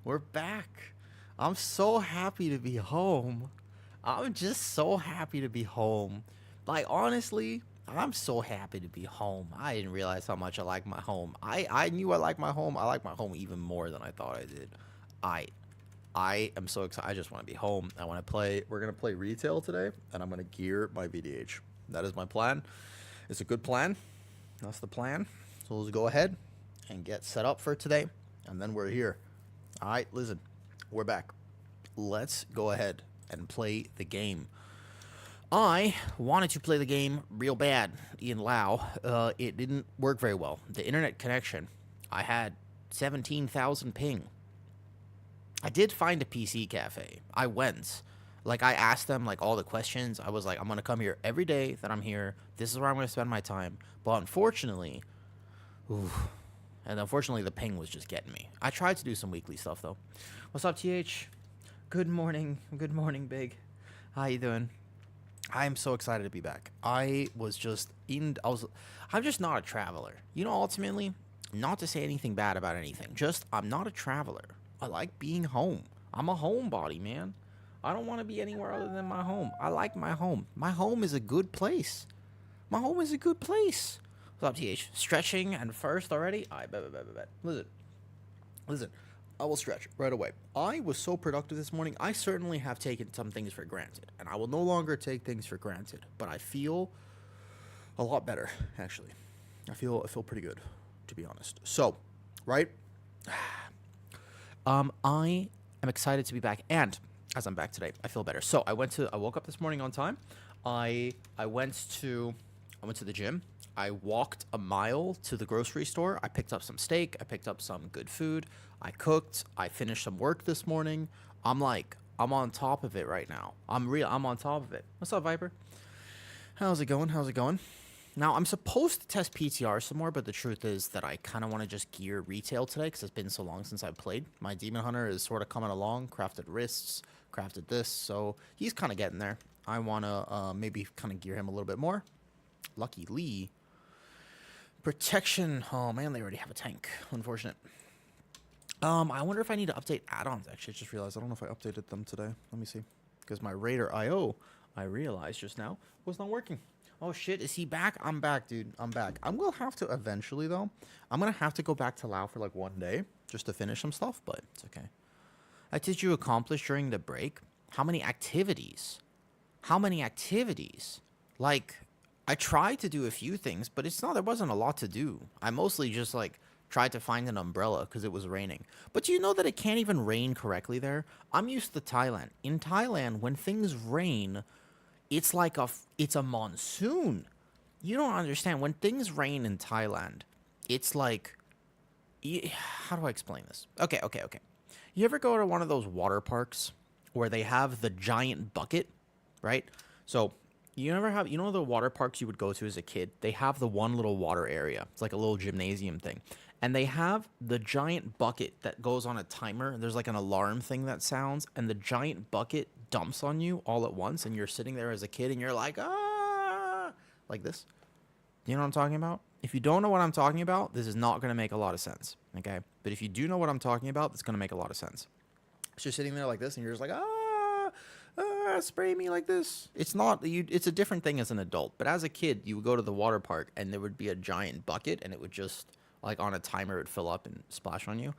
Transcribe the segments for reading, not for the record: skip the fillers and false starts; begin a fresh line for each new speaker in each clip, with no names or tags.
We're back. I'm so happy to be home. I'm just so happy to be home. Like, honestly, I'm so happy to be home. I didn't realize how much I like my home. I knew I like my home. I like my home even more than I thought I did. I I am so excited. I just want to be home. I want to play. We're going to play retail today, and I'm going to gear my VDH. That is my plan. It's a good plan. That's the plan. So let's go ahead and get set up for today, and then we're here. All right, listen, we're back. Let's go ahead and play the game. I wanted to play the game real bad in Lao. It didn't work very well. The internet connection, I had 17,000 ping. I did find a PC cafe. I went. Like, I asked them, like, all the questions. I was like, I'm going to come here every day that I'm here. This is where I'm going to spend my time. But unfortunately, unfortunately, the ping was just getting me. I tried to do some weekly stuff, though. What's up, TH? Good morning. Good morning, Big. How you doing? I am so excited to be back. I'm just not a traveler. You know, ultimately, not to say anything bad about anything. Just, I'm not a traveler. I like being home. I'm a homebody, man. I don't want to be anywhere other than my home. I like my home. My home is a good place. My home is a good place. What's up, TH? Stretching and first already? I bet. Listen. I will stretch right away. I was so productive this morning. I certainly have taken some things for granted, and I will no longer take things for granted. But I feel a lot better, actually. I feel pretty good, to be honest. So, right? I am excited to be back, and as I'm back today, I feel better. So I woke up this morning on time. I went to the gym. I walked a mile to the grocery store. I picked up some steak. I picked up some good food. I cooked. I finished some work this morning. I'm on top of it right now. I'm on top of it. What's up, Viper? How's it going? Now, I'm supposed to test PTR some more, but the truth is that I kind of want to just gear retail today because it's been so long since I've played. My Demon Hunter is sort of coming along, crafted wrists, crafted this, so he's kind of getting there. I want to maybe kind of gear him a little bit more. Lucky Lee. Protection. Oh, man, they already have a tank. Unfortunate. I wonder if I need to update add-ons, actually. I just realized I don't know if I updated them today. Let me see. Because my Raider IO, I realized just now, was not working. Oh, shit. Is he back? I'm back, dude. I'm back. I'm going to have to eventually, though. I'm going to have to go back to Lao for, like, one day just to finish some stuff, but it's okay. What did you accomplish during the break? How many activities? Like, I tried to do a few things, but there wasn't a lot to do. I mostly just, like, tried to find an umbrella because it was raining. But do you know that it can't even rain correctly there? I'm used to Thailand. In Thailand, when things rain, it's like it's a monsoon. You don't understand. When things rain in Thailand, it's like, how do I explain this? Okay. You ever go to one of those water parks where they have the giant bucket, right? So you know the water parks you would go to as a kid? They have the one little water area. It's like a little gymnasium thing. And they have the giant bucket that goes on a timer. And there's like an alarm thing that sounds. And the giant bucket dumps on you all at once. And you're sitting there as a kid and you're like, ah, like this. Do you know what I'm talking about? If you don't know what I'm talking about, this is not going to make a lot of sense. Okay? But if you do know what I'm talking about, it's going to make a lot of sense. So you're sitting there like this and you're just like, spray me like this. It's a different thing as an adult. But as a kid, you would go to the water park and there would be a giant bucket and it would just, like on a timer, it would fill up and splash on you.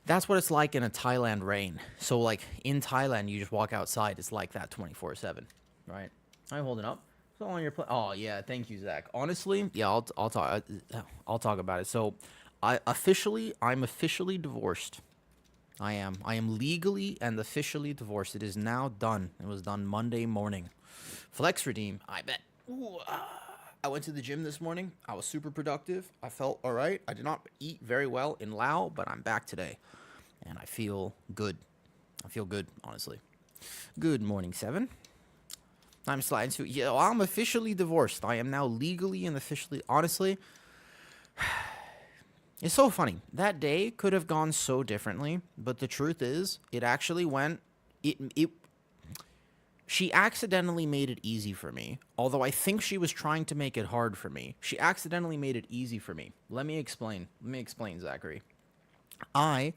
That's what it's like in a Thailand rain. So like in Thailand, you just walk outside. It's like that 24/7, right? I'm holding up. So on your oh yeah, thank you, Zach. Honestly, yeah, I'll talk about it. So I'm officially divorced. I am legally and officially divorced. It is now done. It was done Monday morning. Flex redeem, I bet. Ooh, I went to the gym this morning. I was super productive. I felt all right. I did not eat very well in Lao, but I'm back today. And I feel good. Honestly. Good morning, 7. I'm sliding to, yeah, well, I'm officially divorced. I am now legally and officially, honestly. It's so funny. That day could have gone so differently, but the truth is, it actually went, she accidentally made it easy for me, although I think she was trying to make it hard for me. She accidentally made it easy for me. Let me explain, Zachary. I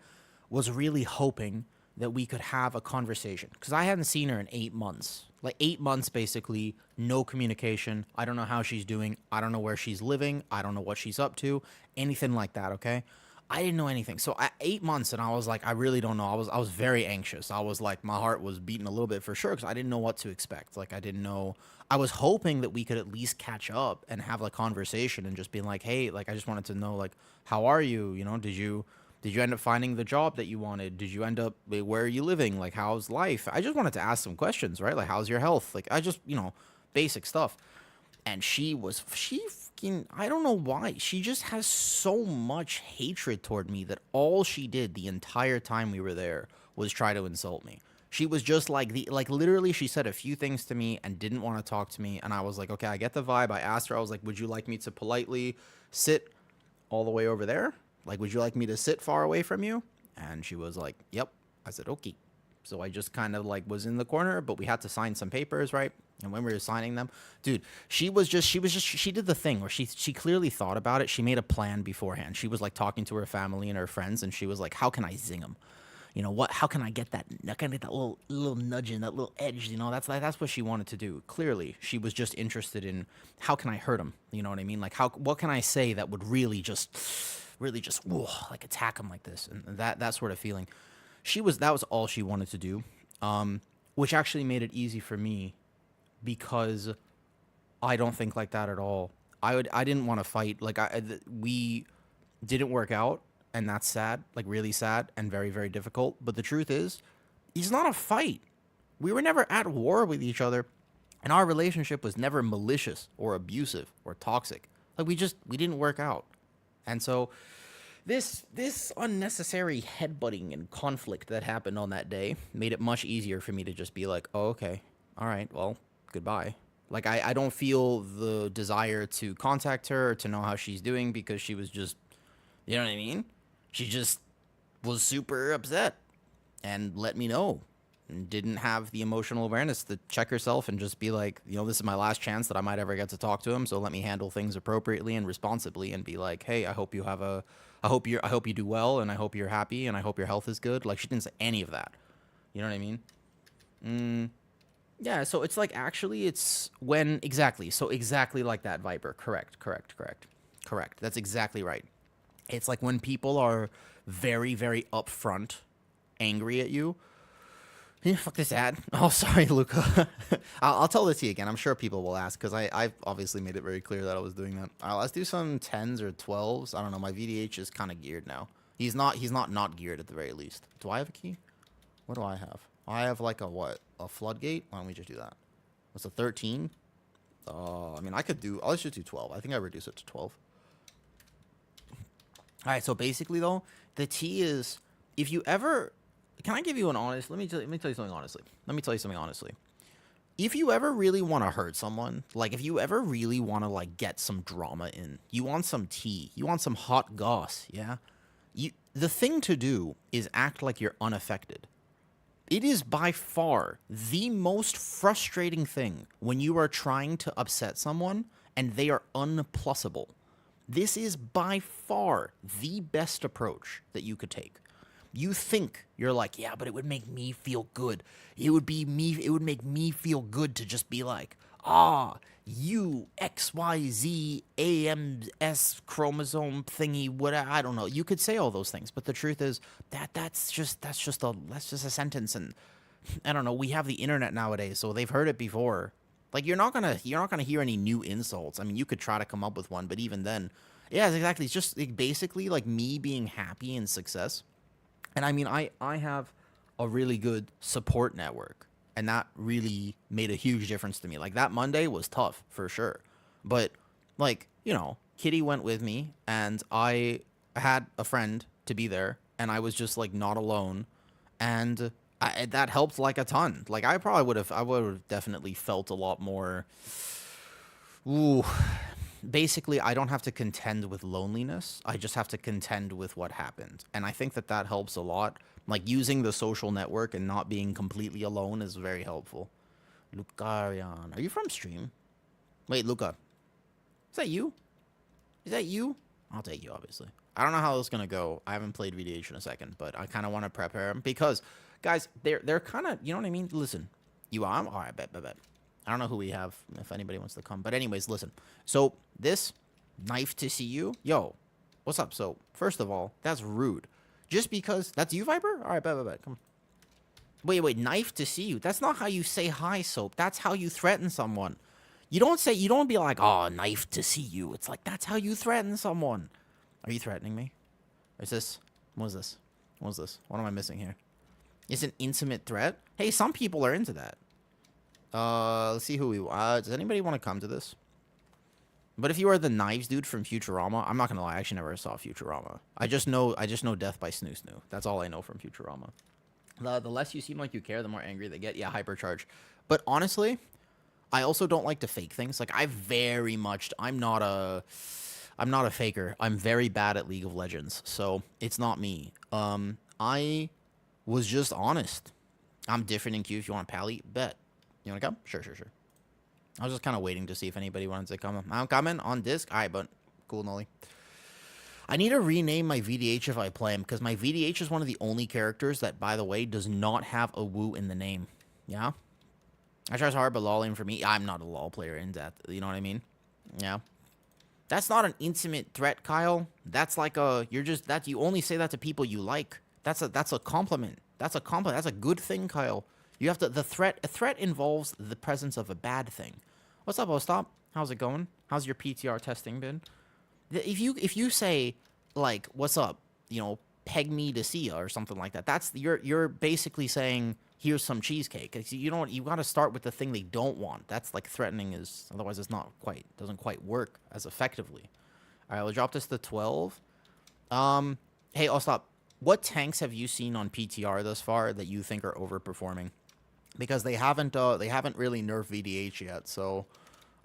was really hoping that we could have a conversation because I hadn't seen her in 8 months. Like 8 months, basically, no communication. I don't know how she's doing. I don't know where she's living. I don't know what she's up to. Anything like that. Okay. I didn't know anything. So 8 months, and I was like, I really don't know. I was very anxious. I was like, my heart was beating a little bit for sure because I didn't know what to expect. Like I didn't know. I was hoping that we could at least catch up and have a conversation and just be like, hey, like I just wanted to know, like, how are you? You know, did you end up finding the job that you wanted? Did you end up where are you living? Like how's life? I just wanted to ask some questions, right? Like how's your health? Like I just basic stuff. And she fucking, I don't know why. She just has so much hatred toward me that all she did the entire time we were there was try to insult me. She was just like literally she said a few things to me and didn't want to talk to me, and I was like, "Okay, I get the vibe." I asked her, I was like, "Would you like me to politely sit all the way over there? Like, would you like me to sit far away from you?" And she was like, "Yep." I said, "Okay." So I just kind of like was in the corner, but we had to sign some papers, right? And when we were signing them, dude, she did the thing where she clearly thought about it. She made a plan beforehand. She was like talking to her family and her friends, and she was like, "How can I zing them? You know what? How can I get that? I can get that little nudge in, that little edge. You know, that's what she wanted to do. Clearly, she was just interested in how can I hurt him. You know what I mean? Like what can I say that would really just like attack him like this, and that sort of feeling. That was all she wanted to do, which actually made it easy for me because I don't think like that at all. I didn't want to fight. Like we didn't work out, and that's sad, like really sad and very very difficult. But the truth is, it's not a fight. We were never at war with each other, and our relationship was never malicious or abusive or toxic. Like we didn't work out, and so this unnecessary headbutting and conflict that happened on that day made it much easier for me to just be like, oh, okay, all right, well, goodbye. Like I don't feel the desire to contact her or to know how she's doing because she was just, you know what I mean? She just was super upset and let me know and didn't have the emotional awareness to check herself and just be like, this is my last chance that I might ever get to talk to him, so let me handle things appropriately and responsibly and be like, hey, I hope you do well, and I hope you're happy, and I hope your health is good. Like she didn't say any of that. You know what I mean? Yeah, so it's like actually it's when exactly. So exactly like that, Viper. Correct, correct, correct. Correct. That's exactly right. It's like when people are very, very upfront angry at you. Yeah, fuck this ad. Oh, sorry, Luca. I'll tell this to you again. I'm sure people will ask because I've obviously made it very clear that I was doing that. All right, let's do some 10s or 12s. I don't know. My VDH is kind of geared now. He's not geared at the very least. Do I have a key? What do I have? I have like a what? A floodgate? Why don't we just do that? What's a 13? I mean, let's just do 12. I think I reduce it to 12. All right, so basically though, the T is if you ever can I give you an honest? Let me tell you something honestly. If you ever really want to hurt someone, like if you ever really want to like get some drama in, you want some tea, you want some hot goss, yeah? The thing to do is act like you're unaffected. It is by far the most frustrating thing when you are trying to upset someone and they are unplussable. This is by far the best approach that you could take. You think you're like, yeah, but it would make me feel good. It would make me feel good to just be like, you XYZ AMS chromosome thingy, whatever. I don't know. You could say all those things, but the truth is that's just a sentence, and I don't know. We have the internet nowadays, so they've heard it before. Like you're not gonna hear any new insults. I mean, you could try to come up with one, but even then, yeah, exactly. It's just like, basically like me being happy in success. And I mean, I have a really good support network, and that really made a huge difference to me. Like that Monday was tough for sure, but like, Kitty went with me, and I had a friend to be there, and I was just like not alone, and that helped like a ton. Like I would have definitely felt a lot more. Ooh, basically I don't have to contend with loneliness. I just have to contend with what happened. And I think that helps a lot. Like using the social network and not being completely alone is very helpful. Lucarian, are you from stream? Wait, Luca. Is that you? Is that you? I'll take you, obviously. I don't know how this is gonna go. I haven't played VDH in a second, but I kind of want to prepare him because, guys, they're kind of, you know what I mean. Listen, you are. All right, bet. I don't know who we have. If anybody wants to come, but anyways, listen. So this knife to see you, yo, what's up? So first of all, that's rude. Just because that's you, Viper. All right, bet. Come. Wait, knife to see you. That's not how you say hi, Soap. That's how you threaten someone. You don't be like, oh, knife to see you. It's like, that's how you threaten someone. Are you threatening me? Is this, what is this? What is this? What am I missing here? It's an intimate threat? Hey, some people are into that. Let's see who we, does anybody want to come to this? But if you are the knives dude from Futurama, I'm not gonna lie, I actually never saw Futurama. I just know Death by Snoo Snoo. That's all I know from Futurama. The less you seem like you care, the more angry they get. Yeah, hypercharge. But honestly, I also don't like to fake things. Like, I'm not a faker. I'm very bad at League of Legends, so it's not me. I was just honest. I'm different in queue. If you want pally, bet. You want to come? Sure. I was just kind of waiting to see if anybody wanted to come. I'm coming on disc. All right, but cool, Nolly. I need to rename my VDH if I play him, because my VDH is one of the only characters that, by the way, does not have a woo in the name. Yeah? I try hard, but lolling for me, I'm not a lol player in that. You know what I mean? Yeah. That's not an intimate threat, Kyle. That's like you only say that to people you like. That's a compliment. That's a compliment. That's a good thing, Kyle. You have to, a threat involves the presence of a bad thing. What's up, Ostop? How's it going? How's your PTR testing been? If you say, like, what's up, you know, peg me to see ya or something like that, that's, you're basically saying, here's some cheesecake. You know what, you got to start with the thing they don't want. That's like threatening is, otherwise it's not quite, doesn't quite work as effectively. All right, we'll drop this to 12. Hey, I'll stop. What tanks have you seen on PTR thus far that you think are overperforming? Because they haven't really nerfed VDH yet, so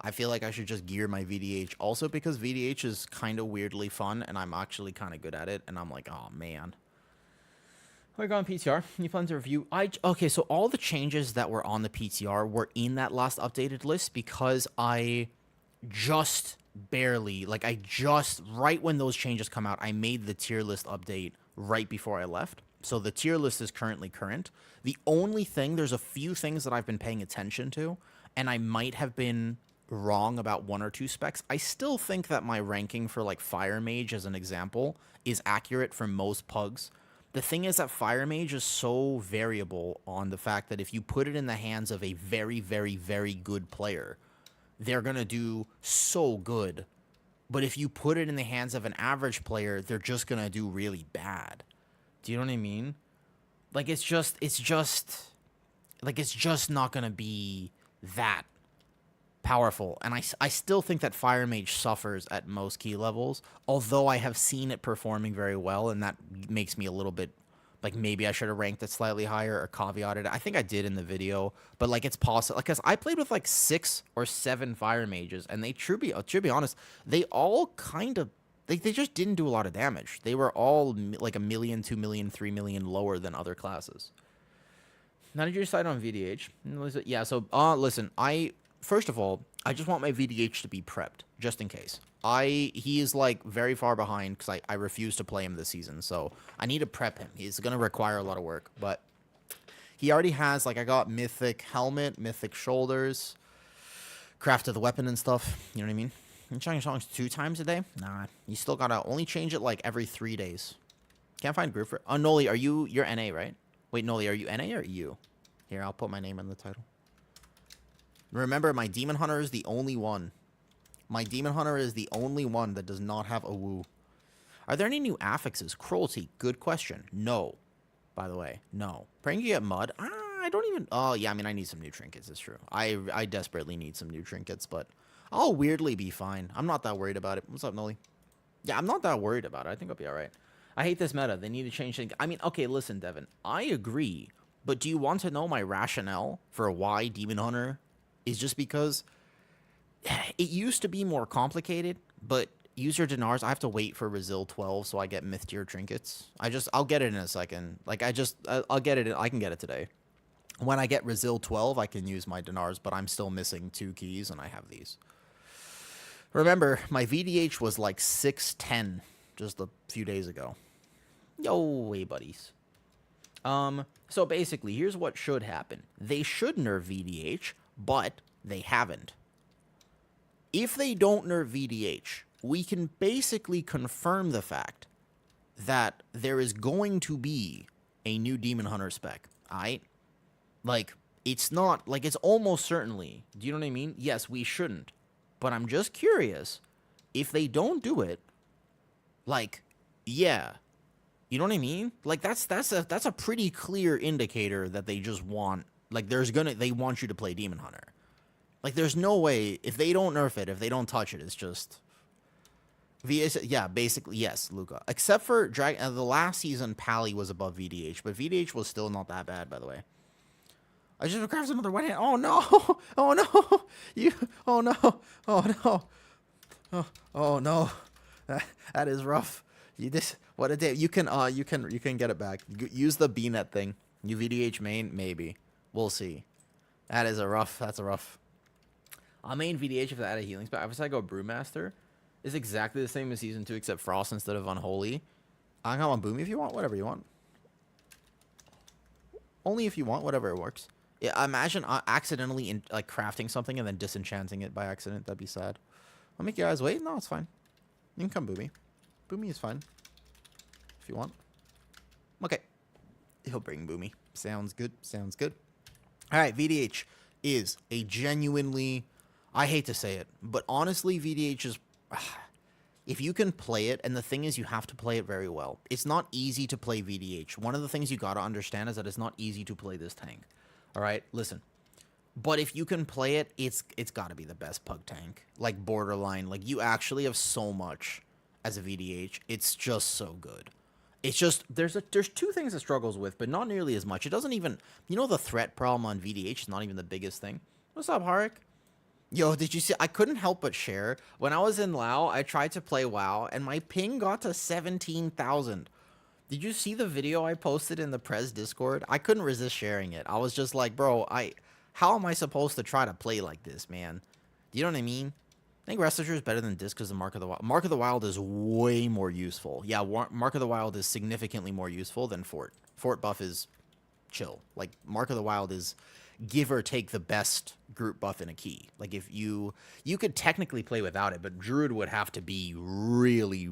I feel like I should just gear my VDH. Also because VDH is kind of weirdly fun, and I'm actually kind of good at it, and I'm like, oh, man. We go on PTR. You plan to review? Okay, so all the changes that were on the PTR were in that last updated list because I just barely, right when those changes come out, I made the tier list update right before I left. So the tier list is currently current. The only thing, there's a few things that I've been paying attention to, and I might have been wrong about one or two specs. I still think that my ranking for, like, Fire Mage, as an example, is accurate for most pugs. The thing is that Fire Mage is so variable on the fact that if you put it in the hands of a very, very, very good player, they're going to do so good. But if you put it in the hands of an average player, they're just going to do really bad. Do you know what I mean? Like, it's just not going to be that powerful. And I still think that Fire Mage suffers at most key levels, although I have seen it performing very well, and that makes me a little bit like maybe I should have ranked it slightly higher or caveated it. I think I did in the video, but like it's possible because I played with like 6 or 7 Fire Mages, and they to be honest, they all kind of they just didn't do a lot of damage. They were all like 1 million, 2 million, 3 million lower than other classes. Now, did you decide on VDH? Yeah, so listen, first of all, I just want my VDH to be prepped, just in case. He is, like, very far behind, because I refuse to play him this season, so I need to prep him. He's going to require a lot of work, but he already has, like, I got Mythic Helmet, Mythic Shoulders, Craft of the Weapon and stuff, you know what I mean? You change songs 2 times a day? Nah, you still gotta only change it, like, every 3 days. Can't find group for... Oh, Noli, you're NA, right? Wait, Noli, are you NA or EU? Here, I'll put my name in the title. Remember, my Demon Hunter is the only one. My Demon Hunter is the only one that does not have a woo. Are there any new affixes? Cruelty, good question. No. By the way, no. Praying you get mud? I don't even... Oh, yeah, I mean, I need some new trinkets, it's true. I desperately need some new trinkets, but I'll weirdly be fine. I'm not that worried about it. What's up, Noli? Yeah, I'm not that worried about it. I think I'll be alright. I hate this meta. They need to change things. I mean, okay, listen, Devin. I agree, but do you want to know my rationale for why Demon Hunter is just because it used to be more complicated, but user dinars, I have to wait for Resil 12 so I get myth tier trinkets. I'll get it in a second. Like, I'll get it. I can get it today. When I get Resil 12, I can use my dinars, but I'm still missing 2 keys, and I have these. Remember, my VDH was like 610 just a few days ago. Yo, hey, buddies. So basically, here's what should happen. They should nerf VDH, but they haven't. If they don't nerf VDH, we can basically confirm the fact that there is going to be a new Demon Hunter spec, alright? Like, it's not, like, it's almost certainly, do you know what I mean? Yes, we shouldn't. But I'm just curious, if they don't do it, like, yeah. You know what I mean? Like, that's a pretty clear indicator that they just want, like, they want you to play Demon Hunter. Like, there's no way, if they don't nerf it, if they don't touch it, it's just... yeah, basically, yes, Luca. Except for the last season, Pally was above VDH, but VDH was still not that bad, by the way. I just grabbed another one hand. Oh no! Oh no! Oh no! Oh no! Oh no! That is rough. What a day. You can get it back. Use the B-net thing. You VDH main, maybe. We'll see. That's a rough. I'll main VDH if I add a healing spell. If I go Brewmaster, it's exactly the same as Season 2 except Frost instead of Unholy. I can go on Boomy if you want, whatever you want. Only if you want, whatever it works. Yeah, imagine accidentally like crafting something and then disenchanting it by accident. That'd be sad. I'll make you guys wait. No, it's fine. You can come Boomy. Boomy is fine. If you want. Okay. He'll bring Boomy. Sounds good. Sounds good. Alright, VDH is a genuinely... I hate to say it, but honestly, VDH is... if you can play it, and the thing is you have to play it very well. It's not easy to play VDH. One of the things you gotta understand is that it's not easy to play this tank. Alright, listen. But if you can play it, it's gotta be the best pug tank. Like, borderline. Like, you actually have so much as a VDH. It's just so good. It's just, there's two things it struggles with, but not nearly as much. It doesn't even, you know, the threat problem on VDH is not even the biggest thing. What's up, Harik? Yo, did you see? I couldn't help but share. When I was in Lao, I tried to play WoW, and my ping got to 17,000. Did you see the video I posted in the Prez Discord? I couldn't resist sharing it. I was just like, bro, how am I supposed to try to play like this, man? Do you know what I mean? I think Restager is better than Disc because the Mark of the Wild. Mark of the Wild is way more useful. Yeah, Mark of the Wild is significantly more useful than Fort. Fort buff is chill. Like, Mark of the Wild is... give or take the best group buff in a key. Like, if you could technically play without it, but Druid would have to be really,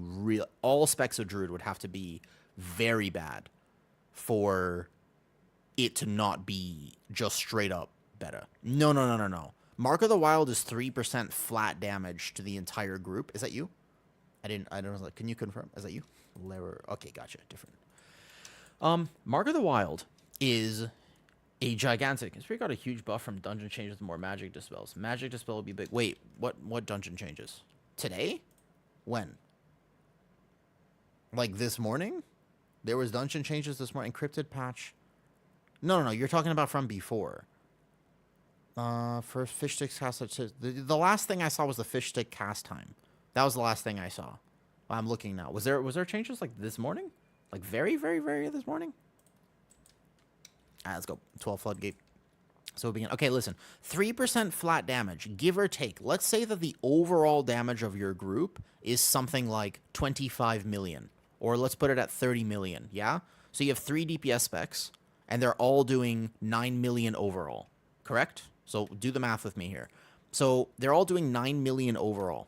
all specs of Druid would have to be very bad for it to not be just straight up better. No. Mark of the Wild is 3% flat damage to the entire group. Is that you? I don't know. Can you confirm? Is that you? Okay, gotcha. Different. Mark of the Wild is a gigantic. It's got a huge buff from dungeon changes to more magic dispels. Magic dispel will be big. Wait, what dungeon changes? Today? When? Like this morning? There was dungeon changes this morning. Encrypted patch. No. You're talking about from before. First fish sticks cast. The last thing I saw was the fish stick cast time. That was the last thing I saw. I'm looking now. Was there changes like this morning? Like very this morning? Alright, let's go. 12 floodgate. So we begin. Okay, listen. 3% flat damage, give or take. Let's say that the overall damage of your group is something like 25 million. Or let's put it at 30 million, yeah? So you have 3 DPS specs, and they're all doing 9 million overall. Correct? So do the math with me here. So they're all doing 9 million overall.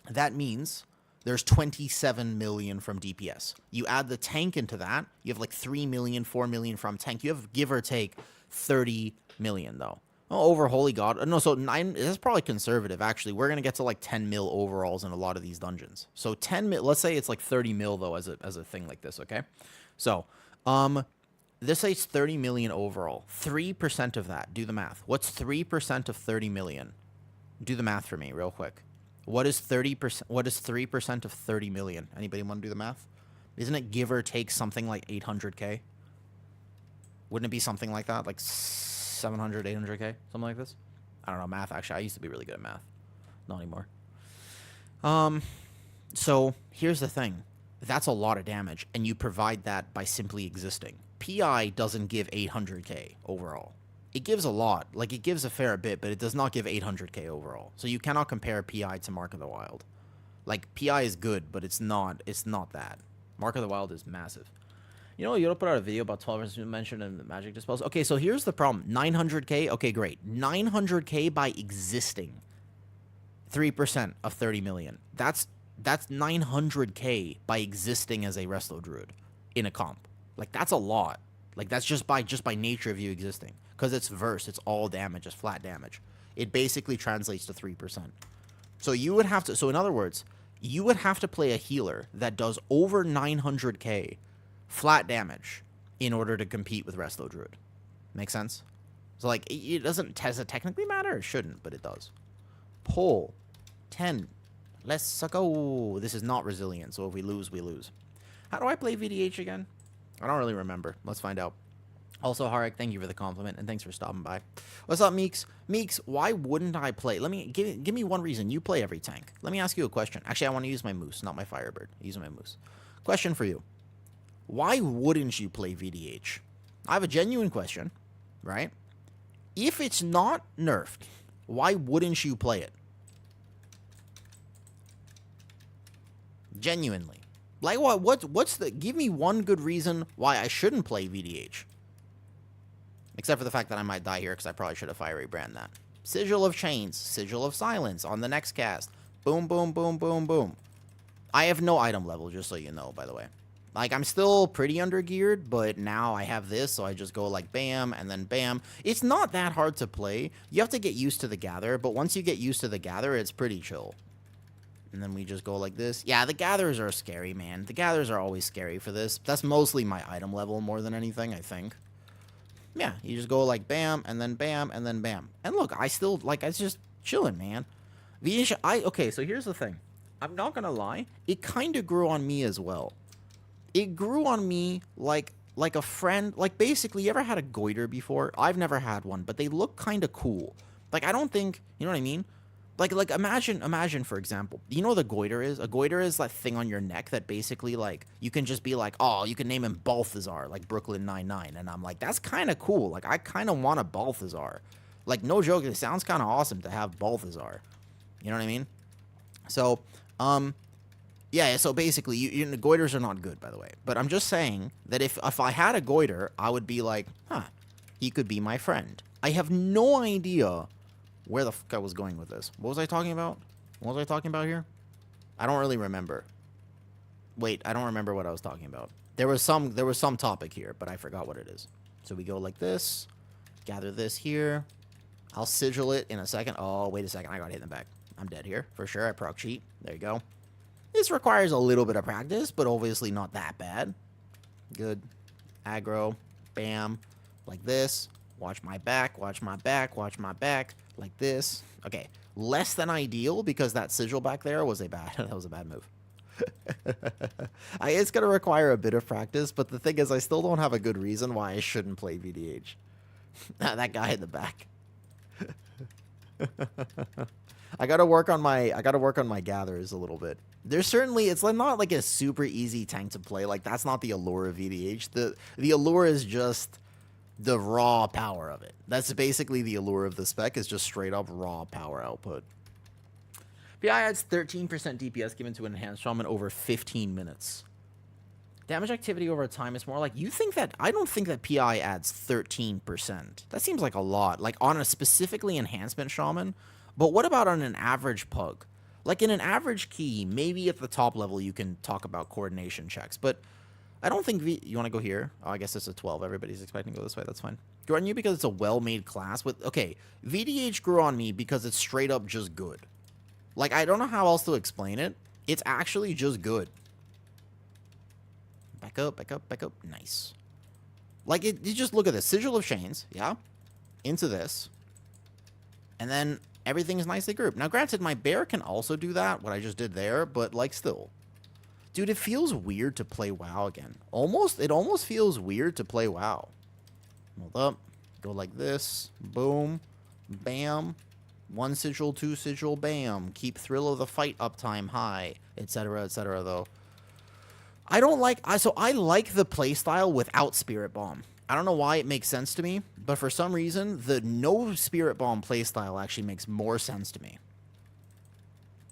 That means there's 27 million from DPS. You add the tank into that, you have like 3 million, 4 million from tank. You have, give or take, 30 million, though. Oh, over Holy God. No, so 9, this is probably conservative, actually. We're going to get to like 10 mil overalls in a lot of these dungeons. So 10 mil, let's say it's like 30 mil, though, as a thing like this, okay? So, this says 30 million overall. 3% of that. Do the math. What's 3% of 30 million? Do the math for me real quick. What is 30%? What is 3% of 30 million? Anybody want to do the math? Isn't it give or take something like 800k? Wouldn't it be something like that? Like 700, 800k? Something like this? I don't know, math. Actually, I used to be really good at math. Not anymore. So here's the thing. That's a lot of damage, and you provide that by simply existing. PI doesn't give 800k overall. It gives a lot. Like, it gives a fair bit, but it does not give 800k overall. So you cannot compare PI to Mark of the Wild. Like, PI is good, but it's not that. Mark of the Wild is massive. You know, you'll put out a video about 12 as mentioned in the Magic Dispels. Okay, so here's the problem. 900k, okay, great. 900k by existing. 3% of 30 million. That's 900k by existing as a Resto Druid in a comp. Like, that's a lot. Like, that's just by nature of you existing. Because it's verse, it's all damage, it's flat damage. It basically translates to 3%. So you would have to, so in other words, you would have to play a healer that does over 900k flat damage in order to compete with Resto Druid. Make sense? So, like, does it technically matter? It shouldn't, but it does. Pull. 10. Let's go. This is not resilient, so if we lose, we lose. How do I play VDH again? I don't really remember. Let's find out. Also, Harek, thank you for the compliment, and thanks for stopping by. What's up, Meeks? Meeks, why wouldn't I play? Let me give me one reason. You play every tank. Let me ask you a question. Actually, I want to use my Moose, not my Firebird. Use my Moose. Question for you. Why wouldn't you play VDH? I have a genuine question, right? If it's not nerfed, why wouldn't you play it? Genuinely. Like, what's the... Give me one good reason why I shouldn't play VDH. Except for the fact that I might die here, because I probably should have Fiery Brand that. Sigil of Chains. Sigil of Silence on the next cast. Boom, boom, boom, boom, boom. I have no item level, just so you know, by the way. Like, I'm still pretty under-geared, but now I have this, so I just go like bam, and then bam. It's not that hard to play. You have to get used to the Gather, but once you get used to the Gather, it's pretty chill. And then we just go like this. Yeah, the Gathers are scary, man. The Gathers are always scary for this. That's mostly my item level more than anything, I think. Yeah, you just go like bam, and then bam, and then bam. And look, I still, like, it's just chilling, man. Okay, so here's the thing. I'm not gonna lie. It kind of grew on me as well. It grew on me like a friend. Like, basically, you ever had a goiter before? I've never had one, but they look kind of cool. Like, I don't think, you know what I mean? Like imagine, for example, you know what a goiter is? A goiter is that thing on your neck that basically, like, you can just be like, oh, you can name him Balthazar, like Brooklyn Nine-Nine. And I'm like, that's kind of cool. Like, I kind of want a Balthazar. Like, no joke, it sounds kind of awesome to have Balthazar. You know what I mean? So, yeah, so basically, goiters are not good, by the way. But I'm just saying that if I had a goiter, I would be like, huh, he could be my friend. I have no idea where the fuck I was going with this. What was I talking about? What was I talking about here? I don't really remember. Wait, I don't remember what I was talking about. There was some topic here, but I forgot what it is. So we go like this. Gather this here. I'll sigil it in a second. Oh, wait a second. I got hit in the back. I'm dead here, for sure. I proc cheat. There you go. This requires a little bit of practice, but obviously not that bad. Good. Aggro. Bam. Like this. Watch my back. Watch my back. Watch my back. Like this. Okay. Less than ideal, because that sigil back there was that was a bad move. It's going to require a bit of practice, but the thing is, I still don't have a good reason why I shouldn't play VDH. That guy in the back. I gotta work on my gathers a little bit. There's certainly, it's not like a super easy tank to play. Like, that's not the allure of VDH. The allure is just the raw power of it. That's basically the allure of the spec, is just straight up raw power output. PI adds 13% DPS given to an enhanced shaman over 15 minutes. Damage activity over time is more like, I don't think that PI adds 13%. That seems like a lot. Like, on a specifically enhancement shaman. But what about on an average pug? Like, in an average key, maybe at the top level you can talk about coordination checks. But I don't think you want to go here? Oh, I guess it's a 12. Everybody's expecting to go this way. That's fine. Grew on you because it's a well-made class. Okay, VDH grew on me because it's straight up just good. Like, I don't know how else to explain it. It's actually just good. Back up, back up, back up. Nice. Like, you just look at this. Sigil of Chains, yeah? Into this. And then everything is nicely grouped. Now, granted, my bear can also do that, what I just did there, but, like, still. Dude, it feels weird to play WoW again. It almost feels weird to play WoW. Hold up. Go like this. Boom. Bam. 1 sigil, 2 sigil, bam. Keep thrill of the fight uptime high, etc., though. I don't like... So I like the playstyle without Spirit Bomb. I don't know why it makes sense to me, but for some reason, the no Spirit Bomb playstyle actually makes more sense to me.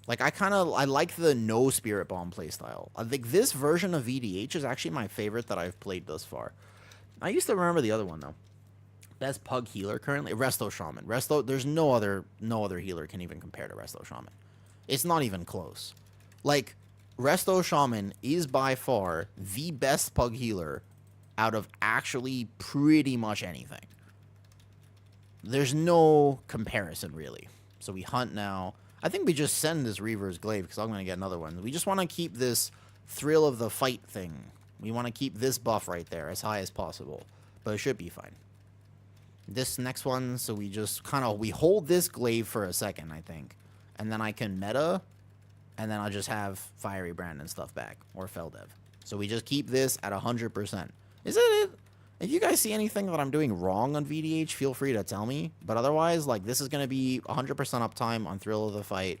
Like, I like the no Spirit Bomb playstyle. I think this version of VDH is actually my favorite that I've played thus far. I used to remember the other one, though. Best Pug healer currently? Resto Shaman. Resto, there's no other healer can even compare to Resto Shaman. It's not even close. Like, Resto Shaman is by far the best Pug healer out of actually pretty much anything. There's no comparison, really. So we hunt now. I think we just send this Reaver's Glaive, because I'm going to get another one. We just want to keep this thrill of the fight thing. We want to keep this buff right there as high as possible. But it should be fine. This next one, so we just we hold this Glaive for a second, I think. And then I can meta, and then I'll just have Fiery Brand and stuff back, or Feldev. So we just keep this at 100%. Is it? If you guys see anything that I'm doing wrong on VDH, feel free to tell me. But otherwise, like, this is going to be 100% uptime on Thrill of the Fight.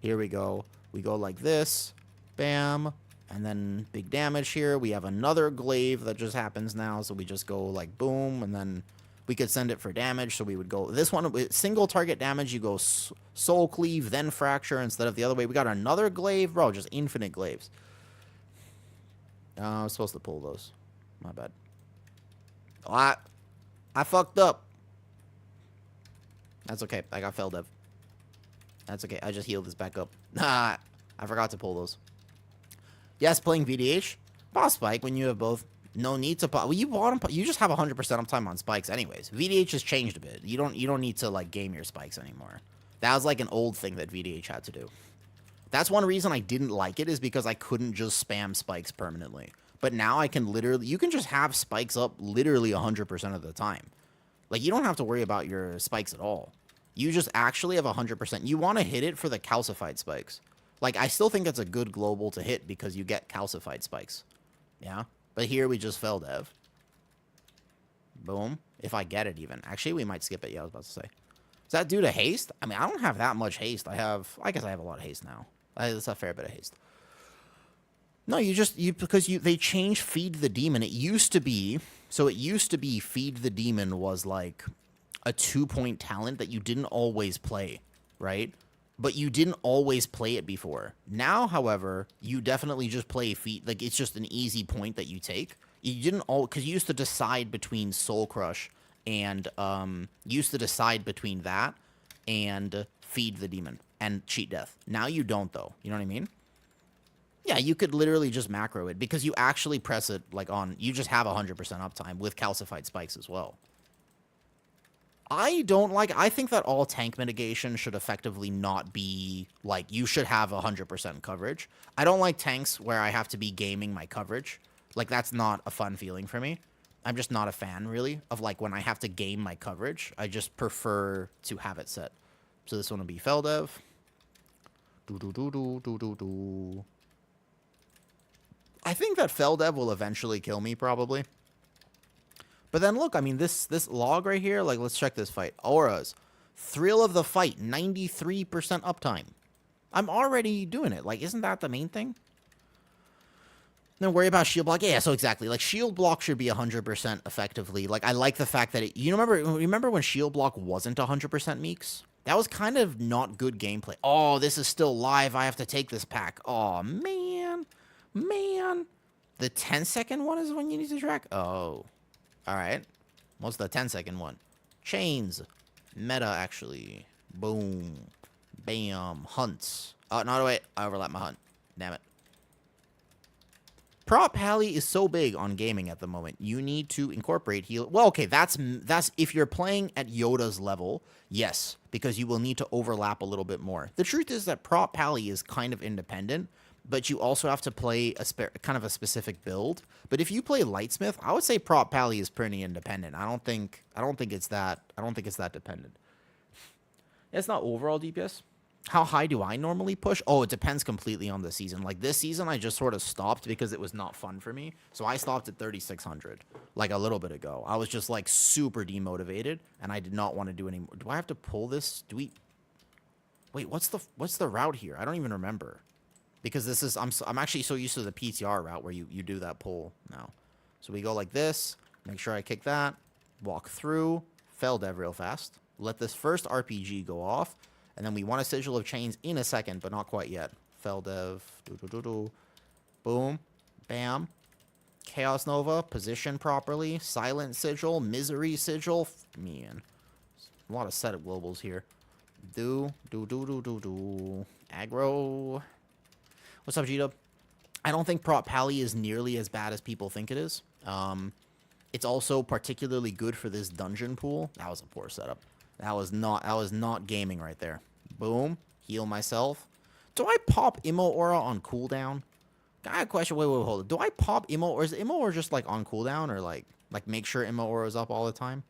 Here we go. We go like this. Bam. And then big damage here. We have another Glaive that just happens now. So we just go like boom. And then we could send it for damage. So we would go this one. Single target damage. You go Soul Cleave, then Fracture instead of the other way. We got another Glaive. Bro, just infinite Glaives. I was supposed to pull those. My bad. Oh, I fucked up. That's okay. I got Feldev. That's okay. I just healed this back up. I forgot to pull those. Yes, playing VDH. Boss Spike when you have both. No need to pop. Well, you bought them. You just have 100% uptime on spikes anyways. VDH has changed a bit. You don't need to like game your spikes anymore. That was like an old thing that VDH had to do. That's one reason I didn't like it, is because I couldn't just spam spikes permanently. But now I can literally, you can just have spikes up literally 100% of the time. Like, you don't have to worry about your spikes at all. You just actually have 100%. You want to hit it for the calcified spikes. Like, I still think it's a good global to hit because you get calcified spikes. Yeah? But here we just Feldev. Boom. If I get it even. Actually, we might skip it. Yeah, I was about to say. Is that due to haste? I mean, I don't have that much haste. I guess I have a lot of haste now. That's a fair bit of haste. No, because they changed Feed the Demon. It used to be Feed the Demon was like a 2-point talent that you didn't always play, right? But you didn't always play it before. Now, however, you definitely just play Feed. Like, it's just an easy point that you take. You didn't because you used to decide between Soul Crush and used to decide between that and Feed the Demon and Cheat Death. Now you don't, though. You know what I mean? Yeah, you could literally just macro it because you actually press it like on. You just have 100% uptime with calcified spikes as well. I think that all tank mitigation should effectively not be like, you should have 100% coverage. I don't like tanks where I have to be gaming my coverage. Like, that's not a fun feeling for me. I'm just not a fan, really, of like when I have to game my coverage. I just prefer to have it set. So this one will be Feldev. I think that Feldev will eventually kill me, probably. But then look, I mean, this log right here, like, let's check this fight. Auras. Thrill of the Fight, 93% uptime. I'm already doing it. Like, isn't that the main thing? Then worry about shield block. Yeah, so exactly. Like, shield block should be 100% effectively. Like, I like the fact that you remember when shield block wasn't 100% Meeks? That was kind of not good gameplay. Oh, this is still live. I have to take this pack. Oh, man. Man. The 10-second one is when you need to track? Oh. All right. What's the 10-second one? Chains. Meta, actually. Boom. Bam. Hunts. Oh, no, wait. I overlapped my hunt. Damn it. Prop Pally is so big on gaming at the moment. You need to incorporate heal. Well, okay, that's if you're playing at Yoda's level, yes, because you will need to overlap a little bit more. The truth is that Prop Pally is kind of independent, but you also have to play kind of a specific build. But if you play Lightsmith, I would say Prop Pally is pretty independent. I don't think it's that dependent. It's not overall DPS. How high do I normally push? Oh, it depends completely on the season. Like, this season, I just sort of stopped because it was not fun for me. So I stopped at 3,600, like, a little bit ago. I was just, like, super demotivated, and I did not want to do any more. Do I have to pull this? Wait, what's the route here? I don't even remember. Because this is... I'm actually so used to the PTR route where you do that pull now. So we go like this. Make sure I kick that. Walk through. Feldev real fast. Let this first RPG go off. And then we want a Sigil of Chains in a second, but not quite yet. Feldev. Boom. Bam. Chaos Nova. Position properly. Silent Sigil. Misery Sigil. Man. A lot of setup globals here. Do. Aggro. What's up, G-Dub? I don't think Prop Pally is nearly as bad as people think it is. It's also particularly good for this dungeon pool. That was a poor setup. That was not gaming right there. Boom. Heal myself. Do I pop Immo Aura on cooldown? I have a question. Wait, hold it. Do I pop Immo, or is Immo Aura just like on cooldown, or like make sure Immo Aura is up all the time?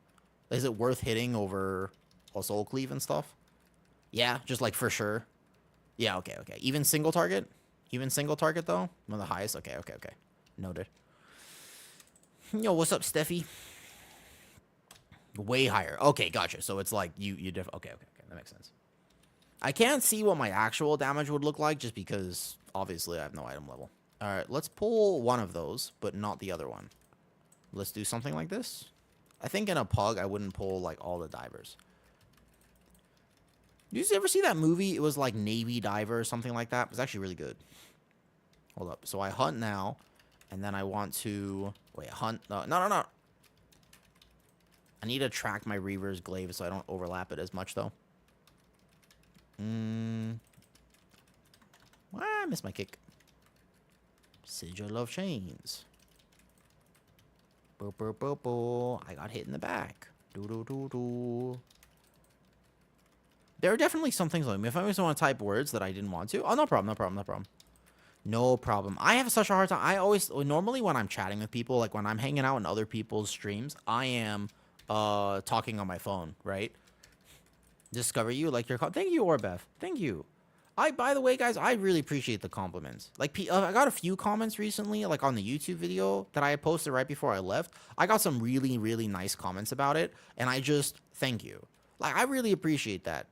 Is it worth hitting over a Soul Cleave and stuff? Yeah, just like for sure. Yeah, okay. Even single target? Even single target though? One of the highest? Okay. Noted. Yo, what's up, Steffi? Way higher. Okay, gotcha. So it's like okay, that makes sense. I can't see what my actual damage would look like just because obviously I have no item level. Alright, let's pull one of those, but not the other one. Let's do something like this. I think in a pug I wouldn't pull like all the divers. Did you ever see that movie? It was like Navy Diver or something like that. It was actually really good. Hold up. So I hunt now, and then I want to hunt. No. I need to track my Reaver's Glaive so I don't overlap it as much though. I missed my kick. Sigil of Chains. I got hit in the back. There are definitely some things like me. If I just want to type words that I didn't want to. Oh, no problem. No problem. I have such a hard time. Normally when I'm chatting with people, like when I'm hanging out in other people's streams, I am talking on my phone, right? Discover you, like your thank you, Orbev. Thank you. By the way, guys, I really appreciate the compliments. Like, I got a few comments recently, like on the YouTube video that I posted right before I left. I got some really, really nice comments about it, and I just thank you. Like, I really appreciate that.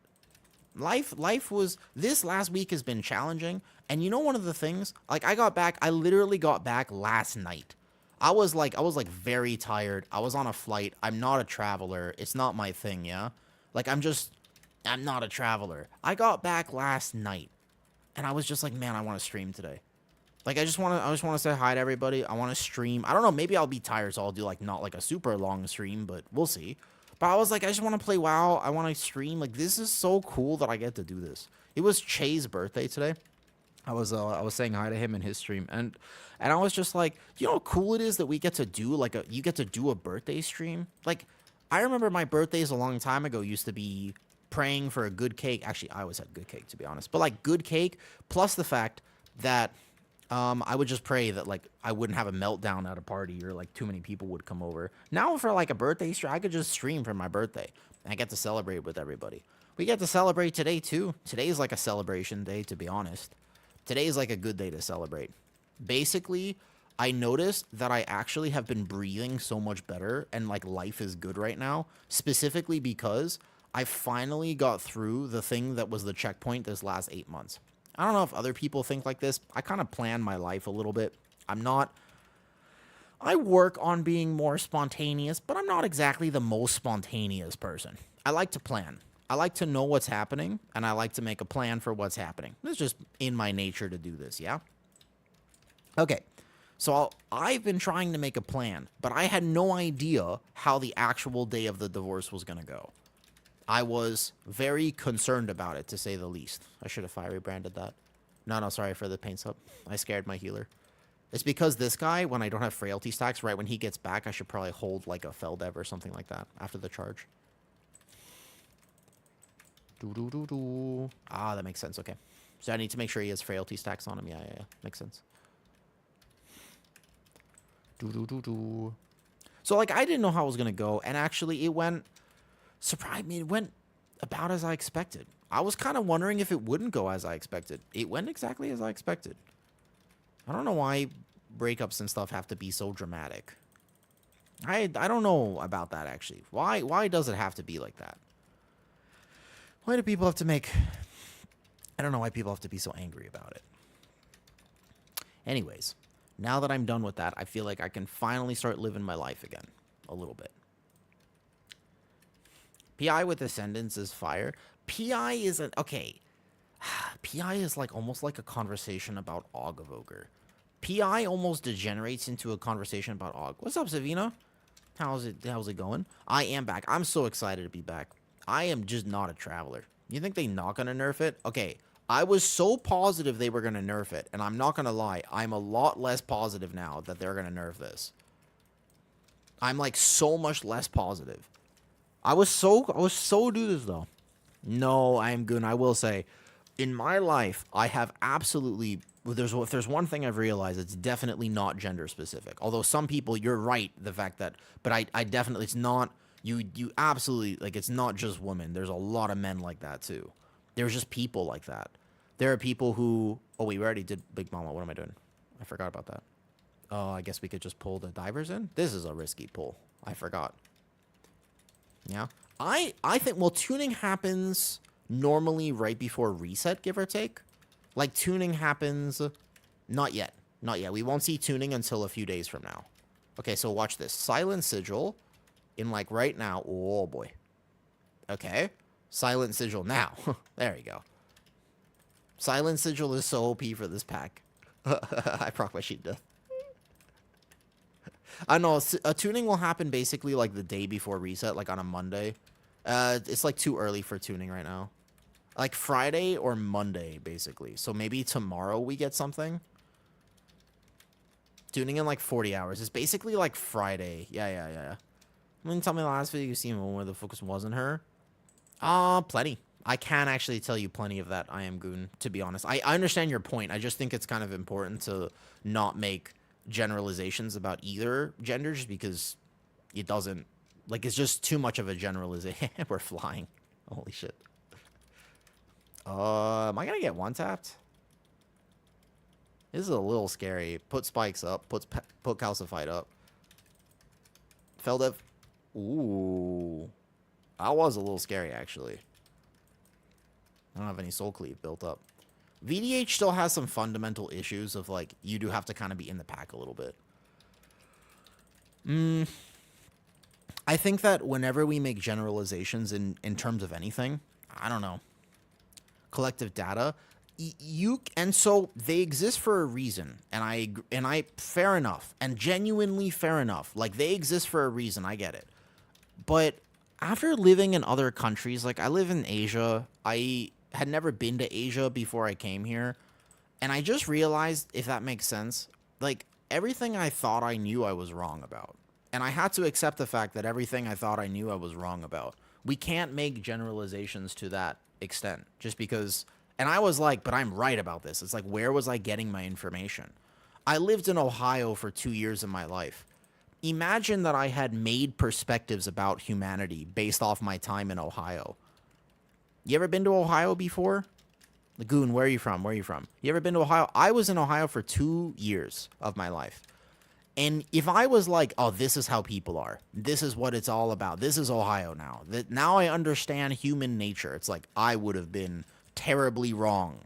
Life was, this last week has been challenging, and you know one of the things, like I literally got back last night. I was very tired. I was on a flight. I'm not a traveler. It's not my thing, yeah? Like, I'm not a traveler. I got back last night, and I was just like, man, I want to stream today. Like, I just want to say hi to everybody. I want to stream. I don't know, maybe I'll be tired, so I'll do, like, not, like, a super long stream, but we'll see. But I was like, I just want to play WoW. I want to stream. Like, this is so cool that I get to do this. It was Che's birthday today. I was saying hi to him in his stream, and I was just like, you know how cool it is that we get to do, like, you get to do a birthday stream? Like, I remember my birthdays a long time ago used to be praying for a good cake. Actually, I always had good cake, to be honest. But, like, good cake, plus the fact that I would just pray that, like, I wouldn't have a meltdown at a party or, like, too many people would come over. Now, for, like, a birthday stream, I could just stream for my birthday. And I get to celebrate with everybody. We get to celebrate today, too. Today's, like, a celebration day, to be honest. Today's, like, a good day to celebrate. Basically, I noticed that I actually have been breathing so much better and, like, life is good right now. Specifically because I finally got through the thing that was the checkpoint this last 8 months. I don't know if other people think like this. I kind of plan my life a little bit. I work on being more spontaneous, but I'm not exactly the most spontaneous person. I like to plan. I like to know what's happening, and I like to make a plan for what's happening. It's just in my nature to do this, yeah? Okay, so I've been trying to make a plan, but I had no idea how the actual day of the divorce was going to go. I was very concerned about it, to say the least. I should have fire branded that. No, sorry for the paint sub. I scared my healer. It's because this guy, when I don't have frailty stacks, right when he gets back, I should probably hold like a Feldev or something like that after the charge. Ah, that makes sense. Okay. So I need to make sure he has frailty stacks on him. Yeah. Makes sense. So, like, I didn't know how it was going to go, and actually it went... surprised me. It went about as I expected. I was kind of wondering if it wouldn't go as I expected. It went exactly as I expected. I don't know why breakups and stuff have to be so dramatic. I don't know about that, actually. Why does it have to be like that? Why do people have to make... I don't know why people have to be so angry about it. Anyways, now that I'm done with that, I feel like I can finally start living my life again. A little bit. PI with Ascendants is fire. PI is an okay. PI is like almost like a conversation about Og of Ogre. PI almost degenerates into a conversation about Og. What's up, Savina? How's it going? I am back. I'm so excited to be back. I am just not a traveler. You think they not gonna nerf it? Okay. I was so positive they were gonna nerf it, and I'm not gonna lie, I'm a lot less positive now that they're gonna nerf this. I'm like so much less positive. I was so do this though. No, I am good. I will say, in my life, I have absolutely. If there's one thing I've realized, it's definitely not gender specific. Although some people, you're right, the fact that, but I definitely, it's not. You absolutely like. It's not just women. There's a lot of men like that too. There's just people like that. There are people who. Oh wait, we already did Big Mama. What am I doing? I forgot about that. Oh, I guess we could just pull the divers in. This is a risky pull. I forgot. Yeah. I think, well, tuning happens normally right before reset, give or take. Like, tuning happens... Not yet. Not yet. We won't see tuning until a few days from now. Okay, so watch this. Silent Sigil in, like, right now. Oh, boy. Okay. Silent Sigil now. There you go. Silent Sigil is so OP for this pack. I proc my sheet death. I know, a tuning will happen basically like the day before reset, like on a Monday. It's like too early for tuning right now. Like Friday or Monday, basically. So maybe tomorrow we get something. Tuning in like 40 hours. It's basically like Friday. Yeah. I mean, tell me the last video you seen one where the focus wasn't her. Plenty. I can actually tell you plenty of that, I am Goon, to be honest. I understand your point. I just think it's kind of important to not make generalizations about either gender just because it doesn't, like, it's just too much of a generalization. We're flying. Holy shit. Am I gonna get one tapped? This is a little scary. Put spikes up. Put calcified up. Feldev. Ooh. That was a little scary, actually. I don't have any soul cleave built up. VDH still has some fundamental issues of, like, you do have to kind of be in the pack a little bit. I think that whenever we make generalizations in terms of anything, I don't know, collective data, and so they exist for a reason, and I fair enough, and genuinely fair enough. Like, they exist for a reason, I get it. But after living in other countries, like, I live in Asia, I had never been to Asia before I came here, and I just realized, if that makes sense, like, everything I thought I knew I was wrong about. And I had to accept the fact that everything I thought I knew I was wrong about. We can't make generalizations to that extent, just because... And I was like, but I'm right about this. It's like, where was I getting my information? I lived in Ohio for 2 years of my life. Imagine that I had made perspectives about humanity based off my time in Ohio. You ever been to Ohio before? Lagoon, where are you from? Where are you from? You ever been to Ohio? I was in Ohio for 2 years of my life. And if I was like, oh, this is how people are, this is what it's all about, this is Ohio now, that now I understand human nature, it's like, I would have been terribly wrong.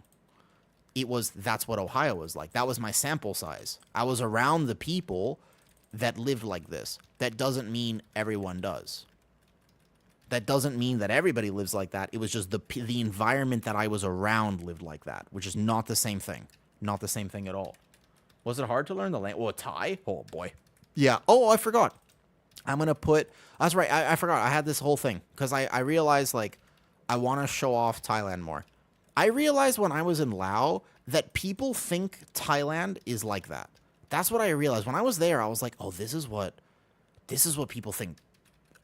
That's what Ohio was like. That was my sample size. I was around the people that lived like this. That doesn't mean everyone does. That doesn't mean that everybody lives like that. It was just the environment that I was around lived like that, which is not the same thing. Not the same thing at all. Was it hard to learn the language? Oh, Thai? Oh, boy. Yeah. Oh, I forgot. I'm going to put... That's right. I forgot. I had this whole thing. Because I realized, like, I want to show off Thailand more. I realized when I was in Laos that people think Thailand is like that. That's what I realized. When I was there, I was like, oh, this is what people think.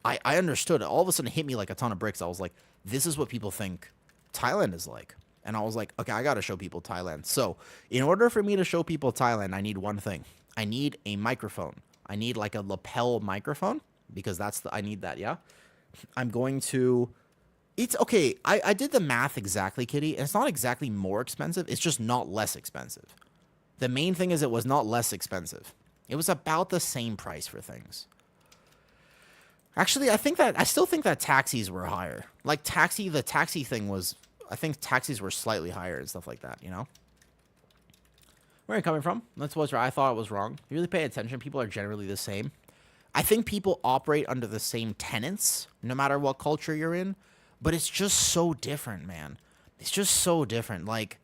I understood it. All of a sudden it hit me like a ton of bricks. I was like, this is what people think Thailand is like. And I was like, okay, I got to show people Thailand. So in order for me to show people Thailand, I need one thing. I need a microphone. I need like a lapel microphone because I need that, yeah? I'm going to... It's okay. I did the math exactly, Kitty. And it's not exactly more expensive. It's just not less expensive. The main thing is it was not less expensive. It was about the same price for things. Actually, I still think that taxis were higher. Like the taxi thing was... I think taxis were slightly higher and stuff like that, you know? Where are you coming from? That's what's right. I thought it was wrong. You really pay attention. People are generally the same. I think people operate under the same tenets no matter what culture you're in, but it's just so different, man. It's just so different. Like,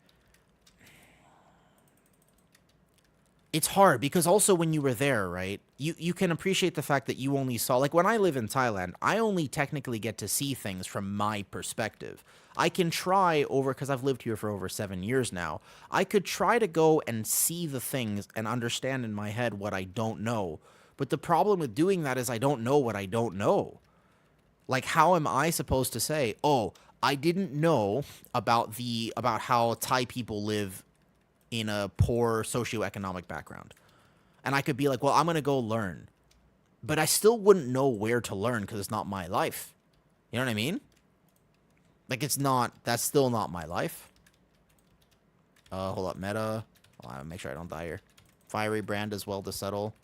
it's hard because also when you were there, right? You can appreciate the fact that you only saw, like when I live in Thailand, I only technically get to see things from my perspective. I can try over, because I've lived here for over 7 years now. I could try to go and see the things and understand in my head what I don't know. But the problem with doing that is I don't know what I don't know. Like, how am I supposed to say, oh, I didn't know about how Thai people live in a poor socioeconomic background? And I could be like, well, I'm going to go learn. But I still wouldn't know where to learn because it's not my life. You know what I mean? Like, that's still not my life. Hold up, meta. Make sure I don't die here. Fiery brand as well to settle.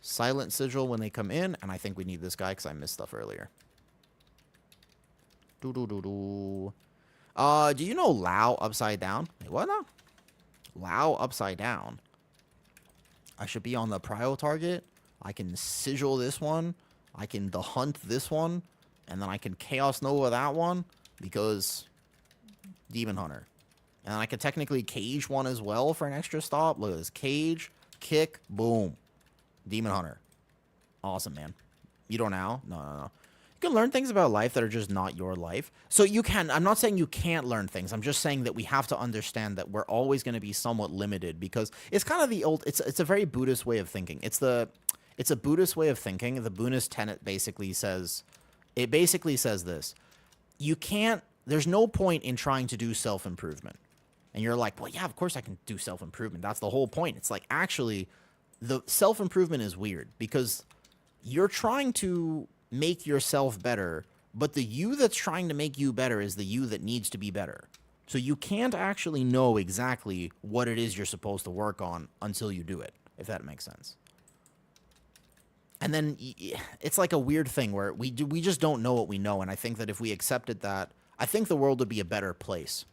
Silent sigil when they come in, and I think we need this guy because I missed stuff earlier. Do. Do you know Lao upside down? Wait, what now? Lao upside down. I should be on the prio target. I can sigil this one. I can the hunt this one. And then I can Chaos Nova that one. Because Demon Hunter. And I could technically cage one as well for an extra stop. Look at this. Cage, kick, boom. Demon Hunter. Awesome, man. You don't now? No. You can learn things about life that are just not your life. So you can. I'm not saying you can't learn things. I'm just saying that we have to understand that we're always going to be somewhat limited because it's kind of the old. It's a very Buddhist way of thinking. It's a Buddhist way of thinking. The Buddhist tenet basically says this. You can't. There's no point in trying to do self-improvement. And you're like, well, yeah, of course I can do self-improvement. That's the whole point. It's like, actually, the self-improvement is weird because you're trying to make yourself better, but the you that's trying to make you better is the you that needs to be better. So you can't actually know exactly what it is you're supposed to work on until you do it, if that makes sense. And then it's like a weird thing where we just don't know what we know. And I think that if we accepted that, I think the world would be a better place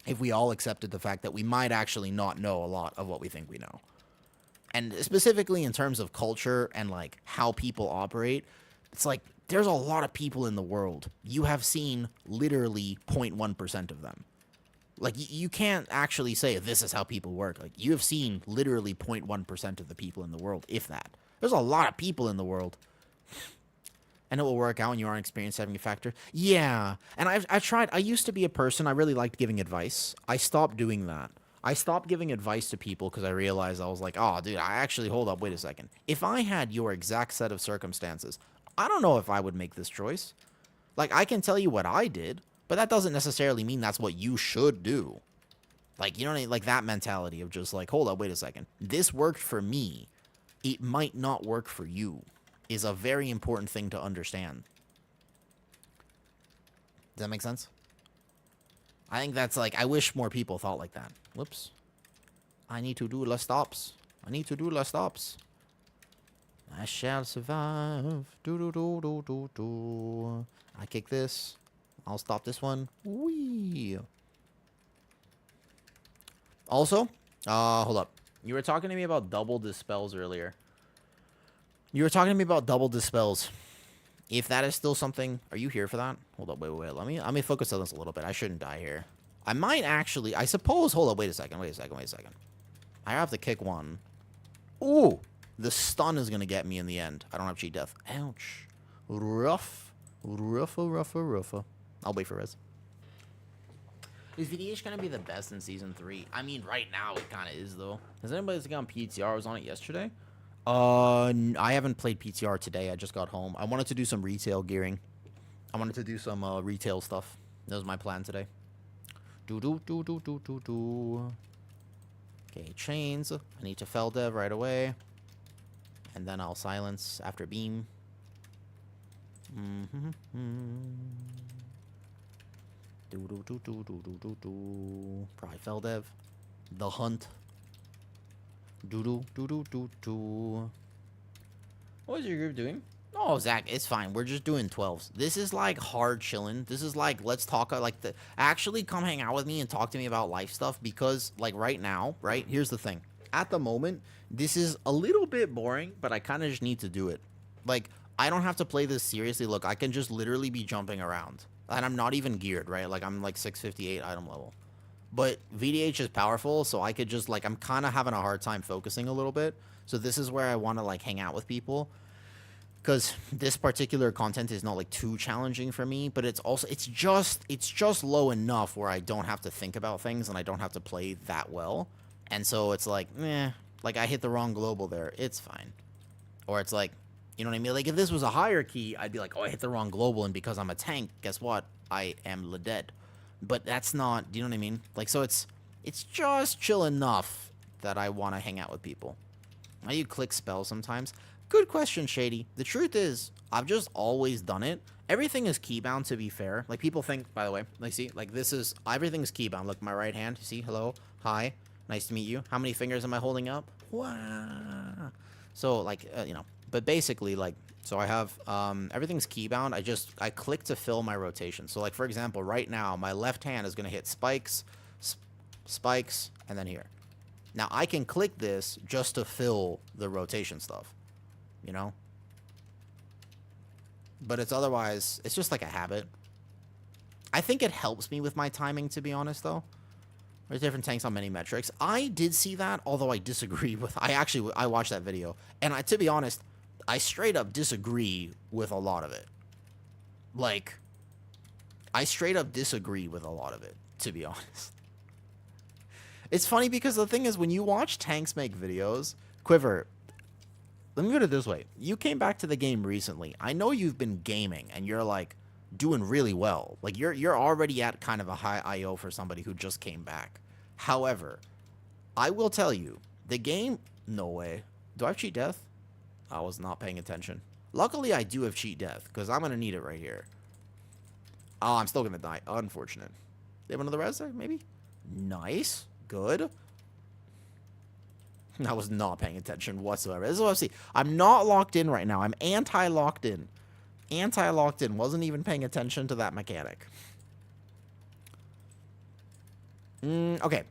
if we all accepted the fact that we might actually not know a lot of what we think we know. And specifically in terms of culture and like how people operate, it's like there's a lot of people in the world. You have seen literally 0.1% of them. Like you can't actually say this is how people work. Like you have seen literally 0.1% of the people in the world, if that. There's a lot of people in the world. And it will work out when you aren't experienced having a factor. Yeah. And I've tried. I used to be a person. I really liked giving advice. I stopped doing that. I stopped giving advice to people because I realized I was like, oh, dude, hold up, wait a second. If I had your exact set of circumstances, I don't know if I would make this choice. Like, I can tell you what I did, but that doesn't necessarily mean that's what you should do. Like, you know what I mean? Like that mentality of just like, hold up, wait a second. This worked for me. It might not work for you is a very important thing to understand. Does that make sense? I think that's like, I wish more people thought like that. Whoops. I need to do less stops. I shall survive. I kick this. I'll stop this one. Whee. Also, hold up. You were talking to me about double dispels earlier. If that is still something, are you here for that? Hold up, wait. Let me focus on this a little bit. I shouldn't die here. I might actually, I suppose, hold up, wait a second. I have to kick one. Ooh, the stun is going to get me in the end. I don't have cheat death. Ouch. Rough. I'll wait for res. Is VDH going to be the best in Season 3? I mean, right now it kind of is, though. Has anybody seen on PTR? I was on it yesterday. I haven't played PTR today. I just got home. I wanted to do some retail gearing. I wanted to do some retail stuff. That was my plan today. Okay, chains. I need to fell dev right away. And then I'll silence after beam. Probably fell dev. The hunt. What is your group doing? Oh, Zach, it's fine. We're just doing 12s. This is like hard chilling. This is like, let's talk, actually come hang out with me and talk to me about life stuff because, like, right now, right? Here's the thing. At the moment, this is a little bit boring, but I kind of just need to do it. Like, I don't have to play this seriously. Look, I can just literally be jumping around. And I'm not even geared, right? Like, I'm like 658 item level. But VDH is powerful, so I could just, like, I'm kind of having a hard time focusing a little bit. So this is where I want to, like, hang out with people. Because this particular content is not, like, too challenging for me. But it's also, it's just low enough where I don't have to think about things and I don't have to play that well. And so it's like, like, I hit the wrong global there. It's fine. Or it's like, you know what I mean? Like, if this was a higher key, I'd be like, oh, I hit the wrong global, and because I'm a tank, guess what? I am dead. But that's not, do you know what I mean? Like, so it's just chill enough that I want to hang out with people. How do you click spells sometimes? Good question, Shady. The truth is, I've just always done it. Everything is keybound, to be fair. Like, people think, by the way, like, see, like, this is, everything's keybound. Look, my right hand, you see, hello, hi, nice to meet you. How many fingers am I holding up? Wow. So, like, you know, but basically, like, so I have, everything's keybound. I click to fill my rotation. So, like, for example, right now, my left hand is going to hit spikes, spikes, and then here. Now, I can click this just to fill the rotation stuff, you know? But it's otherwise, it's just like a habit. I think it helps me with my timing, to be honest, though. There's different tanks on many metrics. I did see that, although I disagree with... I watched that video. And to be honest, I straight up disagree with a lot of it. Like, I straight up disagree with a lot of it, to be honest. It's funny because the thing is, when you watch tanks make videos... Quiver, let me put it this way. You came back to the game recently. I know you've been gaming, and you're, like, doing really well. Like, you're already at kind of a high IO for somebody who just came back. However, I will tell you, the game... No way. Do I have cheat death? I was not paying attention. Luckily, I do have cheat death, because I'm going to need it right here. Oh, I'm still going to die. Unfortunate. They have another res there, maybe? Nice. Good. I was not paying attention whatsoever. This is what I see. I'm not locked in right now. I'm anti-locked in. Anti-locked in. Wasn't even paying attention to that mechanic. Okay.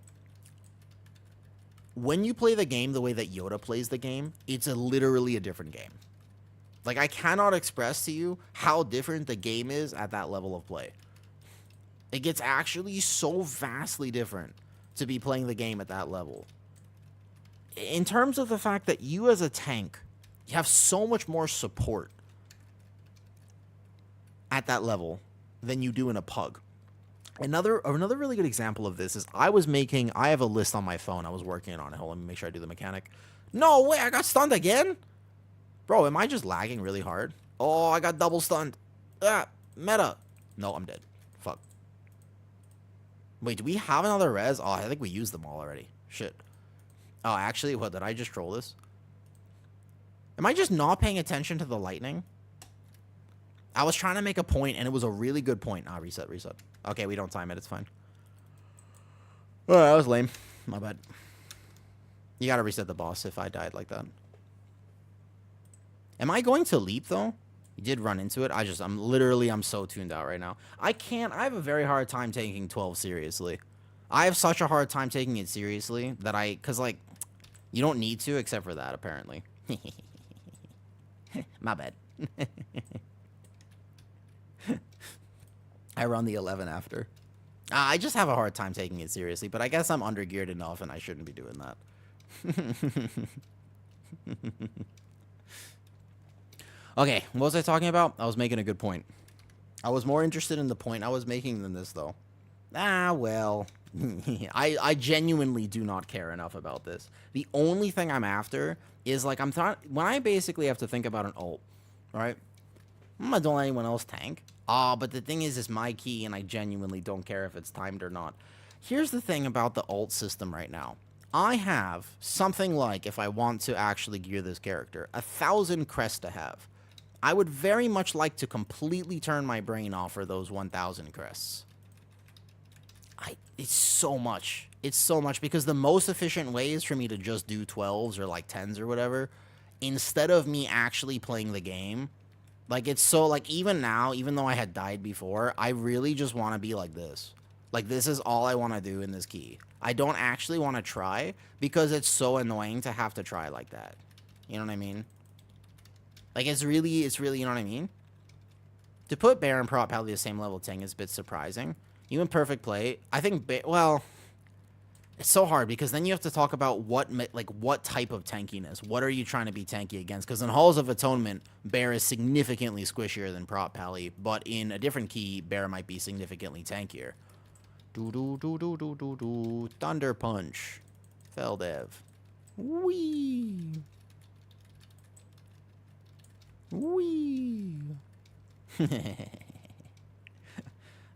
When you play the game the way that Yoda plays the game, it's literally a different game. Like, I cannot express to you how different the game is at that level of play. It gets actually so vastly different to be playing the game at that level. In terms of the fact that you as a tank, you have so much more support at that level than you do in a pug. Another really good example of this is I have a list on my phone. I was working on it. Hold on, let me make sure I do the mechanic. No way, I got stunned again? Bro, am I just lagging really hard? Oh, I got double stunned. Ah, meta. No, I'm dead. Fuck. Wait, do we have another res? Oh, I think we used them all already. Shit. Oh, actually, what, did I just troll this? Am I just not paying attention to the lightning? I was trying to make a point, and it was a really good point. Ah, reset. Okay, we don't time it. It's fine. Oh, that was lame. My bad. You gotta reset the boss if I died like that. Am I going to leap, though? You did run into it. I'm so tuned out right now. I have a very hard time taking 12 seriously. I have such a hard time taking it seriously that because, like, you don't need to except for that, apparently. My bad. I run the 11 after. I just have a hard time taking it seriously, but I guess I'm undergeared enough and I shouldn't be doing that. Okay, what was I talking about? I was making a good point. I was more interested in the point I was making than this, though. Ah, well. I genuinely do not care enough about this. The only thing I'm after is, like, when I basically have to think about an ult, right? I'm not doing anyone else tank. But the thing is, it's my key, and I genuinely don't care if it's timed or not. Here's the thing about the ult system right now. I have something like, if I want to actually gear this character, 1,000 crests to have. I would very much like to completely turn my brain off for those 1,000 crests. It's so much. It's so much, because the most efficient way is for me to just do 12s or, like, 10s or whatever, instead of me actually playing the game. Like, it's so, like, even now, even though I had died before, I really just want to be like this. Like, this is all I want to do in this key. I don't actually want to try, because it's so annoying to have to try like that. You know what I mean? Like, it's really, you know what I mean? To put bear and prop probably the same level tank is a bit surprising. You in perfect play, I think, well, it's so hard because then you have to talk about what type of tankiness. What are you trying to be tanky against? Because in Halls of Atonement, bear is significantly squishier than prop pally, but in a different key, bear might be significantly tankier. Do do do do do do do. Thunder punch. Feldev. Wee. Wee.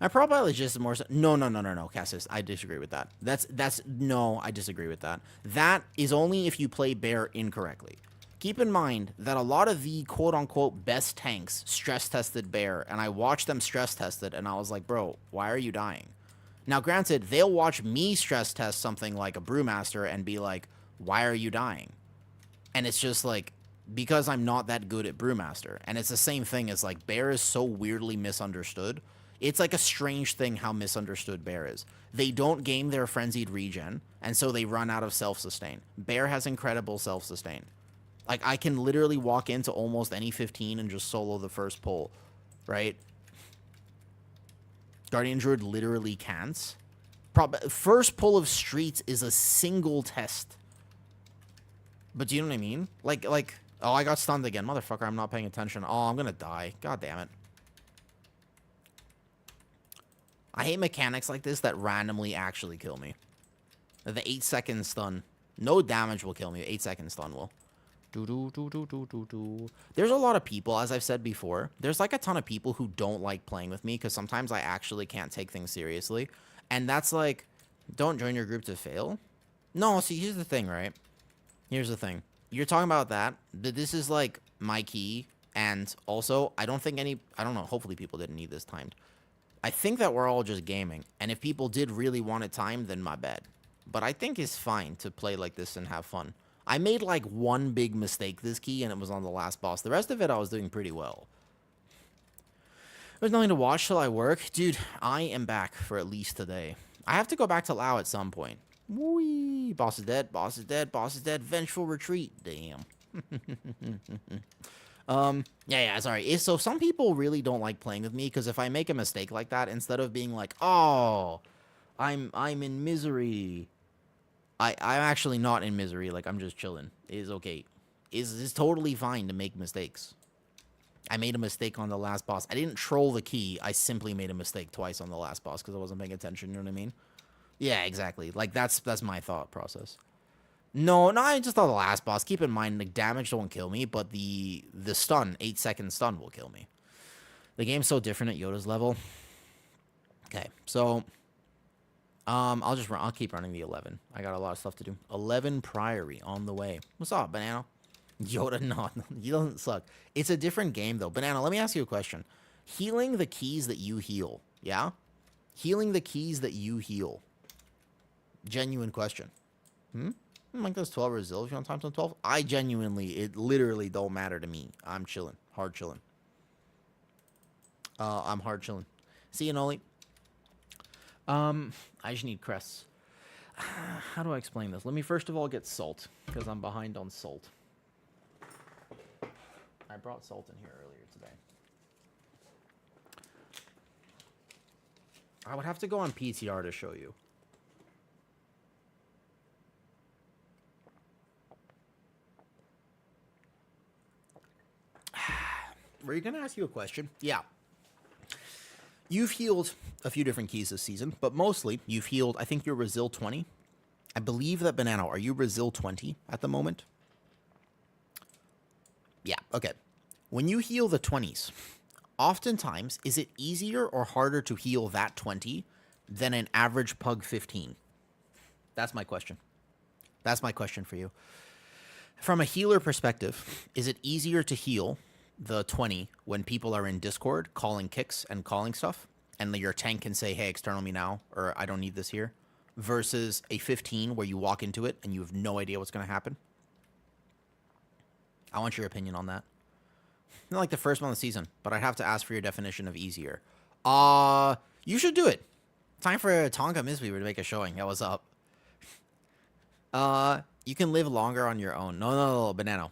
I probably just more so. No, Cassis. I disagree with that. No, I disagree with that. That is only if you play bear incorrectly. Keep in mind that a lot of the quote-unquote best tanks stress-tested bear, and I watched them stress-tested, and I was like, bro, why are you dying? Now, granted, they'll watch me stress-test something like a Brewmaster and be like, why are you dying? And it's just like, because I'm not that good at Brewmaster. And it's the same thing as, like, bear is so weirdly misunderstood. It's like a strange thing how misunderstood bear is. They don't game their frenzied regen, and so they run out of self-sustain. Bear has incredible self-sustain. Like, I can literally walk into almost any 15 and just solo the first pull, right? Guardian Druid literally can't. First pull of Streets is a single test. But do you know what I mean? Like, oh, I got stunned again. Motherfucker, I'm not paying attention. Oh, I'm gonna die. God damn it. I hate mechanics like this that randomly actually kill me. The 8-second stun. No damage will kill me. 8-second stun will. There's a lot of people, as I've said before, there's like a ton of people who don't like playing with me because sometimes I actually can't take things seriously. And that's like, don't join your group to fail. No, see, here's the thing, right? Here's the thing. You're talking about that. This is like my key. And also, I don't know, hopefully people didn't need this timed. I think that we're all just gaming. And if people did really want it timed, then my bad. But I think it's fine to play like this and have fun. I made like one big mistake this key, and it was on the last boss. The rest of it, I was doing pretty well. There's nothing to watch till I work. Dude, I am back for at least today. I have to go back to Lao at some point. Whee! Boss is dead, boss is dead, boss is dead. Vengeful retreat. Damn. Yeah, sorry. So some people really don't like playing with me, because if I make a mistake like that, instead of being like, oh, I'm in misery, I'm actually not in misery. Like, I'm just chilling. It is okay. It's totally fine to make mistakes. I made a mistake on the last boss. I didn't troll the key. I simply made a mistake twice on the last boss because I wasn't paying attention. You know what I mean? Yeah, exactly. Like, that's my thought process. No, I just thought the last boss. Keep in mind, like, damage don't kill me, but the stun, 8-second stun will kill me. The game's so different at Yoda's level. Okay, so I'll keep running the 11. I got a lot of stuff to do. 11 Priory on the way. What's up, Banana? Yoda, no, he doesn't suck. It's a different game, though. Banana, let me ask you a question. Healing the keys that you heal, yeah? Healing the keys that you heal. Genuine question. Like those 12 resills, you want times on 12? It literally don't matter to me. I'm chilling. Hard chilling. I'm hard chilling. See you, Noli. I just need crests. How do I explain this? Let me first of all get salt, because I'm behind on salt. I brought salt in here earlier today. I would have to go on PTR to show you. Were you going to ask you a question? Yeah. You've healed a few different keys this season, but mostly you've healed, I think you're Resil 20. I believe that, Banana, are you Resil 20 at the moment? Yeah, okay. When you heal the 20s, oftentimes, is it easier or harder to heal that 20 than an average Pug 15? That's my question. That's my question for you. From a healer perspective, is it easier to heal the 20 when people are in Discord calling kicks and calling stuff, and your tank can say, hey, external me now, or I don't need this here, versus a 15 where you walk into it and you have no idea what's going to happen? I want your opinion on that. Not like the first one of the season, but I'd have to ask for your definition of easier. You should do it. Time for Tonka Misweaver to make a showing. That was up. You can live longer on your own. No, Banana.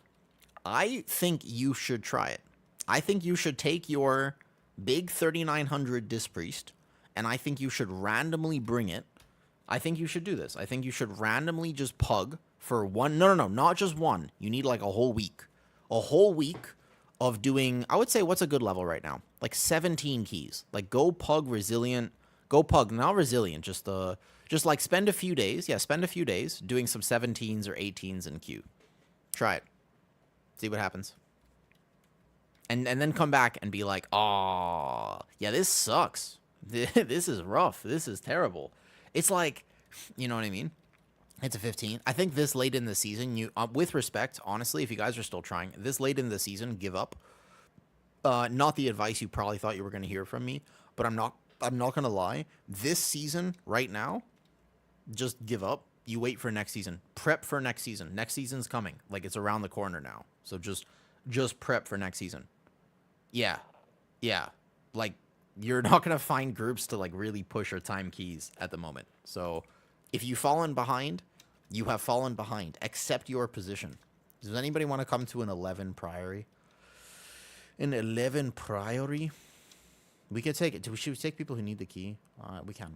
I think you should try it. I think you should take your big 3900 Disc Priest, and I think you should randomly bring it. I think you should do this. I think you should randomly just pug for one. No, not just one. You need like a whole week. A whole week of doing, I would say, what's a good level right now? Like 17 keys. Like go pug resilient. Go pug, not resilient, just like spend a few days. Yeah, spend a few days doing some 17s or 18s in queue. Try it. See what happens. And then come back and be like, oh, yeah, this sucks. This is rough. This is terrible. It's like, you know what I mean? It's a 15. I think this late in the season, you, with respect, honestly, if you guys are still trying, this late in the season, give up. Not the advice you probably thought you were going to hear from me, but I'm not going to lie. This season, right now, just give up. You wait for next season. Prep for next season. Next season's coming. Like, it's around the corner now. So just prep for next season. Yeah. Like, you're not going to find groups to, like, really push or time keys at the moment. So, if you've fallen behind, you have fallen behind. Accept your position. Does anybody want to come to an 11 Priory? An 11 Priory? We could take it. Should we take people who need the key? We can.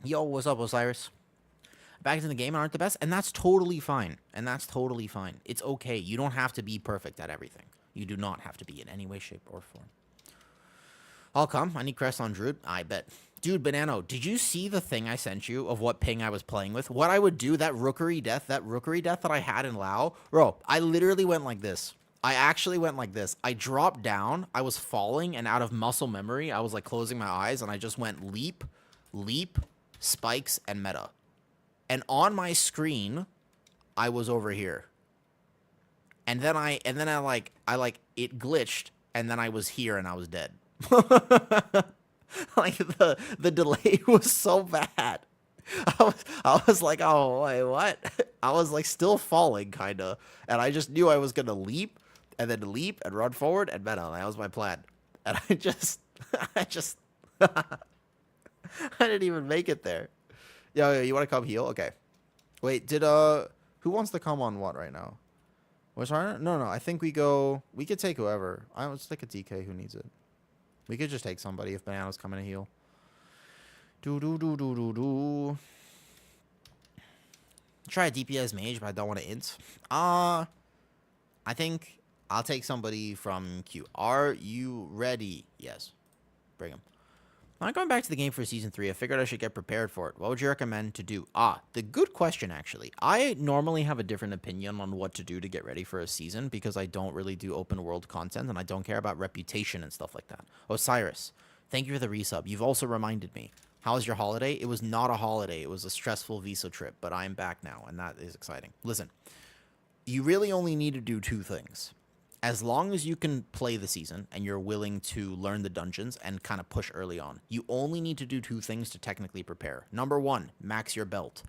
Yo, what's up, Osiris? Back in the game aren't the best, and that's totally fine. It's okay. You don't have to be perfect at everything. You do not have to be in any way, shape, or form. I'll come. I need Crest on Druid. I bet. Dude, Banano, did you see the thing I sent you of what ping I was playing with? What I would do, that rookery death that I had in Lao? Bro, I literally went like this. I actually went like this. I dropped down. I was falling, and out of muscle memory, I was like closing my eyes, and I just went leap, spikes, and meta. And on my screen, I was over here. And then it glitched, and then I was here, and I was dead. Like the delay was so bad. I was like, oh wait, what? I was like still falling kinda, and I just knew I was gonna leap and run forward and meta. That was my plan. And I didn't even make it there. Yo, you wanna come heal? Okay. Wait, who wants to come on what right now? What's our no, I think we could take whoever. Let's take a DK who needs it. We could just take somebody if Banana's coming to heal. Try a DPS mage, but I don't want to int. I think I'll take somebody from Q. Are you ready? Yes. Bring him. I'm going back to the game for Season 3. I figured I should get prepared for it. What would you recommend to do? The good question, actually. I normally have a different opinion on what to do to get ready for a season because I don't really do open world content and I don't care about reputation and stuff like that. Osiris, thank you for the resub. You've also reminded me. How was your holiday? It was not a holiday. It was a stressful visa trip, but I'm back now, and that is exciting. Listen, you really only need to do two things. As long as you can play the season and you're willing to learn the dungeons and kind of push early on, you only need to do two things to technically prepare. Number one, max your belt.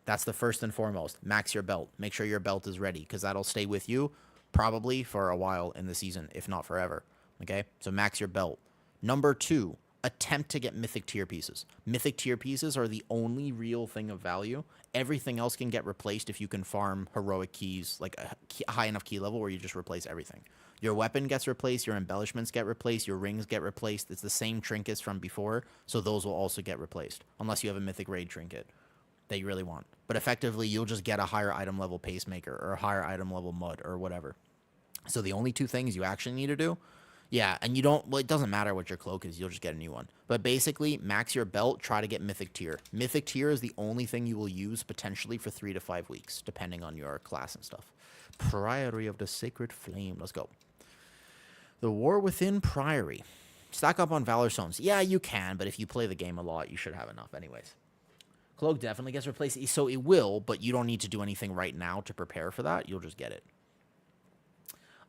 That's the first and foremost. Max your belt. Make sure your belt is ready because that'll stay with you probably for a while in the season, if not forever. Okay? So max your belt. Number two, attempt to get mythic tier pieces. Mythic tier pieces are the only real thing of value. Everything else can get replaced if you can farm heroic keys, like a high enough key level where you just replace everything. Your weapon gets replaced, your embellishments get replaced, your rings get replaced. It's the same trinkets from before, so those will also get replaced, unless you have a mythic raid trinket that you really want. But effectively, you'll just get a higher item level pacemaker or a higher item level mud or whatever. So the only two things you actually need to do, yeah, and it doesn't matter what your cloak is, you'll just get a new one. But basically, max your belt, try to get Mythic Tier. Mythic Tier is the only thing you will use potentially for 3 to 5 weeks, depending on your class and stuff. Priory of the Sacred Flame, let's go. The War Within Priory. Stack up on Valor Stones. Yeah, you can, but if you play the game a lot, you should have enough anyways. Cloak definitely gets replaced, so it will, but you don't need to do anything right now to prepare for that. You'll just get it.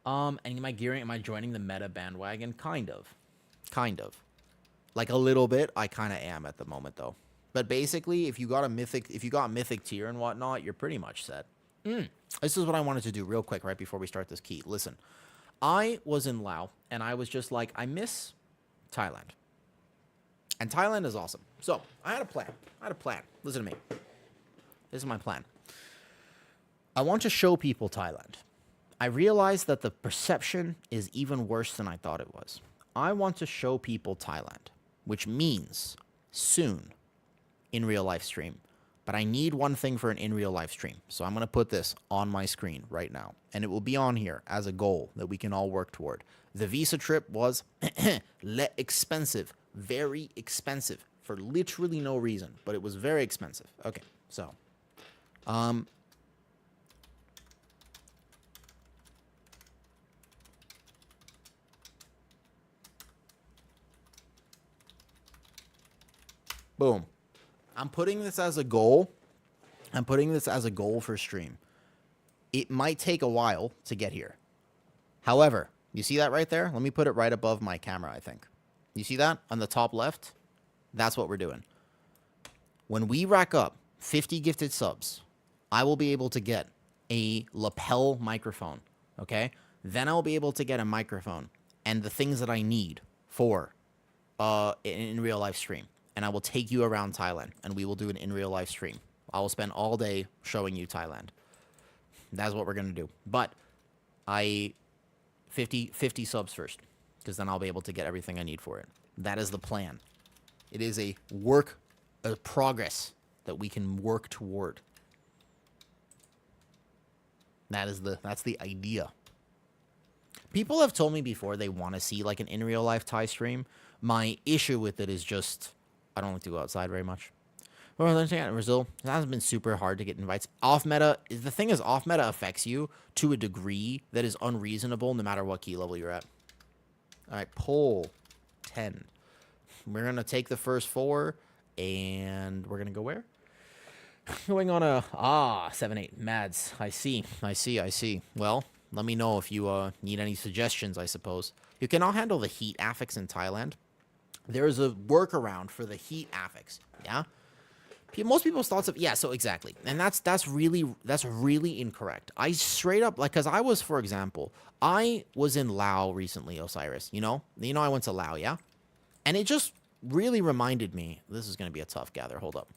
And am I joining the meta bandwagon? Kind of. Like a little bit, I kind of am at the moment though. But basically, if you got mythic tier and whatnot, you're pretty much set. This is what I wanted to do real quick right before we start this key. Listen, I was in Laos and I was just like, I miss Thailand. And Thailand is awesome. So I had a plan. Listen to me. This is my plan. I want to show people Thailand. I realized that the perception is even worse than I thought it was. I want to show people Thailand, which means soon in real life stream. But I need one thing for an in real life stream. So I'm going to put this on my screen right now. And it will be on here as a goal that we can all work toward. The visa trip was expensive. Very expensive. For literally no reason. But it was very expensive. Okay, so. Boom. I'm putting this as a goal. I'm putting this as a goal for stream. It might take a while to get here. However, you see that right there? Let me put it right above my camera, I think. You see that on the top left? That's what we're doing. When we rack up 50 gifted subs, I will be able to get a lapel microphone, okay? Then I'll be able to get a microphone and the things that I need for in real life stream. And I will take you around Thailand, and we will do an in real life stream. I will spend all day showing you Thailand. That's what we're going to do. But 50 subs first, because then I'll be able to get everything I need for it. That is the plan. It is a progress that we can work toward. That's the idea. People have told me before they want to see like an in real life Thai stream. My issue with it is just I don't like to go outside very much. Well, in Brazil, it hasn't been super hard to get invites. Off meta, the thing is, off meta affects you to a degree that is unreasonable no matter what key level you're at. All right, poll 10. We're going to take the first 4, and we're going to go where? Going on a, 7-8, Mads. I see. Well, let me know if you need any suggestions, I suppose. You cannot handle the heat affix in Thailand. There's a workaround for the heat affix, yeah? Most people's thoughts of, yeah, so exactly. And that's really incorrect. I straight up, like, because I was, for example, I was in Laos recently, Osiris, you know? I went to Laos, yeah? And it just really reminded me, this is going to be a tough gather, hold up.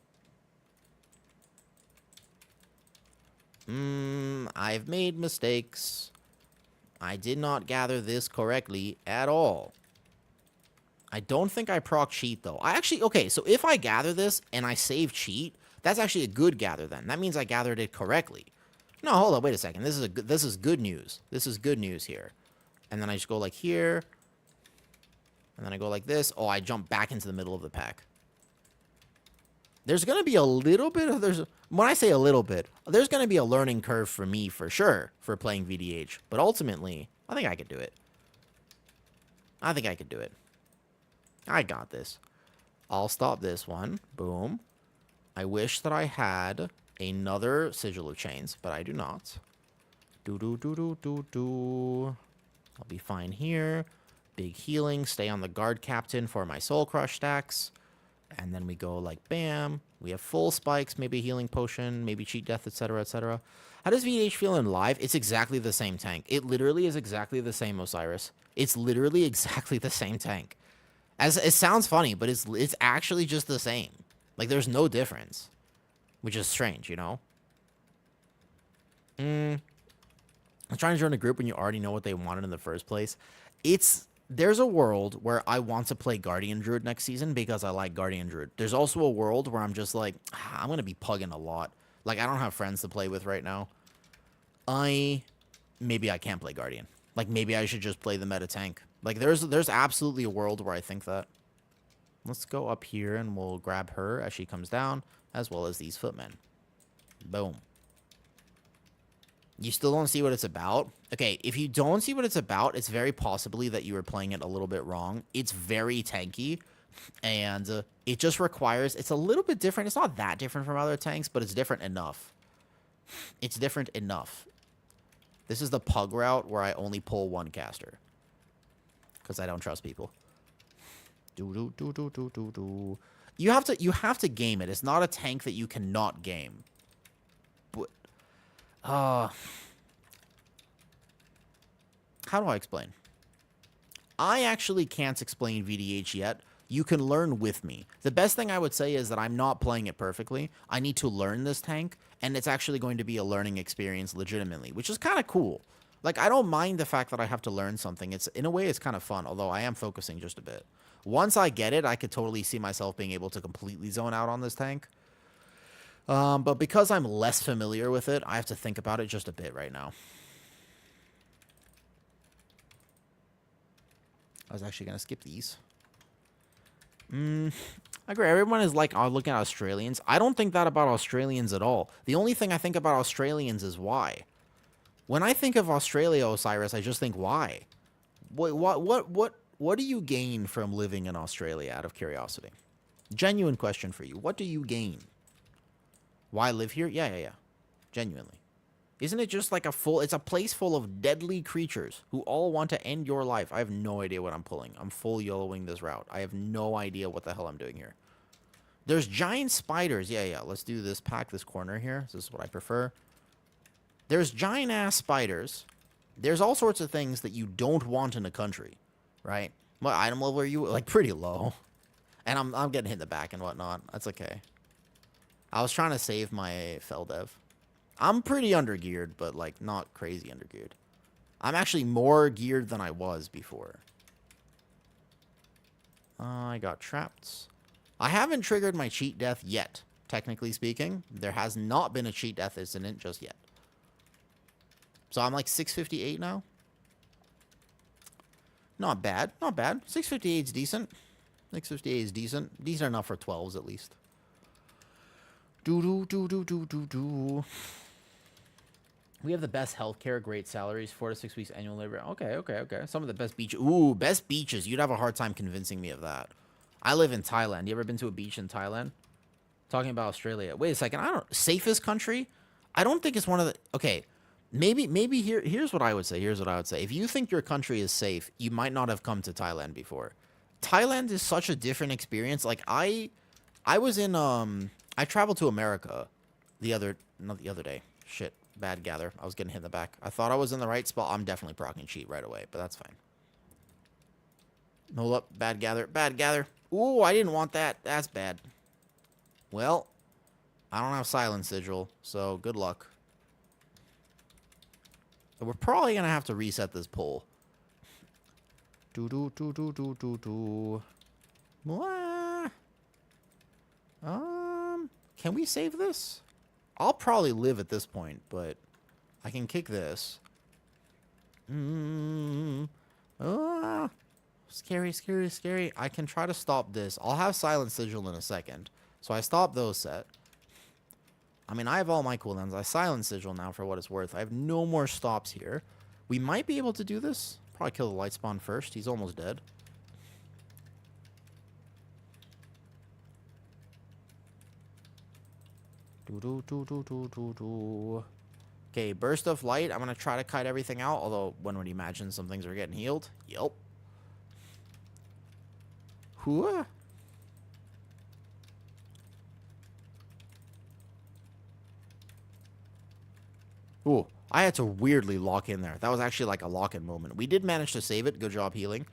I've made mistakes. I did not gather this correctly at all. I don't think I proc cheat, though. Okay, so if I gather this and I save cheat, that's actually a good gather then. That means I gathered it correctly. No, hold on, wait a second. This is good news. This is good news here. And then I just go like here. And then I go like this. Oh, I jump back into the middle of the pack. There's going to be a little bit of... When I say a little bit, there's going to be a learning curve for me, for sure, for playing VDH. But ultimately, I think I could do it. I got this. I'll stop this one. Boom. I wish that I had another Sigil of Chains, but I do not. I'll be fine here. Big healing. Stay on the guard captain for my soul crush stacks. And then we go like bam. We have full spikes, maybe a healing potion, maybe cheat death, etc., etc. How does VDH feel in live? It's exactly the same tank. It literally is exactly the same, Osiris. It's literally exactly the same tank. As it sounds funny, but it's actually just the same. Like there's no difference, which is strange, you know. I'm trying to join a group when you already know what they wanted in the first place. There's a world where I want to play Guardian Druid next season because I like Guardian Druid. There's also a world where I'm just like, I'm going to be pugging a lot. Like, I don't have friends to play with right now. Maybe I can't play Guardian. Like, maybe I should just play the meta tank. Like, there's absolutely a world where I think that. Let's go up here and we'll grab her as she comes down, as well as these footmen. Boom. You still don't see what it's about? Okay, if you don't see what it's about, it's very possibly that you were playing it a little bit wrong. It's very tanky, and it just requires... It's a little bit different. It's not that different from other tanks, but it's different enough. It's different enough. This is the pug route where I only pull one caster. Because I don't trust people. You have to game it. It's not a tank that you cannot game. But how do I explain? I actually can't explain VDH yet. You can learn with me. The best thing I would say is that I'm not playing it perfectly. I need to learn this tank, and it's actually going to be a learning experience legitimately, which is kind of cool. Like, I don't mind the fact that I have to learn something. It's, in a way, it's kind of fun, although I am focusing just a bit. Once I get it, I could totally see myself being able to completely zone out on this tank. But because I'm less familiar with it, I have to think about it just a bit right now. I was actually going to skip these. I agree. Everyone is like looking at Australians. I don't think that about Australians at all. The only thing I think about Australians is why. When I think of Australia, Osiris, I just think why. What do you gain from living in Australia? Out of curiosity, genuine question for you. What do you gain? Why live here? Yeah. Genuinely. Isn't it just like it's a place full of deadly creatures who all want to end your life? I have no idea what I'm pulling. I'm full YOLOing this route. I have no idea what the hell I'm doing here. There's giant spiders. Yeah. Let's do this pack, this corner here. This is what I prefer. There's giant ass spiders. There's all sorts of things that you don't want in a country, right? What item level are you? Like, pretty low. And I'm getting hit in the back and whatnot. That's okay. I was trying to save my fell dev. I'm pretty undergeared, but, like, not crazy undergeared. I'm actually more geared than I was before. I got trapped. I haven't triggered my cheat death yet, technically speaking. There has not been a cheat death incident just yet. So I'm like 658 now. Not bad. Not bad. 658 is decent. 658 is decent. Decent enough for 12s at least. Do. We have the best healthcare, great salaries, 4 to 6 weeks annual labor. Okay. Some of the best beaches. Ooh, best beaches. You'd have a hard time convincing me of that. I live in Thailand. You ever been to a beach in Thailand? Talking about Australia. Wait a second. Safest country? I don't think it's one of the... Okay. Maybe here's what I would say. If you think your country is safe, you might not have come to Thailand before. Thailand is such a different experience. Like, I was in... I traveled to America not the other day. Shit. Bad gather. I was getting hit in the back. I thought I was in the right spot. I'm definitely proccing cheat right away, but that's fine. Hold up. Bad gather. Ooh, I didn't want that. That's bad. Well, I don't have silent sigil, so good luck. We're probably going to have to reset this pull. Do. Can we save this? I'll probably live at this point, but I can kick this. Scary. I can try to stop this. I'll have Silent Sigil in a second. So I stop those set. I mean, I have all my cooldowns. I Silent Sigil now for what it's worth. I have no more stops here. We might be able to do this. Probably kill the light spawn first. He's almost dead. Okay, burst of light. I'm going to try to kite everything out. Although, one would imagine some things are getting healed. Yep. Hooah. Ooh, I had to weirdly lock in there. That was actually like a lock-in moment. We did manage to save it. Good job healing.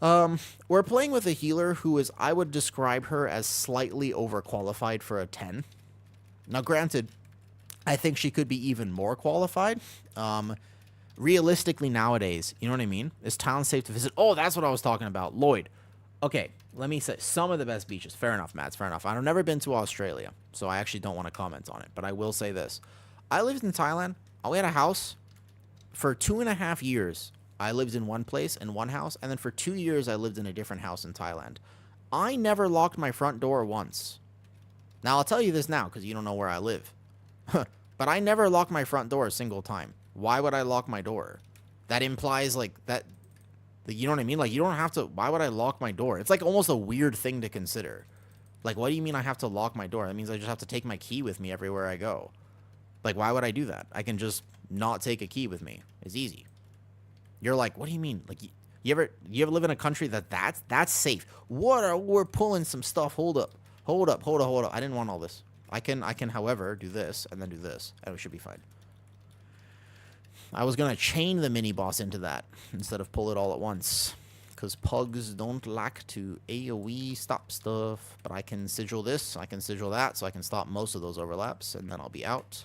We're playing with a healer who is, I would describe her as slightly overqualified for a 10. Now, granted, I think she could be even more qualified. Realistically, nowadays, you know what I mean? Is Thailand safe to visit? Oh, that's what I was talking about. Lloyd. Okay, let me say some of the best beaches. Fair enough, Mads. Fair enough. I've never been to Australia, so I actually don't want to comment on it. But I will say this. I lived in Thailand. I had a house for 2.5 years. I lived in one place, in one house. And then for 2 years, I lived in a different house in Thailand. I never locked my front door once. Now, I'll tell you this now, because you don't know where I live. But I never locked my front door a single time. Why would I lock my door? That implies, like, that... You know what I mean? Like, you don't have to... Why would I lock my door? It's, like, almost a weird thing to consider. Like, what do you mean I have to lock my door? That means I just have to take my key with me everywhere I go. Like, why would I do that? I can just not take a key with me. It's easy. You're like, what do you mean? Like, you ever live in a country that's safe? We're pulling some stuff. Hold up. I didn't want all this. I can, however, do this and then do this, and we should be fine. I was gonna chain the mini boss into that instead of pull it all at once, because pugs don't like to AoE stop stuff. But I can sigil this, I can sigil that, so I can stop most of those overlaps, and then I'll be out.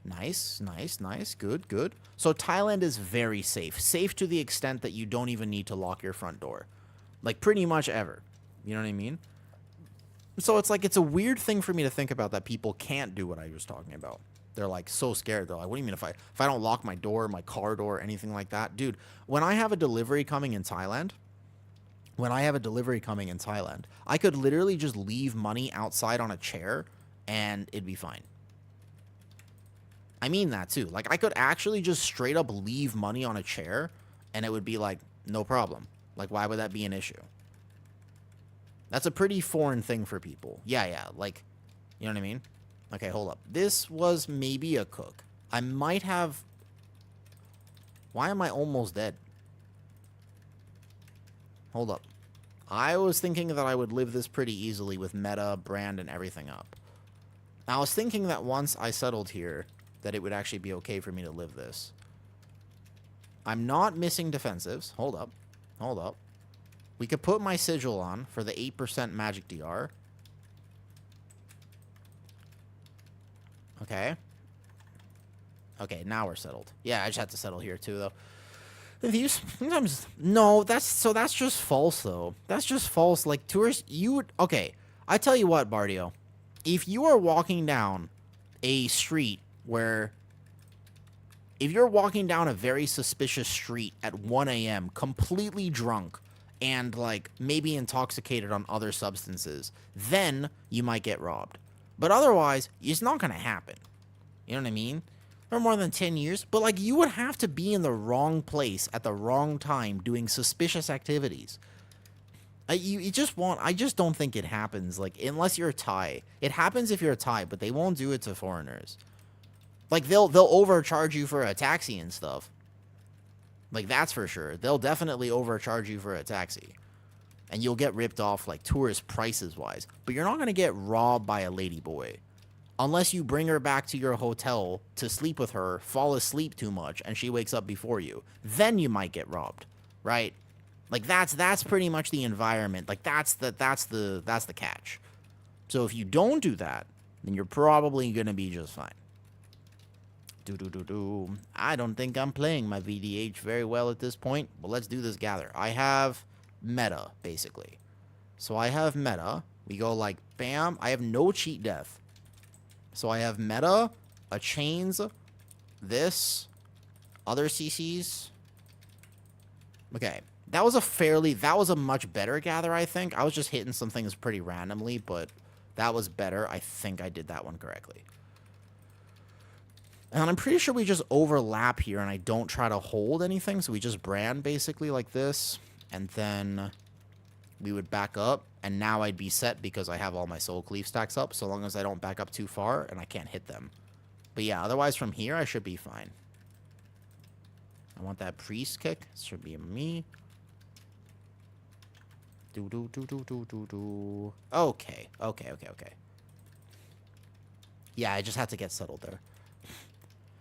Nice, nice, nice. Good, good. So Thailand is very safe. Safe to the extent that you don't even need to lock your front door. Like, pretty much ever. You know what I mean? So it's like, it's a weird thing for me to think about that people can't do what I was talking about. They're like so scared. They're like, what do you mean if I don't lock my door, my car door, anything like that? Dude, when I have a delivery coming in Thailand, I could literally just leave money outside on a chair and it'd be fine. I mean that too. Like, I could actually just straight up leave money on a chair and it would be like, no problem. Like, why would that be an issue? That's a pretty foreign thing for people. Yeah, yeah. Like, you know what I mean? Okay, hold up. This was maybe a cook. I might have... Why am I almost dead? Hold up. I was thinking that I would live this pretty easily with meta, brand, and everything up. I was thinking that once I settled here, that it would actually be okay for me to live this. I'm not missing defensives. Hold up. Hold up. We could put my sigil on for the 8% magic DR. Okay. Okay, now we're settled. Yeah, I just had to settle here too, though. These sometimes no, that's just false though. That's just false. Like, tourists, you would okay. I tell you what, Bardio, if you are walking down a street where, if you're walking down a very suspicious street at 1 a.m. completely drunk and like maybe intoxicated on other substances, then you might get robbed. But otherwise, it's not gonna happen. You know what I mean? For more than 10 years, but like, you would have to be in the wrong place at the wrong time doing suspicious activities. I just don't think it happens, like, unless you're a Thai. It happens if you're a Thai, but they won't do it to foreigners. Like, they'll overcharge you for a taxi and stuff. Like, that's for sure. They'll definitely overcharge you for a taxi. And you'll get ripped off, like, tourist prices wise. But you're not gonna get robbed by a ladyboy. Unless you bring her back to your hotel to sleep with her, fall asleep too much, and she wakes up before you. Then you might get robbed, right? Like, that's pretty much the environment. Like, that's the catch. So if you don't do that, then you're probably gonna be just fine. I don't think I'm playing my VDH very well at this point. But let's do this gather. I have meta, basically. So I have meta. We go like, bam. I have no cheat death. So I have meta, a chains, this, other CCs. Okay. That was a much better gather, I think. I was just hitting some things pretty randomly, but that was better. I think I did that one correctly. And I'm pretty sure we just overlap here and I don't try to hold anything. So we just brand basically like this. And then we would back up. And now I'd be set because I have all my soul cleave stacks up. So long as I don't back up too far and I can't hit them. But yeah, otherwise from here I should be fine. I want that priest kick. This should be me. Okay. Yeah, I just had to get settled there.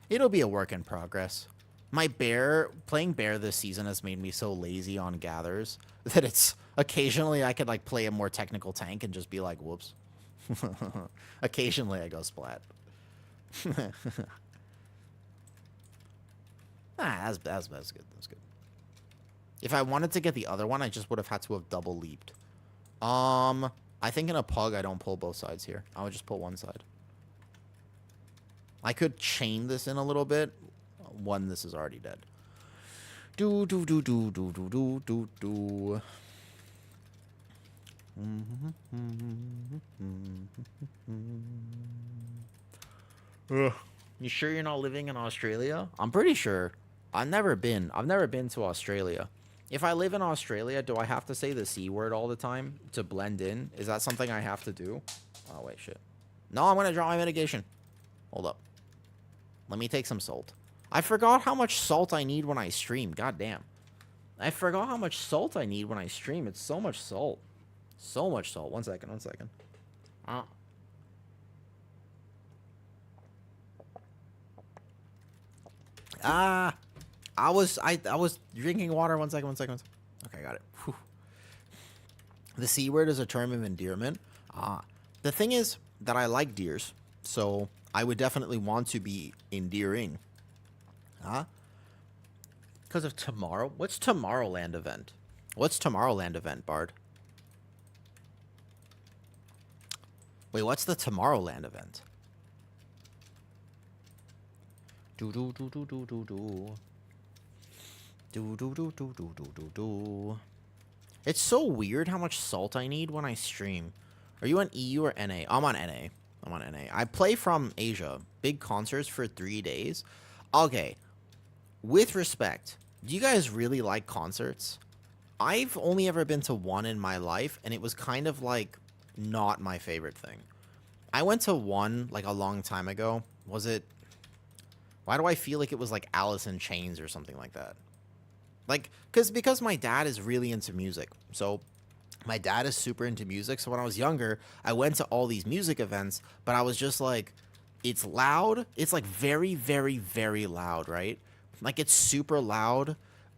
It'll be a work in progress. My playing bear this season has made me so lazy on gathers that it's occasionally I could like play a more technical tank and just be like, whoops. Occasionally I go splat. That's good. That's good. If I wanted to get the other one, I just would have had to have double leaped. I think in a pug I don't pull both sides here. I would just pull one side. I could chain this in a little bit when this is already dead. You sure you're not living in Australia? I'm pretty sure. I've never been to Australia. If I live in Australia, do I have to say the C word all the time to blend in? Is that something I have to do? Oh, wait, shit. No, I'm going to draw my mitigation. Hold up. Let me take some salt. I forgot how much salt I need when I stream. God damn. I forgot how much salt I need when I stream. It's so much salt. So much salt. One second. I was drinking water. One second. Okay, got it. Whew. The C word is a term of endearment. The thing is that I like deers, so I would definitely want to be endearing. Huh? Because of tomorrow? What's Tomorrowland event? What's Tomorrowland event, Bard? Wait, what's the Tomorrowland event? Do do do do do do do. Do do do do do do do do. It's so weird how much salt I need when I stream. Are you on EU or NA? I'm on NA. I'm on NA. I play from Asia. Big concerts for 3 days. Okay. With respect, do you guys really like concerts? I've only ever been to one in my life, and it was kind of like not my favorite thing. I went to one like a long time ago. Was it? Why do I feel like it was like Alice in Chains or something like that? Like, because my dad is really into music. So my dad is super into music. So when I was younger, I went to all these music events, but I was just like, it's loud. It's like very, very, very loud, right? Like it's super loud.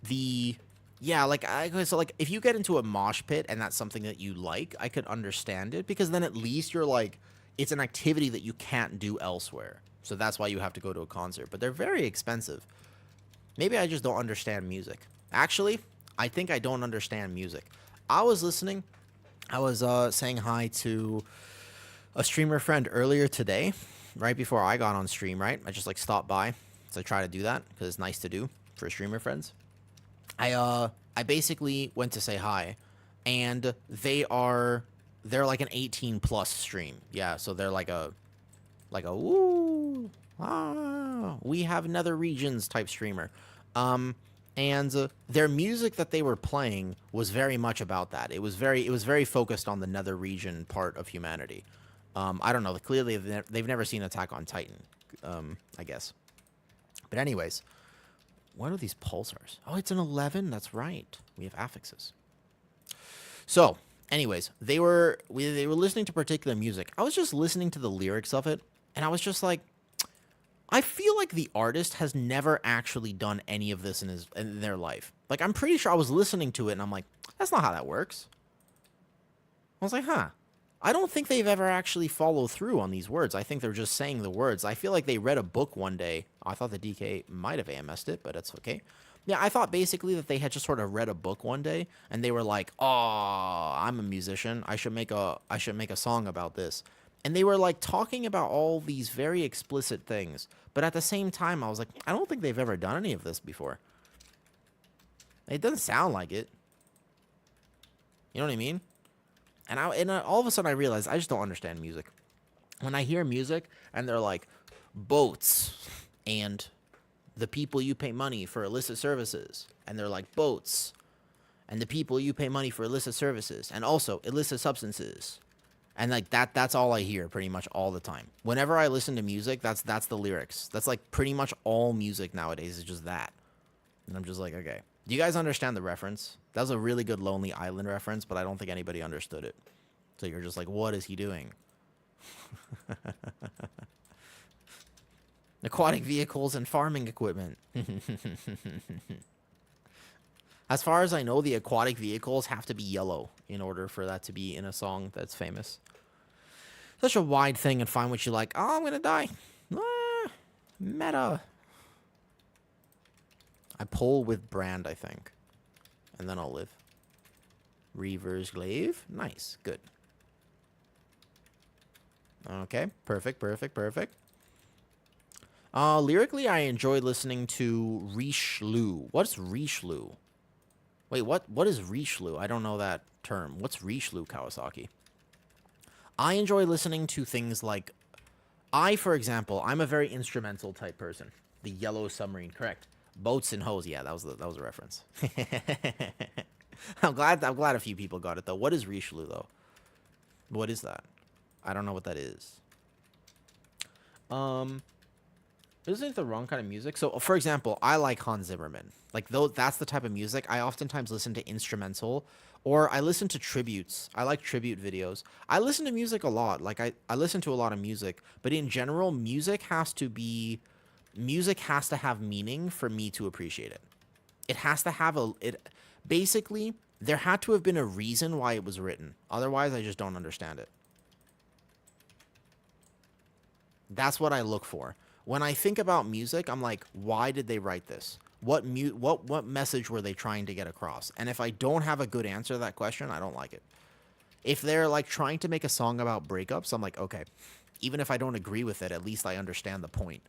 Yeah, like so like if you get into a mosh pit and that's something that you like, I could understand it because then at least you're like, it's an activity that you can't do elsewhere. So that's why you have to go to a concert. But they're very expensive. Maybe I just don't understand music. Actually, I think I don't understand music. I was listening. I was saying hi to a streamer friend earlier today, right before I got on stream, right? I just like stopped by. So I try to do that because it's nice to do for streamer friends. I basically went to say hi, and they're like an 18 plus stream. Yeah, so they're like a woo, we have nether regions type streamer. And their music that they were playing was very much about that. It was very focused on the nether region part of humanity. I don't know. Clearly, they've never seen Attack on Titan, I guess. But anyways, what are these pulsars? Oh, it's an 11. That's right. We have affixes. So, anyways, they were listening to particular music. I was just listening to the lyrics of it, and I was just like, I feel like the artist has never actually done any of this in their life. Like, I'm pretty sure I was listening to it, and I'm like, that's not how that works. I was like, huh. I don't think they've ever actually followed through on these words. I think they're just saying the words. I feel like they read a book one day. I thought the DK might have AMS'd it, but it's okay. Yeah, I thought basically that they had just sort of read a book one day, and they were like, "Oh, I'm a musician. I should make a song about this." And they were like talking about all these very explicit things, but at the same time, I was like, I don't think they've ever done any of this before. It doesn't sound like it. You know what I mean? And all of a sudden I realized I just don't understand music. When I hear music and they're like, boats and the people you pay money for illicit services, and they're like, boats and the people you pay money for illicit services, and also illicit substances, and like that's all I hear pretty much all the time. Whenever I listen to music, that's the lyrics. That's like pretty much all music nowadays is just that. And I'm just like, okay. Do you guys understand the reference? That was a really good Lonely Island reference, but I don't think anybody understood it. So you're just like, what is he doing? Aquatic vehicles and farming equipment. As far as I know, the aquatic vehicles have to be yellow in order for that to be in a song that's famous. Such a wide thing, and find what you like. Oh, I'm gonna die. Meta. I pull with brand, I think. And then I'll live. Reverse glaive. Nice. Good. Okay. Perfect, perfect, perfect. Lyrically, I enjoy listening to Richelieu. What's Richelieu? Wait, what is Richelieu? I don't know that term. What's Richelieu, Kawasaki? I enjoy listening to things like... for example, I'm a very instrumental type person. The Yellow Submarine, correct. Boats and hoes. Yeah, that was a reference. I'm glad a few people got it though. What is Richelieu though? What is that? I don't know what that is. Isn't it the wrong kind of music? So, for example, I like Hans Zimmerman. Like, though that's the type of music, I oftentimes listen to instrumental, or I listen to tributes. I like tribute videos. I listen to music a lot. Like, I listen to a lot of music, but in general, music has to have meaning for me to appreciate it. It has to have basically, there had to have been a reason why it was written. Otherwise, I just don't understand it. That's what I look for. When I think about music, I'm like, why did they write this? What message were they trying to get across? And if I don't have a good answer to that question, I don't like it. If they're like trying to make a song about breakups, I'm like, okay, even if I don't agree with it, at least I understand the point.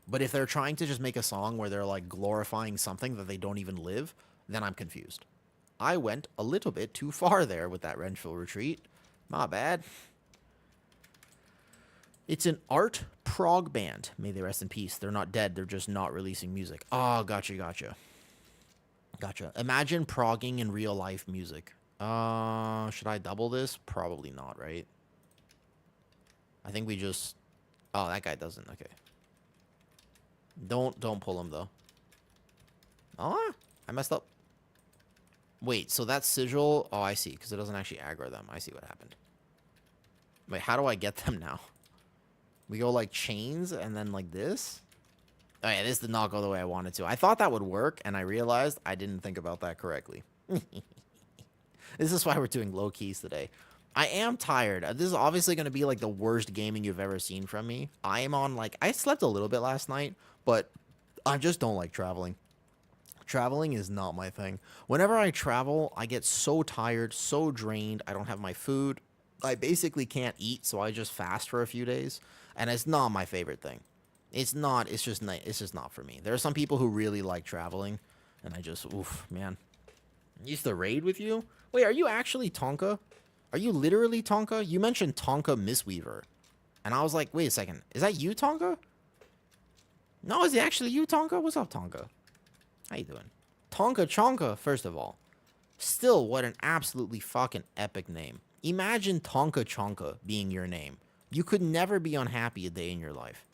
But if they're trying to just make a song where they're like glorifying something that they don't even live, then I'm confused. I went a little bit too far there with that Wrenchville retreat. My bad. It's an art prog band. May they rest in peace. They're not dead. They're just not releasing music. Oh, gotcha. Imagine progging in real life music. Should I double this? Probably not, right? I think we just... Oh, that guy doesn't. Okay. Don't pull him, though. Oh, I messed up. Wait, so that sigil... Oh, I see, because it doesn't actually aggro them. I see what happened. Wait, how do I get them now? We go like chains and then like this? Oh yeah, this did not go the way I wanted to. I thought that would work, and I realized I didn't think about that correctly. This is why we're doing low keys today. I am tired. This is obviously going to be like the worst gaming you've ever seen from me. I am on like... I slept a little bit last night, but I just don't like traveling. Traveling is not my thing. Whenever I travel, I get so tired, so drained. I don't have my food. I basically can't eat, so I just fast for a few days. And it's not my favorite thing. It's not. It's just not for me. There are some people who really like traveling, and I just... Oof, man. I used to raid with you? Wait, are you actually Tonka? Are you literally Tonka? You mentioned Tonka Mistweaver. And I was like, wait a second. Is that you, Tonka? No, is it actually you, Tonka? What's up, Tonka? How you doing? Tonka Chonka, first of all. Still, what an absolutely fucking epic name. Imagine Tonka Chonka being your name. You could never be unhappy a day in your life.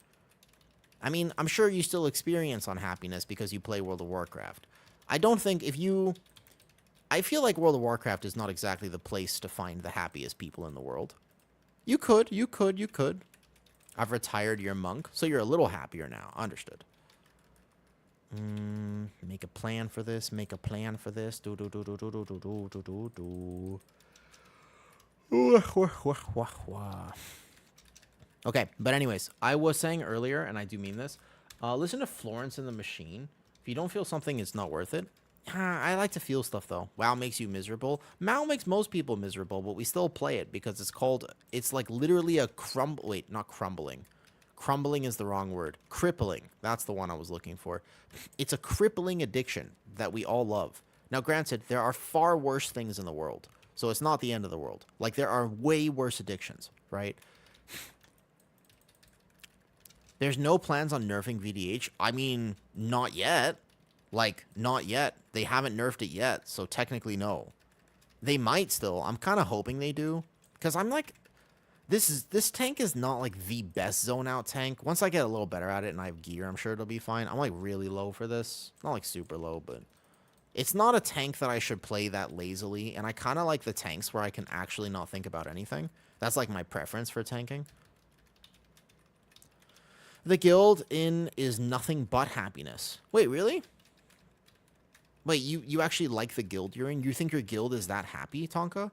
I mean, I'm sure you still experience unhappiness because you play World of Warcraft. I don't think if you... I feel like World of Warcraft is not exactly the place to find the happiest people in the world. You could. I've retired your monk, so you're a little happier now. Understood. Make a plan for this. Okay, but anyways, I was saying earlier, and I do mean this, listen to Florence and the Machine. If you don't feel something, it's not worth it. I like to feel stuff, though. WoW makes you miserable. MoW makes most people miserable, but we still play it because it's like literally a wait, not crumbling. Crumbling is the wrong word. Crippling. That's the one I was looking for. It's a crippling addiction that we all love. Now, granted, there are far worse things in the world, so it's not the end of the world. Like, there are way worse addictions, right? There's no plans on nerfing VDH. I mean, not yet. Like, not yet. They haven't nerfed it yet, so technically no. They might still. I'm kind of hoping they do. Because I'm like... This tank is not, like, the best zone-out tank. Once I get a little better at it and I have gear, I'm sure it'll be fine. I'm, like, really low for this. Not, like, super low, but... It's not a tank that I should play that lazily, and I kind of like the tanks where I can actually not think about anything. That's, like, my preference for tanking. The guild in is nothing but happiness. Wait, really? Wait, you actually like the guild you're in? You think your guild is that happy, Tonka?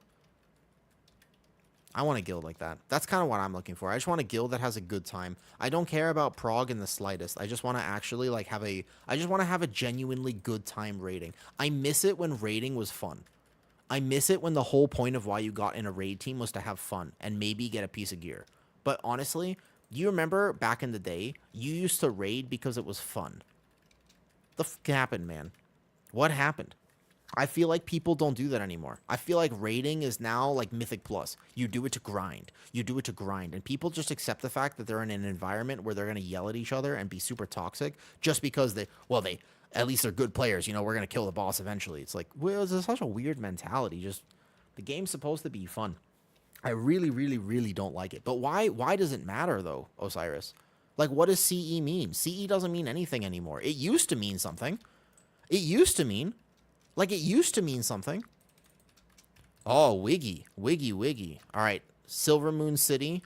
I want a guild like that. That's kind of what I'm looking for. I just want a guild that has a good time. I don't care about prog in the slightest. I just want to actually like I just want to have a genuinely good time raiding. I miss it when raiding was fun. I miss it when the whole point of why you got in a raid team was to have fun and maybe get a piece of gear. But honestly, you remember back in the day, you used to raid because it was fun. The fuck happened, man? What happened? I feel like people don't do that anymore. I feel like raiding is now like Mythic Plus. You do it to grind. And people just accept the fact that they're in an environment where they're going to yell at each other and be super toxic just because they at least they're good players. You know, we're going to kill the boss eventually. It's like, well, it's such a weird mentality. Just the game's supposed to be fun. I really, really, really don't like it. But why does it matter, though, Osiris? Like, what does CE mean? CE doesn't mean anything anymore. It used to mean something. It used to mean something. Oh, Wiggy. All right. Silver Moon City.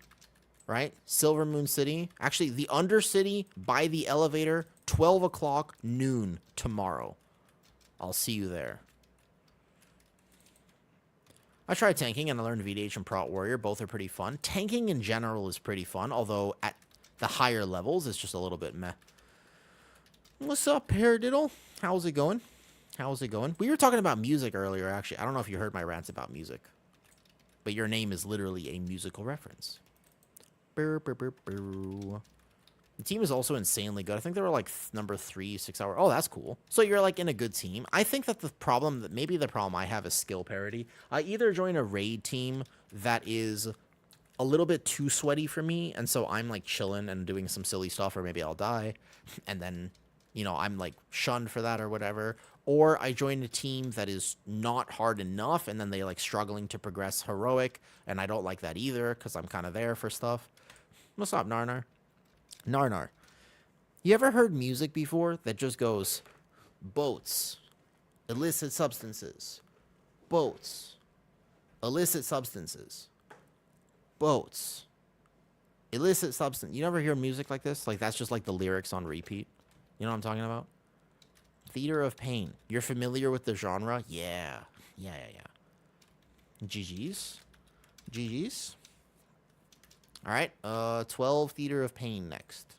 Right? Silver Moon City. Actually, the Undercity by the elevator, 12 o'clock noon tomorrow. I'll see you there. I tried tanking and I learned VDH and Prot Warrior. Both are pretty fun. Tanking in general is pretty fun, although at the higher levels, it's just a little bit meh. What's up, Paradiddle? How's it going? How's it going? We were talking about music earlier, actually. I don't know if you heard my rants about music, but your name is literally a musical reference. Burr, burr, burr, burr. The team is also insanely good. I think they were like number 3, 6 hour. Oh, that's cool. So you're like in a good team. I think that maybe the problem I have is skill parity. I either join a raid team that is a little bit too sweaty for me, and so I'm like chilling and doing some silly stuff, or maybe I'll die, and then, you know, I'm like shunned for that or whatever. Or I join a team that is not hard enough, and then they like struggling to progress heroic, and I don't like that either because I'm kind of there for stuff. What's up, Narnar? Narnar. You ever heard music before that just goes, boats, illicit substances, boats, illicit substances, boats, illicit substance. You never hear music like this? Like that's just like the lyrics on repeat. You know what I'm talking about? Theater of Pain. You're familiar with the genre? Yeah. Yeah. GG's. GG's. All right, 12 Theater of Pain next.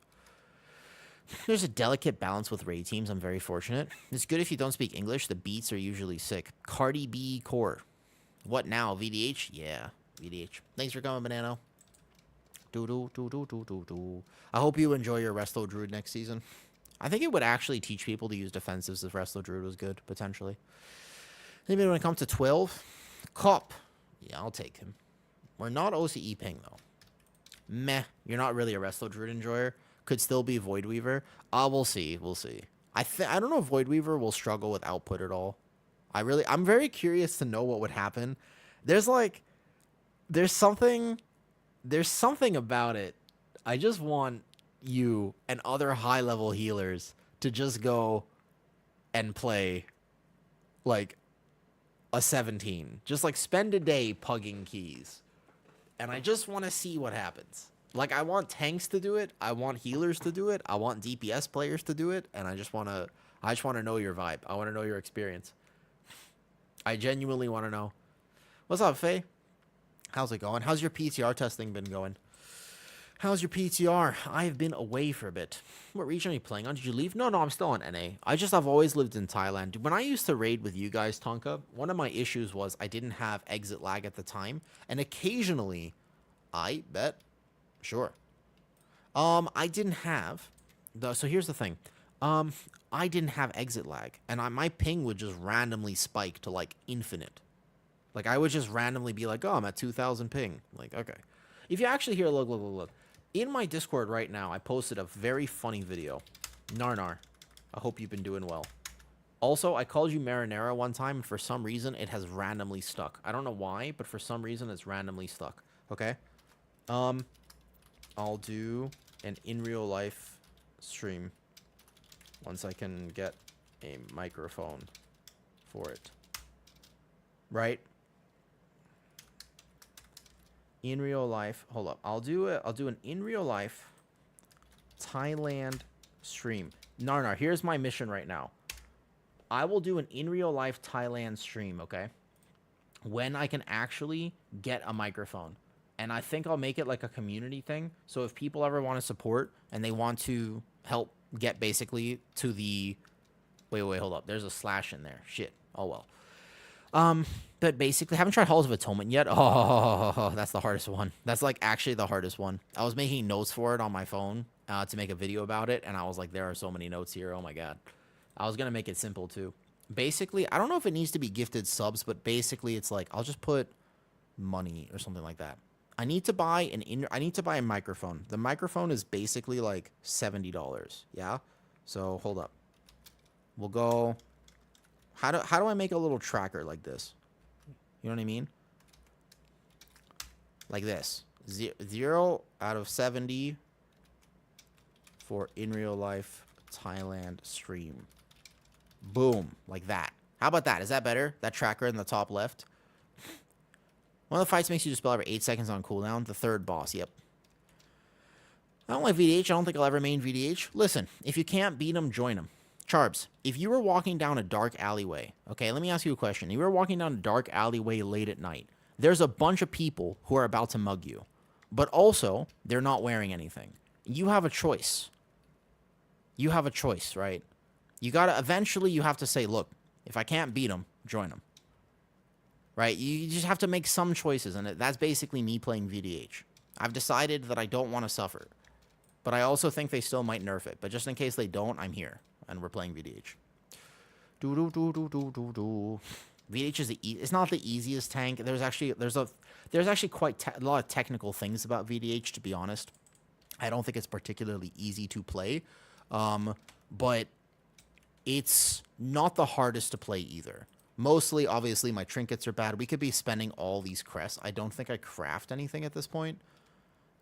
There's a delicate balance with raid teams. I'm very fortunate. It's good if you don't speak English. The beats are usually sick. Cardi B Core. What now? VDH? Yeah, VDH. Thanks for coming, Banano. I hope you enjoy your Resto Druid next season. I think it would actually teach people to use defensives if Resto Druid was good, potentially. Maybe when it comes to 12, Cop. Yeah, I'll take him. We're not OCE ping, though. Meh. You're not really a Resto Druid enjoyer. Could still be Void Weaver. We'll see. We'll see. I don't know if Void Weaver will struggle with output at all. I'm very curious to know what would happen. There's something about it. I just want you and other high-level healers to just go and play like a 17. Just like spend a day pugging keys. And I just want to see what happens. Like, I want tanks to do it. I want healers to do it. I want DPS players to do it. And I just want to know your vibe. I want to know your experience. I genuinely want to know. What's up, Faye? How's it going? How's your PTR testing been going? How's your PTR? I've been away for a bit. What region are you playing on? Did you leave? No, I'm still on NA. I've always lived in Thailand. When I used to raid with you guys, Tonka, one of my issues was I didn't have exit lag at the time. And occasionally, I bet, sure. I didn't have, so here's the thing. I didn't have exit lag. And my ping would just randomly spike to like infinite. Like I would just randomly be like, oh, I'm at 2,000 ping. Like, okay. If you actually hear, look. In my Discord right now, I posted a very funny video. Narnar, I hope you've been doing well. Also, I called you Marinara one time, and for some reason, it has randomly stuck. I don't know why, but for some reason, it's randomly stuck. Okay? I'll do an in real life stream once I can get a microphone for it. Right? In real life, hold up. I'll do an in real life Thailand stream. Narnar, here's my mission right now. I will do an in real life Thailand stream, okay? When I can actually get a microphone. And I think I'll make it like a community thing. So if people ever want to support and they want to help get basically to the... Wait, hold up. There's a slash in there. Shit. Oh, well. But basically, haven't tried Halls of Atonement yet. Oh, that's the hardest one. That's like actually the hardest one. I was making notes for it on my phone to make a video about it, and I was like, there are so many notes here. Oh my god. I was gonna make it simple too. Basically, I don't know if it needs to be gifted subs, but basically, it's like I'll just put money or something like that. I need to buy a microphone. The microphone is basically like $70. Yeah. So hold up. We'll go. How do I make a little tracker like this? You know what I mean? Like this. 0 out of 70 for in real life Thailand stream. Boom. Like that. How about that? Is that better? That tracker in the top left? One of the fights makes you dispel every 8 seconds on cooldown. The third boss. Yep. I don't like VDH. I don't think I'll ever main VDH. Listen, if you can't beat him, join him. Charbs, if you were walking down a dark alleyway, okay, let me ask you a question. If you were walking down a dark alleyway late at night, there's a bunch of people who are about to mug you, but also they're not wearing anything. You have a choice. You have a choice, right? You gotta, eventually you have to say, look, if I can't beat them, join them. Right? You just have to make some choices, and that's basically me playing VDH. I've decided that I don't want to suffer, but I also think they still might nerf it. But just in case they don't, I'm here, and we're playing VDH. VDH is it's not the easiest tank. There's actually quite a lot of technical things about VDH, to be honest. I don't think it's particularly easy to play, but it's not the hardest to play either. Mostly, obviously, my trinkets are bad. We could be spending all these crests. I don't think I craft anything at this point.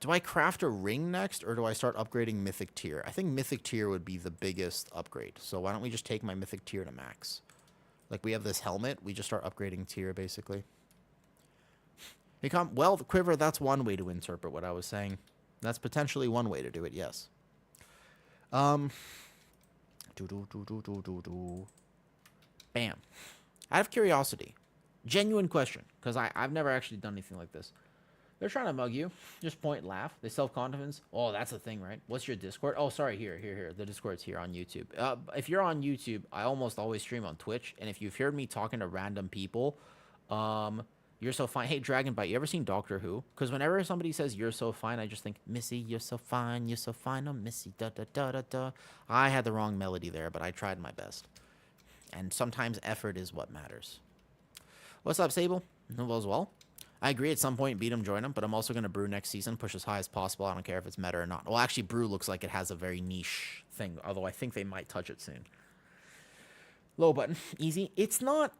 Do I craft a ring next, or do I start upgrading Mythic Tier? I think Mythic Tier would be the biggest upgrade. So why don't we just take my Mythic Tier to max? Like, we have this helmet. We just start upgrading tier, basically. Well, the Quiver, that's one way to interpret what I was saying. That's potentially one way to do it, yes. Bam. Out of curiosity, genuine question, because I've never actually done anything like this. They're trying to mug you. Just point, laugh. They self-confidence. Oh, that's the thing, right? What's your Discord? Oh, sorry, here. The Discord's here on YouTube. If you're on YouTube, I almost always stream on Twitch, and if you've heard me talking to random people, you're so fine. Hey, Dragonbite, you ever seen Doctor Who? Because whenever somebody says you're so fine, I just think, Missy, you're so fine, oh, Missy, da-da-da-da-da. I had the wrong melody there, but I tried my best. And sometimes effort is what matters. What's up, Sable? Well as well. I agree at some point, beat him, join him, but I'm also going to brew next season, push as high as possible. I don't care if it's meta or not. Well, actually, brew looks like it has a very niche thing, although I think they might touch it soon. Low button, easy. It's not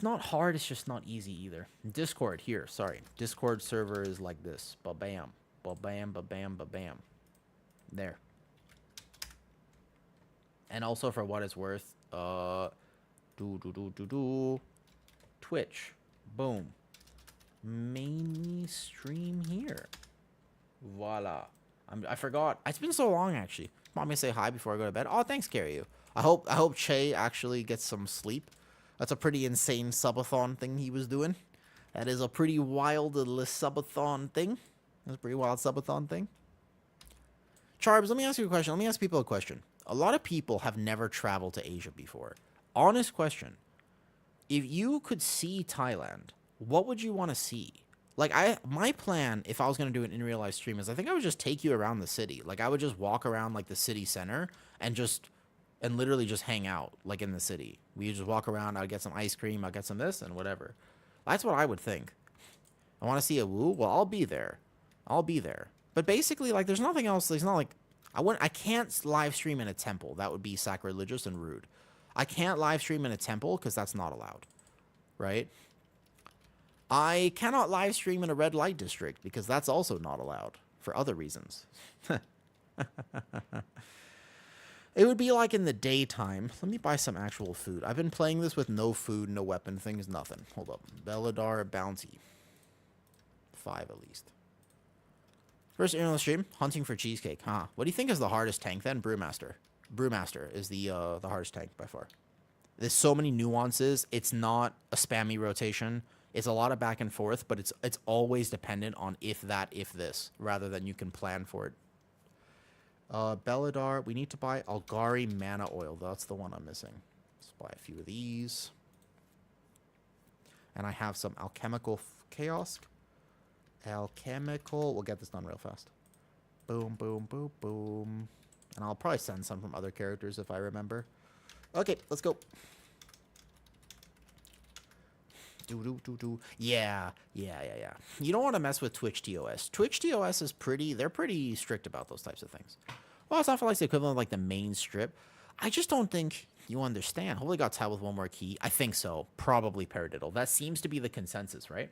hard, it's just not easy either. Discord, here, sorry. Discord server is like this. Ba-bam, ba-bam, ba-bam, ba-bam. There. And also, for what it's worth, Twitch. Boom. Mainly stream here. Voila. I forgot. It's been so long, actually. Want me to say hi before I go to bed? Oh, thanks, Carry You. I hope Che actually gets some sleep. That's a pretty insane subathon thing he was doing. That is a pretty wild subathon thing. That's a pretty wild subathon thing. Charbs, let me ask you a question. Let me ask people a question. A lot of people have never traveled to Asia before. Honest question. If you could see Thailand, what would you want to see? Like, my plan, if I was going to do an in real life stream, is I think I would just take you around the city. Like, I would just walk around, like, the city center and literally just hang out, like, in the city. We just walk around, I'd get some ice cream, I'd get some this, and whatever. That's what I would think. I want to see a woo? Well, I'll be there. But basically, like, there's nothing else. There's not, like, I can't live stream in a temple. That would be sacrilegious and rude. I can't live stream in a temple because that's not allowed. Right? I cannot live stream in a red light district because that's also not allowed for other reasons. It would be like in the daytime. Let me buy some actual food. I've been playing this with no food, no weapon things, nothing. Hold up. Belladar bounty. 5 at least. First internet stream, hunting for cheesecake. Huh. What do you think is the hardest tank then? Brewmaster. Brewmaster is the hardest tank by far. There's so many nuances. It's not a spammy rotation. It's a lot of back and forth, but it's always dependent on if that, if this, rather than you can plan for it. Belladar, we need to buy Algari Mana Oil. That's the one I'm missing. Let's buy a few of these. And I have some Alchemical Chaos. Alchemical. We'll get this done real fast. Boom, boom, boom, boom. And I'll probably send some from other characters if I remember. Okay, let's go. Yeah. You don't want to mess with Twitch TOS. Twitch TOS is they're pretty strict about those types of things. Well, it's not for like the equivalent of like the main strip. I just don't think you understand. Hopefully got tied with one more key. I think so. Probably paradiddle. That seems to be the consensus, right?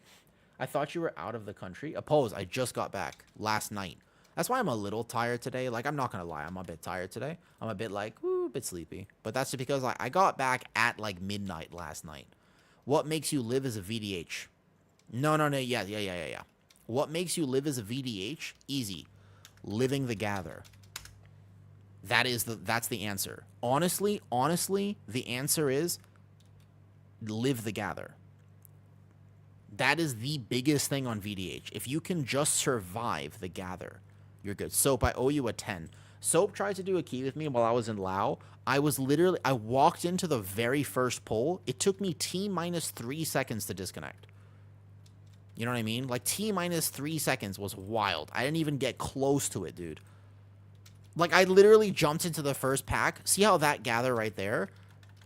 I thought you were out of the country. Oppose, I just got back last night. That's why I'm a little tired today. Like, I'm not going to lie. I'm a bit tired today. I'm a bit like, a bit sleepy. But that's just because I got back at like midnight last night. What makes you live as a VDH? No. Yeah. What makes you live as a VDH? Easy. Living the Gather. That's the answer. Honestly, the answer is live the Gather. That is the biggest thing on VDH. If you can just survive the gather, you're good. Soap, I owe you a 10. Soap tried to do a key with me while I was in Lao. I walked into the very first pull. It took me T minus 3 seconds to disconnect. You know what I mean? Like, T minus 3 seconds was wild. I didn't even get close to it, dude. Like, I literally jumped into the first pack. See how that gather right there?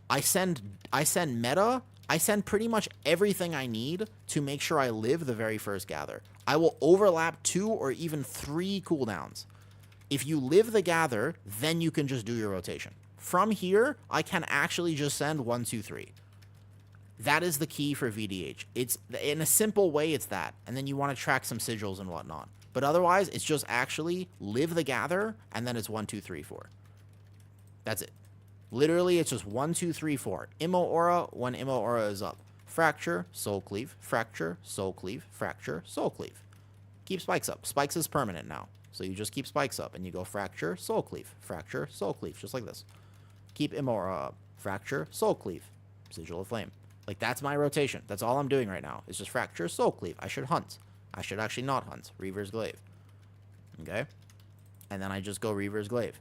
I send meta. I send pretty much everything I need to make sure I live the very first gather. I will overlap 2 or even 3 cooldowns. If you live the gather, then you can just do your rotation. From here, I can actually just send 1, 2, 3. That is the key for VDH. It's in a simple way, it's that. And then you want to track some sigils and whatnot. But otherwise, it's just actually live the gather, and then it's 1, 2, 3, 4. That's it. Literally, it's just 1, 2, 3, 4. Immo Aura when Immo Aura is up. Fracture, Soul Cleave, Fracture, Soul Cleave, Fracture, Soul Cleave. Keep spikes up. Spikes is permanent now. So you just keep spikes up, and you go Fracture, Soul Cleave, Fracture, Soul Cleave, just like this. Keep Immo Aura up. Fracture, Soul Cleave, Sigil of Flame. Like, that's my rotation. That's all I'm doing right now. It's just Fracture, Soul Cleave. I should hunt. I should actually not hunt. Reaver's Glaive. Okay? And then I just go Reaver's Glaive.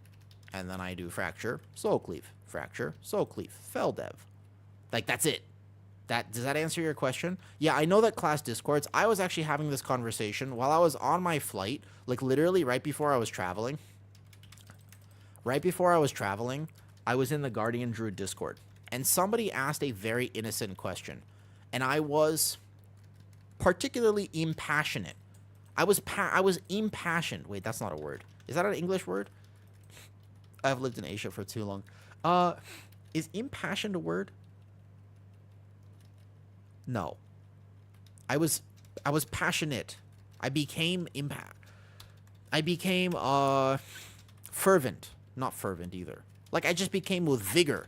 And then I do Fracture, Soul Cleave. Fracture, Soul Cleave. Fell Dev. Like, that's it. Does that answer your question? Yeah, I know that class discords. I was actually having this conversation while I was on my flight. Like, literally right before I was traveling. Right before I was traveling, I was in the Guardian Druid Discord. And somebody asked a very innocent question. And I was particularly impassionate. I was impassioned. Wait, that's not a word. Is that an English word? I've lived in Asia for too long. Is impassioned a word? No. I was passionate. I became fervent. Not fervent either. Like, I just became with vigor.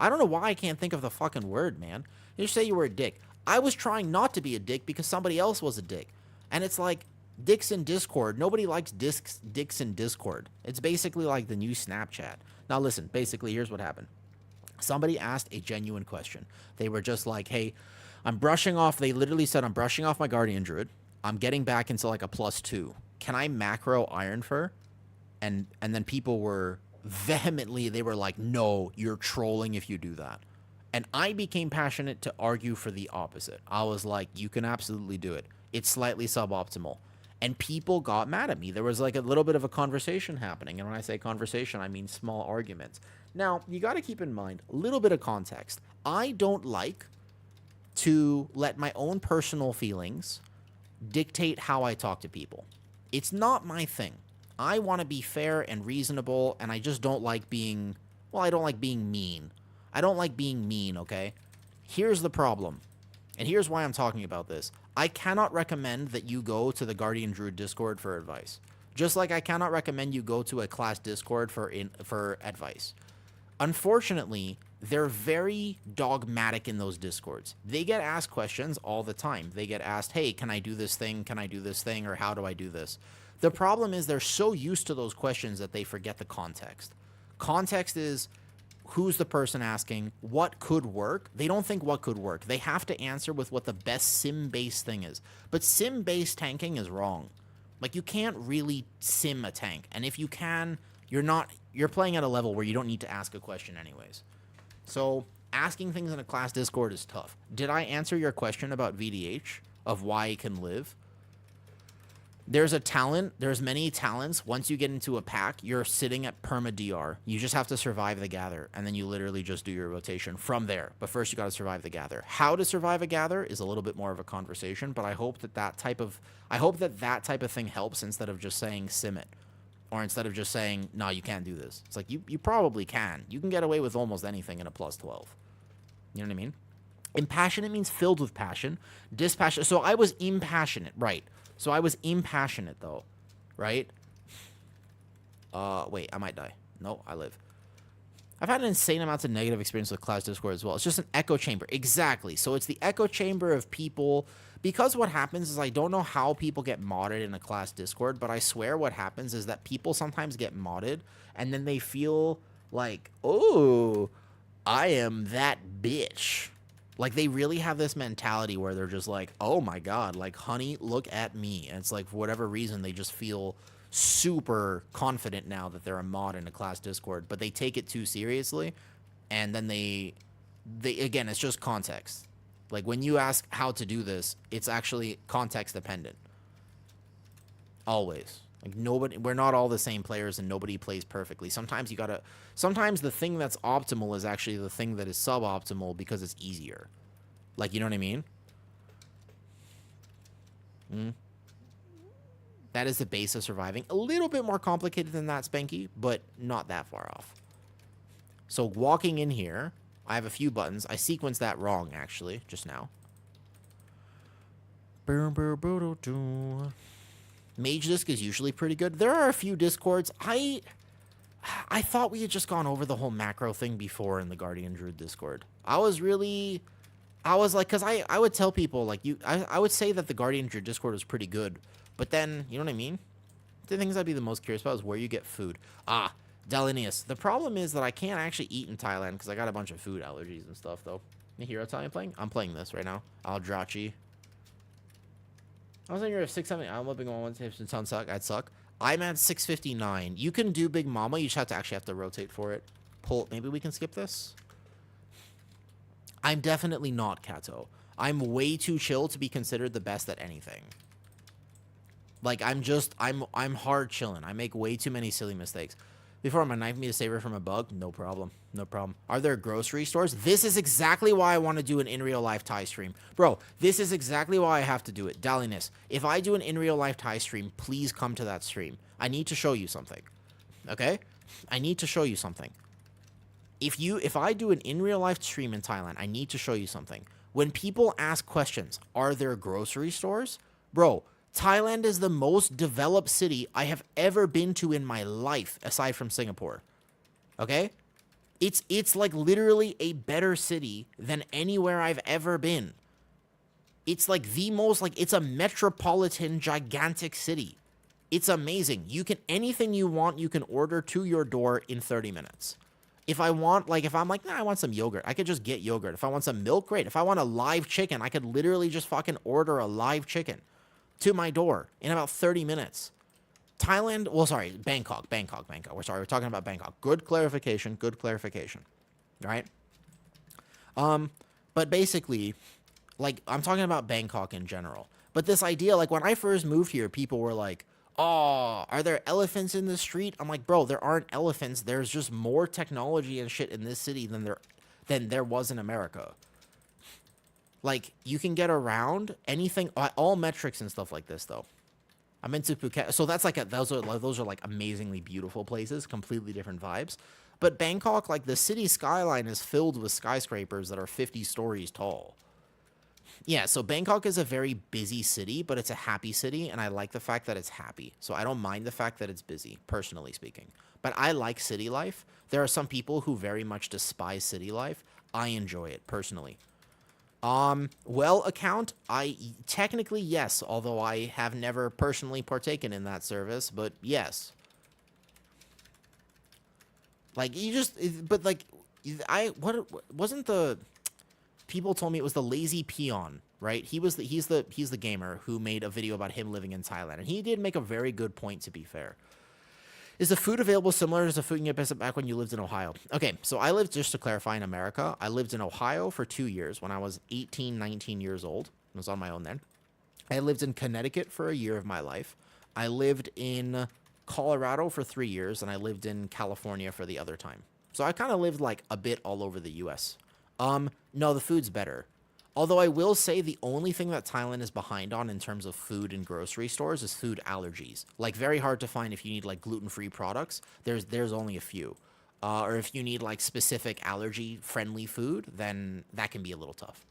I don't know why I can't think of the fucking word, man. You just say you were a dick. I was trying not to be a dick because somebody else was a dick. And it's like, dicks in Discord. Nobody likes dicks in Discord. It's basically like the new Snapchat. Now listen, basically, here's what happened. Somebody asked a genuine question. They were just like, hey, they literally said, I'm brushing off my Guardian Druid. I'm getting back into like a +2. Can I macro Iron Fur? And then people were vehemently, they were like, no, you're trolling if you do that. And I became passionate to argue for the opposite. I was like, you can absolutely do it. It's slightly suboptimal. And people got mad at me. There was like a little bit of a conversation happening. And when I say conversation, I mean small arguments. Now, you got to keep in mind a little bit of context. I don't like to let my own personal feelings dictate how I talk to people. It's not my thing. I want to be fair and reasonable, and I just don't like being, I don't like being mean. I don't like being mean, okay? Here's the problem, and here's why I'm talking about this. I cannot recommend that you go to the Guardian Druid Discord for advice. Just like I cannot recommend you go to a class Discord for advice. Unfortunately, they're very dogmatic in those Discords. They get asked questions all the time. They get asked, hey, can I do this thing? Can I do this thing? Or how do I do this? The problem is they're so used to those questions that they forget the context. Context is who's the person asking, what could work? They don't think what could work. They have to answer with what the best sim-based thing is. But sim-based tanking is wrong. Like, you can't really sim a tank. And if you can, you're playing at a level where you don't need to ask a question anyways. So asking things in a class Discord is tough. Did I answer your question about VDH, of why it can live? There's a talent. There's many talents. Once you get into a pack, you're sitting at perma DR. You just have to survive the gather, and then you literally just do your rotation from there. But first, you got to survive the gather. How to survive a gather is a little bit more of a conversation, but I hope that type of thing helps instead of just saying sim it, or instead of just saying no, you can't do this. It's like you probably can. You can get away with almost anything in a +12. You know what I mean? Impassionate means filled with passion. Dispassionate. So I was impassionate, right? So I was impassionate, though, right? Wait, I might die. No, I live. I've had an insane amounts of negative experience with class Discord as well. It's just an echo chamber. Exactly. So it's the echo chamber of people. Because what happens is I don't know how people get modded in a class Discord, but I swear what happens is that people sometimes get modded, and then they feel like, oh, I am that bitch. Like, they really have this mentality where they're just like, oh my god, like, honey, look at me. And it's like, for whatever reason, they just feel super confident now that they're a mod in a class Discord, but they take it too seriously. And then they again, it's just context. Like, when you ask how to do this, it's actually context dependent. Always. Like, nobody, we're not all the same players and nobody plays perfectly. Sometimes the thing that's optimal is actually the thing that is suboptimal because it's easier. Like, you know what I mean? That is the base of surviving. A little bit more complicated than that, Spanky, but not that far off. So walking in here, I have a few buttons. I sequenced that wrong, actually, just now. Mage Disc is usually pretty good. There are a few Discords. I thought we had just gone over the whole macro thing before in the Guardian Druid Discord. I was like, because I would tell people, like, I would say that the Guardian Druid Discord was pretty good. But then, you know what I mean? The things I'd be the most curious about is where you get food. Ah, Dalinius. The problem is that I can't actually eat in Thailand because I got a bunch of food allergies and stuff, though. You hear Italian playing? I'm playing this right now. Aldrachi. I was on your 670. I'm living on one tips and sound suck. I'd suck. I'm at 659. You can do Big Mama. You just have to rotate for it. Pull. Maybe we can skip this. I'm definitely not Kato. I'm way too chill to be considered the best at anything. Like, I'm hard chilling. I make way too many silly mistakes. Before my knife me to save her from a bug? No problem. No problem. Are there grocery stores? This is exactly why I want to do an in real life Thai stream. Bro, this is exactly why I have to do it. Daliness, if I do an in real life Thai stream, please come to that stream. I need to show you something. Okay? I need to show you something. If I do an in real life stream in Thailand, I need to show you something. When people ask questions, are there grocery stores? Bro, Thailand is the most developed city I have ever been to in my life, aside from Singapore. Okay? It's like literally a better city than anywhere I've ever been. It's like the most, like, it's a metropolitan, gigantic city. It's amazing. You can, anything you want, you can order to your door in 30 minutes. If I want, like, if I'm like, nah, I want some yogurt, I could just get yogurt. If I want some milk, great. If I want a live chicken, I could literally just fucking order a live chicken to my door in about 30 minutes. Thailand, well, sorry, Bangkok. We're talking about Bangkok. Good clarification. Right? But basically, like, I'm talking about Bangkok in general. But this idea, like, when I first moved here, people were like, oh, are there elephants in the street? I'm like, bro, there aren't elephants. There's just more technology and shit in this city than there was in America. Like, you can get around anything, all metrics and stuff like this, though. I'm into Phuket, so that's like those are like amazingly beautiful places, completely different vibes. But Bangkok, like, the city skyline is filled with skyscrapers that are 50 stories tall. Yeah, so Bangkok is a very busy city, but it's a happy city, and I like the fact that it's happy. So I don't mind the fact that it's busy, personally speaking. But I like city life. There are some people who very much despise city life. I enjoy it, personally. Well account, technically yes, although I have never personally partaken in that service, but yes. Like, wasn't the, people told me it was the Lazy Peon, right? He's the gamer who made a video about him living in Thailand, and he did make a very good point, to be fair. Is the food available similar to the food you get back when you lived in Ohio? Okay, so I lived, just to clarify, in America. I lived in Ohio for 2 years when I was 18, 19 years old. I was on my own then. I lived in Connecticut for a year of my life. I lived in Colorado for 3 years, and I lived in California for the other time. So I kind of lived, like, a bit all over the U.S. No, the food's better. Although I will say the only thing that Thailand is behind on in terms of food and grocery stores is food allergies. Like, very hard to find if you need, like, gluten-free products. There's only a few. Or if you need, like, specific allergy-friendly food, then that can be a little tough.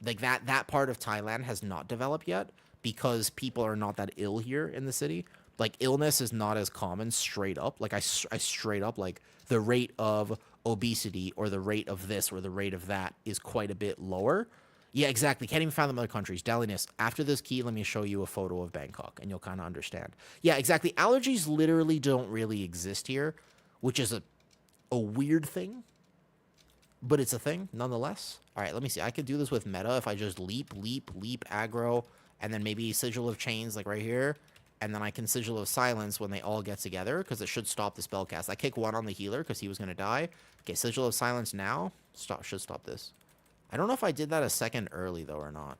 Like, that part of Thailand has not developed yet because people are not that ill here in the city. Like, illness is not as common straight up. Like, I straight up, like, the rate of obesity or the rate of this or the rate of that is quite a bit lower. Yeah, exactly. Can't even find them in other countries. Daliness, after this key, let me show you a photo of Bangkok, and you'll kind of understand. Yeah, exactly. Allergies literally don't really exist here, which is a weird thing. but it's a thing nonetheless. All right, let me see. I could do this with meta if I just leap, leap, leap, aggro, and then maybe Sigil of Chains like right here, and then I can Sigil of Silence when they all get together because it should stop the spell cast. I kick one on the healer because he was going to die. Okay, Sigil of Silence now. Should stop this. I don't know if I did that a second early though or not.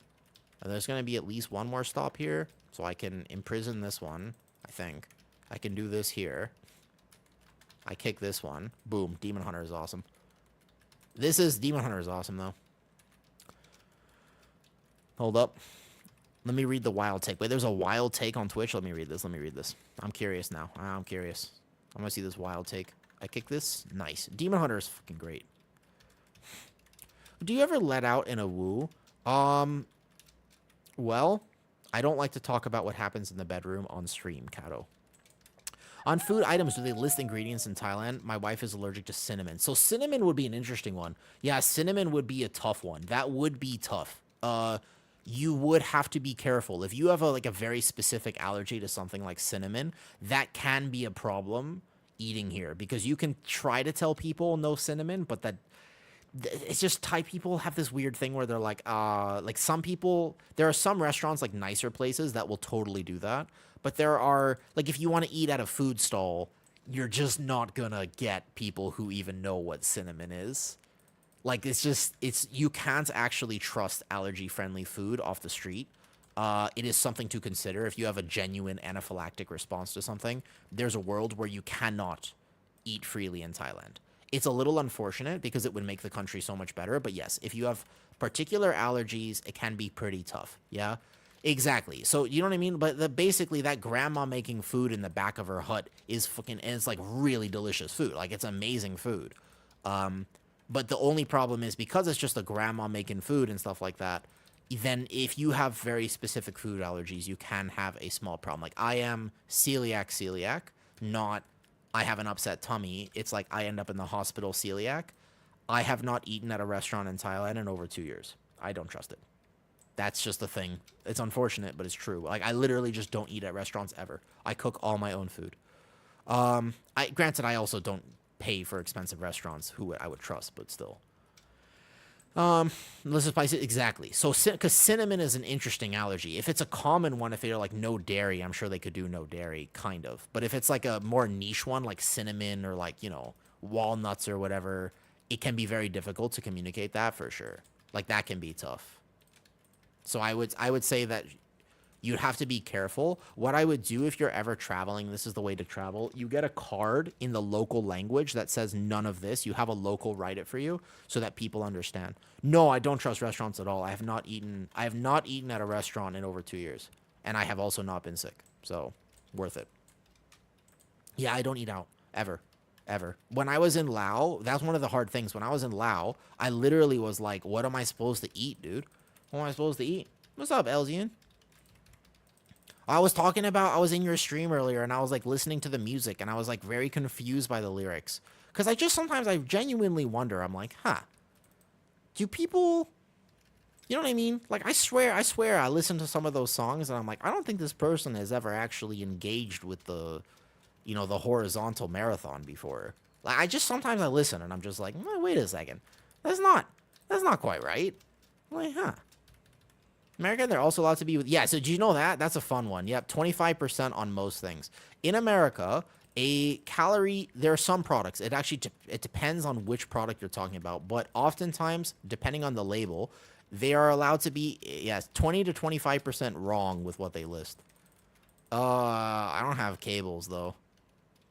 And there's going to be at least one more stop here, so I can imprison this one, I think. I can do this here. I kick this one. Boom. Demon Hunter is awesome. Demon Hunter is awesome, though. Hold up. Let me read the wild take. Wait, there's a wild take on Twitch? Let me read this. I'm curious now. I'm curious. I'm going to see this wild take. I kick this. Nice. Demon Hunter is fucking great. Do you ever let out in a woo? Well, I don't like to talk about what happens in the bedroom on stream, Kato. On food items, do they list ingredients in Thailand? My wife is allergic to cinnamon. So cinnamon would be an interesting one. Yeah, cinnamon would be a tough one. That would be tough. You would have to be careful. If you have a very specific allergy to something like cinnamon, that can be a problem eating here. Because you can try to tell people no cinnamon, but it's just Thai people have this weird thing where they're like some people, there are some restaurants, like nicer places, that will totally do that. But there are, like, if you want to eat at a food stall, you're just not gonna get people who even know what cinnamon is. Like, you can't actually trust allergy-friendly food off the street. It is something to consider. If you have a genuine anaphylactic response to something, there's a world where you cannot eat freely in Thailand. It's a little unfortunate because it would make the country so much better. But yes, if you have particular allergies, it can be pretty tough. Yeah, exactly. So you know what I mean? But basically that grandma making food in the back of her hut is fucking, and it's like really delicious food. Like, it's amazing food. But the only problem is because it's just a grandma making food and stuff like that, then if you have very specific food allergies, you can have a small problem. Like, I am celiac, not I have an upset tummy. It's like I end up in the hospital celiac. I have not eaten at a restaurant in Thailand in over 2 years. I don't trust it. That's just the thing. It's unfortunate, but it's true. Like, I literally just don't eat at restaurants ever. I cook all my own food. Granted, I also don't pay for expensive restaurants who I would trust, but still. Let's just spice it. Exactly. So, because cinnamon is an interesting allergy. If it's a common one, if they're like no dairy, I'm sure they could do no dairy, kind of. But if it's like a more niche one, like cinnamon or like, walnuts or whatever, it can be very difficult to communicate that for sure. Like, that can be tough. So I would say that you'd have to be careful. What I would do if you're ever traveling, this is the way to travel. You get a card in the local language that says none of this. You have a local write it for you so that people understand. No, I don't trust restaurants at all. I have not eaten at a restaurant in over 2 years. And I have also not been sick. So, worth it. Yeah, I don't eat out. Ever. When I was in Laos, that's one of the hard things. When I was in Laos, I literally was like, what am I supposed to eat, dude? What am I supposed to eat? What's up, Elzian? I was in your stream earlier, and I was, like, listening to the music, and I was, like, very confused by the lyrics. Because sometimes I genuinely wonder, I'm like, do people, you know what I mean? Like, I swear, I listen to some of those songs, and I'm like, I don't think this person has ever actually engaged with the horizontal marathon before. Like, sometimes I listen, and I'm just like, wait a second. That's not quite right. I'm like, America, they're also allowed to be with... Yeah, so do you know that? That's a fun one. Yep, 25% on most things. In America, a calorie... There are some products. It depends on which product you're talking about. But oftentimes, depending on the label, they are allowed to be, 20 to 25% wrong with what they list. I don't have cables, though.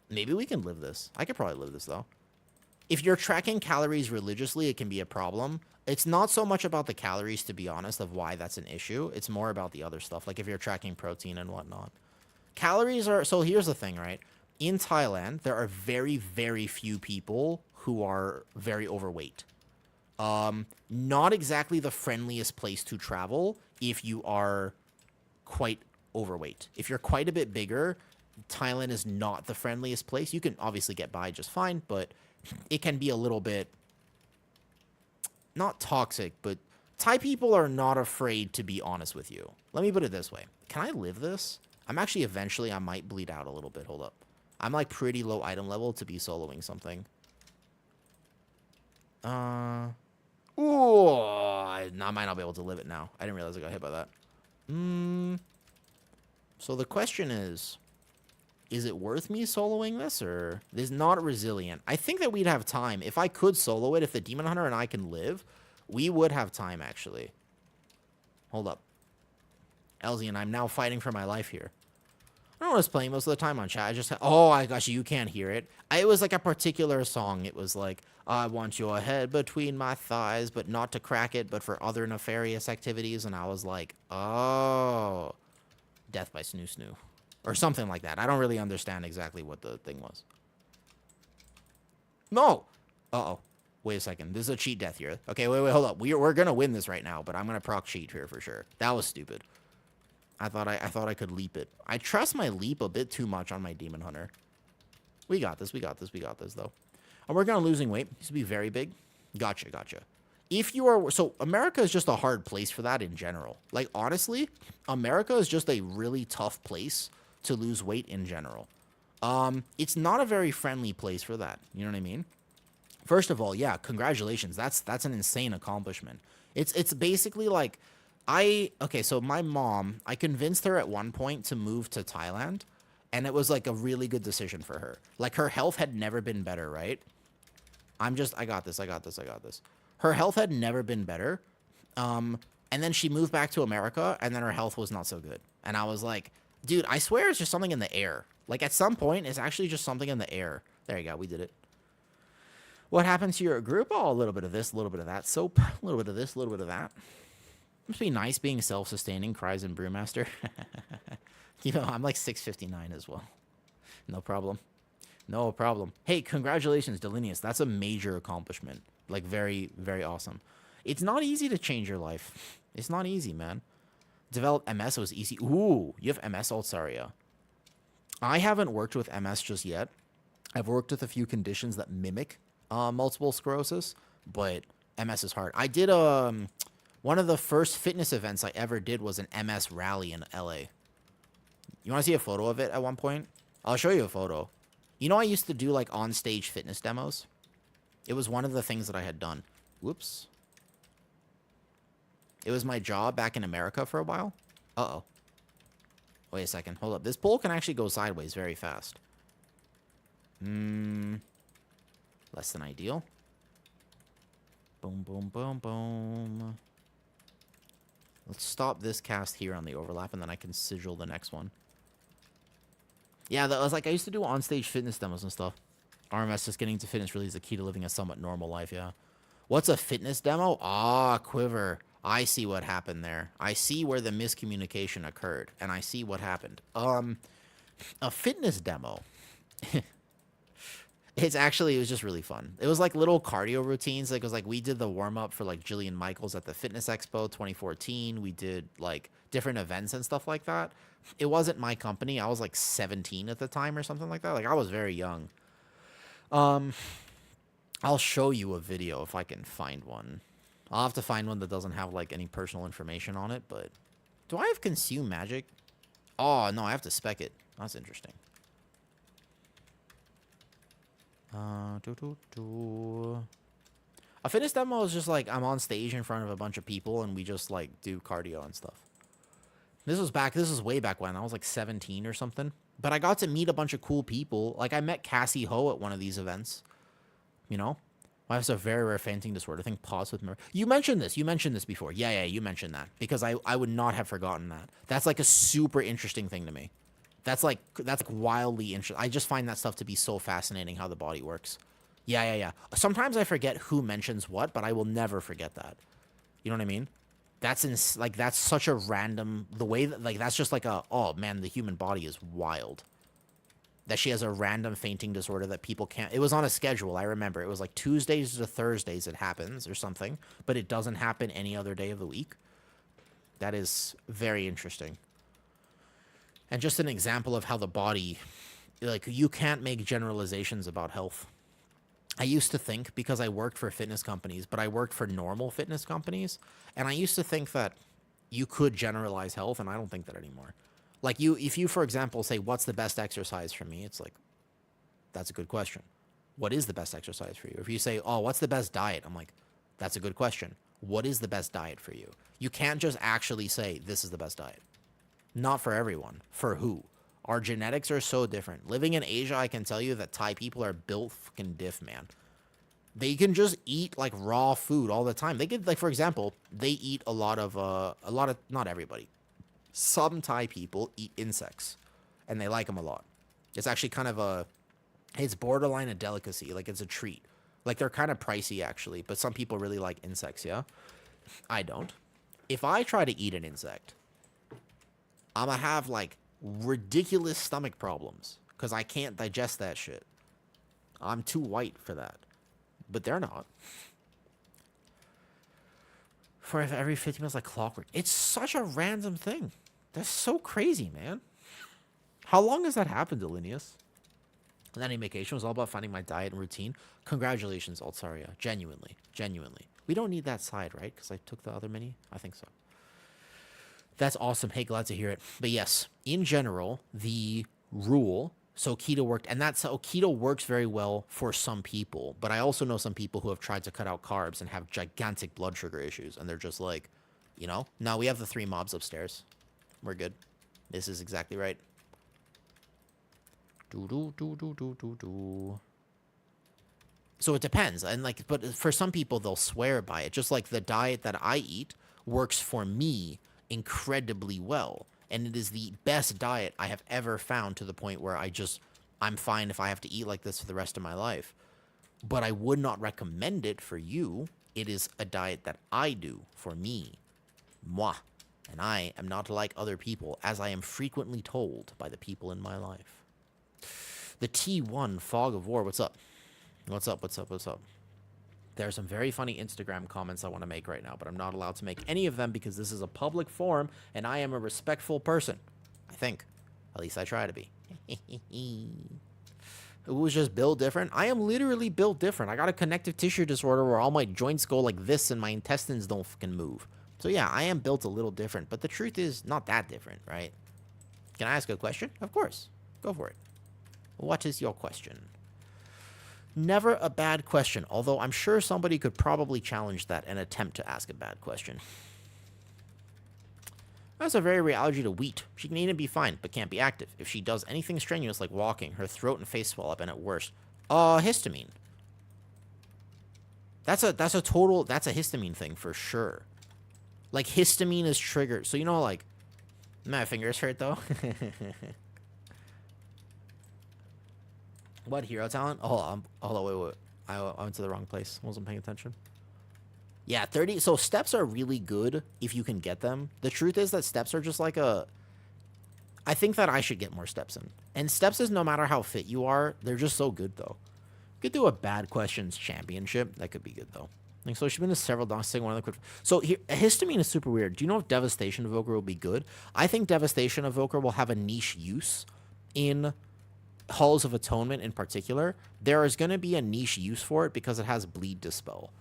Maybe we can live this. I could probably live this, though. If you're tracking calories religiously, it can be a problem. It's not so much about the calories, to be honest, of why that's an issue. It's more about the other stuff, like if you're tracking protein and whatnot. Calories are... So here's the thing, right? In Thailand, there are very, very few people who are very overweight. Not exactly the friendliest place to travel if you are quite overweight. If you're quite a bit bigger, Thailand is not the friendliest place. You can obviously get by just fine, but it can be a little bit... Not toxic, but Thai people are not afraid to be honest with you. Let me put it this way. Can I live this? I'm actually eventually, I might bleed out a little bit. Hold up. I'm like pretty low item level to be soloing something. Ooh, I might not be able to live it now. I didn't realize I got hit by that. So the question is it worth me soloing this, or this is not resilient? I think that we'd have time. If I could solo it, if the Demon Hunter and I can live, we would have time, actually. Hold up. Elsie, and I'm now fighting for my life here. I don't know what I was playing most of the time on chat. I just... Oh, I gosh, you can't hear it. It was like a particular song. It was like, I want your head between my thighs, but not to crack it, but for other nefarious activities. And I was like, oh... Death by Snoo Snoo. Or something like that. I don't really understand exactly what the thing was. No! Uh-oh. Wait a second. This is a cheat death here. Okay, wait, hold up. We're gonna win this right now, but I'm gonna proc cheat here for sure. That was stupid. I thought I could leap it. I trust my leap a bit too much on my Demon Hunter. We got this, though. I'm working on losing weight. Used to be very big. Gotcha. If you are... So, America is just a hard place for that in general. Like, honestly, America is just a really tough place to lose weight in general. It's not a very friendly place for that. You know what I mean? First of all, yeah, congratulations. That's an insane accomplishment. It's basically like... Okay, so my mom, I convinced her at one point to move to Thailand, and it was like a really good decision for her. Like, her health had never been better, right? I got this. Her health had never been better, and then she moved back to America, and then her health was not so good. And I was like, dude, I swear it's just something in the air. Like, at some point, it's actually just something in the air. There you go, we did it. What happens to your group? Oh, a little bit of this, a little bit of that. Soap, a little bit of this, a little bit of that. Must be nice being self-sustaining, cries and Brewmaster. You know, I'm like 659 as well. No problem. No problem. Hey, congratulations, Delineus. That's a major accomplishment. Like, very, very awesome. It's not easy to change your life. It's not easy, man. Develop MS was easy. Ooh, you have MS Ulsaria. I haven't worked with MS just yet. I've worked with a few conditions that mimic multiple sclerosis, but MS is hard. I did one of the first fitness events I ever did was an MS rally in LA. You want to see a photo of it at one point? I'll show you a photo. You know, I used to do like on-stage fitness demos. It was one of the things that I had done. Whoops. It was my job back in America for a while. Uh-oh. Wait a second. Hold up. This pole can actually go sideways very fast. Less than ideal. Boom, boom, boom, boom. Let's stop this cast here on the overlap, and then I can sigil the next one. Yeah, that was like, I used to do on-stage fitness demos and stuff. RMS, just getting to fitness really is the key to living a somewhat normal life, yeah. What's a fitness demo? Ah, Quiver. I see what happened there. I see where the miscommunication occurred, and I see what happened. A fitness demo. It was just really fun. It was like little cardio routines. Like, it was like we did the warm-up for like Jillian Michaels at the Fitness Expo 2014. We did like different events and stuff like that. It wasn't my company. I was like 17 at the time or something like that. Like, I was very young. I'll show you a video if I can find one. I'll have to find one that doesn't have like any personal information on it, but do I have consume magic? Oh, no, I have to spec it. That's interesting. A fitness demo is just like I'm on stage in front of a bunch of people and we just like do cardio and stuff. This was way back when I was like 17 or something. But I got to meet a bunch of cool people. Like, I met Cassie Ho at one of these events. You know? I have a very rare fainting disorder. I think pause with memory. You mentioned this before. Yeah, you mentioned that. Because I would not have forgotten that. That's like a super interesting thing to me. That's wildly interesting. I just find that stuff to be so fascinating, how the body works. Yeah. Sometimes I forget who mentions what, but I will never forget that. You know what I mean? That's such a random, the way that, like, that's just like oh man, the human body is wild. That she has a random fainting disorder that people can't, it was on a schedule, I remember. It was like Tuesdays to Thursdays it happens or something, but it doesn't happen any other day of the week. That is very interesting. And just an example of how the body, like, you can't make generalizations about health. I used to think, because I worked for fitness companies, but I worked for normal fitness companies, and I used to think that you could generalize health, and I don't think that anymore. Like, if you, for example, say, what's the best exercise for me? It's like, that's a good question. What is the best exercise for you? If you say, oh, what's the best diet? I'm like, that's a good question. What is the best diet for you? You can't just actually say, this is the best diet. Not for everyone. For who? Our genetics are so different. Living in Asia, I can tell you that Thai people are built fucking diff, man. They can just eat like raw food all the time. They could, like, for example, they eat a lot of, not everybody. Some Thai people eat insects and they like them a lot. It's actually kind of it's borderline a delicacy. Like, it's a treat. Like, they're kind of pricey, actually, but some people really like insects, yeah? I don't. If I try to eat an insect, I'm gonna have, like, ridiculous stomach problems because I can't digest that shit. I'm too white for that. But they're not. For every 50 minutes, like clockwork. It's such a random thing. That's so crazy, man. How long has that happened, Delinius? And then vacation was all about finding my diet and routine. Congratulations, Altaria. Genuinely. Genuinely. We don't need that side, right? Because I took the other mini? I think so. That's awesome. Hey, glad to hear it. But yes, in general, the rule, so keto worked, and that's how keto works very well for some people. But I also know some people who have tried to cut out carbs and have gigantic blood sugar issues. And they're just like, you know, now we have the 3 mobs upstairs. We're good. This is exactly right. So it depends. And like, but for some people, they'll swear by it. Just like the diet that I eat works for me incredibly well. And it is the best diet I have ever found, to the point where I'm fine if I have to eat like this for the rest of my life. But I would not recommend it for you. It is a diet that I do for me. Moi. And I am not like other people, as I am frequently told by the people in my life. The T1 Fog of War. What's up? What's up? What's up? What's up? There are some very funny Instagram comments I want to make right now, but I'm not allowed to make any of them because this is a public forum and I am a respectful person. I think. At least I try to be. It was just built different. I am literally built different. I got a connective tissue disorder where all my joints go like this and my intestines don't fucking move. So yeah, I am built a little different, but the truth is not that different, right? Can I ask a question? Of course. Go for it. What is your question? Never a bad question, although I'm sure somebody could probably challenge that and attempt to ask a bad question. That's a very rare allergy to wheat. She can eat and be fine, but can't be active. If she does anything strenuous like walking, her throat and face swell up, and at worst, histamine. That's a histamine thing for sure. Like, histamine is triggered. So, you know, like, my fingers hurt, though. What, hero talent? Oh, hold on, wait. I went to the wrong place. Wasn't paying attention. Yeah, 30. So, steps are really good if you can get them. The truth is that steps are just like I think that I should get more steps in. And steps is, no matter how fit you are, they're just so good, though. Could do a bad questions championship. That could be good, though. Like, so she's been to several dogs. One of the quick. So here, histamine is super weird. Do you know if Devastation Evoker will be good? I think Devastation Evoker will have a niche use in Halls of Atonement in particular. There is going to be a niche use for it because it has Bleed Dispel.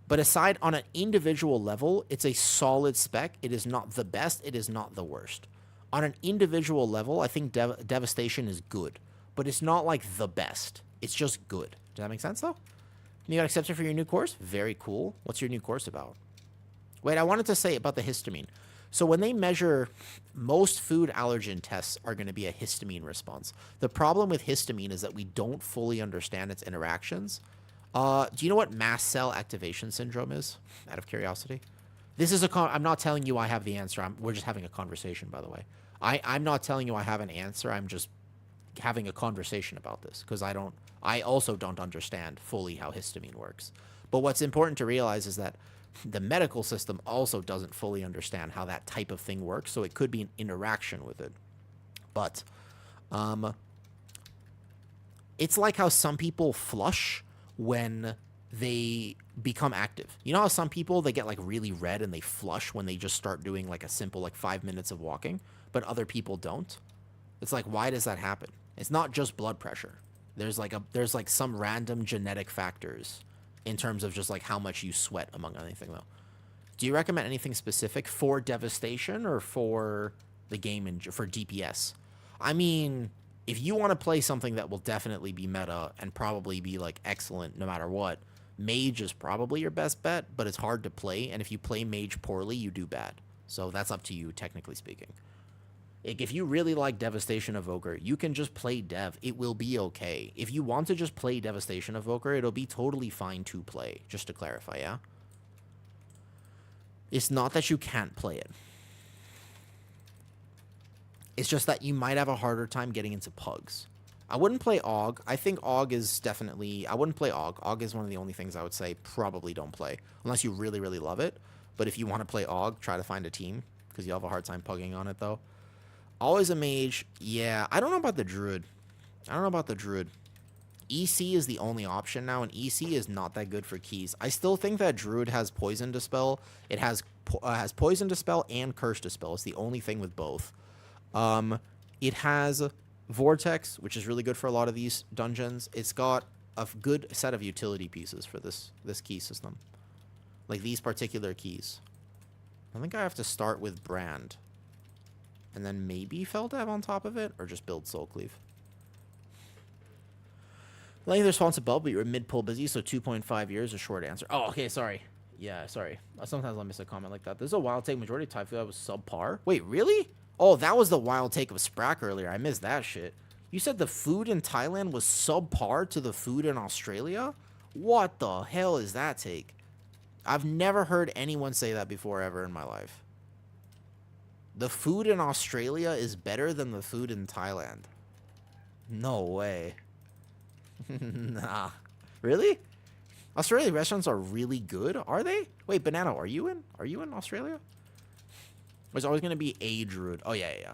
But aside, on an individual level, it's a solid spec. It is not the best. It is not the worst. On an individual level, I think Devastation is good. But it's not like the best. It's just good. Does that make sense, though? You got accepted for your new course? Very cool. What's your new course about? Wait, I wanted to say about the histamine. So when they measure, most food allergen tests are going to be a histamine response. The problem with histamine is that we don't fully understand its interactions. Do you know what mast cell activation syndrome is? Out of curiosity. This is I'm not telling you I have the answer. We're just having a conversation, by the way. I'm not telling you I have an answer. I'm just having a conversation about this because I also don't understand fully how histamine works. But what's important to realize is that the medical system also doesn't fully understand how that type of thing works, so it could be an interaction with it. But it's like how some people flush when they become active. You know how some people, they get like really red and they flush when they just start doing like a simple like 5 minutes of walking, but other people don't? It's like, why does that happen? It's not just blood pressure. There's like some random genetic factors in terms of just like how much you sweat, among anything, though. Do you recommend anything specific for Devastation or for the game for DPS? I mean, If you want to play something that will definitely be meta and probably be like excellent no matter what, Mage is probably your best bet, but it's hard to play, and if you play Mage poorly, you do bad. So that's up to you, technically speaking. Like, if you really like Devastation Evoker, you can just play Dev. It will be okay. If you want to just play Devastation Evoker, it'll be totally fine to play, just to clarify, yeah? It's not that you can't play it. It's just that you might have a harder time getting into Pugs. I wouldn't play Og. I think Og is definitely... I wouldn't play Og. Og is one of the only things I would say probably don't play. Unless you really, really love it. But if you want to play Og, try to find a team. Because you'll have a hard time pugging on it, though. Always a Mage. Yeah, I don't know about the Druid. EC is the only option now, and EC is not that good for keys. I still think that Druid has Poison Dispel. It has Poison Dispel and Curse Dispel. It's the only thing with both. It has Vortex, which is really good for a lot of these dungeons. It's got a good set of utility pieces for this key system. Like these particular keys. I think I have to start with Brand. And then maybe Feldev on top of it, or just build Soul Cleave. Letting the response above, but you're mid-pull busy, so 2.5 years, a short answer. Oh, okay, sorry. Yeah, sorry. Sometimes I'll miss a comment like that. This is a wild take. Majority of Typhoon was subpar. Wait, really? Oh, that was the wild take of Sprack earlier. I missed that shit. You said the food in Thailand was subpar to the food in Australia? What the hell is that take? I've never heard anyone say that before ever in my life. The food in Australia is better than the food in Thailand. No way. Nah. Really? Australian restaurants are really good, are they? Wait, Banana, are you in? Are you in Australia? There's always going to be a Druid. Oh, yeah.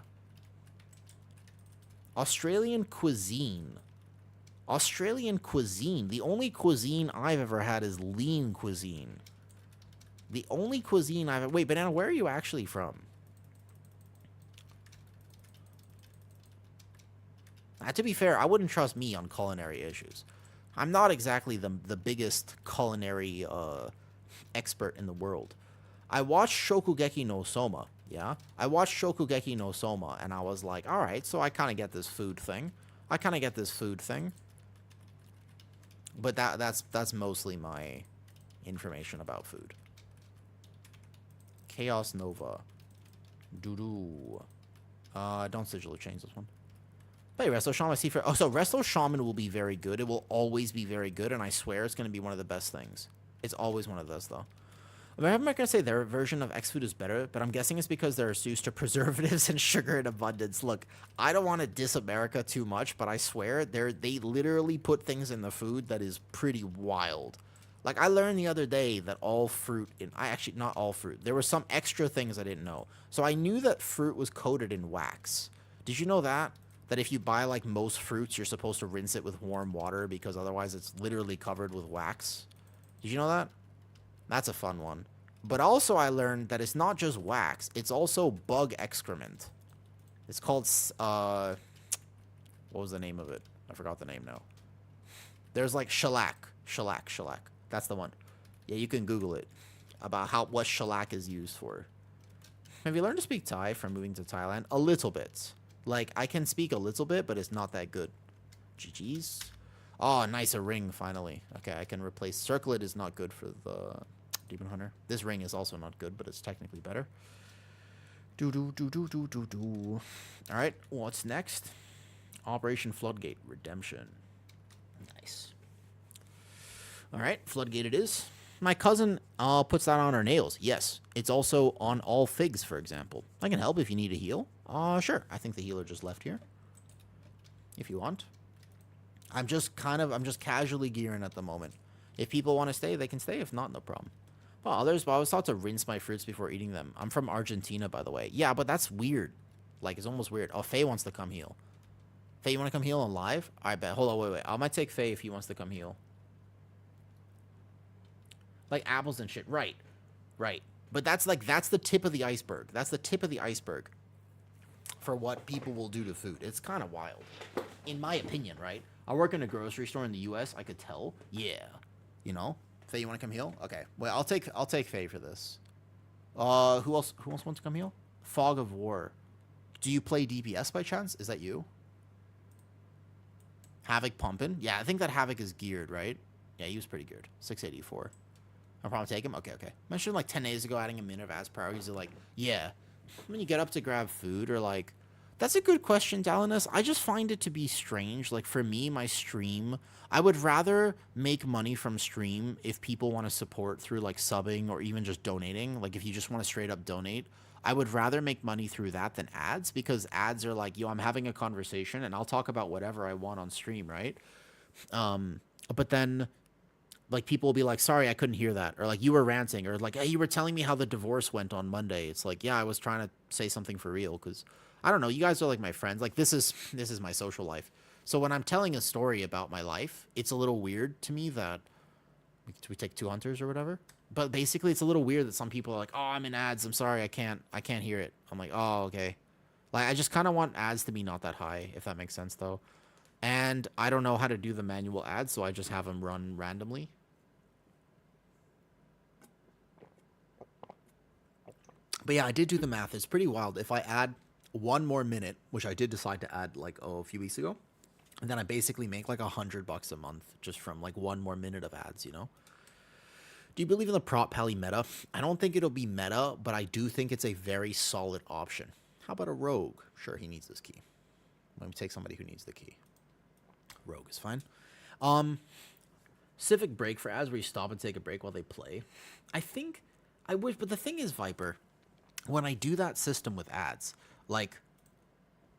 Australian cuisine. The only cuisine I've ever had is lean cuisine. The only cuisine I've... Wait, Banana, where are you actually from? To be fair, I wouldn't trust me on culinary issues. I'm not exactly the biggest culinary expert in the world. I watched Shokugeki no Soma, yeah? I watched Shokugeki no Soma, and I was like, alright, so I kind of get this food thing. But that's mostly my information about food. Chaos Nova. Doo-doo. Don't sigil or change this one. Hey, Resto Shaman, I see for... Oh, so Resto Shaman will be very good. It will always be very good, and I swear it's going to be one of the best things. It's always one of those, though. I'm not going to say their version of X food is better, but I'm guessing it's because they're used to preservatives and sugar in abundance. Look, I don't want to diss America too much, but I swear they literally put things in the food that is pretty wild. Like, I learned the other day that all fruit... Actually, not all fruit. There were some extra things I didn't know. So I knew that fruit was coated in wax. Did you know that? That if you buy, like, most fruits, you're supposed to rinse it with warm water because otherwise it's literally covered with wax. Did you know that? That's a fun one. But also I learned that it's not just wax. It's also bug excrement. It's called, what was the name of it? I forgot the name now. There's, like, shellac. Shellac. That's the one. Yeah, you can Google it. About what shellac is used for. Have you learned to speak Thai from moving to Thailand? A little bit. Like, I can speak a little bit, but it's not that good. GG's. Oh, nice, a ring, finally. Okay, I can replace... Circlet is not good for the Demon Hunter. This ring is also not good, but it's technically better. Alright, what's next? Operation Floodgate Redemption. Nice. Alright, Floodgate it is. My cousin puts that on her nails. Yes, it's also on all figs, for example. I can help if you need a heal. Sure. I think the healer just left here. If you want. I'm just casually gearing at the moment. If people want to stay, they can stay. If not, no problem. Well, others, I was taught to rinse my fruits before eating them. I'm from Argentina, by the way. Yeah, but that's weird. Like, it's almost weird. Oh, Faye wants to come heal. Faye, you want to come heal on live? I bet. Hold on, wait. I might take Faye if he wants to come heal. Like apples and shit. Right. But that's the tip of the iceberg. That's the tip of the iceberg for what people will do to food. It's kind of wild. In my opinion, right? I work in a grocery store in the US. I could tell. Yeah. You know? Faye, you want to come heal? Okay. Well, I'll take Faye for this. Who else wants to come heal? Fog of War. Do you play DPS by chance? Is that you? Havoc pumping. Yeah, I think that Havoc is geared, right? Yeah, he was pretty geared. 684. I'll probably take him. Okay, okay. Mentioned like 10 days ago adding a minute of ads per hour. He's like, yeah. When you get up to grab food or like, that's a good question, Dalinas. I just find it to be strange. Like for me, my stream, I would rather make money from stream if people want to support through like subbing or even just donating. Like if you just want to straight up donate, I would rather make money through that than ads because ads are like, yo, I'm having a conversation and I'll talk about whatever I want on stream, right? But then like people will be like, sorry, I couldn't hear that, or like you were ranting, or like, hey, you were telling me how the divorce went on Monday. It's like, yeah, I was trying to say something for real because I don't know, you guys are like my friends. Like this is my social life. So when I'm telling a story about my life, it's a little weird to me that we take two hunters or whatever. But basically, it's a little weird that some people are like, oh, I'm in ads. I'm sorry, I can't hear it. I'm like, oh, okay. Like I just kind of want ads to be not that high, if that makes sense though. And I don't know how to do the manual ads, so I just have them run randomly. But yeah, I did do the math. It's pretty wild. If I add one more minute, which I did decide to add like a few weeks ago, and then I basically make like $100 a month just from like one more minute of ads, you know? Do you believe in the prop pally meta? I don't think it'll be meta, but I do think it's a very solid option. How about a rogue? Sure, he needs this key. Let me take somebody who needs the key. Rogue is fine. Civic break for ads where you stop and take a break while they play. I think I wish, but the thing is, Viper, when I do that system with ads, like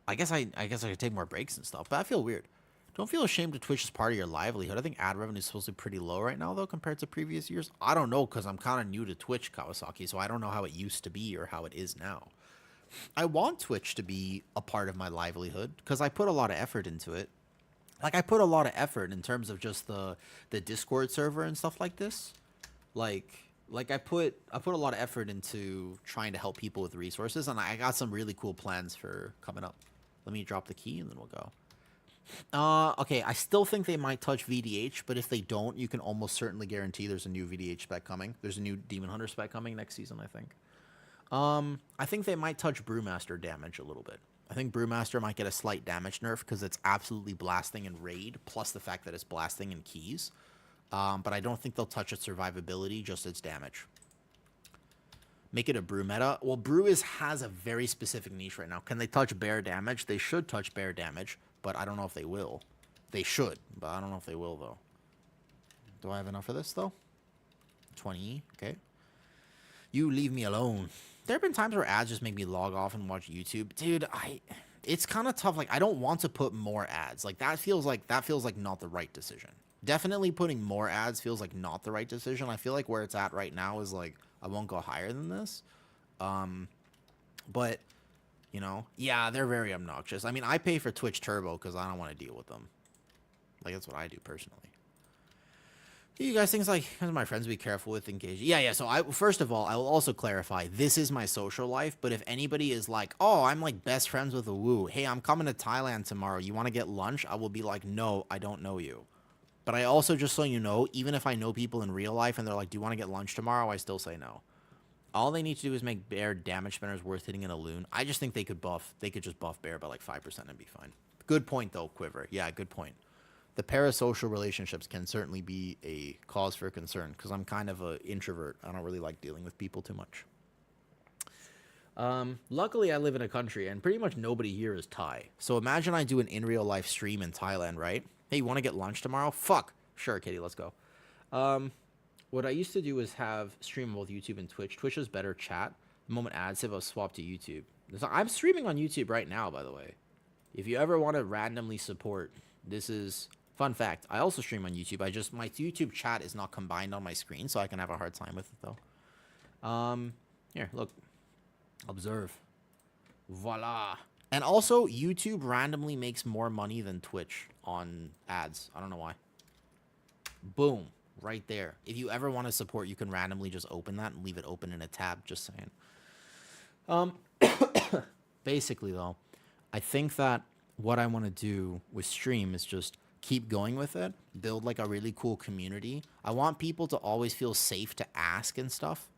I guess I could take more breaks and stuff, but I feel weird. Don't feel ashamed to Twitch as part of your livelihood. I think ad revenue is supposed to be pretty low right now, though, compared to previous years. I don't know, because I'm kind of new to Twitch, Kawasaki, so I don't know how it used to be or how it is now. I want Twitch to be a part of my livelihood, because I put a lot of effort into it. Like, I put a lot of effort in terms of just the Discord server and stuff like this. Like, I put a lot of effort into trying to help people with resources, and I got some really cool plans for coming up. Let me drop the key, and then we'll go. Okay, I still think they might touch VDH, but if they don't, you can almost certainly guarantee there's a new VDH spec coming. There's a new Demon Hunter spec coming next season, I think. I think they might touch Brewmaster damage a little bit. I think Brewmaster might get a slight damage nerf because it's absolutely blasting in Raid, plus the fact that it's blasting in Keys. But I don't think they'll touch its survivability, just its damage. Make it a Brew meta. Well, Brew has a very specific niche right now. Can they touch bear damage? They should touch bear damage, but I don't know if they will. They should, but I don't know if they will, though. Do I have enough of this, though? 20, okay. You leave me alone. There have been times where ads just make me log off and watch YouTube. Dude, it's kind of tough. Like, I don't want to put more ads. Like, that feels like not the right decision. Definitely putting more ads feels like not the right decision. I feel like where it's at right now is like, I won't go higher than this. But, you know, yeah, they're very obnoxious. I mean, I pay for Twitch Turbo because I don't want to deal with them. Like, that's what I do personally. You guys, things like, my friends be careful with engaging. Yeah, so first of all, I will also clarify, this is my social life, but if anybody is like, oh, I'm like best friends with a woo, hey, I'm coming to Thailand tomorrow, you want to get lunch? I will be like, no, I don't know you. But I also, just so you know, even if I know people in real life and they're like, do you want to get lunch tomorrow? I still say no. All they need to do is make bear damage spinners worth hitting in a loon. I just think they could just buff bear by like 5% and be fine. Good point, though, Quiver. Yeah, good point. The parasocial relationships can certainly be a cause for concern because I'm kind of an introvert. I don't really like dealing with people too much. Luckily, I live in a country and pretty much nobody here is Thai. So imagine I do an in real life stream in Thailand, right? Hey, you want to get lunch tomorrow? Fuck. Sure, Kitty, let's go. What I used to do is have stream both YouTube and Twitch. Twitch is better chat. The moment ads hit, I'll swap to YouTube. I'm streaming on YouTube right now, by the way. If you ever want to randomly support, this is... Fun fact, I also stream on YouTube. My YouTube chat is not combined on my screen, so I can have a hard time with it, though. Here, look. Observe. Voila. And also, YouTube randomly makes more money than Twitch on ads. I don't know why. Boom. Right there. If you ever want to support, you can randomly just open that and leave it open in a tab, just saying. Basically, though, I think that what I want to do with stream is just... keep going with it, build like a really cool community. I want people to always feel safe to ask and stuff.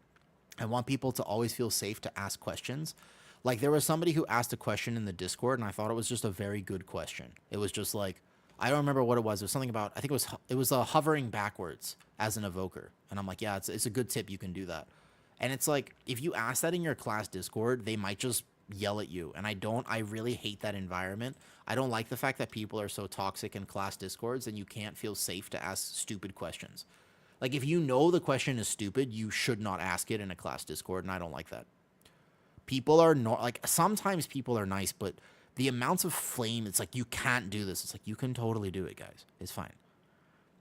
I want people to always feel safe to ask questions. Like there was somebody who asked a question in the Discord and I thought it was just a very good question. It was just like, I don't remember what it was. It was something about, I think it was hovering backwards as an evoker. And I'm like, yeah, it's a good tip. You can do that. And it's like, if you ask that in your class Discord, they might just yell at you. And I really hate that environment. I don't like the fact that people are so toxic in class Discords and you can't feel safe to ask stupid questions. Like, if you know the question is stupid, you should not ask it in a class Discord. And I don't like that. People are not, like, sometimes people are nice, but the amounts of flame, it's like, you can't do this. It's like, you can totally do it, guys. It's fine.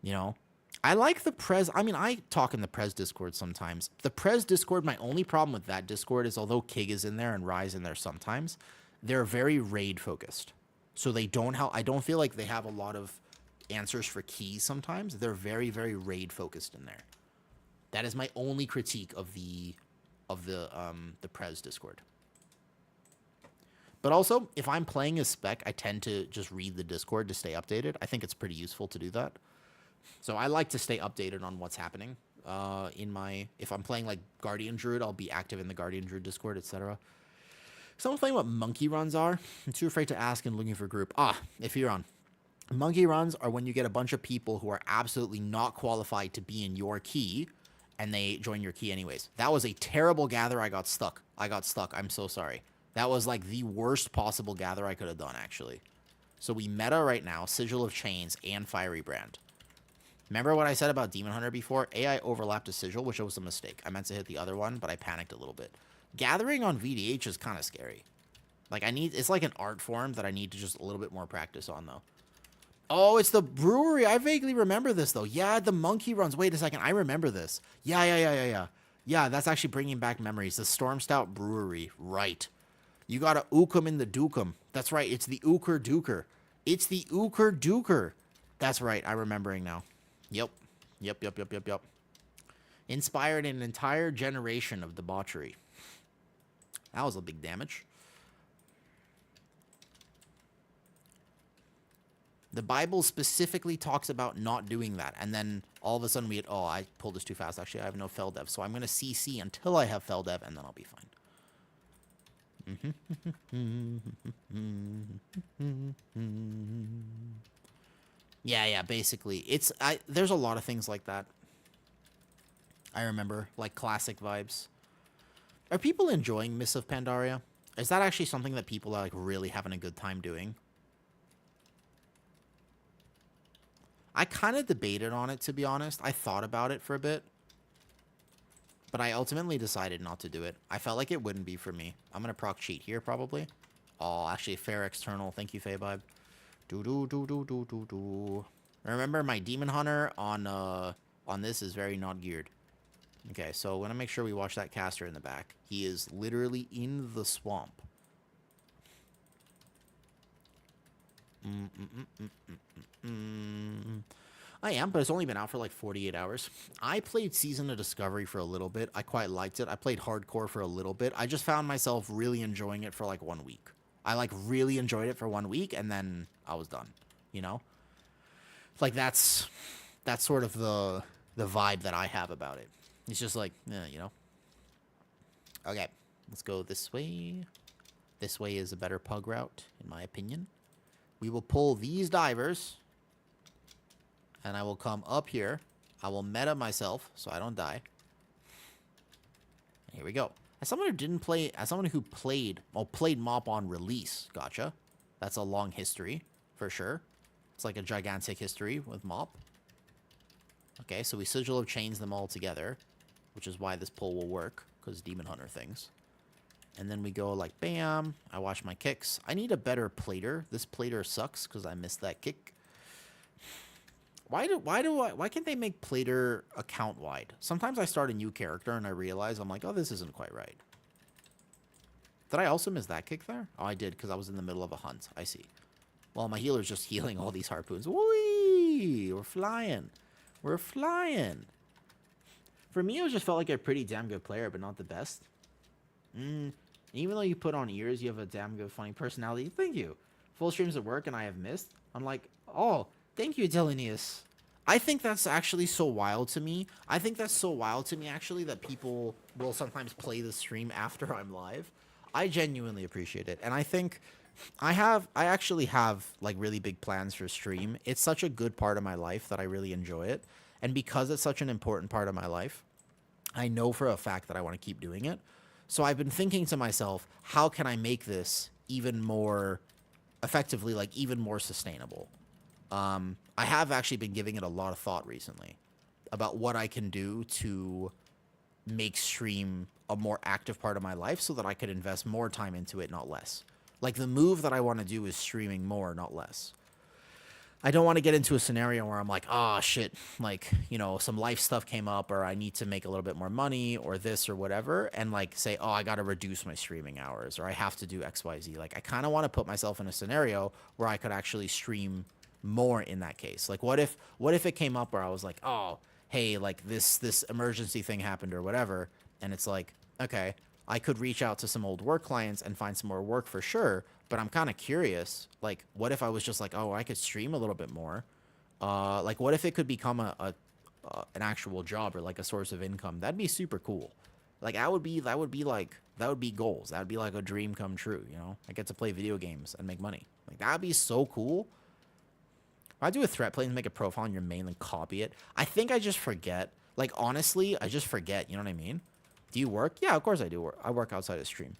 You know? I like the Prez. I mean, I talk in the Prez Discord sometimes. The Prez Discord, my only problem with that Discord is although Kig is in there and Rise in there sometimes, they're very raid focused. So they don't have, I don't feel like they have a lot of answers for keys sometimes. They're very, very raid focused in there. That is my only critique of the Prez Discord. But also, if I'm playing a spec, I tend to just read the Discord to stay updated. I think it's pretty useful to do that. So I like to stay updated on what's happening. If I'm playing like Guardian Druid, I'll be active in the Guardian Druid Discord, etc. Someone's playing what monkey runs are. I'm too afraid to ask and looking for group. If you're on. Monkey runs are when you get a bunch of people who are absolutely not qualified to be in your key, and they join your key anyways. That was a terrible gather. I got stuck. I'm so sorry. That was like the worst possible gather I could have done, actually. So we meta right now, Sigil of Chains and Fiery Brand. Remember what I said about Demon Hunter before? AI overlapped a Sigil, which was a mistake. I meant to hit the other one, but I panicked a little bit. Gathering on VDH is kind of scary. Like, it's like an art form that I need to just a little bit more practice on, though. Oh, it's the brewery. I vaguely remember this, though. Yeah, the monkey runs. Wait a second. I remember this. Yeah. Yeah, that's actually bringing back memories. The Storm Stout Brewery. Right. You got to ookum in the dookum. That's right. It's the Ooker Dooker. It's the Ooker Dooker. That's right. I'm remembering now. Yep. Inspired an entire generation of debauchery. That was a big damage. The Bible specifically talks about not doing that. And then all of a sudden I pulled this too fast. Actually, I have no fel dev. So I'm going to CC until I have fel dev, and then I'll be fine. Yeah, basically. There's a lot of things like that. I remember, like classic vibes. Are people enjoying Mists of Pandaria? Is that actually something that people are like really having a good time doing? I kind of debated on it, to be honest. I thought about it for a bit. But I ultimately decided not to do it. I felt like it wouldn't be for me. I'm going to proc cheat here, probably. Oh, actually, fair external. Thank you, Feyvibe. Remember, my Demon Hunter on this is very not geared. Okay, so I'm going to make sure we watch that caster in the back. He is literally in the swamp. I am, but it's only been out for like 48 hours. I played Season of Discovery for a little bit. I quite liked it. I played Hardcore for a little bit. I just found myself really enjoying it for like 1 week. I like really enjoyed it for 1 week, and then I was done. You know? Like that's sort of the vibe that I have about it. It's just like, you know. Okay, let's go this way. This way is a better pug route, in my opinion. We will pull these divers, and I will come up here. I will meta myself so I don't die. Here we go. As someone who didn't play, as someone who played Mop on release, gotcha. That's a long history, for sure. It's like a gigantic history with Mop. Okay, so we Sigil of Chains them all together, which is why this pull will work, because Demon Hunter things. And then we go like, bam. I watch my kicks. I need a better plater. This plater sucks because I missed that kick. Why can't they make plater account wide? Sometimes I start a new character and I realize I'm like, oh, this isn't quite right. Did I also miss that kick there? Oh, I did because I was in the middle of a hunt. I see. Well, my healer's just healing all these harpoons. Whee! We're flying. We're flying. For me, it just felt like a pretty damn good player, but not the best. Even though you put on ears, you have a damn good funny personality. Thank you. Full streams at work and I have missed. I'm like, oh, thank you, Delinius. I think that's actually so wild to me. I think that's so wild to me, actually, that people will sometimes play the stream after I'm live. I genuinely appreciate it. And I think I actually have like really big plans for stream. It's such a good part of my life that I really enjoy it. And because it's such an important part of my life, I know for a fact that I want to keep doing it. So I've been thinking to myself, how can I make this even more effectively, like even more sustainable? I have actually been giving it a lot of thought recently about what I can do to make stream a more active part of my life so that I could invest more time into it, not less. Like the move that I want to do is streaming more, not less. I don't want to get into a scenario where I'm like, oh shit, like, some life stuff came up or I need to make a little bit more money or this or whatever. And like say, oh, I got to reduce my streaming hours or I have to do XYZ. Like I kind of want to put myself in a scenario where I could actually stream more in that case. Like what if it came up where I was like, oh, hey, like this emergency thing happened or whatever. And it's like, okay, I could reach out to some old work clients and find some more work for sure. But I'm kind of curious, like, what if I was just like, oh, I could stream a little bit more? Like, what if it could become an actual job or like a source of income? That'd be super cool. Like, that would be goals. That would be like a dream come true. I get to play video games and make money. Like, that'd be so cool. If I do a threat play and make a profile on your main and copy it, I think I just forget. Like, honestly, I just forget. You know what I mean? Do you work? Yeah, of course I do work. I work outside of stream.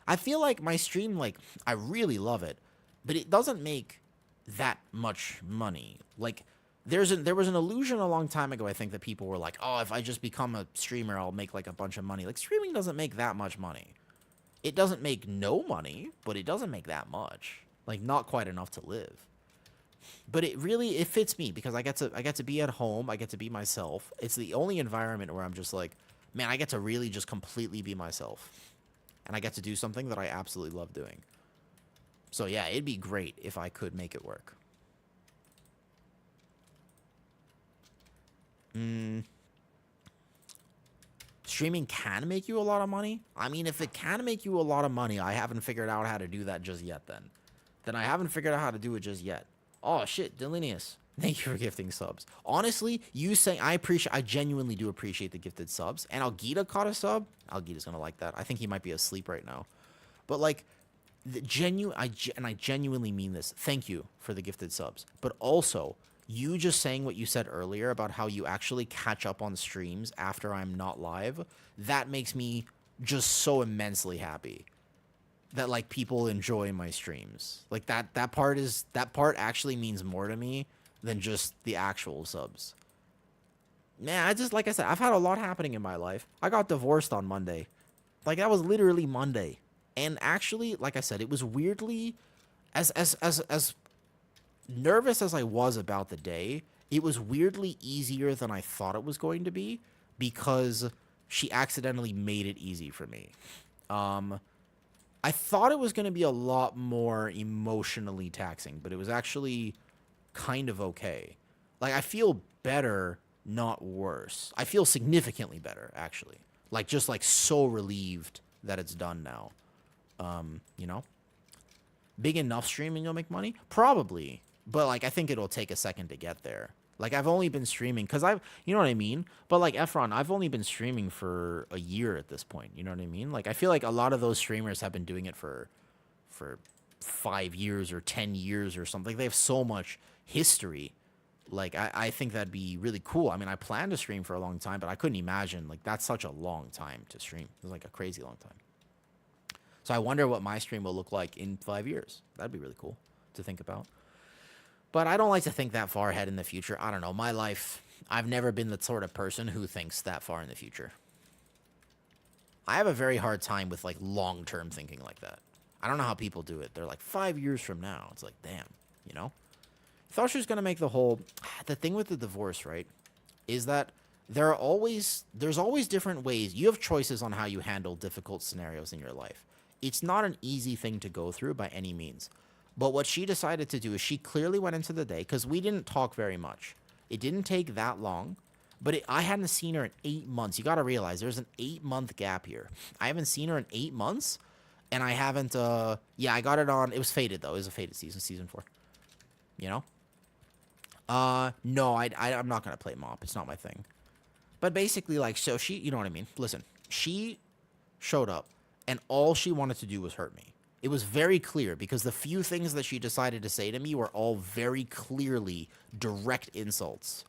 I feel like my stream, like, I really love it, but it doesn't make that much money. Like, there was an illusion a long time ago, I think, that people were like, oh, if I just become a streamer, I'll make, like, a bunch of money. Like, streaming doesn't make that much money. It doesn't make no money, but it doesn't make that much. Like, not quite enough to live. But it fits me because I get to be at home, I get to be myself. It's the only environment where I'm just like, man, I get to really just completely be myself. And I get to do something that I absolutely love doing. So yeah, it'd be great if I could make it work. Streaming can make you a lot of money. I mean, if it can make you a lot of money, I haven't figured out how to do that just yet then I haven't figured out how to do it just yet. Oh shit, Delinius. Thank you for gifting subs. Honestly, you saying I genuinely do appreciate the gifted subs. And Algita caught a sub. Algita's gonna like that. I think he might be asleep right now. But like, I genuinely mean this. Thank you for the gifted subs. But also, you just saying what you said earlier about how you actually catch up on streams after I'm not live, that makes me just so immensely happy that like people enjoy my streams. Like that part actually means more to me than just the actual subs. Man, like I said, I've had a lot happening in my life. I got divorced on Monday. Like that was literally Monday. And actually, like I said, it was weirdly as nervous as I was about the day, it was weirdly easier than I thought it was going to be because she accidentally made it easy for me. I thought it was going to be a lot more emotionally taxing, but it was actually kind of okay. Like, I feel better, not worse. I feel significantly better, actually. Like, just, like, so relieved that it's done now. You know? Big enough streaming you'll make money? Probably. But, like, I think it'll take a second to get there. Like, I've only been streaming, because you know what I mean? But, like, Efron, I've only been streaming for a year at this point. You know what I mean? Like, I feel like a lot of those streamers have been doing it for 5 years or 10 years or something. They have so much history. Like, I think that'd be really cool. I mean, I planned to stream for a long time, but I couldn't imagine. Like, that's such a long time to stream. It's like a crazy long time. So I wonder what my stream will look like in 5 years. That'd be really cool to think about. But I don't like to think that far ahead in the future. I don't know. My life, I've never been the sort of person who thinks that far in the future. I have a very hard time with, like, long-term thinking like that. I don't know how people do it. They're like, 5 years from now. It's like, damn, you know? I thought she was going to make the whole... The thing with the divorce, right, is that there's always different ways. You have choices on how you handle difficult scenarios in your life. It's not an easy thing to go through by any means. But what she decided to do is she clearly went into the day, because we didn't talk very much. It didn't take that long, but I hadn't seen her in 8 months. You got to realize there's an 8-month gap here. I haven't seen her in 8 months, and I haven't, yeah, I got it on, it was Fated, though. It was a Fated season 4. You know? No, I'm not going to play Mop. It's not my thing. But basically, like, so she, you know what I mean? Listen, she showed up, and all she wanted to do was hurt me. It was very clear because the few things that she decided to say to me were all very clearly direct insults.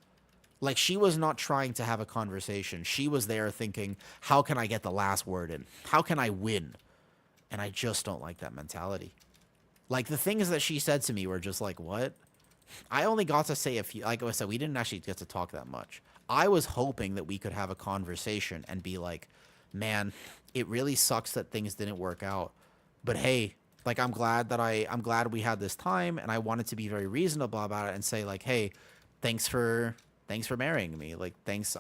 Like, she was not trying to have a conversation. She was there thinking, how can I get the last word in? How can I win? And I just don't like that mentality. Like, the things that she said to me were just like, what? I only got to say a few. Like I said, we didn't actually get to talk that much. I was hoping that we could have a conversation and be like, man, it really sucks that things didn't work out. But hey, like, I'm glad we had this time, and I wanted to be very reasonable about it and say, like, hey, thanks for marrying me. Like, thanks.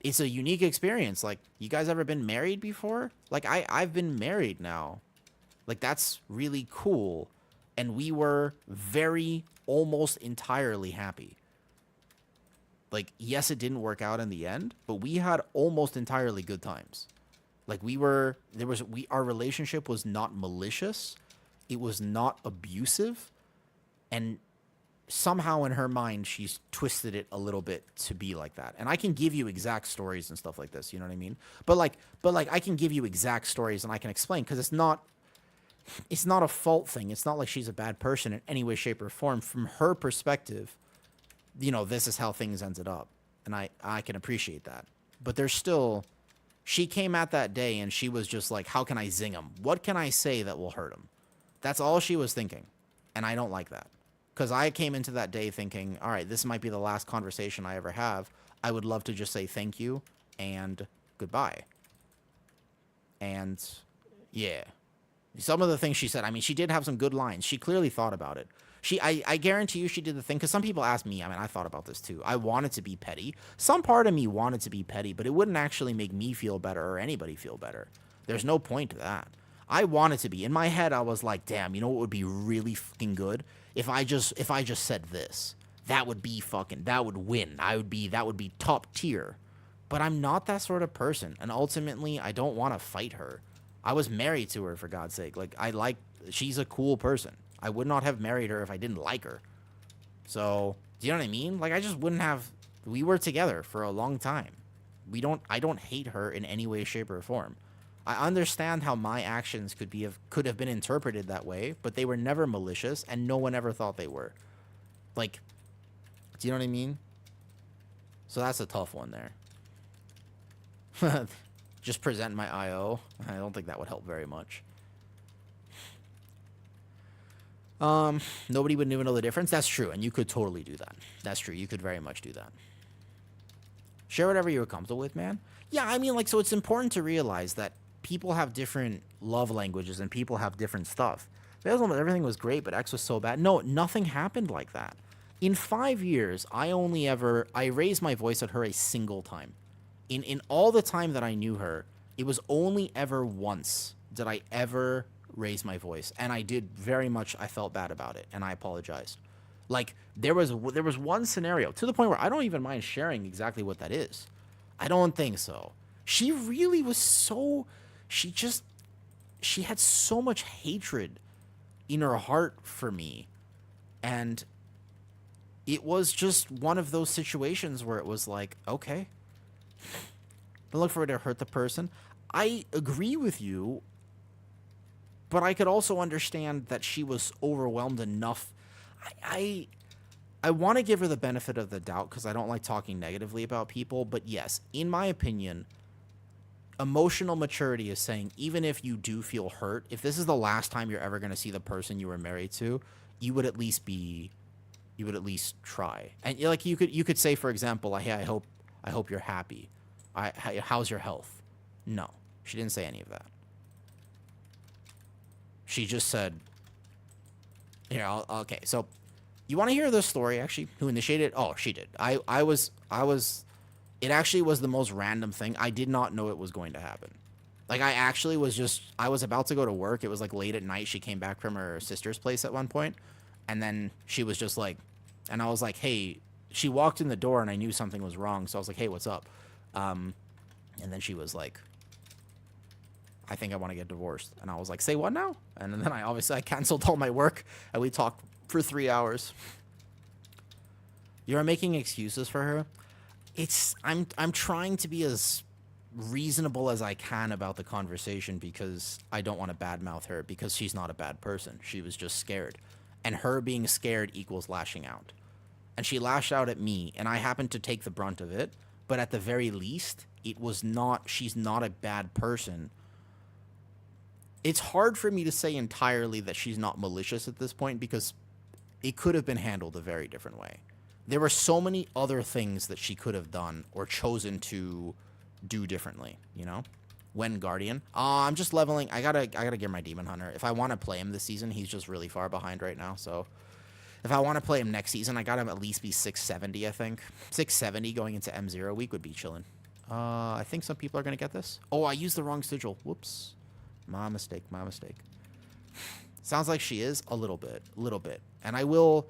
It's a unique experience. Like, you guys ever been married before? Like, I've been married now. Like, that's really cool. And we were very, almost entirely happy. Like, yes, it didn't work out in the end, but we had almost entirely good times. Like, our relationship was not malicious. It was not abusive. And somehow in her mind, she's twisted it a little bit to be like that. And I can give you exact stories and stuff like this. You know what I mean? But I can give you exact stories and I can explain, because it's not a fault thing. It's not like she's a bad person in any way, shape, or form. From her perspective, you know, this is how things ended up. And I can appreciate that. But there's still, she came at that day and she was just like, how can I zing him? What can I say that will hurt him? That's all she was thinking. And I don't like that. Because I came into that day thinking, all right, this might be the last conversation I ever have. I would love to just say thank you and goodbye. And yeah. Some of the things she said, I mean, she did have some good lines. She clearly thought about it. I guarantee you she did the thing, because some people ask me, I mean, I thought about this too. I wanted to be petty. Some part of me wanted to be petty, but it wouldn't actually make me feel better or anybody feel better. There's no point to that. I wanted to be. In my head, I was like, damn, you know what would be really fucking good? If I just said this. That would win. That would be top tier. But I'm not that sort of person. And ultimately, I don't want to fight her. I was married to her, for God's sake. Like, she's a cool person. I would not have married her if I didn't like her. So, do you know what I mean? Like, I just wouldn't have, we were together for a long time. I don't hate her in any way, shape, or form. I understand how my actions could have been interpreted that way, but they were never malicious, and no one ever thought they were. Like, do you know what I mean? So that's a tough one there. Just present my IO. I don't think that would help very much. Nobody would even know the difference. That's true, and you could totally do that. That's true. You could very much do that. Share whatever you're comfortable with, man. Yeah, I mean, like, so it's important to realize that people have different love languages and people have different stuff. Everything was great, but X was so bad. No, nothing happened like that. In 5 years, I raised my voice at her a single time. In all the time that I knew her, it was only ever once did I ever raise my voice. And I did very much, I felt bad about it, and I apologized. Like, there was one scenario, to the point where I don't even mind sharing exactly what that is. I don't think so. She really was so, she had so much hatred in her heart for me. And it was just one of those situations where it was like, okay, don't look for it to hurt the person. I agree with you, but I could also understand that she was overwhelmed enough. I want to give her the benefit of the doubt, because I don't like talking negatively about people. But yes, in my opinion, emotional maturity is saying, even if you do feel hurt, if this is the last time you're ever going to see the person you were married to, you would at least try. And like, you could say, for example, hey, I hope you're happy. How's your health? No, she didn't say any of that. She just said, here, okay, so you want to hear this story, actually? Who initiated it? Oh, she did. It actually was the most random thing. I did not know it was going to happen. Like, I was about to go to work. It was like late at night. She came back from her sister's place at one point, and then she was just like, and I was like, hey, she walked in the door and I knew something was wrong. So I was like, hey, what's up? And then she was like, I think I want to get divorced. And I was like, say what now? And then I canceled all my work and we talked for 3 hours. You're making excuses for her. I'm trying to be as reasonable as I can about the conversation because I don't want to badmouth her because she's not a bad person. She was just scared. And her being scared equals lashing out. And she lashed out at me, and I happened to take the brunt of it. But at the very least, it was not, she's not a bad person. It's hard for me to say entirely that she's not malicious at this point because it could have been handled a very different way. There were so many other things that she could have done or chosen to do differently, you know? When Guardian. I'm just leveling. I gotta get my Demon Hunter. If I want to play him this season, he's just really far behind right now, so if I want to play him next season, I gotta at least be 670, I think. 670 going into M0 week would be chillin'. I think some people are gonna get this. Oh, I used the wrong sigil. Whoops. My mistake, my mistake. Sounds like she is a little bit. And I will...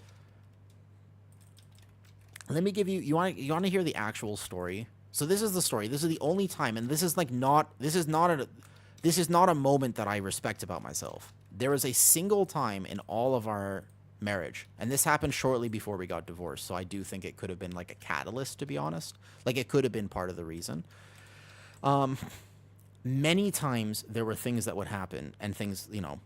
Let me give you... You want to hear the actual story? So this is the story. This is the only time, and this is like not... This is not a moment that I respect about myself. There was a single time in all of our marriage, and this happened shortly before we got divorced, so I do think it could have been like a catalyst, to be honest. Like, it could have been part of the reason. Many times there were things that would happen, and things, you know...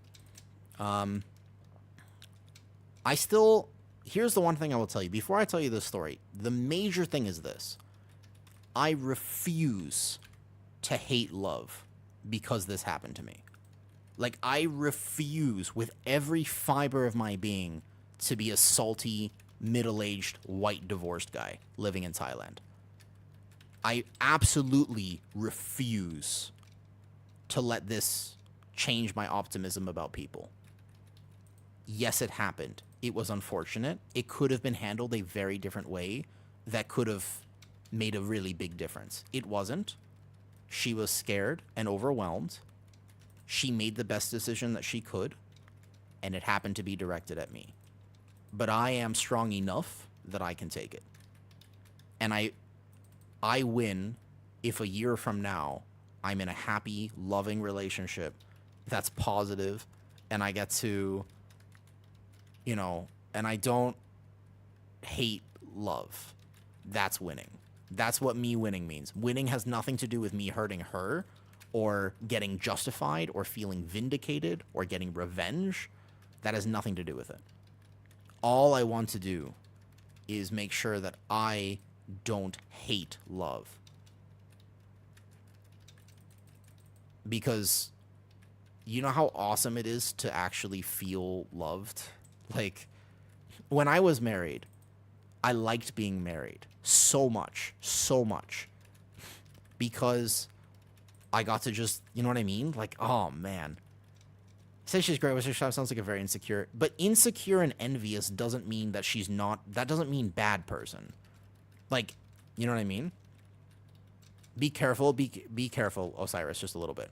I still... Here's the one thing I will tell you. Before I tell you this story, the major thing is this. I refuse to hate love because this happened to me. Like, I refuse with every fiber of my being to be a salty, middle-aged, white divorced guy living in Thailand. I absolutely refuse to let this change my optimism about people. Yes, it happened. It was unfortunate. It could have been handled a very different way that could have made a really big difference. It wasn't. She was scared and overwhelmed. She made the best decision that she could, and it happened to be directed at me. But I am strong enough that I can take it. And I win if a year from now I'm in a happy, loving relationship that's positive, and I get to, you know, and I don't hate love. That's winning. That's what me winning means. Winning has nothing to do with me hurting her or getting justified or feeling vindicated or getting revenge. That has nothing to do with it. All I want to do is make sure that I don't hate love. Because you know how awesome it is to actually feel loved? Like, when I was married, I liked being married so much, because I got to just, you know what I mean? Like, oh man. Says she's great with her shop sounds like a very insecure, but insecure and envious doesn't mean that she's not, that doesn't mean bad person. Like, you know what I mean? Be careful, be careful, Osiris, just a little bit.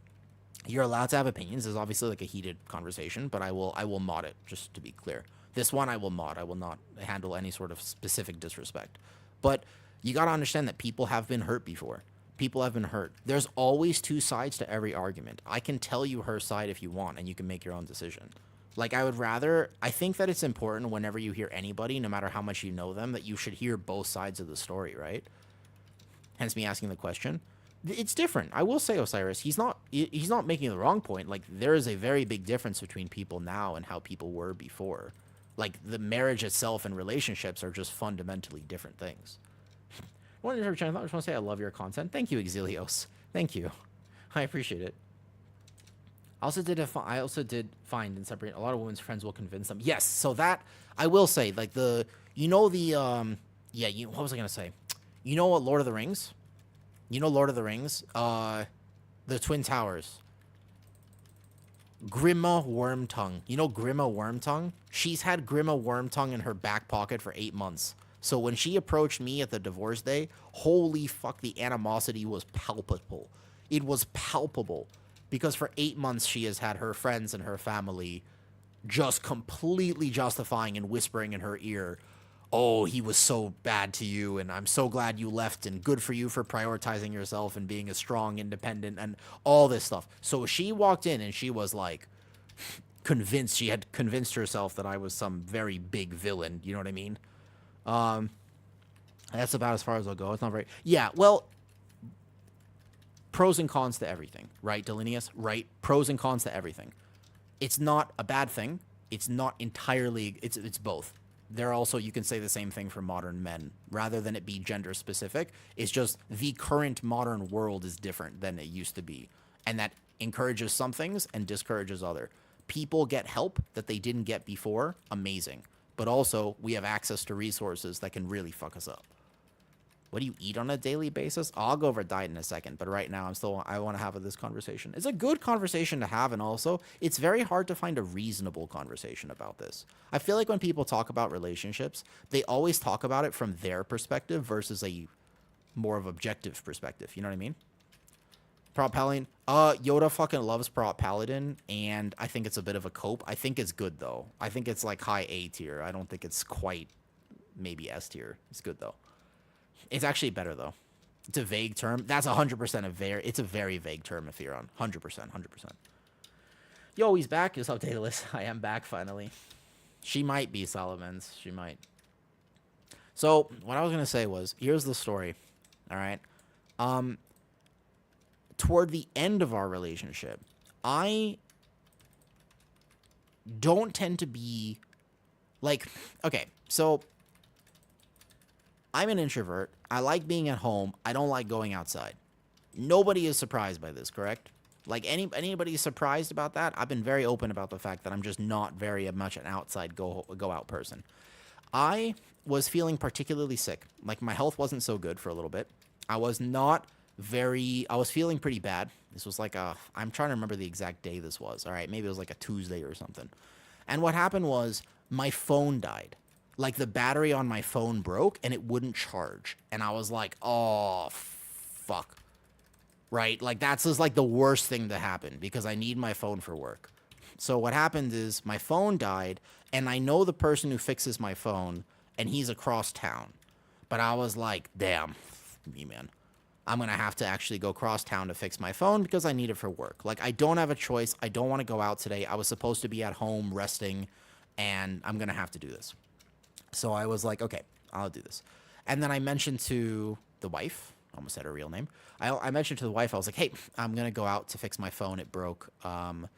You're allowed to have opinions. There's obviously like a heated conversation, but I will mod it, just to be clear. This one I will mod. I will not handle any sort of specific disrespect. But you got to understand that people have been hurt before. People have been hurt. There's always two sides to every argument. I can tell you her side if you want, and you can make your own decision. Like, I think that it's important whenever you hear anybody, no matter how much you know them, that you should hear both sides of the story, right? Hence me asking the question. It's different. I will say, Osiris, he's not making the wrong point. Like, there is a very big difference between people now and how people were before. Like, the marriage itself and relationships are just fundamentally different things. I just want to say I love your content. Thank you, Exilios. Thank you. I appreciate it. I also did find and separate a lot of women's friends will convince them. Yes, so that I will say, like, what was I gonna say? You know what, Lord of the Rings? You know Lord of the Rings? The Twin Towers. Grima Wormtongue. You know Grima Wormtongue? She's had Grima Wormtongue in her back pocket for 8 months. So when she approached me at the divorce day, holy fuck, the animosity was palpable. It was palpable. Because for 8 months, she has had her friends and her family just completely justifying and whispering in her ear, oh, he was so bad to you, and I'm so glad you left, and good for you for prioritizing yourself and being a strong, independent, and all this stuff. So she walked in, and she was, like, convinced. She had convinced herself that I was some very big villain. You know what I mean? That's about as far as I'll go. It's not very... Yeah, well... pros and cons to everything, right, Delineus? Right? Pros and cons to everything. It's not a bad thing. It's not entirely, it's both. There also, you can say the same thing for modern men. Rather than it be gender specific, it's just the current modern world is different than it used to be. And that encourages some things and discourages other. People get help that they didn't get before, amazing. But also, we have access to resources that can really fuck us up. What do you eat on a daily basis? I'll go over diet in a second, but right now I want to have this conversation. It's a good conversation to have, and also it's very hard to find a reasonable conversation about this. I feel like when people talk about relationships, they always talk about it from their perspective versus a more of objective perspective. You know what I mean? Prop Paladin. Yoda fucking loves Prop Paladin, and I think it's a bit of a cope. I think it's good though. I think it's like high A tier. I don't think it's quite maybe S tier. It's good though. It's actually better, though. It's a vague term. That's 100% it's a very vague term if you're on. 100%, 100%. Yo, he's back. It's updated. I am back, finally. She might be Solomon's. She might. So, what I was going to say was, here's the story. All right? Toward the end of our relationship, I don't tend to be, like, okay, so I'm an introvert. I like being at home. I don't like going outside. Nobody is surprised by this, correct? Like, anybody surprised about that? I've been very open about the fact that I'm just not very much an outside go out person. I was feeling particularly sick. Like, my health wasn't so good for a little bit. I was feeling pretty bad. This was like I'm trying to remember the exact day this was. All right, maybe it was like a Tuesday or something. And what happened was my phone died. Like, the battery on my phone broke and it wouldn't charge. And I was like, oh, fuck. Right? Like, that's just like the worst thing to happen because I need my phone for work. So what happened is my phone died, and I know the person who fixes my phone, and he's across town. But I was like, damn, me, man. I'm going to have to actually go cross town to fix my phone because I need it for work. Like, I don't have a choice. I don't want to go out today. I was supposed to be at home resting, and I'm going to have to do this. So I was like, okay, I'll do this. And then I mentioned to the wife, almost said her real name. I mentioned to the wife, I was like, hey, I'm going to go out to fix my phone. It broke. And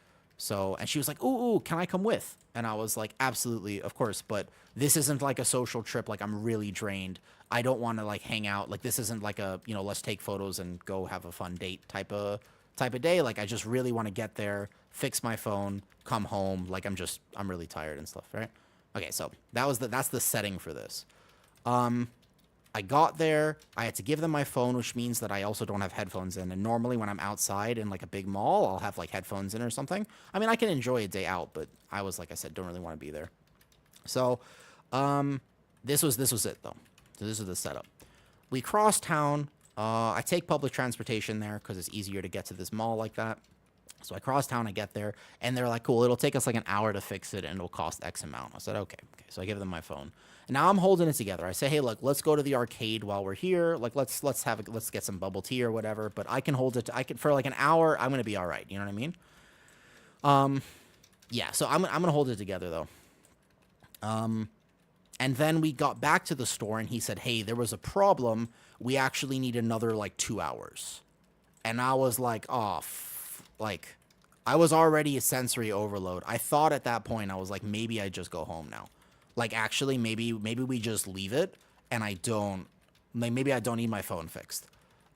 she was like, ooh, can I come with? And I was like, absolutely, of course. But this isn't like a social trip. Like, I'm really drained. I don't want to like hang out. Like, this isn't like a, let's take photos and go have a fun date type of day. Like, I just really want to get there, fix my phone, come home. Like, I'm really tired and stuff, right? Okay, so that's the setting for this. I got there. I had to give them my phone, which means that I also don't have headphones in. And normally when I'm outside in like a big mall, I'll have like headphones in or something. I mean, I can enjoy a day out, but I was, like I said, don't really want to be there. So, this was it though. So this is the setup. We cross town. I take public transportation there because it's easier to get to this mall like that. So I cross town, I get there, and they're like, cool, it'll take us like an hour to fix it, and it'll cost X amount. I said, okay. So I give them my phone. And now I'm holding it together. I say, hey, look, let's go to the arcade while we're here. Like, let's get some bubble tea or whatever. But I can hold it. For like an hour, I'm gonna be all right. You know what I mean? Yeah. So I'm gonna hold it together though. And then we got back to the store, and he said, hey, there was a problem. We actually need another like 2 hours. And I was like, oh. Like, I was already a sensory overload. I thought at that point, I was like, maybe I just go home now. Like, actually, maybe we just leave it, and maybe I don't need my phone fixed.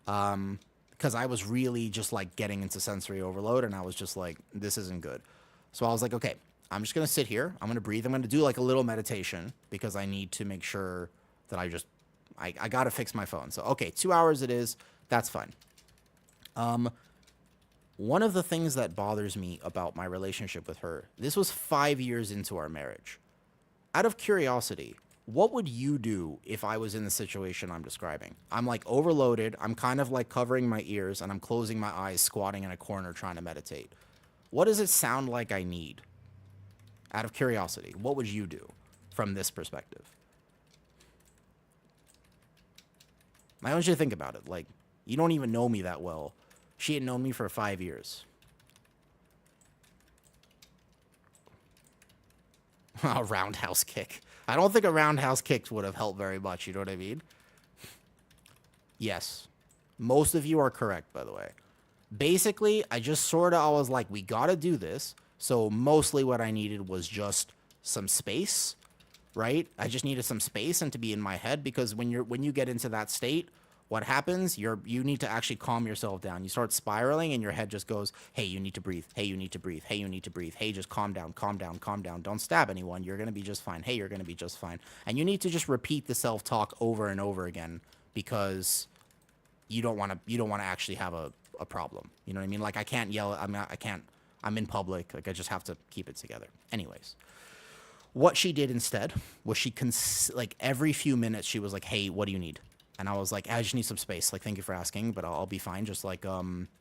Because I was really just, like, getting into sensory overload, and I was just like, this isn't good. So I was like, okay, I'm just going to sit here. I'm going to breathe. I'm going to do, like, a little meditation, because I need to make sure that I got to fix my phone. So, okay, 2 hours it is. That's fine. One of the things that bothers me about my relationship with her, this was 5 years into our marriage. Out of curiosity, what would you do if I was in the situation I'm describing? I'm like overloaded. I'm kind of like covering my ears, and I'm closing my eyes, squatting in a corner trying to meditate. What does it sound like I need? Out of curiosity, what would you do from this perspective? I want you to think about it. Like, you don't even know me that well. She had known me for 5 years. A roundhouse kick. I don't think a roundhouse kick would have helped very much, you know what I mean? Yes. Most of you are correct, by the way. Basically, I was like, we got to do this. So mostly what I needed was just some space, right? I just needed some space and to be in my head, because when you get into that state, what happens? You need to actually calm yourself down. You start spiraling and your head just goes, "Hey, you need to breathe. Hey, you need to breathe. Hey, you need to breathe. Hey, just calm down, calm down, calm down. Don't stab anyone. You're going to be just fine. Hey, you're going to be just fine." And you need to just repeat the self-talk over and over again, because you don't want to actually have a problem. You know what I mean? Like, I can't yell. I'm in public. Like, I just have to keep it together. Anyways, what she did instead was like every few minutes she was like, "Hey, what do you need?" And I was like, "I just need some space. Like, thank you for asking, but I'll be fine. Just like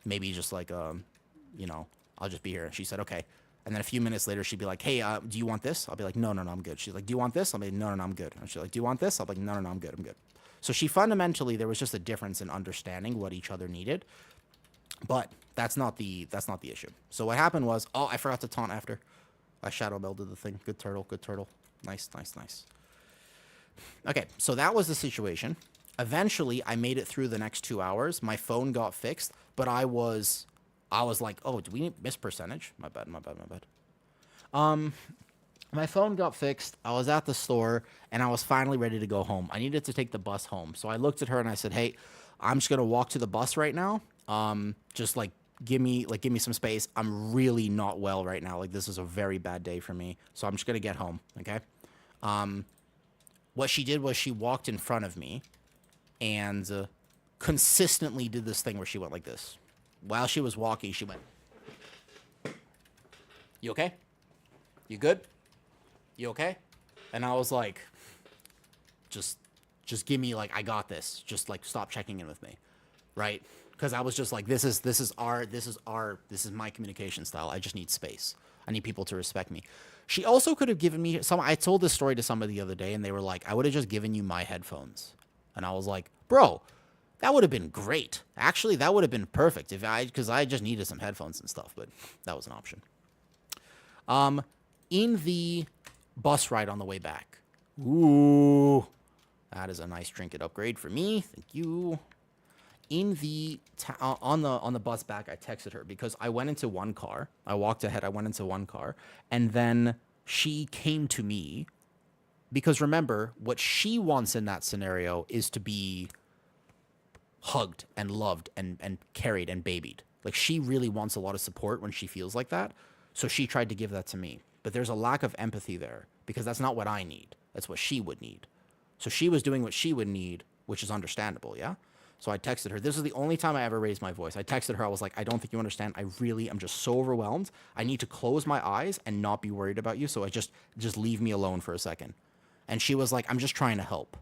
maybe just like you know, I'll just be here." And she said, "Okay." And then a few minutes later, she'd be like, "Hey, do you want this?" I'll be like, "No, no, no, I'm good." She's like, "Do you want this?" I'll be like, "No, no, no, I'm good." And she's like, "Do you want this?" I'll be like, "No, no, no, I'm good. I'm good." So she fundamentally, there was just a difference in understanding what each other needed, but that's not the issue. So what happened was, oh, I forgot to taunt after. I shadow melded the thing. Good turtle, good turtle. Nice, nice, nice. Okay, so that was the situation. Eventually, I made it through the next 2 hours. My phone got fixed, but I was like, oh, do we miss percentage? My bad, my bad, my bad. My phone got fixed. I was at the store and I was finally ready to go home. I needed to take the bus home. So I looked at her and I said, "Hey, I'm just going to walk to the bus right now. Just like give me some space. I'm really not well right now. Like, this is a very bad day for me. So I'm just going to get home, okay?" What she did was she walked in front of me and consistently did this thing where she went like this. While she was walking, she went, "You okay? You good? You okay?" And I was like, just give me, like, I got this. Just like stop checking in with me, right? Because I was just like, this is my communication style. I just need space. I need people to respect me. She also could have given me some. I told this story to somebody the other day, and they were like, "I would have just given you my headphones," and I was like, "Bro, that would have been great. Actually, that would have been perfect because I just needed some headphones and stuff, but that was an option." In the bus ride on the way back. Ooh, that is a nice trinket upgrade for me. Thank you. On the bus back, I texted her because I went into one car. I walked ahead. I went into one car, and then she came to me because remember what she wants in that scenario is to be hugged and loved and carried and babied. Like, she really wants a lot of support when she feels like that. So she tried to give that to me. But there's a lack of empathy there because that's not what I need. That's what she would need. So she was doing what she would need, which is understandable, yeah? So I texted her. This is the only time I ever raised my voice. I texted her. I was like, "I don't think you understand. I really am just so overwhelmed. I need to close my eyes and not be worried about you. So I just leave me alone for a second." And she was like, "I'm just trying to help,"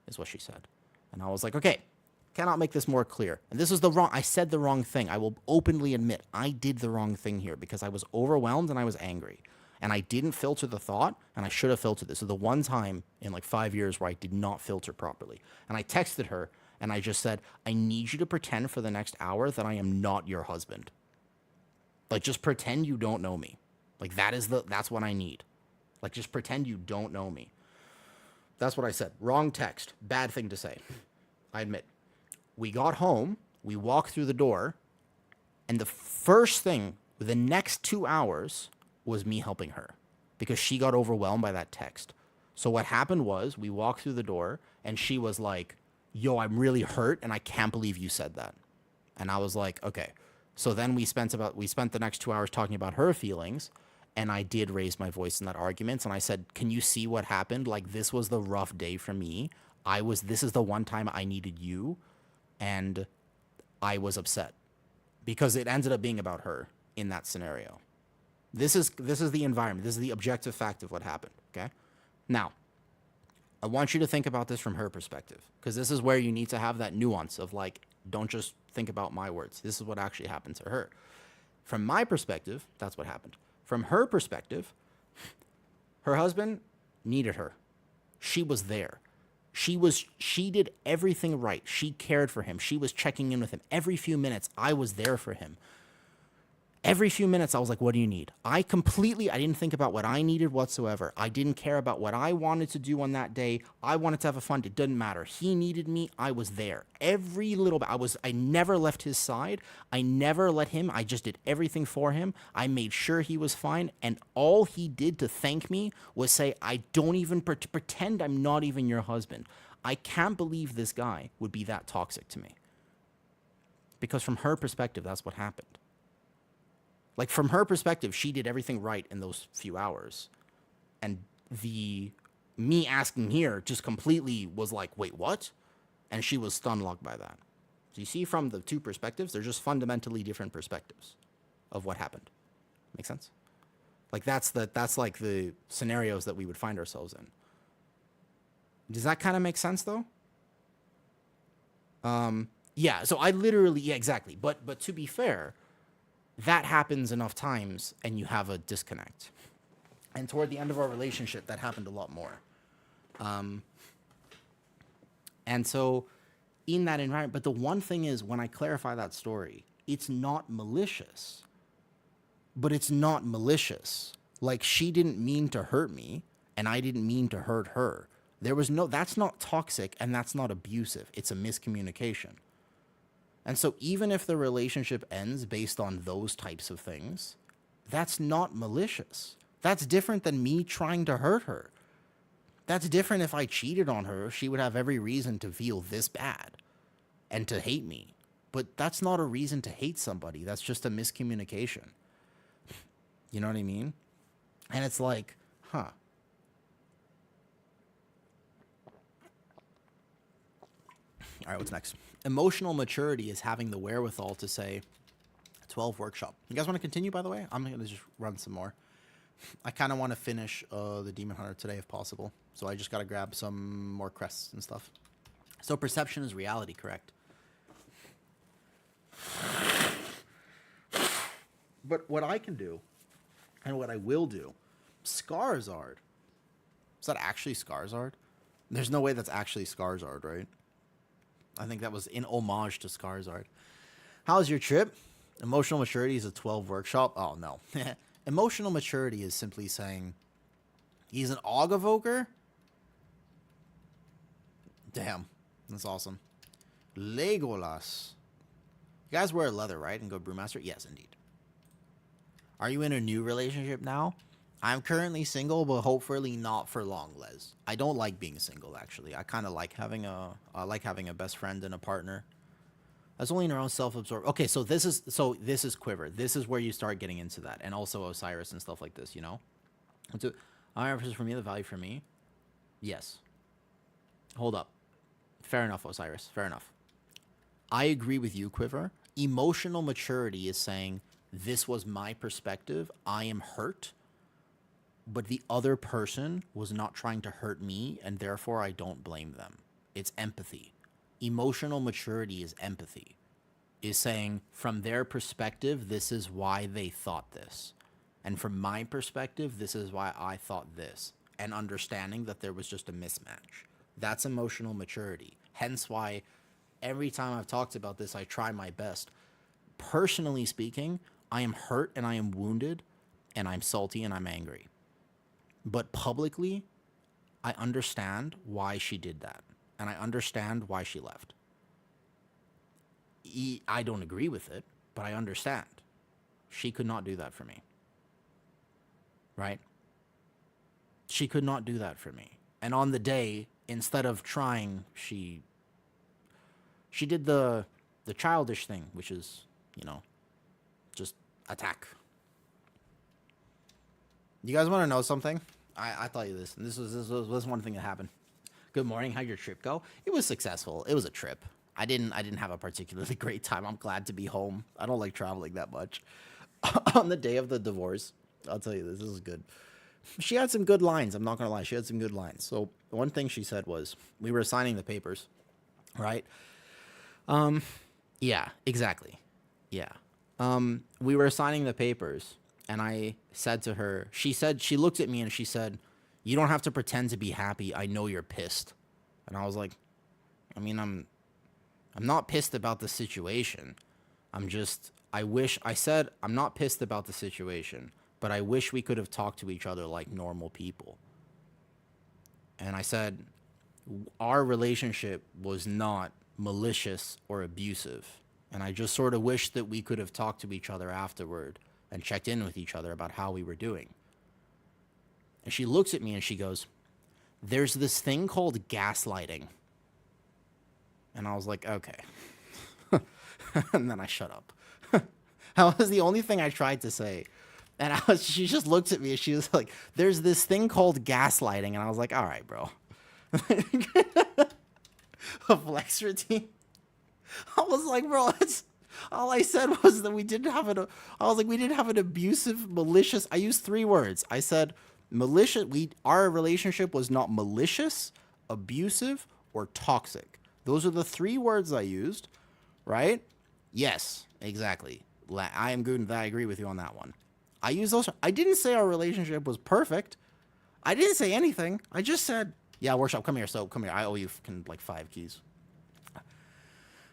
is what she said. And I was like, "Okay, cannot make this more clear." And this is I said the wrong thing. I will openly admit I did the wrong thing here because I was overwhelmed and I was angry. And I didn't filter the thought, and I should have filtered this. So the one time in like 5 years where I did not filter properly. And I texted her, and I just said, "I need you to pretend for the next hour that I am not your husband. Like, just pretend you don't know me. Like, that's what I need. Like, just pretend you don't know me." That's what I said. Wrong text. Bad thing to say. I admit. We got home, we walked through the door, and the first thing, the next 2 hours, was me helping her because she got overwhelmed by that text. So what happened was we walked through the door, and she was like, "Yo, I'm really hurt, and I can't believe you said that." And I was like, "Okay." So then we spent the next 2 hours talking about her feelings, and I did raise my voice in that argument, and I said, "Can you see what happened? Like, this was the rough day for me. This is the one time I needed you, and I was upset because it ended up being about her in that scenario." This is the environment. This is the objective fact of what happened, okay? Now, I want you to think about this from her perspective because this is where you need to have that nuance of, like, don't just think about my words. This is what actually happened to her. From my perspective, that's what happened. From her perspective, her husband needed her. She was there. She did everything right. She cared for him. She was checking in with him every few minutes. I was there for him. Every few minutes, I was like, what do you need? I didn't think about what I needed whatsoever. I didn't care about what I wanted to do on that day. I wanted to have a fun day. It didn't matter. He needed me. I was there. Every little bit. I never left his side. I never let him. I just did everything for him. I made sure he was fine. And all he did to thank me was say, I don't even pretend I'm not even your husband. I can't believe this guy would be that toxic to me. Because from her perspective, that's what happened. Like, from her perspective, she did everything right in those few hours. And me asking here just completely was like, wait, what? And she was stun-locked by that. So you see, from the two perspectives, they're just fundamentally different perspectives of what happened. Make sense? Like, that's like the scenarios that we would find ourselves in. Does that kind of make sense, though? Yeah, so I literally, yeah, exactly. But to be fair, that happens enough times and you have a disconnect. And toward the end of our relationship, that happened a lot more. And so in that environment, but the one thing is, when I clarify that story, it's not malicious. But it's not malicious. Like, she didn't mean to hurt me and I didn't mean to hurt her. That's not toxic and that's not abusive. It's a miscommunication. And so even if the relationship ends based on those types of things, that's not malicious. That's different than me trying to hurt her. That's different. If I cheated on her, she would have every reason to feel this bad and to hate me. But that's not a reason to hate somebody. That's just a miscommunication. You know what I mean? And it's like, huh. All right, what's next? Emotional maturity is having the wherewithal to say, 12 workshop. You guys want to continue, by the way? I'm going to just run some more. I kind of want to finish the Demon Hunter today if possible. So I just got to grab some more crests and stuff. So perception is reality, correct? But what I can do, and what I will do, Skarzard. Is that actually Skarzard? There's no way that's actually Skarzard, right? I think that was in homage to Skarzard. How's your trip? Emotional maturity is a 12 workshop. Oh, no. Emotional maturity is simply saying he's an Og evoker? Damn. That's awesome. Legolas. You guys wear leather, right? And go Brewmaster? Yes, indeed. Are you in a new relationship now? I'm currently single, but hopefully not for long, Les. I don't like being single, actually. I kind of like having a best friend and a partner. That's only in our own self-absorbed. Okay, so this is Quiver. This is where you start getting into that, and also Osiris and stuff like this, you know. And so, versus for me, the value for me. Yes. Hold up. Fair enough, Osiris. Fair enough. I agree with you, Quiver. Emotional maturity is saying, this was my perspective. I am hurt. But the other person was not trying to hurt me, and therefore I don't blame them. It's empathy. Emotional maturity is empathy. Is saying, from their perspective, this is why they thought this. And from my perspective, this is why I thought this. And understanding that there was just a mismatch. That's emotional maturity. Hence why every time I've talked about this, I try my best. Personally speaking, I am hurt and I am wounded, and I'm salty and I'm angry. But publicly, I understand why she did that. And I understand why she left. I don't agree with it, but I understand. She could not do that for me. Right? She could not do that for me. And on the day, instead of trying, she did the childish thing, which is, you know, just attack. You guys want to know something? I tell you this. And this was one thing that happened. Good morning. How'd your trip go? It was successful. It was a trip. I didn't have a particularly great time. I'm glad to be home. I don't like traveling that much. On the day of the divorce, I'll tell you this is good. She had some good lines. I'm not gonna lie. She had some good lines. So one thing she said was, we were signing the papers, right? Yeah, exactly. Yeah. We were signing the papers. And I said to her, she looked at me and she said, you don't have to pretend to be happy. I know you're pissed. And I was like, I mean, I'm not pissed about the situation. I said, I'm not pissed about the situation, but I wish we could have talked to each other like normal people. And I said, our relationship was not malicious or abusive. And I just sort of wish that we could have talked to each other afterward and checked in with each other about how we were doing. And she looks at me and she goes, there's this thing called gaslighting. And I was like, okay. And then I shut up. That was the only thing I tried to say. And she just looked at me and she was like, there's this thing called gaslighting. And I was like, all right, bro. A flex routine. I was like, bro, all I said was that we didn't have an abusive, malicious. I used 3 words. I said malicious. Our relationship was not malicious, abusive, or toxic. Those are the 3 words I used, right? Yes, exactly. I am good. I agree with you on that one. I used those. I didn't say our relationship was perfect. I didn't say anything. I just said, yeah, workshop, come here. So come here. I owe you 5 keys.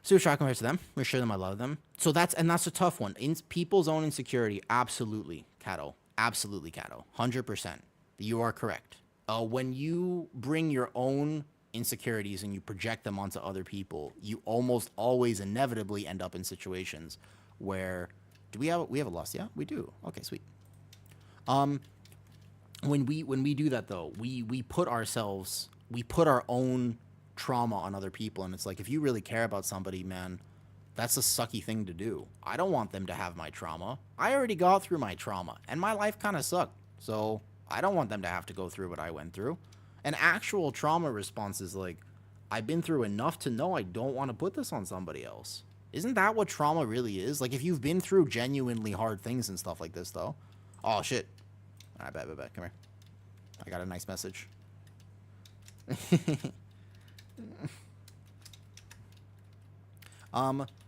So try to compare to them. Reassure them I love them. So that's a tough one. In people's own insecurity, absolutely, Cato. Absolutely, Cato. 100%. You are correct. When you bring your own insecurities and you project them onto other people, you almost always inevitably end up in situations where we have a loss? Yeah, we do. Okay, sweet. When we do that though, we put our own trauma on other people, and it's like, if you really care about somebody, man, that's a sucky thing to do. I don't want them to have my trauma. I already got through my trauma and my life kind of sucked, so I don't want them to have to go through what I went through. An actual trauma response is like, I've been through enough to know I don't want to put this on somebody else. Isn't that what trauma really is? Like, if you've been through genuinely hard things and stuff like this though. Oh shit. All right, bet. Come here. I got a nice message.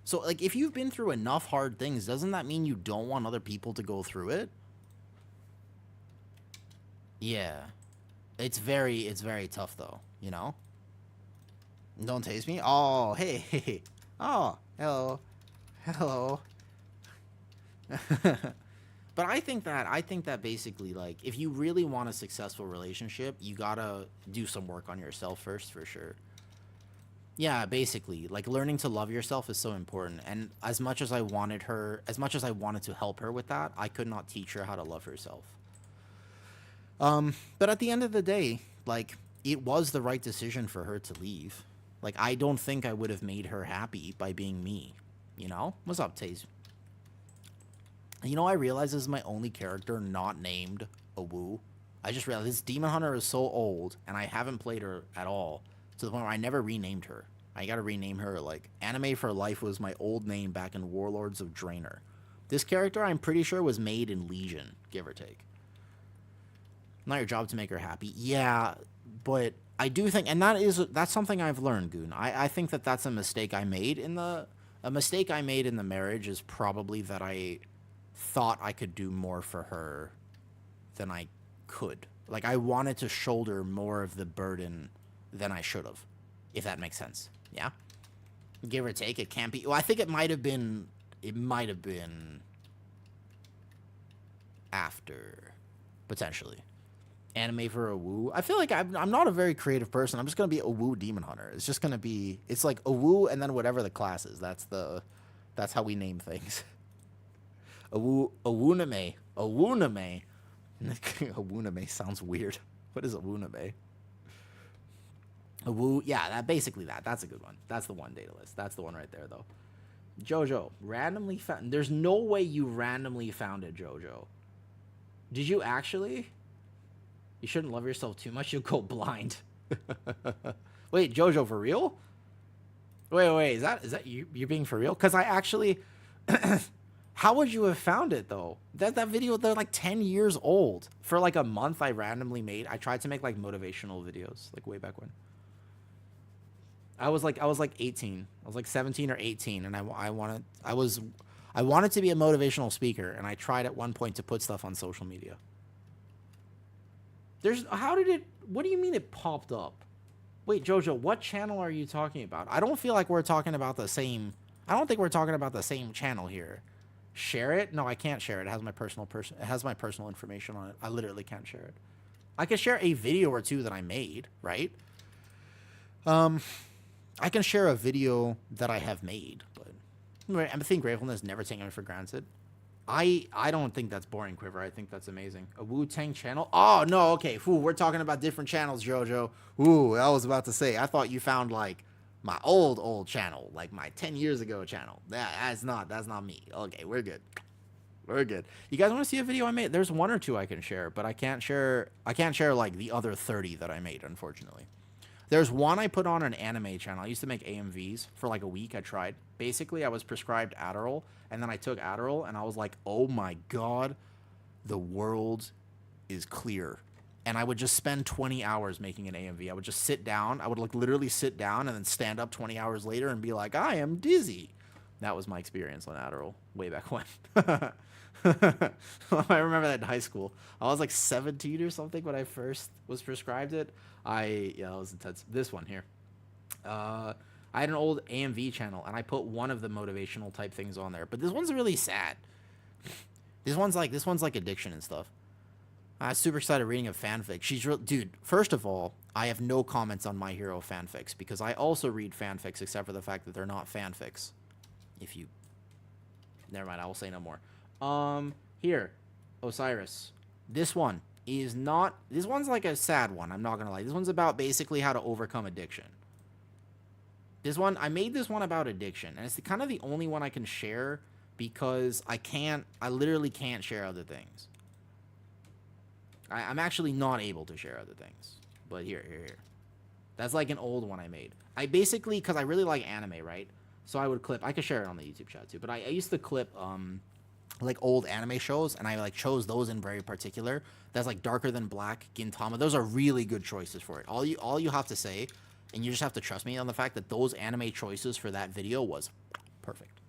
So like, if you've been through enough hard things, doesn't that mean you don't want other people to go through it? Yeah. It's very tough though, you know? Don't taste me? Oh, hey. Oh, hello. But I think that basically, like, if you really want a successful relationship, you gotta do some work on yourself first, for sure. Yeah, basically, like, learning to love yourself is so important. And as much as I wanted to help her with that, I could not teach her how to love herself. But at the end of the day, like, it was the right decision for her to leave. Like, I don't think I would have made her happy by being me. You know? What's up, Taze? You know, I realize this is my only character not named Awu. I just realized this Demon Hunter is so old, and I haven't played her at all, to the point where I never renamed her. I gotta rename her. Like, Anime for Life was my old name back in Warlords of Draenor. This character, I'm pretty sure, was made in Legion, give or take. Not your job to make her happy. Yeah, but I do think, and that's something I've learned, Goon. I think that's a mistake I made a mistake I made in the marriage is probably that I thought I could do more for her than I could. Like, I wanted to shoulder more of the burden than I should have, if that makes sense. Yeah? Give or take, it can't be. Well, I think it might have been after, potentially. Anime for a woo. I feel like I'm not a very creative person. I'm just going to be a woo demon hunter. It's just going to be, it's like a woo and then whatever the class is. That's how we name things. Awuname. Awuname sounds weird. What is Awuname? Yeah, that's a good one. That's the one data list. That's the one right there, though. Jojo, randomly found. There's no way you randomly found it, Jojo. Did you actually? You shouldn't love yourself too much. You'll go blind. Wait, Jojo, for real? Wait. Is that you? You're being for real? Because I actually. How would you have found it though? That video, they're like 10 years old. For like a month, I tried to make like motivational videos, like way back when. I was like 18. I was like 17 or 18, and I wanted to be a motivational speaker, and I tried at one point to put stuff on social media. What do you mean it popped up? Wait, Jojo, what channel are you talking about? I don't feel like we're talking about the same. I don't think we're talking about the same channel here. Share it? No, I can't share it. It has my it has my personal information on it. I literally can't share it. I can share a video or two that I made, right? I can share a video that I have made, but empathy and gratefulness never taken for granted. I don't think that's boring, Quiver. I think that's amazing. A Wu-Tang channel? Oh, no, okay. Ooh, we're talking about different channels, Jojo. Ooh, I was about to say, I thought you found, like, my old channel, like my 10 years ago channel. That's not me. Okay, we're good. We're good. You guys want to see a video I made? There's one or two I can share, but I can't share like the other 30 that I made, unfortunately. There's one I put on an anime channel. I used to make AMVs for like a week. I tried. Basically, I was prescribed Adderall, and then I took Adderall, and I was like, oh my god, the world is clear. And I would just spend 20 hours making an AMV. I would just sit down. I would like literally sit down and then stand up 20 hours later and be like, I am dizzy. That was my experience on Adderall way back when. I remember that in high school. I was like 17 or something when I first was prescribed it. Yeah, that was intense. This one here. I had an old AMV channel, and I put one of the motivational type things on there. But this one's really sad. This one's like addiction and stuff. I was super excited reading a fanfic. Dude, first of all, I have no comments on My Hero fanfics because I also read fanfics except for the fact that they're not fanfics. Never mind, I will say no more. Here, Osiris. This one is not... This one's like a sad one, I'm not gonna lie. This one's about basically how to overcome addiction. I made this one about addiction, and it's kind of the only one I can share because I literally can't share other things. I'm actually not able to share other things. But here. That's like an old one I made. I basically, because I really like anime, right? So I would clip, I could share it on the YouTube chat too, but I used to clip, like old anime shows, and I like chose those in very particular. That's like Darker Than Black, Gintama. Those are really good choices for it. All you have to say, and you just have to trust me on the fact that those anime choices for that video was perfect.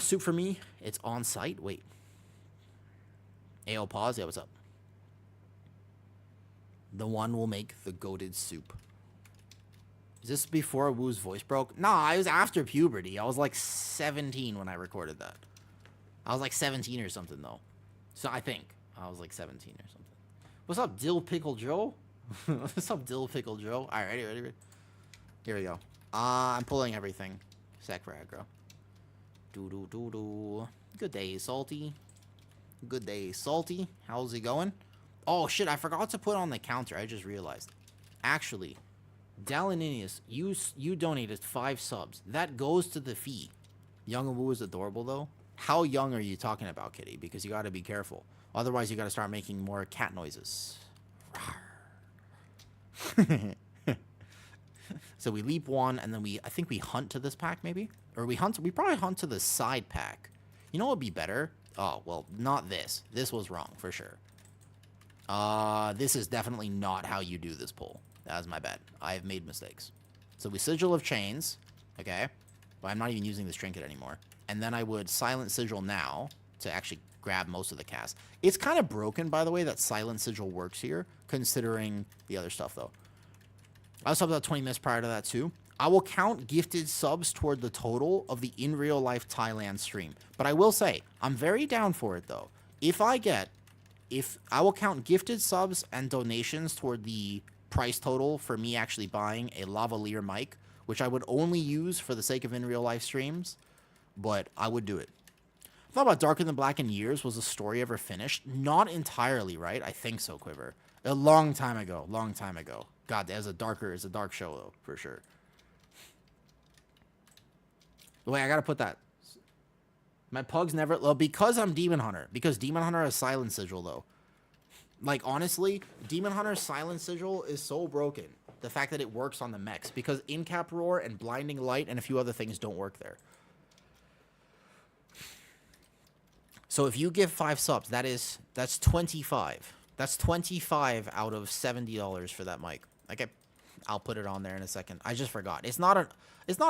Soup for me, it's on site. Wait. AO pause, yeah, what's up? The one will make the goated soup. Is this before Woo's voice broke? Nah, it was after puberty. I was like 17 when I recorded that. I was like 17 or something, though. So I think I was like 17 or something. What's up, Dill Pickle Joe? What's up, Dill Pickle Joe? All right, ready? Here we go. I'm pulling everything. Sec for aggro. Do. Good day, Salty. Good day, Salty. How's it going? Oh, shit, I forgot to put on the counter. I just realized. Actually, Dalininius, you donated 5 subs. That goes to the fee. Young and Woo is adorable, though. How young are you talking about, kitty? Because you got to be careful. Otherwise, you got to start making more cat noises. So we leap one, and then I think we hunt to this pack, maybe? Or we probably hunt to the side pack. You know what would be better? Oh, well, not this. This was wrong, for sure. This is definitely not how you do this pull. That was my bad. I have made mistakes. So we Sigil of Chains, okay? But I'm not even using this trinket anymore. And then I would Silent Sigil now to actually grab most of the cast. It's kind of broken, by the way, that Silent Sigil works here, considering the other stuff, though. I was subbed about 20 minutes prior to that, too. I will count gifted subs toward the total of the in real life Thailand stream. But I will say, I'm very down for it, though. If I will count gifted subs and donations toward the price total for me actually buying a lavalier mic, which I would only use for the sake of in real life streams, but I would do it. I thought about Darker Than Black in years. Was the story ever finished? Not entirely, right? I think so, Quiver. A long time ago. God, it's a dark show, though, for sure. Wait, I gotta put that. My pugs never... Well, because I'm Demon Hunter. Because Demon Hunter has Silent Sigil, though. Like, honestly, Demon Hunter's Silent Sigil is so broken. The fact that it works on the mechs. Because In-Cap Roar and Blinding Light and a few other things don't work there. So if you give 5 subs, that's 25. That's 25 out of $70 for that mic. Okay, I'll put it on there in a second. I just forgot. It's not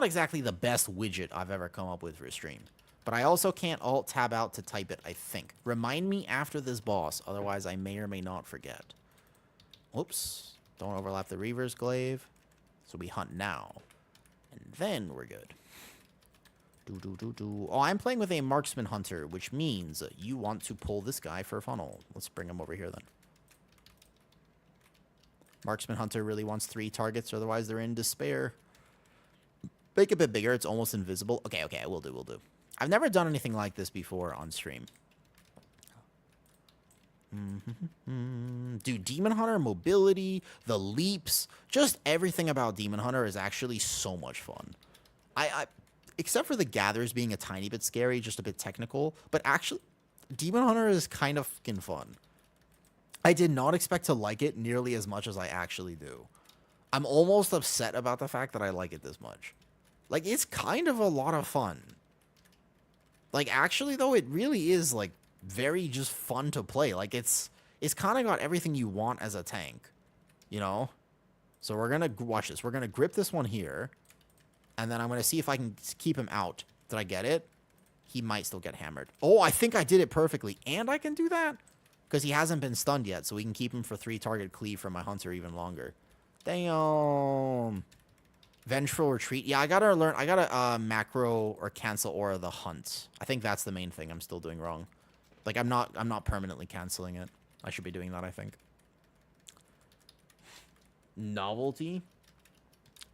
exactly the best widget I've ever come up with for a stream. But I also can't Alt-Tab out to type it, I think. Remind me after this boss, otherwise I may or may not forget. Whoops. Don't overlap the Reaver's Glaive. So we hunt now. And then we're good. Oh, I'm playing with a marksman hunter, which means you want to pull this guy for a funnel. Let's bring him over here then. Marksman hunter really wants 3 targets, otherwise they're in despair. Make it a bit bigger. It's almost invisible. Okay, we'll do. I've never done anything like this before on stream. Dude, Demon Hunter, mobility, the leaps, just everything about Demon Hunter is actually so much fun. I except for the gathers being a tiny bit scary, just a bit technical, but actually, Demon Hunter is kind of fucking fun. I did not expect to like it nearly as much as I actually do. I'm almost upset about the fact that I like it this much. Like, it's kind of a lot of fun. Like, actually, though, it really is, like, very just fun to play. Like, it's kind of got everything you want as a tank, you know? So we're going to, watch this. We're going to grip this one here, and then I'm going to see if I can keep him out. Did I get it? He might still get hammered. Oh, I think I did it perfectly. And I can do that? Because he hasn't been stunned yet, so we can keep him for 3 target cleave for my hunter even longer. Damn. Vengeful retreat. Yeah, I gotta macro or cancel aura the hunt. I think that's the main thing I'm still doing wrong. Like, I'm not permanently canceling it. I should be doing that, I think. Novelty?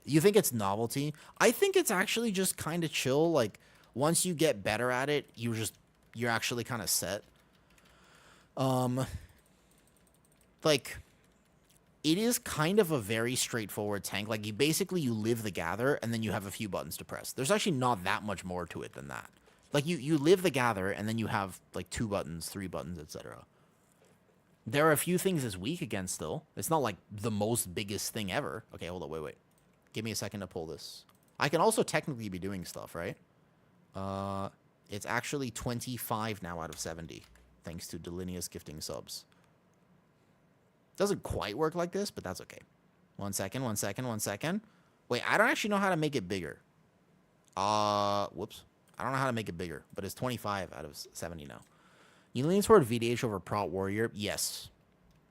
You think it's novelty? I think it's actually just kind of chill. Like, once you get better at it, you're actually kind of set. Like, it is kind of a very straightforward tank. Like, you live the gather, and then you have a few buttons to press. There's actually not that much more to it than that. Like, you live the gather, and then you have, like, 2 buttons, 3 buttons, etc. There are a few things it's weak against, still. It's not, like, the most biggest thing ever. Okay, hold on, wait. Give me a second to pull this. I can also technically be doing stuff, right? It's actually 25 now out of 70. Thanks to Delineus gifting subs. Doesn't quite work like this, but that's okay. One second. Wait, I don't actually know how to make it bigger. Whoops. I don't know how to make it bigger, but it's 25 out of 70 now. You lean toward VDH over Prot Warrior? Yes.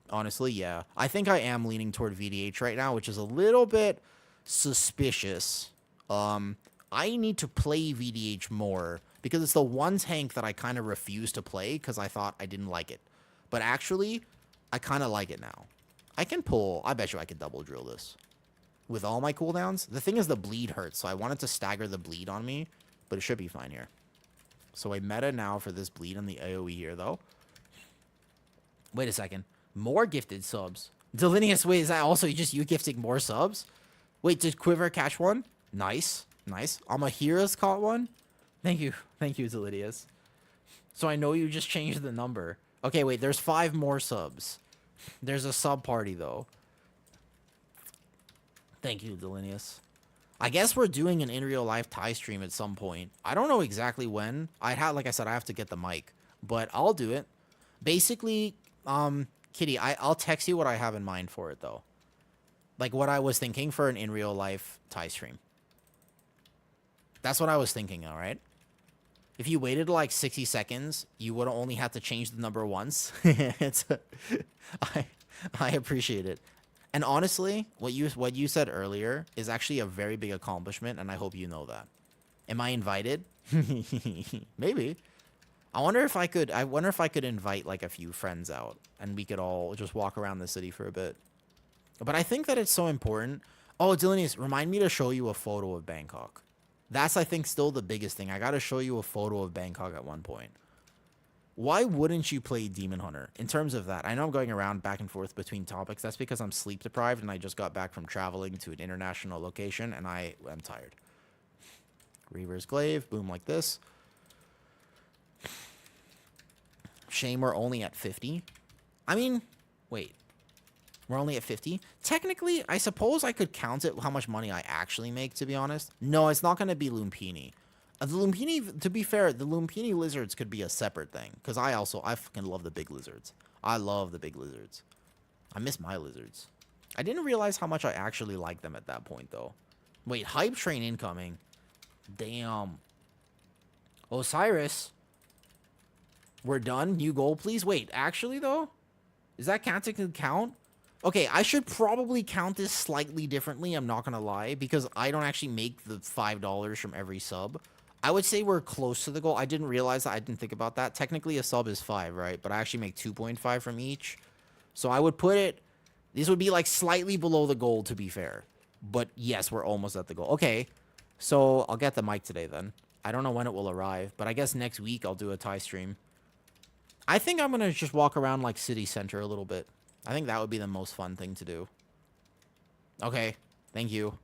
Honestly, yeah. I think I am leaning toward VDH right now, which is a little bit suspicious. I need to play VDH more because it's the one tank that I kind of refuse to play because I thought I didn't like it. But actually, I kind of like it now. I can pull. I bet you I could double drill this. With all my cooldowns. The thing is the bleed hurts, so I wanted to stagger the bleed on me. But it should be fine here. So I meta now for this bleed on the AoE here, though. Wait a second. More gifted subs. Delineus, wait, is that also just you gifting more subs? Wait, did Quiver catch one? Nice. Amahira's caught one? Thank you, Delineus. So I know you just changed the number. Okay, wait, there's 5 more subs. There's a sub party, though. Thank you, Delineus. I guess we're doing an in real life Thai stream at some point. I don't know exactly when. Like I said, I have to get the mic, but I'll do it. Basically, Kitty, I'll text you what I have in mind for it, though. Like what I was thinking for an in real life Thai stream. That's what I was thinking, all right? If you waited like 60 seconds, you would only have to change the number once. I appreciate it. And honestly, what you said earlier is actually a very big accomplishment, and I hope you know that. Am I invited? Maybe. I wonder if I could invite like a few friends out, and we could all just walk around the city for a bit. But I think that it's so important. Oh, Delineus, remind me to show you a photo of Bangkok. That's, I think, still the biggest thing. I gotta show you a photo of Bangkok at one point. Why wouldn't you play Demon Hunter? In terms of that, I know I'm going around back and forth between topics. That's because I'm sleep deprived and I just got back from traveling to an international location and I am tired. Reaver's Glaive, boom like this. Shame we're only at 50. I mean, wait. We're only at 50? Technically, I suppose I could count it how much money I actually make, to be honest. No, it's not going to be Lumpini. The Lumpini, to be fair, the Lumpini lizards could be a separate thing. Because I fucking love the big lizards. I love the big lizards. I miss my lizards. I didn't realize how much I actually like them at that point, though. Wait, hype train incoming. Damn. Osiris. We're done. New goal, please. Wait, actually, though? Is that counting count? Okay, I should probably count this slightly differently, I'm not gonna lie, because I don't actually make the $5 from every sub. I would say we're close to the goal. I didn't realize that. I didn't think about that. Technically, a sub is 5, right? But I actually make 2.5 from each. So I would put it. This would be like slightly below the goal, to be fair. But yes, we're almost at the goal. Okay. So I'll get the mic today then. I don't know when it will arrive, but I guess next week I'll do a Thai stream. I think I'm going to just walk around like city center a little bit. I think that would be the most fun thing to do. Okay. Thank you.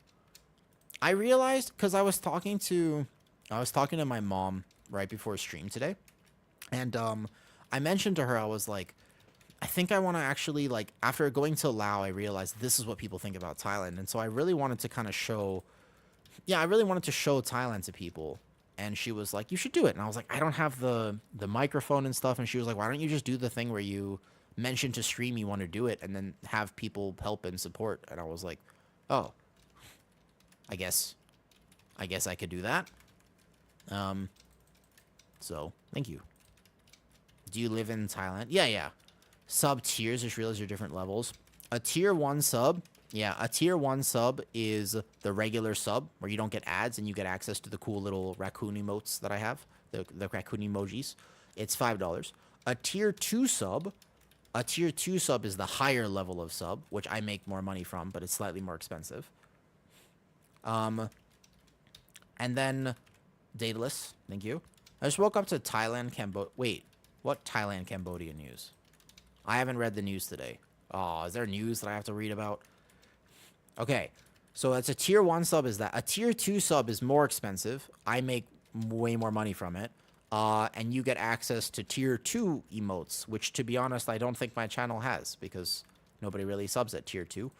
I realized because I was talking to my mom right before stream today. And I mentioned to her, I was like, I think I want to actually, like, after going to Laos, I realized this is what people think about Thailand. And so I really wanted to kind of show, yeah, I really wanted to show Thailand to people. And she was like, you should do it. And I was like, I don't have the microphone and stuff. And she was like, why don't you just do the thing where you mention to stream you want to do it and then have people help and support? And I was like, oh, I guess I could do that. So thank you. Do you live in Thailand? Yeah. Sub tiers, just realized are different levels. A tier 1 sub, yeah, a tier 1 sub is the regular sub where you don't get ads and you get access to the cool little raccoon emotes that I have, the raccoon emojis. It's $5. A tier 2 sub, is the higher level of sub, which I make more money from, but it's slightly more expensive. And then Daedalus, thank you. I just woke up to Thailand, Cambodia. Wait, what Thailand, Cambodia news? I haven't read the news today. Oh, is there news that I have to read about? Okay, so that's a tier 1 sub is that. A tier 2 sub is more expensive. I make way more money from it. And you get access to tier 2 emotes, which, to be honest, I don't think my channel has because nobody really subs at tier 2.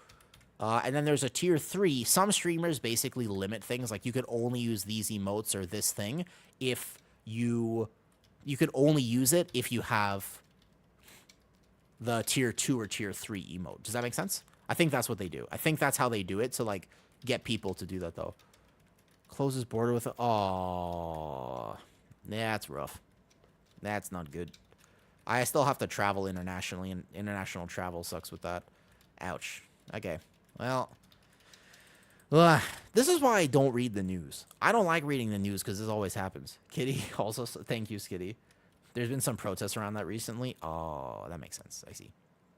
And then there's a tier 3. Some streamers basically limit things. Like, you could only use these emotes or this thing if you could only use it if you have the tier 2 or tier 3 emote. Does that make sense? I think that's what they do. I think that's how they do it to, like, get people to do that, though. Closes border with a... Oh, that's rough. That's not good. I still have to travel internationally, and international travel sucks with that. Ouch. Okay. Well, this is why I don't read the news. I don't like reading the news because this always happens. Kitty, also, thank you, Skitty. There's been some protests around that recently. Oh, that makes sense. I see.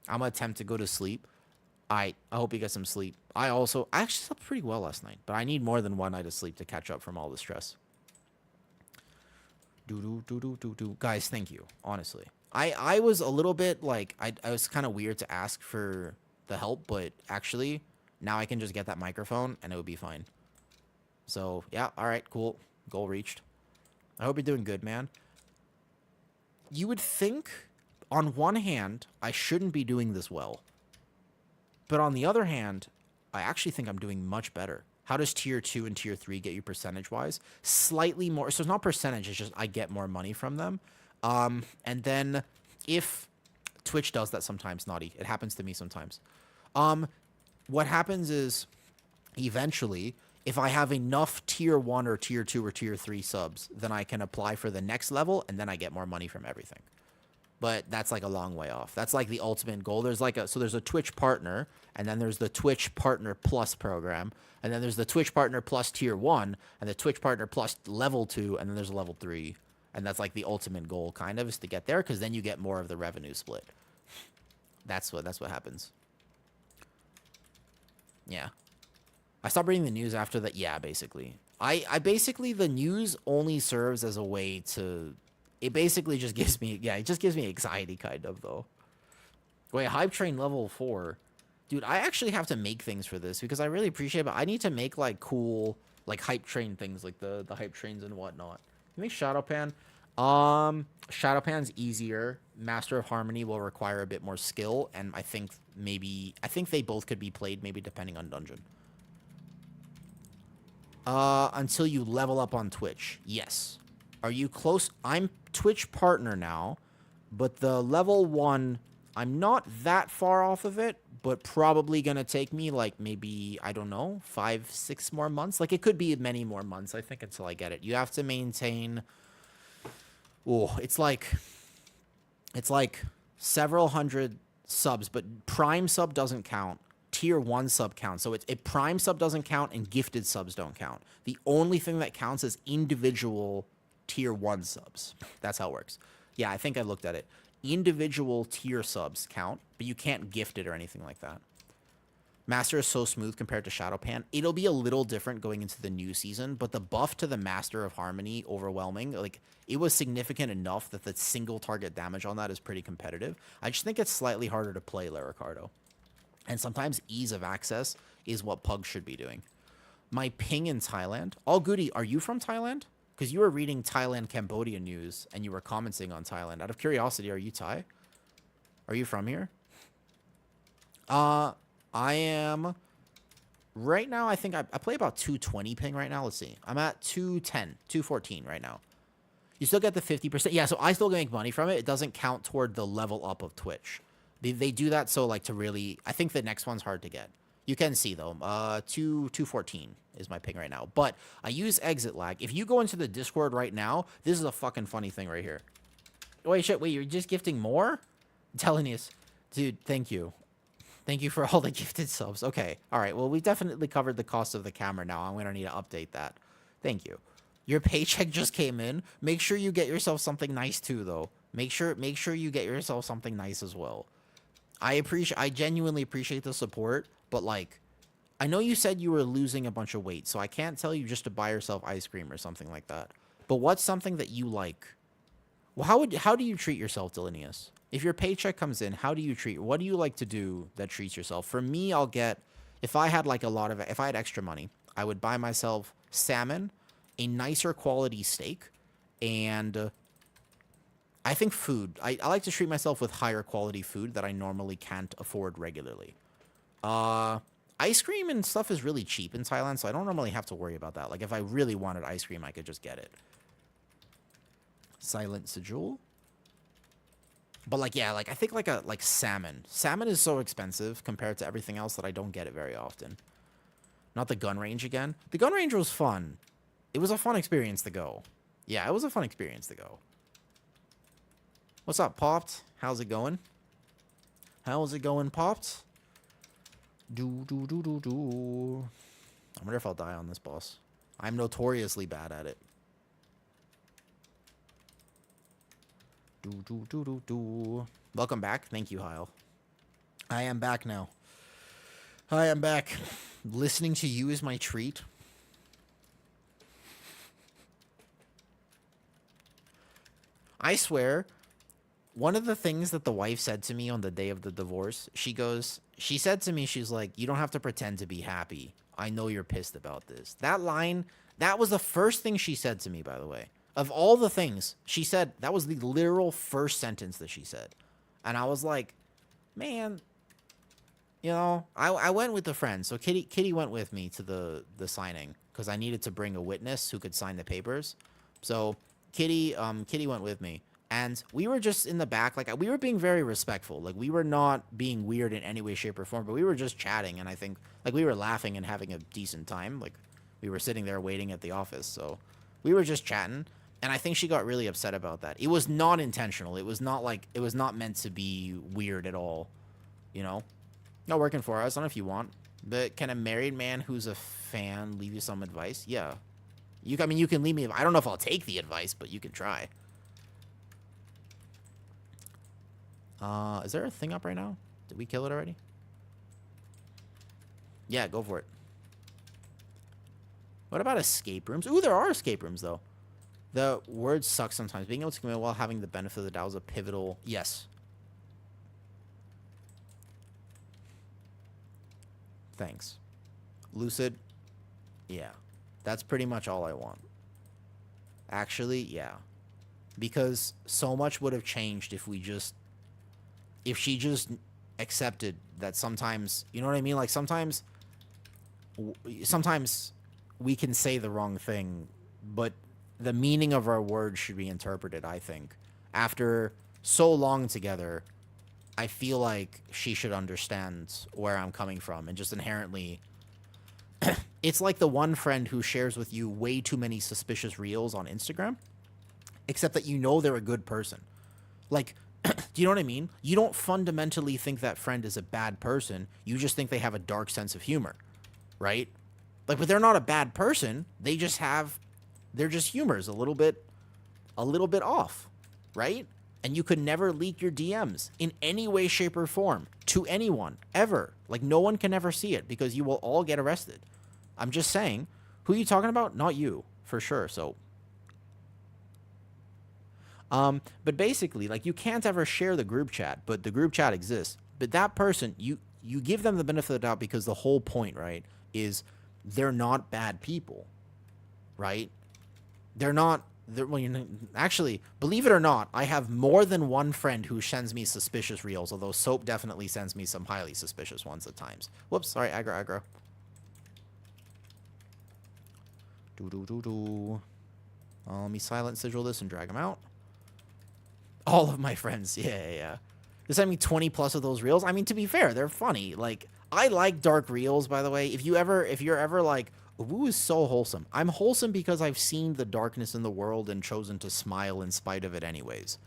I'm going to attempt to go to sleep. I hope you get some sleep. I actually slept pretty well last night, but I need more than one night of sleep to catch up from all the stress. Guys, thank you, honestly. I was a little bit, like, I was kind of weird to ask for the help, but actually, now I can just get that microphone, and it would be fine. So, yeah, all right, cool. Goal reached. I hope you're doing good, man. You would think, on one hand, I shouldn't be doing this well. But on the other hand, I actually think I'm doing much better. How does tier 2 and tier 3 get you percentage-wise? Slightly more. So it's not percentage. It's just I get more money from them. And then if Twitch does that sometimes, Naughty. It happens to me sometimes. What happens is eventually, if I have enough tier 1 or tier 2 or tier 3 subs, then I can apply for the next level, and then I get more money from everything. But that's like a long way off. That's like the ultimate goal. There's like there's a Twitch partner, and then there's the Twitch Partner Plus program, and then there's the Twitch Partner Plus Tier 1, and the Twitch Partner Plus Level 2, and then there's a Level 3. And that's like the ultimate goal, kind of, is to get there, because then you get more of the revenue split. That's what happens. Yeah. I stopped reading the news after that. Yeah, basically. I basically, the news only serves as a way to... It basically just gives me... Yeah, it just gives me anxiety, kind of, though. Wait, Hype Train level 4. Dude, I actually have to make things for this, because I really appreciate it, but I need to make, like, cool, like, Hype Train things, like the Hype Trains and whatnot. Can you make Shadowpan? Shadowpan's easier. Master of Harmony will require a bit more skill, and I think they both could be played, maybe depending on dungeon. Until you level up on Twitch. Yes. Are you close? I'm Twitch partner now, but the level 1, I'm not that far off of it, but probably gonna take me, like, maybe, I don't know, 5-6 more months. Like, it could be many more months, I think, until I get it. You have to maintain... Oh, it's like several hundred subs, but Prime sub doesn't count. tier 1 sub count. So it prime sub doesn't count and gifted subs don't count. The only thing that counts is individual tier 1 subs. That's how it works. Yeah, I think I looked at it. Individual tier subs count, but you can't gift it or anything like that. Master is so smooth compared to Shadowpan. It'll be a little different going into the new season, but the buff to the Master of Harmony, overwhelming, like, it was significant enough that the single target damage on that is pretty competitive. I just think it's slightly harder to play Laricardo. And sometimes ease of access is what Pug should be doing. My ping in Thailand. All goody, are you from Thailand? Because you were reading Thailand, Cambodia news, and you were commenting on Thailand. Out of curiosity, are you Thai? Are you from here? I am... Right now, I think I play about 220 ping right now. Let's see. I'm at 210, 214 right now. You still get the 50%. Yeah, so I still make money from it. It doesn't count toward the level up of Twitch. They do that so, like, to really... I think the next one's hard to get. You can see, though. 214 is my ping right now. But I use exit lag. If you go into the Discord right now, this is a fucking funny thing right here. Wait, shit. Wait, you're just gifting more? I'm telling you. Dude, thank you. Thank you for all the gifted subs. Okay. All right. Well, we definitely covered the cost of the camera now. I'm going to need to update that. Thank you. Your paycheck just came in. Make sure you get yourself something nice, too, though. Make sure you get yourself something nice as well. I genuinely appreciate the support, but, like, I know you said you were losing a bunch of weight, so I can't tell you just to buy yourself ice cream or something like that. But what's something that you like? Well, how do you treat yourself, Delinius? If your paycheck comes in, how do you treat? What do you like to do that treats yourself? For me, I'll get, if I had extra money, I would buy myself salmon, a nicer quality steak, and I think food. I like to treat myself with higher quality food that I normally can't afford regularly. Ice cream and stuff is really cheap in Thailand, so I don't normally have to worry about that. Like, if I really wanted ice cream, I could just get it. Silent Sejul. But, like, yeah, like, I think, like salmon. Salmon is so expensive compared to everything else that I don't get it very often. Not the gun range again. The gun range was fun. It was a fun experience to go. Yeah, it was a fun experience to go. What's up, Popped? How's it going? How's it going, Popped? I wonder if I'll die on this boss. I'm notoriously bad at it. Welcome back. Thank you, Heil. I am back now. I am back. Listening to you is my treat. I swear, one of the things that the wife said to me on the day of the divorce, she said to me, she's like, you don't have to pretend to be happy. I know you're pissed about this. That line, that was the first thing she said to me, by the way. Of all the things she said, that was the literal first sentence that she said. And I was like, man, you know, I went with a friend. So Kitty went with me to the signing because I needed to bring a witness who could sign the papers. So Kitty went with me. And we were just in the back, like, we were being very respectful. Like, we were not being weird in any way, shape, or form, but we were just chatting, and I think, like, we were laughing and having a decent time. Like, we were sitting there waiting at the office, so we were just chatting, and I think she got really upset about that. It was not intentional. It was not, like, it was not meant to be weird at all, you know? Not working for us. I don't know if you want, but can a married man who's a fan leave you some advice? Yeah. I mean, you can leave me, I don't know if I'll take the advice, but you can try. Is there a thing up right now? Did we kill it already? Yeah, go for it. What about escape rooms? Ooh, there are escape rooms, though. The word sucks sometimes. Being able to commit while having the benefit of the doubt is a pivotal... Yes. Thanks. Lucid? Yeah. That's pretty much all I want. Actually, yeah. Because so much would have changed if she just accepted that sometimes, you know what I mean? Like, sometimes we can say the wrong thing, but the meaning of our words should be interpreted, I think. After so long together, I feel like she should understand where I'm coming from, and just inherently... It's like the one friend who shares with you way too many suspicious reels on Instagram, except that you know they're a good person. Like... Do you know what I mean? You don't fundamentally think that friend is a bad person. You just think they have a dark sense of humor, right? Like, but they're not a bad person. They're just humors a little bit off, right? And you could never leak your DMs in any way, shape, or form to anyone ever. Like, no one can ever see it because you will all get arrested. I'm just saying, who are you talking about? Not you, for sure. So, but basically, like, you can't ever share the group chat, but the group chat exists. But that person, you give them the benefit of the doubt because the whole point, right, is they're not bad people, right? They're not. Well, actually, believe it or not, I have more than one friend who sends me suspicious reels, although Soap definitely sends me some highly suspicious ones at times. Whoops, sorry, aggro. Let me silent sigil this and drag them out. All of my friends, yeah. They sent me 20 plus of those reels. I mean, to be fair, they're funny. Like, I like dark reels, by the way. If you're ever like, Woo is so wholesome. I'm wholesome because I've seen the darkness in the world and chosen to smile in spite of it anyways.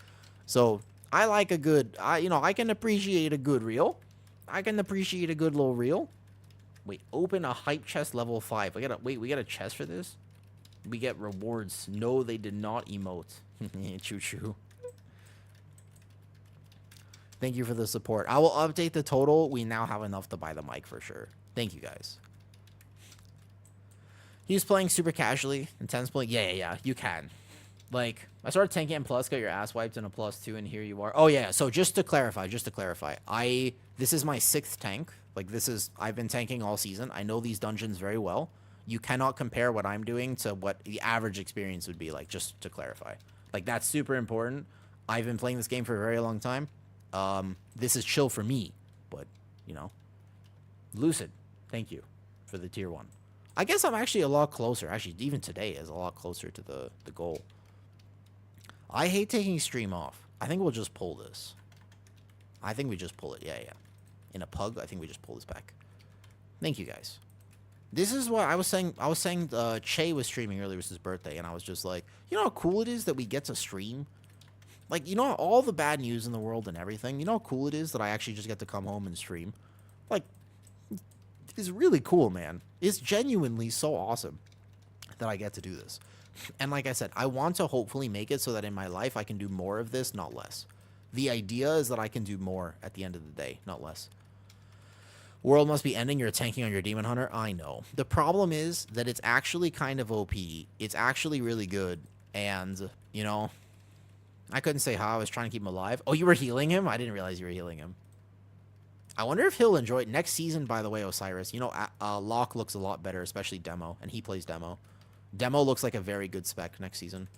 So, I like a good, I can appreciate a good reel. I can appreciate a good little reel. Wait, open a hype chest level 5. We got a chest for this? We get rewards. No, they did not emote. Choo-choo. Thank you for the support. I will update the total. We now have enough to buy the mic for sure. Thank you, guys. He's playing super casually. Intense playing. Yeah. You can. Like, I started tanking and plus, got your ass wiped in a +2, and here you are. Oh, yeah. So, just to clarify, this is my 6th tank. Like, I've been tanking all season. I know these dungeons very well. You cannot compare what I'm doing to what the average experience would be like, just to clarify. Like, that's super important. I've been playing this game for a very long time. This is chill for me, but, Lucid, thank you for the tier 1. I guess I'm actually a lot closer. Actually, even today is a lot closer to the goal. I hate taking stream off. I think we'll just pull this. I think we just pull it. Yeah. In a pug, I think we just pull this back. Thank you, guys. This is what I was saying. Che was streaming earlier. It was his birthday, and I was just like, you know how cool it is that we get to stream? Like, all the bad news in the world and everything, you know how cool it is that I actually just get to come home and stream? Like, it's really cool, man. It's genuinely so awesome that I get to do this. And like I said, I want to hopefully make it so that in my life I can do more of this, not less. The idea is that I can do more at the end of the day, not less. World must be ending. You're tanking on your Demon Hunter. I know. The problem is that it's actually kind of OP. It's actually really good. And, I couldn't say how. I was trying to keep him alive. Oh, you were healing him? I didn't realize you were healing him. I wonder if he'll enjoy it. Next season, by the way, Osiris, Locke looks a lot better, especially Demo, and he plays Demo. Demo looks like a very good spec next season.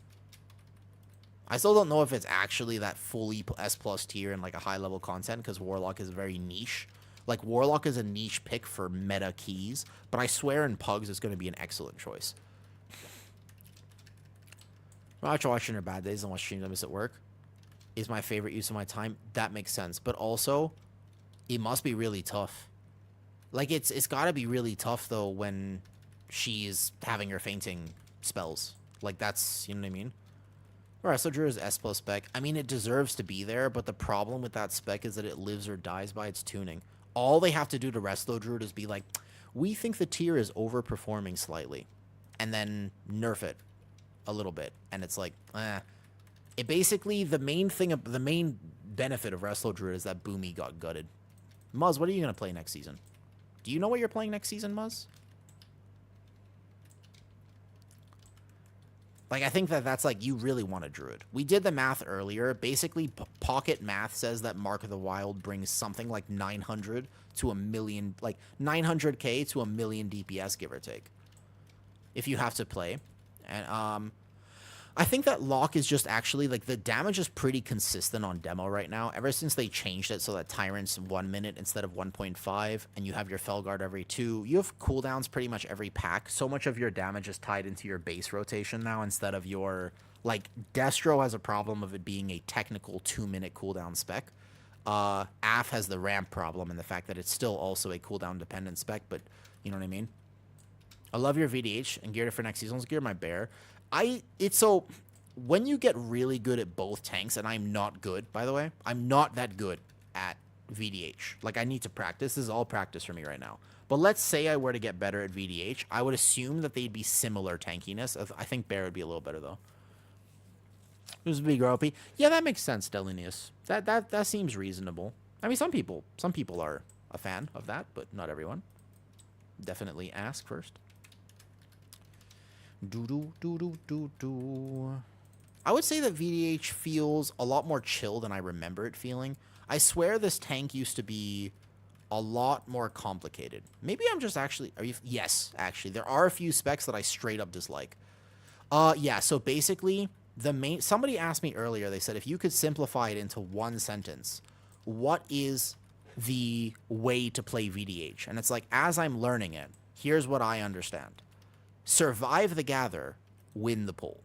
I still don't know if it's actually that fully S+ tier and like a high-level content, because Warlock is very niche. Like, Warlock is a niche pick for meta keys, but I swear in Pugs it's going to be an excellent choice. Watch watching your bad days and watch streams I miss at work is my favorite use of my time. That makes sense. But also, it must be really tough. Like, it's got to be really tough, though, when she's having her fainting spells. Like, that's, you know what I mean? Alright, so Drew is S+ spec. I mean, it deserves to be there, but the problem with that spec is that it lives or dies by its tuning. All they have to do to Resto Druid is be like, we think the tier is overperforming slightly, and then nerf it a little bit. And it's like, It basically, the main benefit of Resto Druid is that Boomy got gutted. Muzz, what are you going to play next season? Do you know what you're playing next season, Muzz? Like, I think that's like, you really want a Druid. We did the math earlier. Basically, pocket math says that Mark of the Wild brings something like 900 to a million, like 900k to a million DPS, give or take, if you have to play. And I think that Locke is just actually, like, the damage is pretty consistent on Demo right now. Ever since they changed it so that Tyrant's 1 minute instead of 1.5, and you have your Felguard every 2. You have cooldowns pretty much every pack. So much of your damage is tied into your base rotation now instead of your, like, Destro has a problem of it being a technical 2-minute cooldown spec. AF has the ramp problem and the fact that it's still also a cooldown dependent spec, but you know what I mean? I love your VDH and geared it for next season. Let's gear my bear. when you get really good at both tanks, and I'm not good, by the way, I'm not that good at VDH. Like, I need to practice. This is all practice for me right now. But let's say I were to get better at VDH, I would assume that they'd be similar tankiness. I think Bear would be a little better, though. Just be gropey. Yeah, that makes sense, Delinius. That seems reasonable. I mean, some people are a fan of that, but not everyone. Definitely ask first. I would say that VDH feels a lot more chill than I remember it feeling. I swear this tank used to be a lot more complicated. Maybe I'm just actually... Yes, actually. There are a few specs that I straight up dislike. Yeah, so basically, somebody asked me earlier, they said, if you could simplify it into one sentence, what is the way to play VDH? And it's like, as I'm learning it, here's what I understand. Survive the gather, win the pull.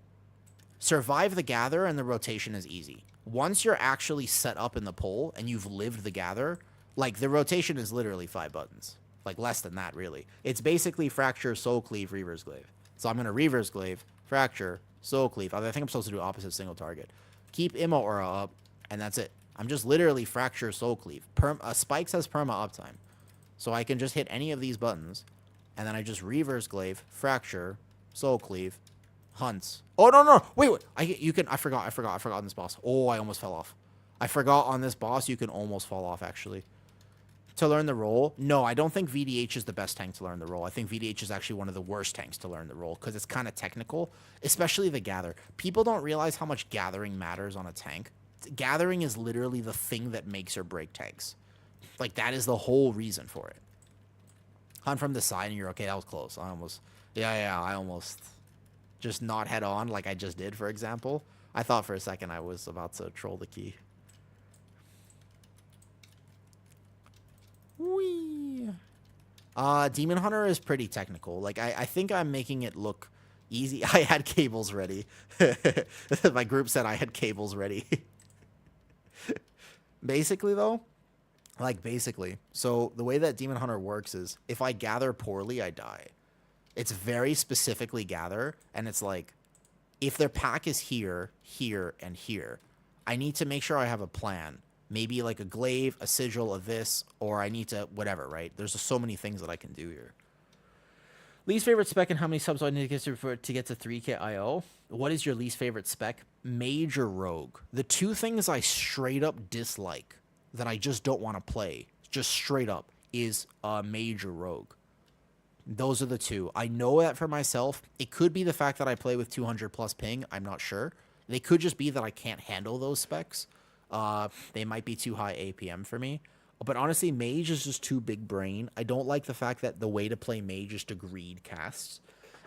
Survive the gather, and the rotation is easy. Once you're actually set up in the pull, and you've lived the gather, like, the rotation is literally 5 buttons. Like, less than that, really. It's basically fracture, soul cleave, reverse glaive. So I'm going to reverse glaive, fracture, soul cleave. I think I'm supposed to do opposite single target. Keep Immo Aura up, and that's it. I'm just literally fracture, soul cleave. Spikes has perma uptime. So I can just hit any of these buttons, and then I just reverse glaive, fracture, soul cleave, hunts. Oh, no. Wait. I forgot on this boss. Oh, I almost fell off. I forgot on this boss you can almost fall off, actually. To learn the role? No, I don't think VDH is the best tank to learn the role. I think VDH is actually one of the worst tanks to learn the role because it's kind of technical, especially the gather. People don't realize how much gathering matters on a tank. Gathering is literally the thing that makes or break tanks. Like, that is the whole reason for it. Hunt from the side and you're okay. That was close. I almost just not head on like I just did, for example. I thought for a second I was about to troll the key. Whee! Demon Hunter is pretty technical. Like, I think I'm making it look easy. I had cables ready. My group said I had cables ready. Basically, though, so the way that Demon Hunter works is if I gather poorly, I die. It's very specifically gather, and it's like, if their pack is here, here, and here, I need to make sure I have a plan. Maybe like a glaive, a sigil, a this, or I need to, whatever, right? There's just so many things that I can do here. Least favorite spec and how many subs do I need to get to 3K IO? What is your least favorite spec? Mage or Rogue. The two things I straight up dislike that I just don't want to play, just straight up, is Mage or Rogue. Those are the two. I know that for myself. It could be the fact that I play with 200 plus ping. I'm not sure. They could just be that I can't handle those specs. They might be too high APM for me. But honestly, Mage is just too big brain. I don't like the fact that the way to play Mage is to greed casts.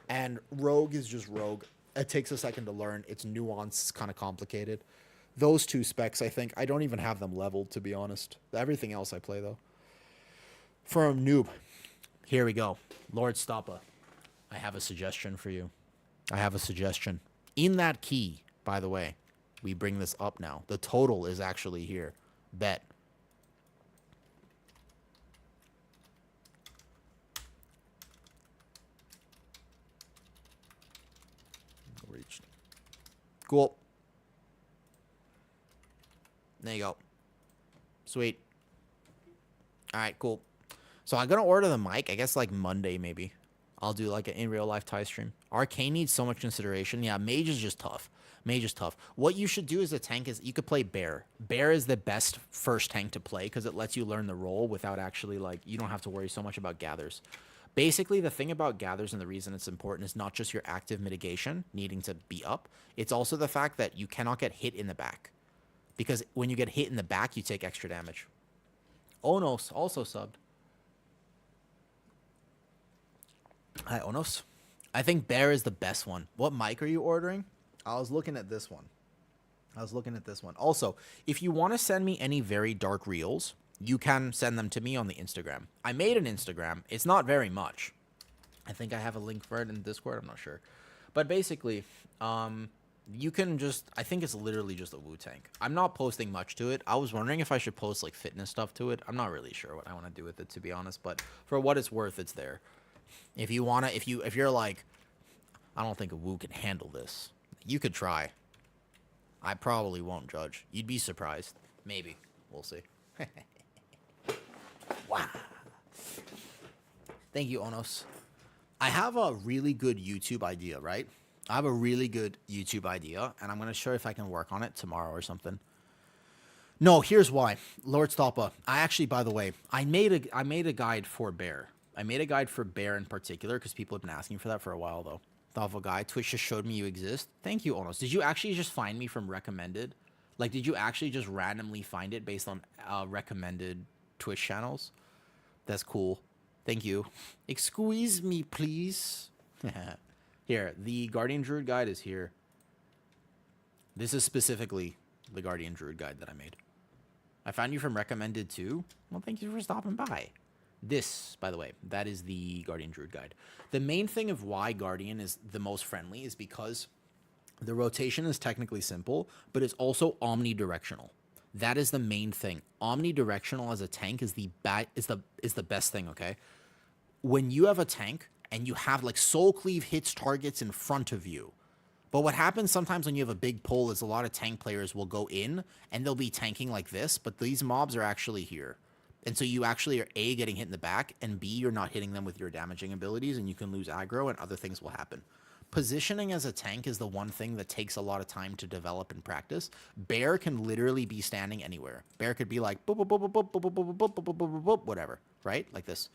And Rogue is just Rogue. It takes a second to learn. It's nuanced. It's kind of complicated. Those two specs, I think, I don't even have them leveled, to be honest. Everything else I play, though. From Noob. Here we go. Lord Stoppa. I have a suggestion for you. I have a suggestion. In that key, by the way, we bring this up now. The total is actually here. Bet. Reach. Cool. There you go. Sweet. All right, cool. So I'm going to order the mic, I guess like Monday maybe. I'll do like an in real life Thai stream. Arcane needs so much consideration. Yeah, Mage is just tough. Mage is tough. What you should do as a tank is you could play Bear. Bear is the best first tank to play because it lets you learn the role without actually like, you don't have to worry so much about gathers. Basically, the thing about gathers and the reason it's important is not just your active mitigation needing to be up. It's also the fact that you cannot get hit in the back. Because when you get hit in the back, you take extra damage. Onos also subbed. Hi, Onos. I think Bear is the best one. What mic are you ordering? I was looking at this one. Also, if you want to send me any very dark reels, you can send them to me on the Instagram. I made an Instagram. It's not very much. I think I have a link for it in Discord. I'm not sure. But basically, you can just... I think it's literally just a Wu tank. I'm not posting much to it. I was wondering if I should post like fitness stuff to it. I'm not really sure what I want to do with it, to be honest. But for what it's worth, it's there. If you want to... If you're like, I don't think a Wu can handle this, you could try. I probably won't judge. You'd be surprised. Maybe. We'll see. Wow. Thank you, Onos. I have a really good YouTube idea, right? I have a really good YouTube idea, and I'm going to show you if I can work on it tomorrow or something. No, here's why. Lord Stoppa. I actually, by the way, I made a guide for Bear. I made a guide for Bear in particular because people have been asking for that for a while, though. Thoughtful guy. Twitch just showed me you exist. Thank you, Onos. Did you actually just find me from recommended? Like, did you actually just randomly find it based on recommended Twitch channels? That's cool. Thank you. Excuse me, please. Here, the Guardian Druid guide is here. This is specifically the Guardian Druid guide that I made. I found you from recommended too. Well, thank you for stopping by. This, by the way, that is the Guardian Druid guide. The main thing of why Guardian is the most friendly is because the rotation is technically simple, but it's also omnidirectional. That is the main thing. Omnidirectional as a tank is the best thing, okay? When you have a tank and you have like Soul Cleave hits targets in front of you. But what happens sometimes when you have a big pull is a lot of tank players will go in and they'll be tanking like this, but these mobs are actually here. And so you actually are A, getting hit in the back, and B, you're not hitting them with your damaging abilities, and you can lose aggro and other things will happen. Positioning as a tank is the one thing that takes a lot of time to develop and practice. Bear can literally be standing anywhere. Bear could be like, boop, boop, boop, boop, boop, boop, boop, boop, boop, boop, boop, whatever, right? Like this.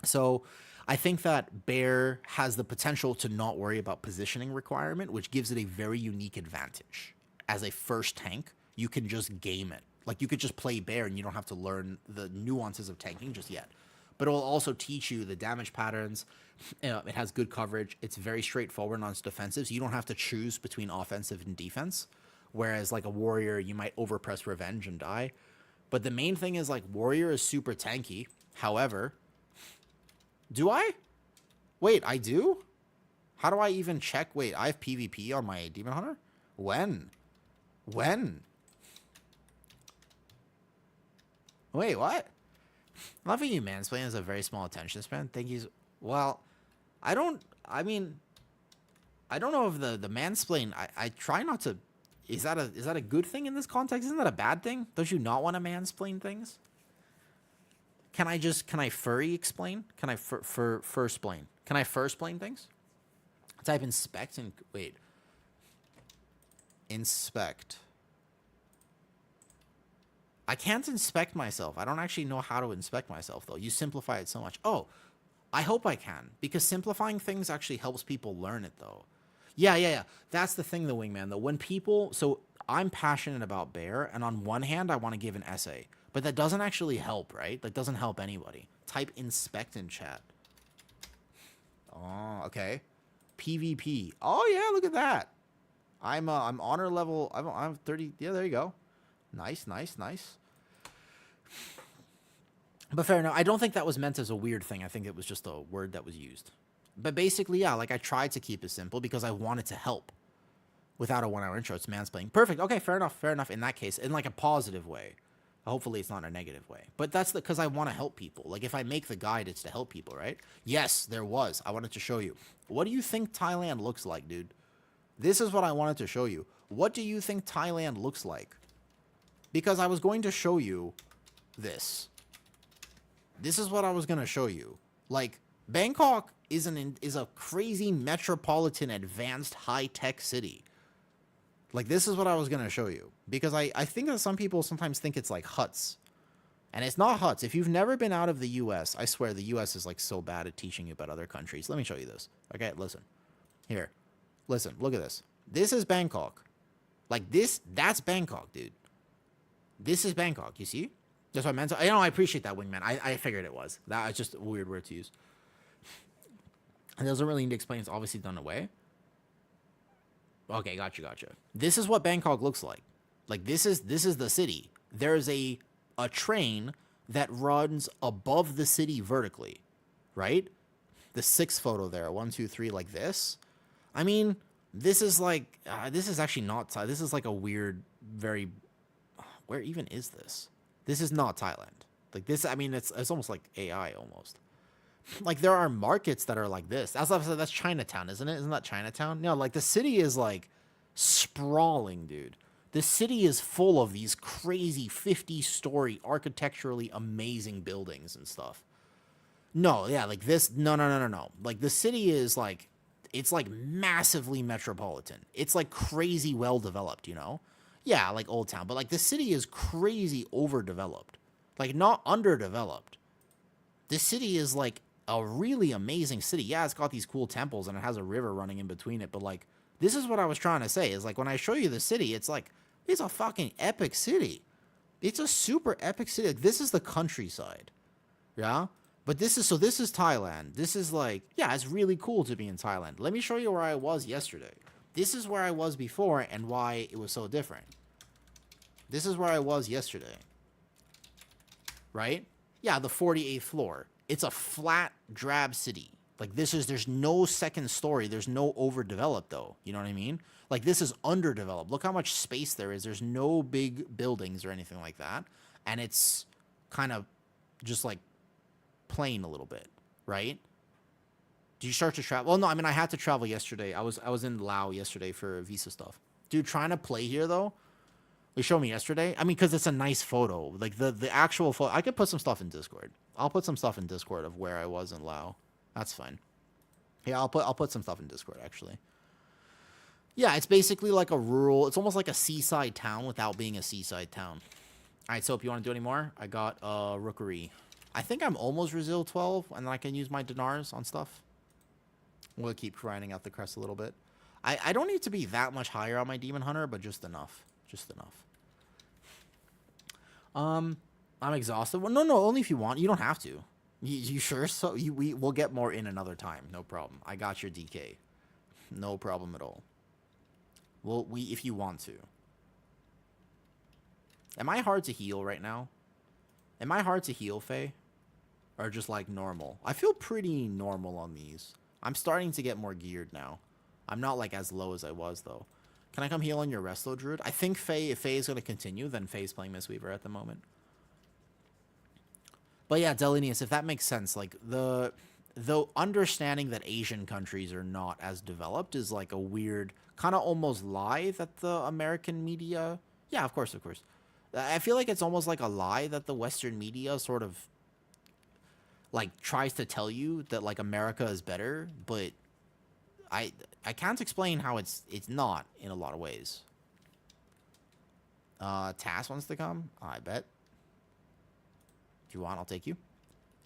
So I think that Bear has the potential to not worry about positioning requirement, which gives it a very unique advantage. As a first tank, you can just game it. Like, you could just play Bear and you don't have to learn the nuances of tanking just yet. But it will also teach you the damage patterns. It has good coverage. It's very straightforward on its defensive, so you don't have to choose between offensive and defense. Whereas, like, a Warrior, you might overpress Revenge and die. But the main thing is, like, Warrior is super tanky. However... Do I? Wait, I do? How do I even check? Wait, I have PvP on my Demon Hunter? When? When? Wait, what? Loving you, mansplain, has a very small attention span. Thank you. Well, I don't know if the mansplain, I try not to. Is that a good thing in this context? Isn't that a bad thing? Don't you not want to mansplain things? Can I furry explain? Can I fur-splain? Can I fur-splain things? Type inspect and, wait. Inspect. I can't inspect myself. I don't actually know how to inspect myself, though. You simplify it so much. Oh, I hope I can, because simplifying things actually helps people learn it, though. Yeah. That's the thing, the Wingman, though. When people... So, I'm passionate about Bear, and on one hand, I want to give an essay. But that doesn't actually help, right? That doesn't help anybody. Type inspect in chat. Oh, okay. PvP. Oh, yeah, look at that. I'm honor level. I'm 30. Yeah, there you go. Nice. But fair enough. I don't think that was meant as a weird thing. I think it was just a word that was used. But basically, yeah, like I tried to keep it simple because I wanted to help. Without a 1 hour intro, it's mansplaining. Perfect. Okay, fair enough. In that case, in like a positive way. Hopefully it's not a negative way. But that's because I want to help people. Like, if I make the guide, it's to help people, right? Yes, there was. I wanted to show you. What do you think Thailand looks like, dude? This is what I wanted to show you. What do you think Thailand looks like? Because I was going to show you this. This is what I was going to show you. Like, Bangkok is a crazy metropolitan, advanced, high-tech city. Like, this is what I was going to show you. Because I think that some people sometimes think it's like huts. And it's not huts. If you've never been out of the U.S., I swear the U.S. is like so bad at teaching you about other countries. Let me show you this. Okay, listen. Here. Listen, look at this. This is Bangkok. Like this, that's Bangkok, dude. This is Bangkok, you see? That's what I meant to, I appreciate that, Wingman. I figured it was. That was just a weird word to use. It doesn't really need to explain. It's obviously done away. Okay, gotcha. This is what Bangkok looks like. Like, this is the city. There's a train that runs above the city vertically, right? The 6th photo there, 1, 2, 3, like this. I mean, this is like, this is actually not Thailand. This is like a weird, very, where even is this? This is not Thailand. Like this, I mean, it's almost like AI almost. Like, there are markets that are like this. That's Chinatown, isn't it? Isn't that Chinatown? No, like, the city is like sprawling, dude. The city is full of these crazy 50-story architecturally amazing buildings and stuff. No, yeah, like this. No, no, no, no, no. Like the city is like, it's like massively metropolitan. It's like crazy well developed, you know? Yeah, like Old Town, but like the city is crazy overdeveloped. Like not underdeveloped. This city is like a really amazing city. Yeah, it's got these cool temples and it has a river running in between it, but like this is what I was trying to say is like when I show you the city, it's like it's a fucking epic city. It's a super epic city. Like, this is the countryside. Yeah? But this is Thailand. This is like, yeah, it's really cool to be in Thailand. Let me show you where I was yesterday. This is where I was before and why it was so different. This is where I was yesterday. Right? Yeah, the 48th floor. It's a flat, drab city. Like there's no second story. There's no overdeveloped though. You know what I mean? Like this is underdeveloped. Look how much space there is. There's no big buildings or anything like that. And it's kind of just like plain a little bit, right? Do you start to travel? Well, no, I mean I had to travel yesterday. I was in Laos yesterday for visa stuff. Dude, trying to play here though. They showed me yesterday. I mean, because it's a nice photo. Like the actual photo. I could put some stuff in Discord. I'll put some stuff in Discord of where I was in Laos. That's fine. Yeah, I'll put some stuff in Discord actually. Yeah, it's basically like a rural. It's almost like a seaside town without being a seaside town. All right, so if you want to do any more, I got Rookery. I think I'm almost Resil 12, and then I can use my dinars on stuff. We'll keep grinding out the crest a little bit. I don't need to be that much higher on my Demon Hunter, but just enough. Just enough. I'm exhausted. Well, no, only if you want. You don't have to. You sure? So we'll get more in another time. No problem. I got your DK. No problem at all. Well, if you want to. Am I hard to heal right now? Am I hard to heal, Faye? Or just like normal? I feel pretty normal on these. I'm starting to get more geared now. I'm not like as low as I was though. Can I come heal on your Resto Druid? I think Faye, if Faye is going to continue, then Faye's playing Mistweaver at the moment. But yeah, Delinius, if that makes sense, like the understanding that Asian countries are not as developed is like a weird kind of almost lie that the American media. Yeah, of course. I feel like it's almost like a lie that the Western media sort of like tries to tell you that like America is better, but I can't explain how it's not in a lot of ways. Tass wants to come. I bet. If you want, I'll take you.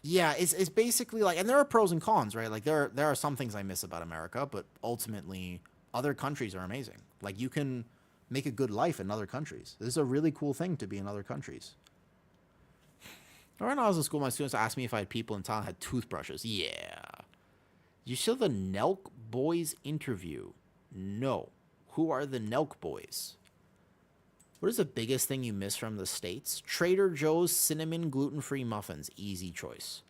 Yeah, it's basically like, and there are pros and cons, right? Like there are some things I miss about America, but ultimately other countries are amazing. Like you can make a good life in other countries. This is a really cool thing to be in other countries. When I was in school, my students asked me if I had people in town had toothbrushes. Yeah. You saw the Nelk Boys interview? No. Who are the Nelk Boys? What is the biggest thing you miss from the States? Trader Joe's cinnamon gluten-free muffins. Easy choice.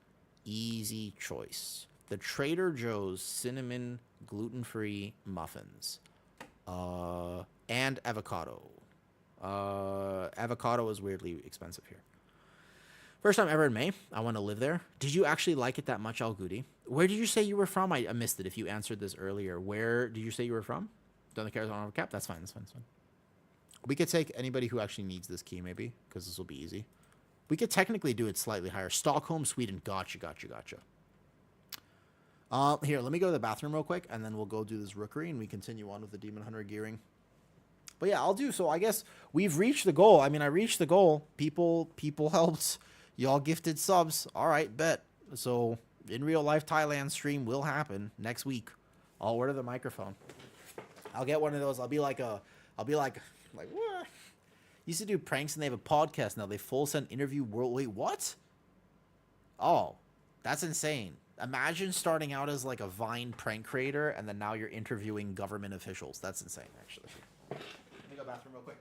Easy choice. The Trader Joe's cinnamon gluten-free muffins. And avocado. Avocado is weirdly expensive here. First time ever in May. I want to live there. Did you actually like it that much, Al Goody? Where did you say you were from? I missed it if you answered this earlier. Where did you say you were from? Don't the cares on cap? That's fine. We could take anybody who actually needs this key, maybe, because this will be easy. We could technically do it slightly higher. Stockholm, Sweden. Gotcha. Here, let me go to the bathroom real quick, and then we'll go do this Rookery, and we continue on with the Demon Hunter gearing. But yeah, I'll do. So I guess we've reached the goal. I mean, I reached the goal. People helped. Y'all gifted subs. All right, bet. So in real life Thailand stream will happen next week. I'll order the microphone. I'll get one of those. I'll be like, what? Used to do pranks and they have a podcast now. They full send interview world. Wait, what? Oh, that's insane. Imagine starting out as like a Vine prank creator and then now you're interviewing government officials. That's insane, actually. Let me go bathroom real quick.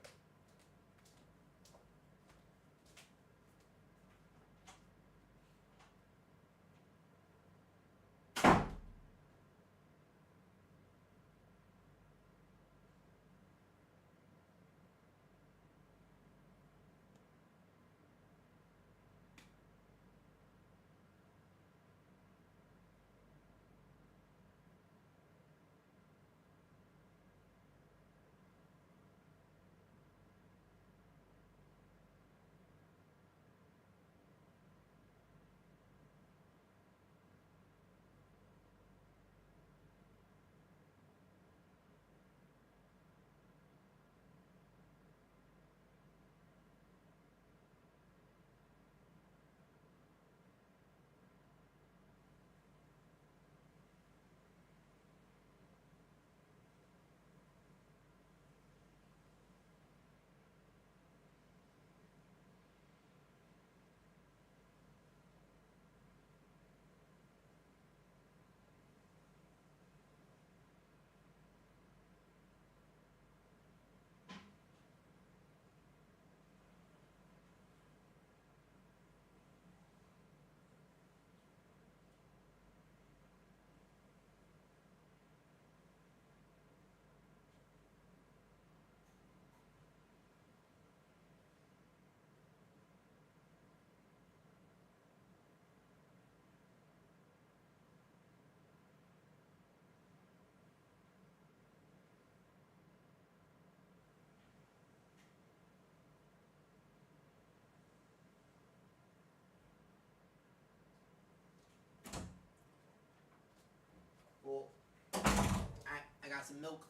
milk.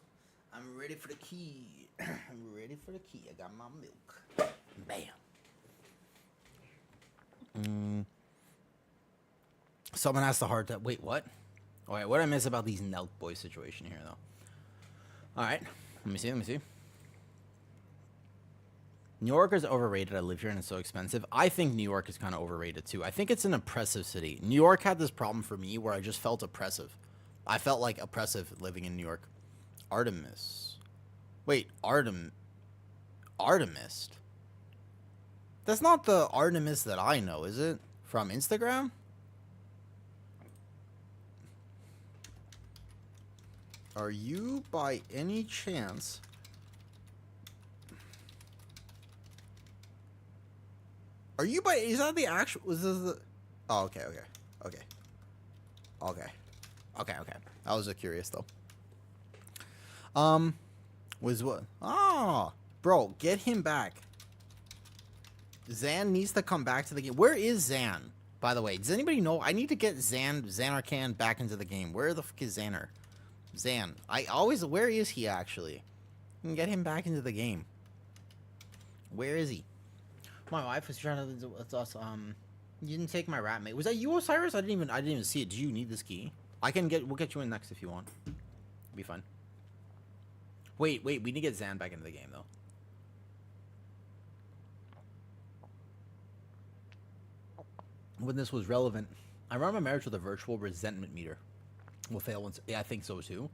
I'm ready for the key. I'm ready for the key. I got my milk. Bam. Someone asked the hard time. Wait, what? All right, what did I miss about these Nelk boys situation here, though? All right, let me see. New York is overrated. I live here and it's so expensive. I think New York is kind of overrated too. I think it's an oppressive city. New York had this problem for me where I just felt oppressive. I felt like oppressive living in New York. Artemis. Wait, Artemis? That's not the Artemis that I know, is it? From Instagram? Are you by any chance... Are you by... Is that the actual... Was this the... Oh, okay. I was just curious, though. Was what? Ah, bro, get him back. Zan needs to come back to the game. Where is Zan, by the way? Does anybody know? I need to get Xanarcan back into the game. Where the fuck is Xanar? Zan. Where is he, actually? I can get him back into the game. Where is he? My wife was trying to... You didn't take my rat mate. Was that you, Osiris? I didn't even see it. Do you need this key? We'll get you in next if you want. Be fun. Wait, we need to get Zan back into the game, though. When this was relevant, I run my marriage with a virtual resentment meter. Will fail once. Yeah, I think so, too.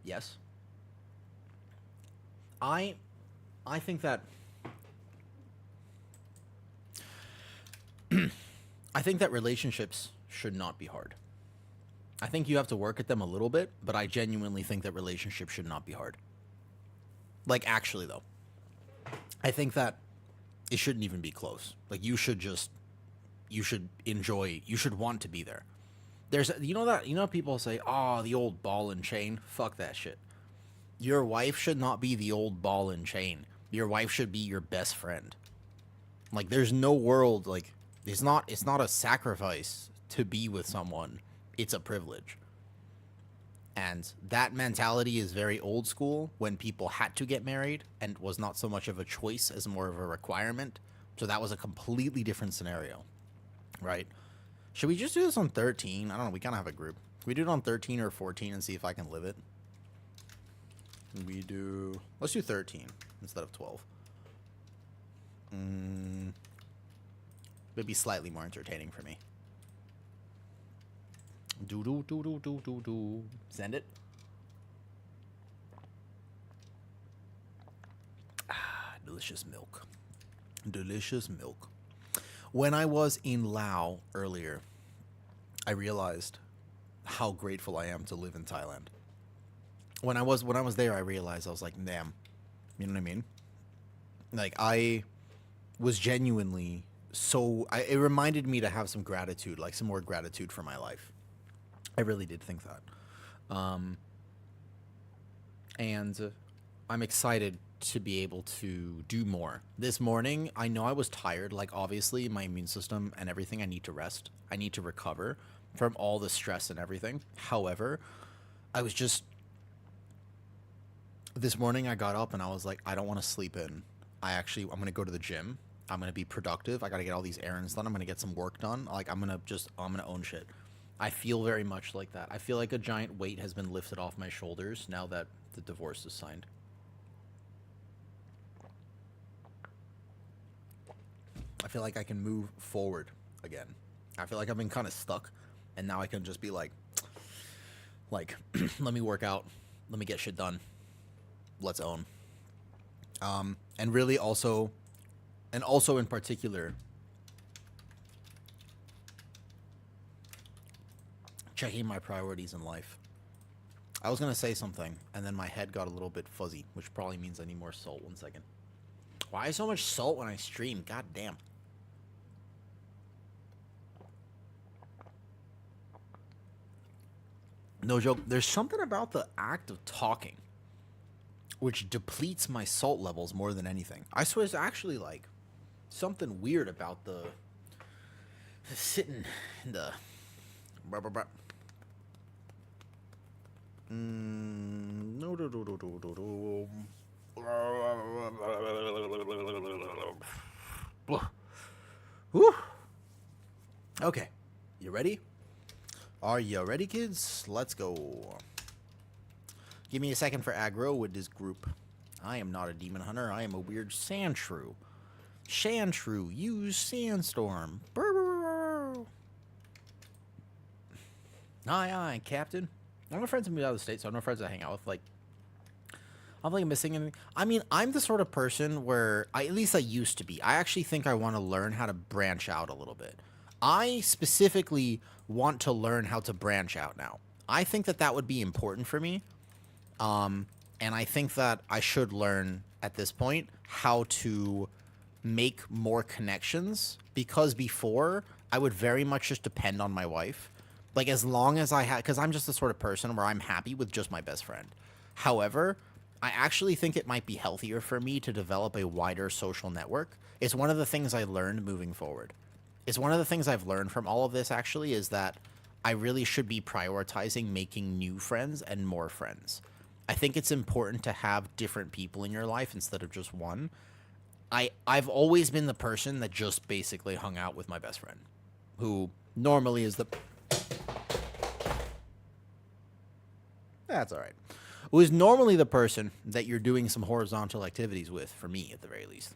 Yes. I think that... I think that relationships should not be hard. I think you have to work at them a little bit, but I genuinely think that relationships should not be hard. Like, actually, though. I think that it shouldn't even be close. Like, you should want to be there. You know people say, oh, the old ball and chain? Fuck that shit. Your wife should not be the old ball and chain. Your wife should be your best friend. Like, there's no world, like, it's not a sacrifice to be with someone. It's a privilege. And that mentality is very old school when people had to get married and was not so much of a choice as more of a requirement. So that was a completely different scenario, right? Should we just do this on 13? I don't know. We kind of have a group. Can we do it on 13 or 14 and see if I can live it? Let's do 13 instead of 12. It'd be slightly more entertaining for me. Send it. Delicious milk. Delicious milk. When I was in Laos earlier, I realized how grateful I am to live in Thailand. When I was there, I realized I was like, damn. You know what I mean? Like, I was genuinely it reminded me to have some gratitude, like some more gratitude for my life. I really did think that. And I'm excited to be able to do more. This morning, I know I was tired. Like, obviously, my immune system and everything, I need to rest. I need to recover from all the stress and everything. However, this morning I got up and I was like, I don't want to sleep in. I'm going to go to the gym. I'm going to be productive. I got to get all these errands done. I'm going to get some work done. Like, I'm going to own shit. I feel very much like that. I feel like a giant weight has been lifted off my shoulders now that the divorce is signed. I feel like I can move forward again. I feel like I've been kind of stuck, and now I can just be like, let me work out. Let me get shit done. Let's own. And really also in particular, checking my priorities in life. I was going to say something, and then my head got a little bit fuzzy, which probably means I need more salt. 1 second. Why so much salt when I stream? God damn. No joke. There's something about the act of talking which depletes my salt levels more than anything. I swear it's actually like something weird about the sitting in the No, no, no, no, no, no, no. Whew. Okay, you ready? Are you ready, kids? Let's go. Give me a second for aggro with this group. I am not a demon hunter. I am a weird sand shrew. Sandshrew, use sandstorm. Brrr. Aye, aye, Captain. I have no friends who moved out of the state, so I have no friends to hang out with. Like, I'm like missing anything. I mean, I'm the sort of person where at least I used to be. I actually think I want to learn how to branch out a little bit. I specifically want to learn how to branch out now. I think that that would be important for me. And I think that I should learn at this point how to make more connections, because before I would very much just depend on my wife. Like, as long as I had, because I'm just the sort of person where I'm happy with just my best friend. However, I actually think it might be healthier for me to develop a wider social network. It's one of the things I learned moving forward. It's one of the things I've learned from all of this, actually, is that I really should be prioritizing making new friends and more friends. I think it's important to have different people in your life instead of just one. I've always been the person that just basically hung out with my best friend, who normally is the... That's all right. Who is normally the person that you're doing some horizontal activities with, for me at the very least.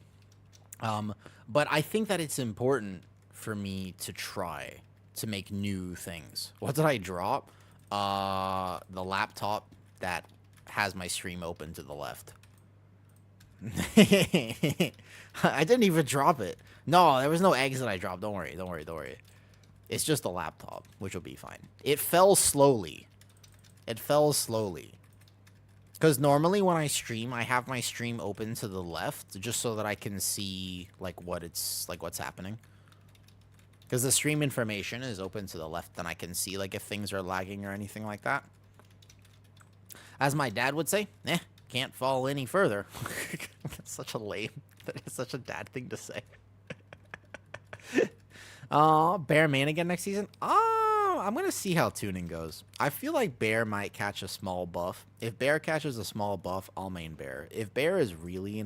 But I think that it's important for me to try to make new things. What did I drop? The laptop that has my stream open to the left. I didn't even drop it. No, there was no eggs that I dropped. Don't worry, don't worry, don't worry. It's just the laptop, which will be fine. It fell slowly. It fell slowly. Because normally when I stream, I have my stream open to the left just so that I can see like what's happening. Because the stream information is open to the left, and I can see like if things are lagging or anything like that. As my dad would say, can't fall any further. That's such a lame, that is such a dad thing to say. Bear main again next season? I'm going to see how tuning goes. I feel like Bear might catch a small buff. If Bear catches a small buff, I'll main Bear. If Bear is really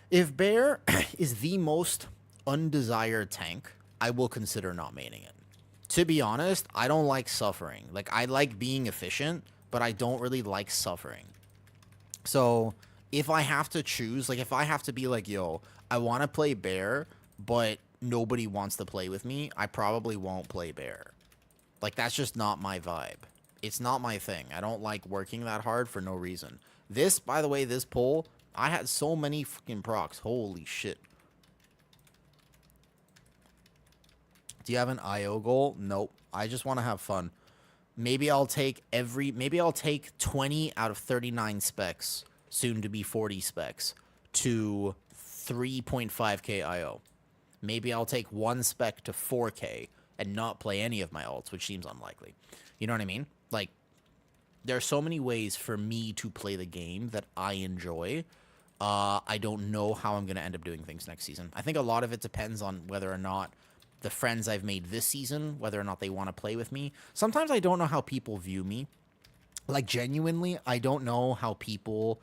if Bear is the most undesired tank, I will consider not maining it. To be honest, I don't like suffering. Like, I like being efficient, but I don't really like suffering. So, if I have to choose, like, if I have to be like, yo, I want to play Bear, but nobody wants to play with me, I probably won't play Bear. Like, that's just not my vibe. It's not my thing. I don't like working that hard for no reason. This, by the way, this poll, I had so many fucking procs. Holy shit. Do you have an IO goal? Nope. I just want to have fun. Maybe I'll take 20 out of 39 specs, soon to be 40 specs, to 3.5k IO. Maybe I'll take one spec to 4k and not play any of my ults, which seems unlikely. You know what I mean? Like, there are so many ways for me to play the game that I enjoy. I don't know how I'm going to end up doing things next season. I think a lot of it depends on whether or not the friends I've made this season, whether or not they want to play with me. Sometimes I don't know how people view me. Like, genuinely, I don't know how people...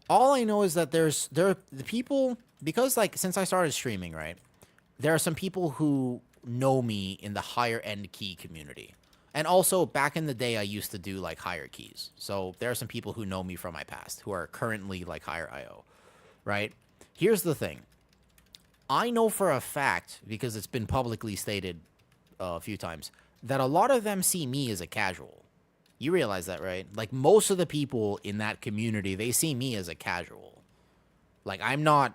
All I know is that there are the people... Because, like, since I started streaming, right? There are some people who know me in the higher-end key community. And also, back in the day, I used to do, like, higher keys. So, there are some people who know me from my past, who are currently, like, higher IO. Right? Here's the thing. I know for a fact, because it's been publicly stated a few times, that a lot of them see me as a casual. You realize that, right? Like, most of the people in that community, they see me as a casual. Like, I'm not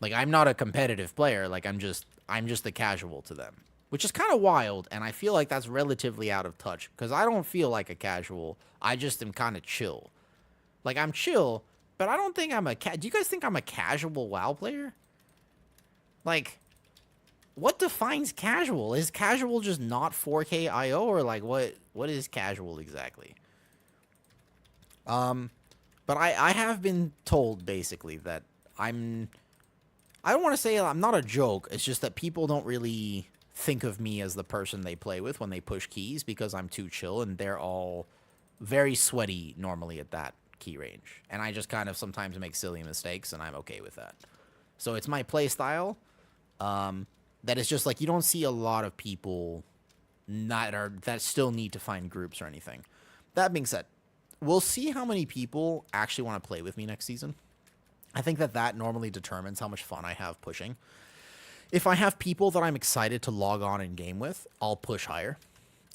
a competitive player. Like, I'm just a casual to them, which is kind of wild. And I feel like that's relatively out of touch, because I don't feel like a casual. I just am kind of chill. Like, I'm chill, but I don't think I'm a do you guys think I'm a casual WoW player? Like, what defines casual? Is casual just not 4K IO, or like what is casual exactly? But I have been told basically that I don't want to say I'm not a joke. It's just that people don't really think of me as the person they play with when they push keys, because I'm too chill, and they're all very sweaty normally at that key range. And I just kind of sometimes make silly mistakes, and I'm okay with that. So it's my play style. That is just like you don't see a lot of people that still need to find groups or anything. That being said, we'll see how many people actually want to play with me next season. I think that normally determines how much fun I have pushing. If I have people that I'm excited to log on and game with, I'll push higher.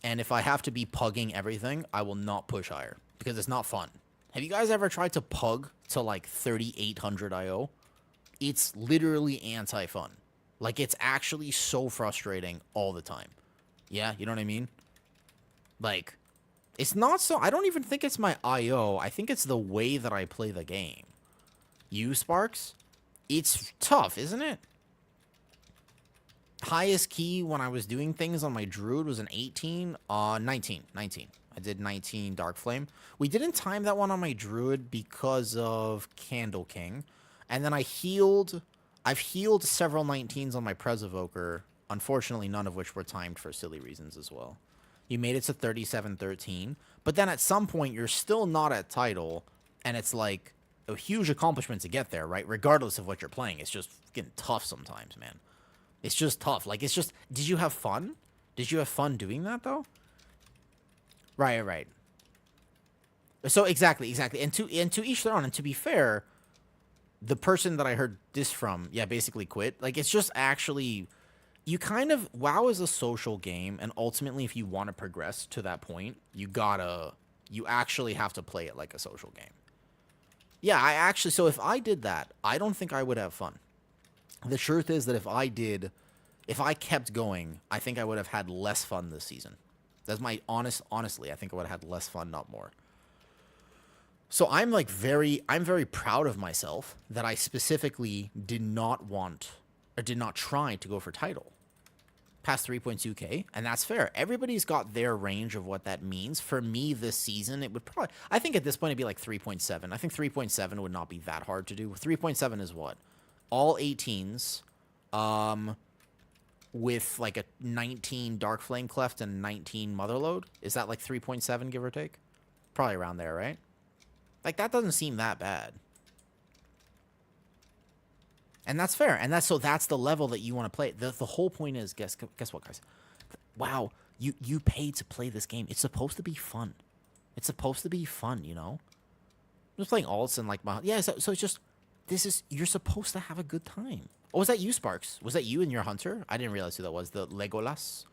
And if I have to be pugging everything, I will not push higher because it's not fun. Have you guys ever tried to pug to like 3,800 IO? It's literally anti-fun. Like, it's actually so frustrating all the time. Yeah, you know what I mean? Like, it's not so... I don't even think it's my IO. I think it's the way that I play the game. You, Sparks? It's tough, isn't it? Highest key when I was doing things on my Druid was an 18. 19. I did 19 Dark Flame. We didn't time that one on my Druid because of Candle King. And then I've healed several 19s on my Prez Evoker. Unfortunately, none of which were timed for silly reasons as well. You made it to 37-13. But then at some point, you're still not at title. And it's like a huge accomplishment to get there, right? Regardless of what you're playing. It's just getting tough sometimes, man. It's just tough. Like, it's just... Did you have fun? Did you have fun doing that, though? Right. So, exactly. And to each their own. And to be fair, the person that I heard this from, yeah, basically quit. Like, it's just actually... You kind of... WoW is a social game, and ultimately, if you want to progress to that point, you actually have to play it like a social game. Yeah, so if I did that, I don't think I would have fun. The truth is that if I kept going, I think I would have had less fun this season. That's my honestly, I think I would have had less fun, not more. So I'm very proud of myself that I specifically did not try to go for title past 3.2k, and that's fair. Everybody's got their range of what that means. For me this season, it would probably, I think at this point it'd be like 3.7. I think 3.7 would not be that hard to do. 3.7 is what? All 18s, with like a 19 Dark Flame Cleft and 19 Motherload. Is that like 3.7, give or take? Probably around there, right? Like, that doesn't seem that bad. And that's fair. And that's the level that you want to play. The whole point is, guess what, guys? Wow, you paid to play this game. It's supposed to be fun. It's supposed to be fun, you know? I'm just playing alts and like, yeah, so it's just... You're supposed to have a good time. Oh, was that you, Sparks? Was that you and your hunter? I didn't realize who that was. The Legolas.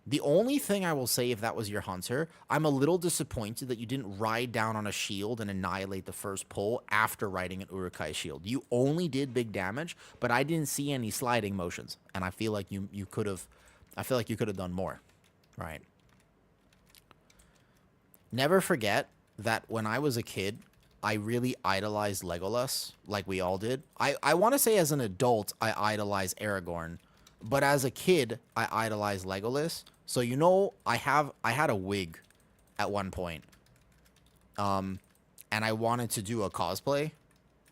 The only thing I will say, if that was your hunter, I'm a little disappointed that you didn't ride down on a shield and annihilate the first pull after riding an Urukai shield. You only did big damage, but I didn't see any sliding motions. And I feel like you could have... I feel like you could have done more. Right. Never forget that when I was a kid... I really idolized Legolas, like we all did. I want to say as an adult, I idolize Aragorn. But as a kid, I idolized Legolas. So, you know, I had a wig at one point. And I wanted to do a cosplay.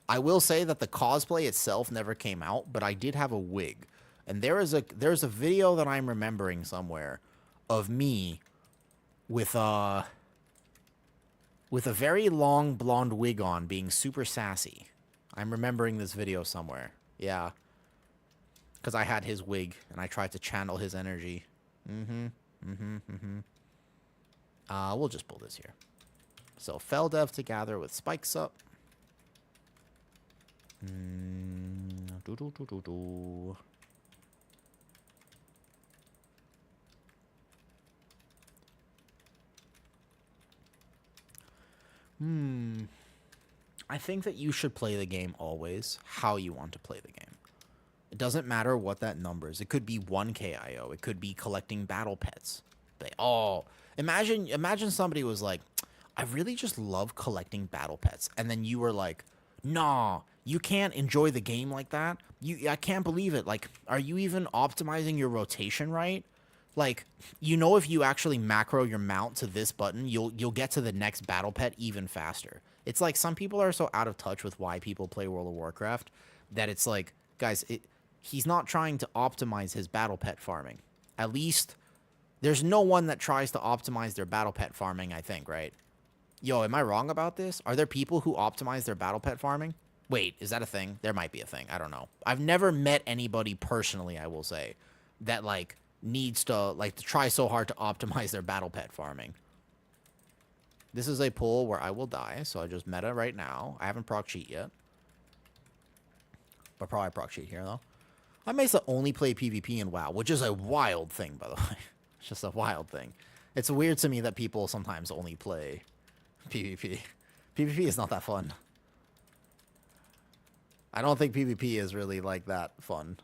I will say that the cosplay itself never came out, but I did have a wig. And there's a video that I'm remembering somewhere of me with a very long blonde wig on, being super sassy. I'm remembering this video somewhere. Yeah. Because I had his wig, and I tried to channel his energy. We'll just pull this here. So, Feldev to gather with spikes up. I think that you should play the game always how you want to play the game. It doesn't matter what that number is. It could be 1k IO. It could be collecting battle pets. Imagine somebody was like, I really just love collecting battle pets. And then you were like, nah, you can't enjoy the game like that. I can't believe it. Like, are you even optimizing your rotation right? Like, you know, if you actually macro your mount to this button, you'll get to the next battle pet even faster. It's like some people are so out of touch with why people play World of Warcraft that it's like, guys, he's not trying to optimize his battle pet farming. At least There's no one that tries to optimize their battle pet farming, I think, right? Yo, am I wrong about this? Are there people who optimize their battle pet farming? Wait, is that a thing? There might be a thing. I don't know. I've never met anybody personally, I will say, that like needs to try so hard to optimize their battle pet farming. This is a pull where I will die, so I just meta right now. I haven't proc cheat yet. But probably proc cheat here though. I may only play PvP in WoW, which is a wild thing, by the way. It's just a wild thing. It's weird to me that people sometimes only play PvP. PvP is not that fun. I don't think PvP is really like that fun.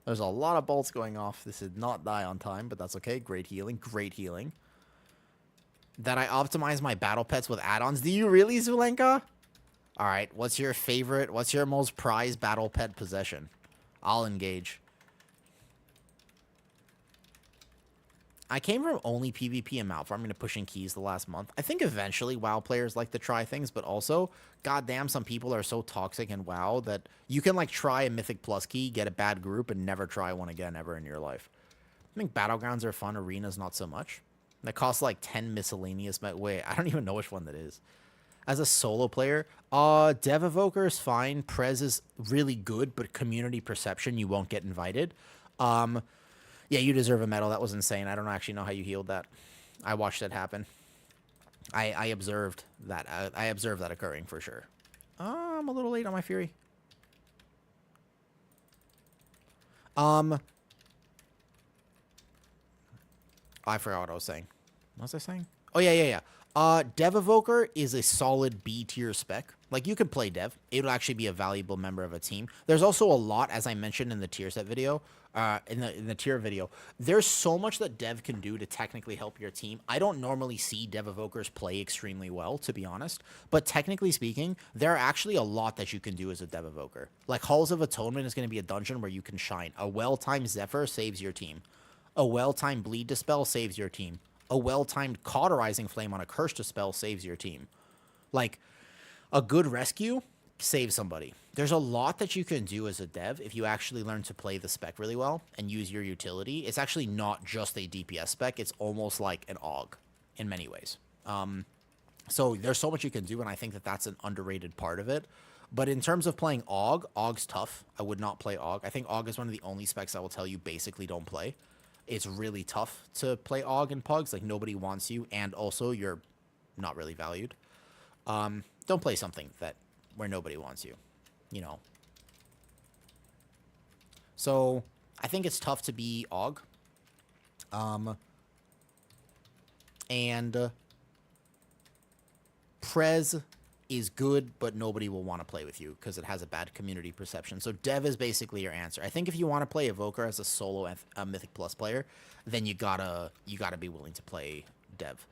There's a lot of bolts going off. This did not die on time, but that's okay. Great healing. Great healing. That I optimize my battle pets with add-ons. Do you really, Zulenka? Alright, what's your favorite, what's your most prized battle pet possession? I'll engage. I came from only PvP and mount farming to pushing keys the last month. I think eventually WoW players like to try things, but also, goddamn, some people are so toxic in WoW that you can like try a Mythic Plus key, get a bad group, and never try one again ever in your life. I think Battlegrounds are fun, Arenas not so much. That costs like 10 miscellaneous, wait, I don't even know which one that is. As a solo player, Dev Evoker is fine. Prez is really good, but community perception, you won't get invited. Yeah, you deserve a medal. That was insane. I don't actually know how you healed that. I watched it happen. I observed that. I observed that occurring for sure. I'm a little late on my Fury. I forgot what I was saying. What was I saying? Oh, yeah. Dev Evoker is a solid B tier spec. Like, you could play Dev. It'll actually be a valuable member of a team. There's also a lot, as I mentioned in the tier set video, in the tier video. There's so much that Dev can do to technically help your team. I don't normally see Dev Evokers play extremely well, to be honest. But technically speaking, there are actually a lot that you can do as a Dev Evoker. Like, Halls of Atonement is going to be a dungeon where you can shine. A well-timed Zephyr saves your team. A well-timed Bleed Dispel saves your team. A well-timed Cauterizing Flame on a Curse Dispel saves your team. Like, a good rescue saves somebody. There's a lot that you can do as a dev if you actually learn to play the spec really well and use your utility. It's actually not just a DPS spec. It's almost like an AUG in many ways. So there's so much you can do, and I think that that's an underrated part of it. But in terms of playing AUG, AUG's tough. I would not play AUG. I think AUG is one of the only specs I will tell you basically don't play. It's really tough to play AUG and Pugs. Like, nobody wants you, and also you're not really valued. Don't play something where nobody wants you, you know. So I think it's tough to be AUG. And Prez is good, but nobody will want to play with you because it has a bad community perception. So Dev is basically your answer. I think if you want to play Evoker as a solo Mythic Plus player, then you gotta be willing to play Dev.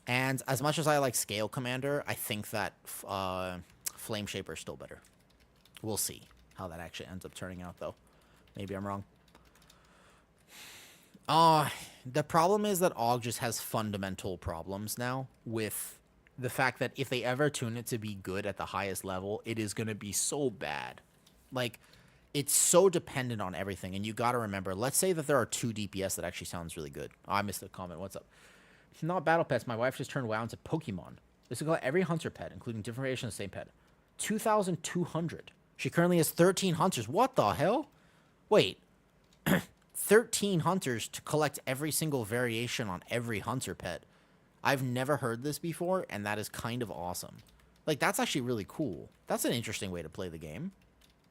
And as much as I like Scale Commander, I think that Flame Shaper is still better. We'll see how that actually ends up turning out, though. Maybe I'm wrong. The problem is that AUG just has fundamental problems now with the fact that if they ever tune it to be good at the highest level, it is going to be so bad. Like, it's so dependent on everything. And you got to remember, let's say that there are 2 DPS that actually sounds really good. Oh, I missed a comment. What's up? It's not battle pets. My wife just turned WoW into Pokemon. This will go every hunter pet, including different variations of the same pet. 2,200. She currently has 13 hunters. What the hell? Wait. 13 hunters to collect every single variation on every hunter pet. I've never heard this before, and that is kind of awesome. Like, that's actually really cool. That's an interesting way to play the game.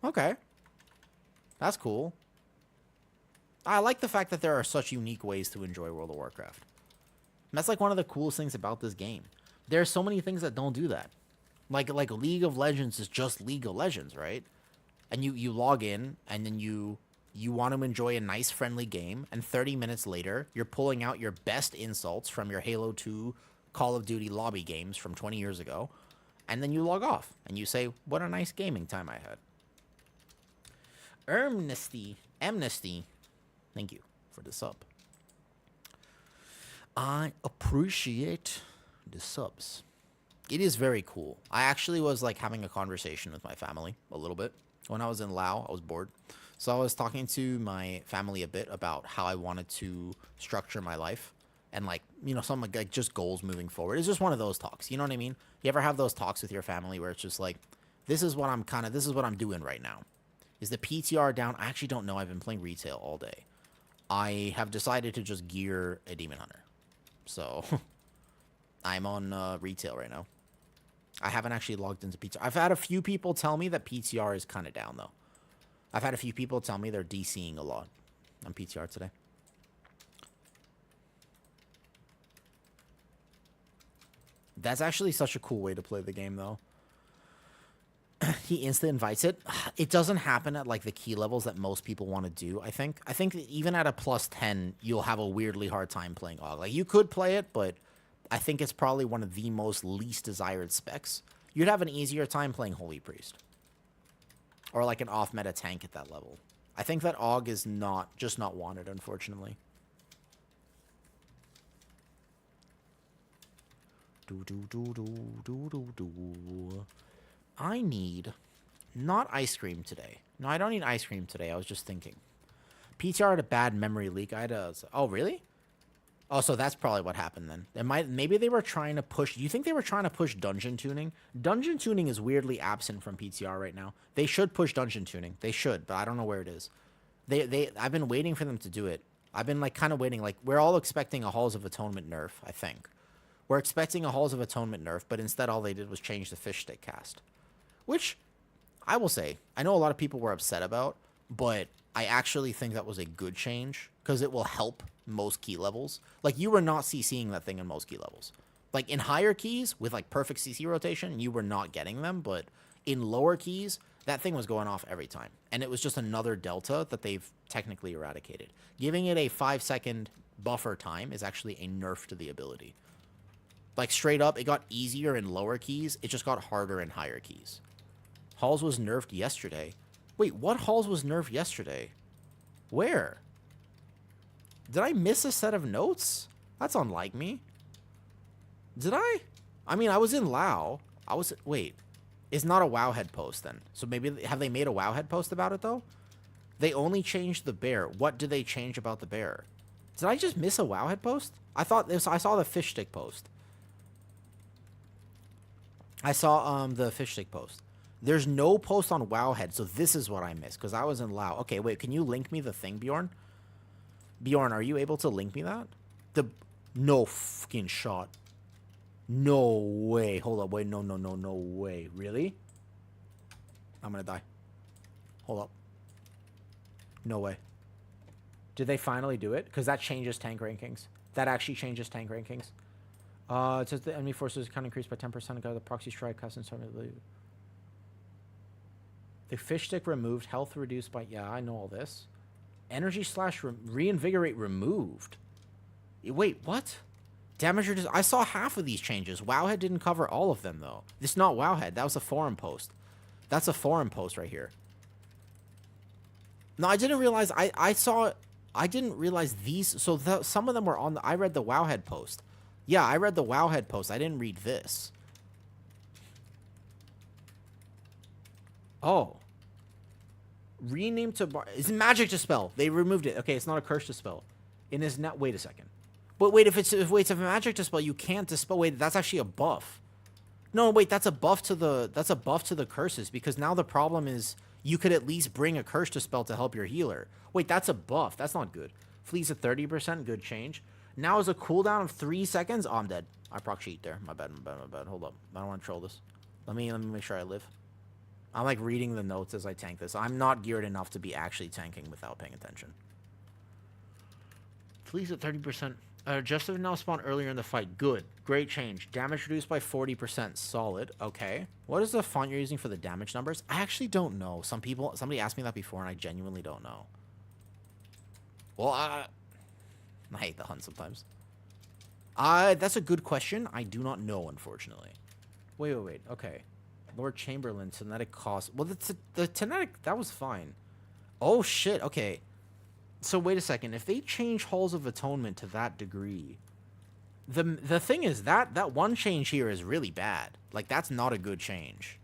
Okay. That's cool. I like the fact that there are such unique ways to enjoy World of Warcraft. And that's like one of the coolest things about this game. There are so many things that don't do that. Like League of Legends is just League of Legends, right? And you log in, and then you want to enjoy a nice, friendly game, and 30 minutes later, you're pulling out your best insults from your Halo 2 Call of Duty lobby games from 20 years ago, and then you log off, and you say, what a nice gaming time I had. Amnesty. Thank you for the sub. I appreciate the subs. It is very cool. I actually was, like, having a conversation with my family a little bit. When I was in Laos, I was bored. So I was talking to my family a bit about how I wanted to structure my life and like, some like just goals moving forward. It's just one of those talks. You know what I mean? You ever have those talks with your family where it's just like, this is what I'm doing right now. Is the PTR down? I actually don't know. I've been playing retail all day. I have decided to just gear a demon hunter. So I'm on retail right now. I haven't actually logged into PTR. I've had a few people tell me that PTR is kind of down though. I've had a few people tell me they're DCing a lot on PTR today. That's actually such a cool way to play the game, though. He instant invites it. It doesn't happen at like the key levels that most people want to do. I think that even at a plus 10, you'll have a weirdly hard time playing Og. Like you could play it, but I think it's probably one of the most least desired specs. You'd have an easier time playing Holy Priest or like an off meta tank at that level. I think that Og is not wanted, unfortunately. I need not ice cream today. No, I don't need ice cream today. I was just thinking. PTR had a bad memory leak. Oh, really? Oh, so that's probably what happened then. Maybe they were trying to push. Do you think they were trying to push dungeon tuning? Dungeon tuning is weirdly absent from PTR right now. They should push dungeon tuning. They should, but I don't know where it is. I've been waiting for them to do it. I've been like kind of waiting. Like we're all expecting a Halls of Atonement nerf, I think. We're expecting a Halls of Atonement nerf, but instead all they did was change the fish stick cast. Which, I will say, I know a lot of people were upset about, but I actually think that was a good change, because it will help most key levels. Like, you were not CCing that thing in most key levels. Like, in higher keys, with, like, perfect CC rotation, you were not getting them, but in lower keys, that thing was going off every time. And it was just another delta that they've technically eradicated. Giving it a 5-second buffer time is actually a nerf to the ability. Like, straight up, it got easier in lower keys. It just got harder in higher keys. Halls was nerfed yesterday. Wait, what Halls was nerfed yesterday? Where? Did I miss a set of notes? That's unlike me. Did I? I mean, I was in Lao. Wait. It's not a Wowhead post then. So maybe, have they made a Wowhead post about it though? They only changed the bear. What did they change about the bear? Did I just miss a Wowhead post? I saw the fish stick post. I saw the fish stick post. There's no post on Wowhead, so this is what I missed, because I was in Lao. Okay, wait, can you link me the thing, Bjorn? Bjorn, are you able to link me that? No fucking shot. No way. Hold up, wait, no way. Really? I'm gonna die. Hold up. No way. Did they finally do it? Because that changes tank rankings. That actually changes tank rankings. It says the enemy forces can increase by 10% and got the proxy strike cast and start. The fish stick removed, health reduced by... Yeah, I know all this. Energy slash reinvigorate removed. Wait, what? Damage reduced... I saw half of these changes. Wowhead didn't cover all of them, though. This is not Wowhead. That was a forum post. That's a forum post right here. No, I didn't realize... I didn't realize these... So some of them were on... I read the Wowhead post. Yeah, I read the Wowhead post. I didn't read this. Oh. Rename to... It's magic dispel. They removed it. Okay, it's not a curse dispel. In his net... Wait a second. But wait, if it's a magic dispel, you can't dispel... Wait, that's actually a buff. No, wait, that's a buff to the curses, because now the problem is you could at least bring a curse dispel to help your healer. Wait, that's a buff. That's not good. Flees at 30%. Good change. Now is a cooldown of 3 seconds. Oh, I'm dead. I proc cheat there. My bad. Hold up. I don't want to troll this. Let me make sure I live. I'm like reading the notes as I tank this. I'm not geared enough to be actually tanking without paying attention. Flees at 30%. Adjustive now spawn earlier in the fight. Good. Great change. Damage reduced by 40%. Solid. Okay. What is the font you're using for the damage numbers? I actually don't know. Somebody asked me that before and I genuinely don't know. Well, I hate the hunt sometimes. That's a good question. I do not know, unfortunately. Wait. Okay. Lord Chamberlain, Tenetic cost. Well, the Tenetic, that was fine. Oh, shit. Okay. So, wait a second. If they change Halls of Atonement to that degree, the thing is, that one change here is really bad. Like, that's not a good change.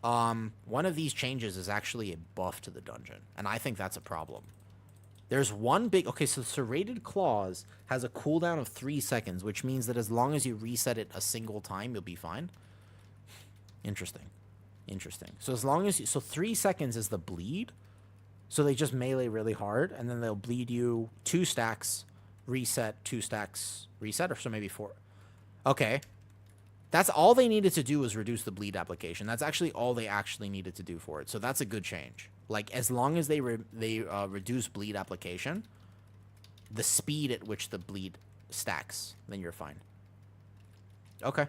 One of these changes is actually a buff to the dungeon, and I think that's a problem. There's one big... Okay, so Serrated Claws has a cooldown of 3 seconds, which means that as long as you reset it a single time, you'll be fine. Interesting. Interesting. So as long as... So 3 seconds is the bleed. So they just melee really hard, and then they'll bleed you 2 stacks, reset, 2 stacks, reset, or so maybe 4. Okay. That's all they needed to do was reduce the bleed application. That's actually all they actually needed to do for it. So that's a good change. Like, as long as they reduce bleed application, the speed at which the bleed stacks, then you're fine. Okay.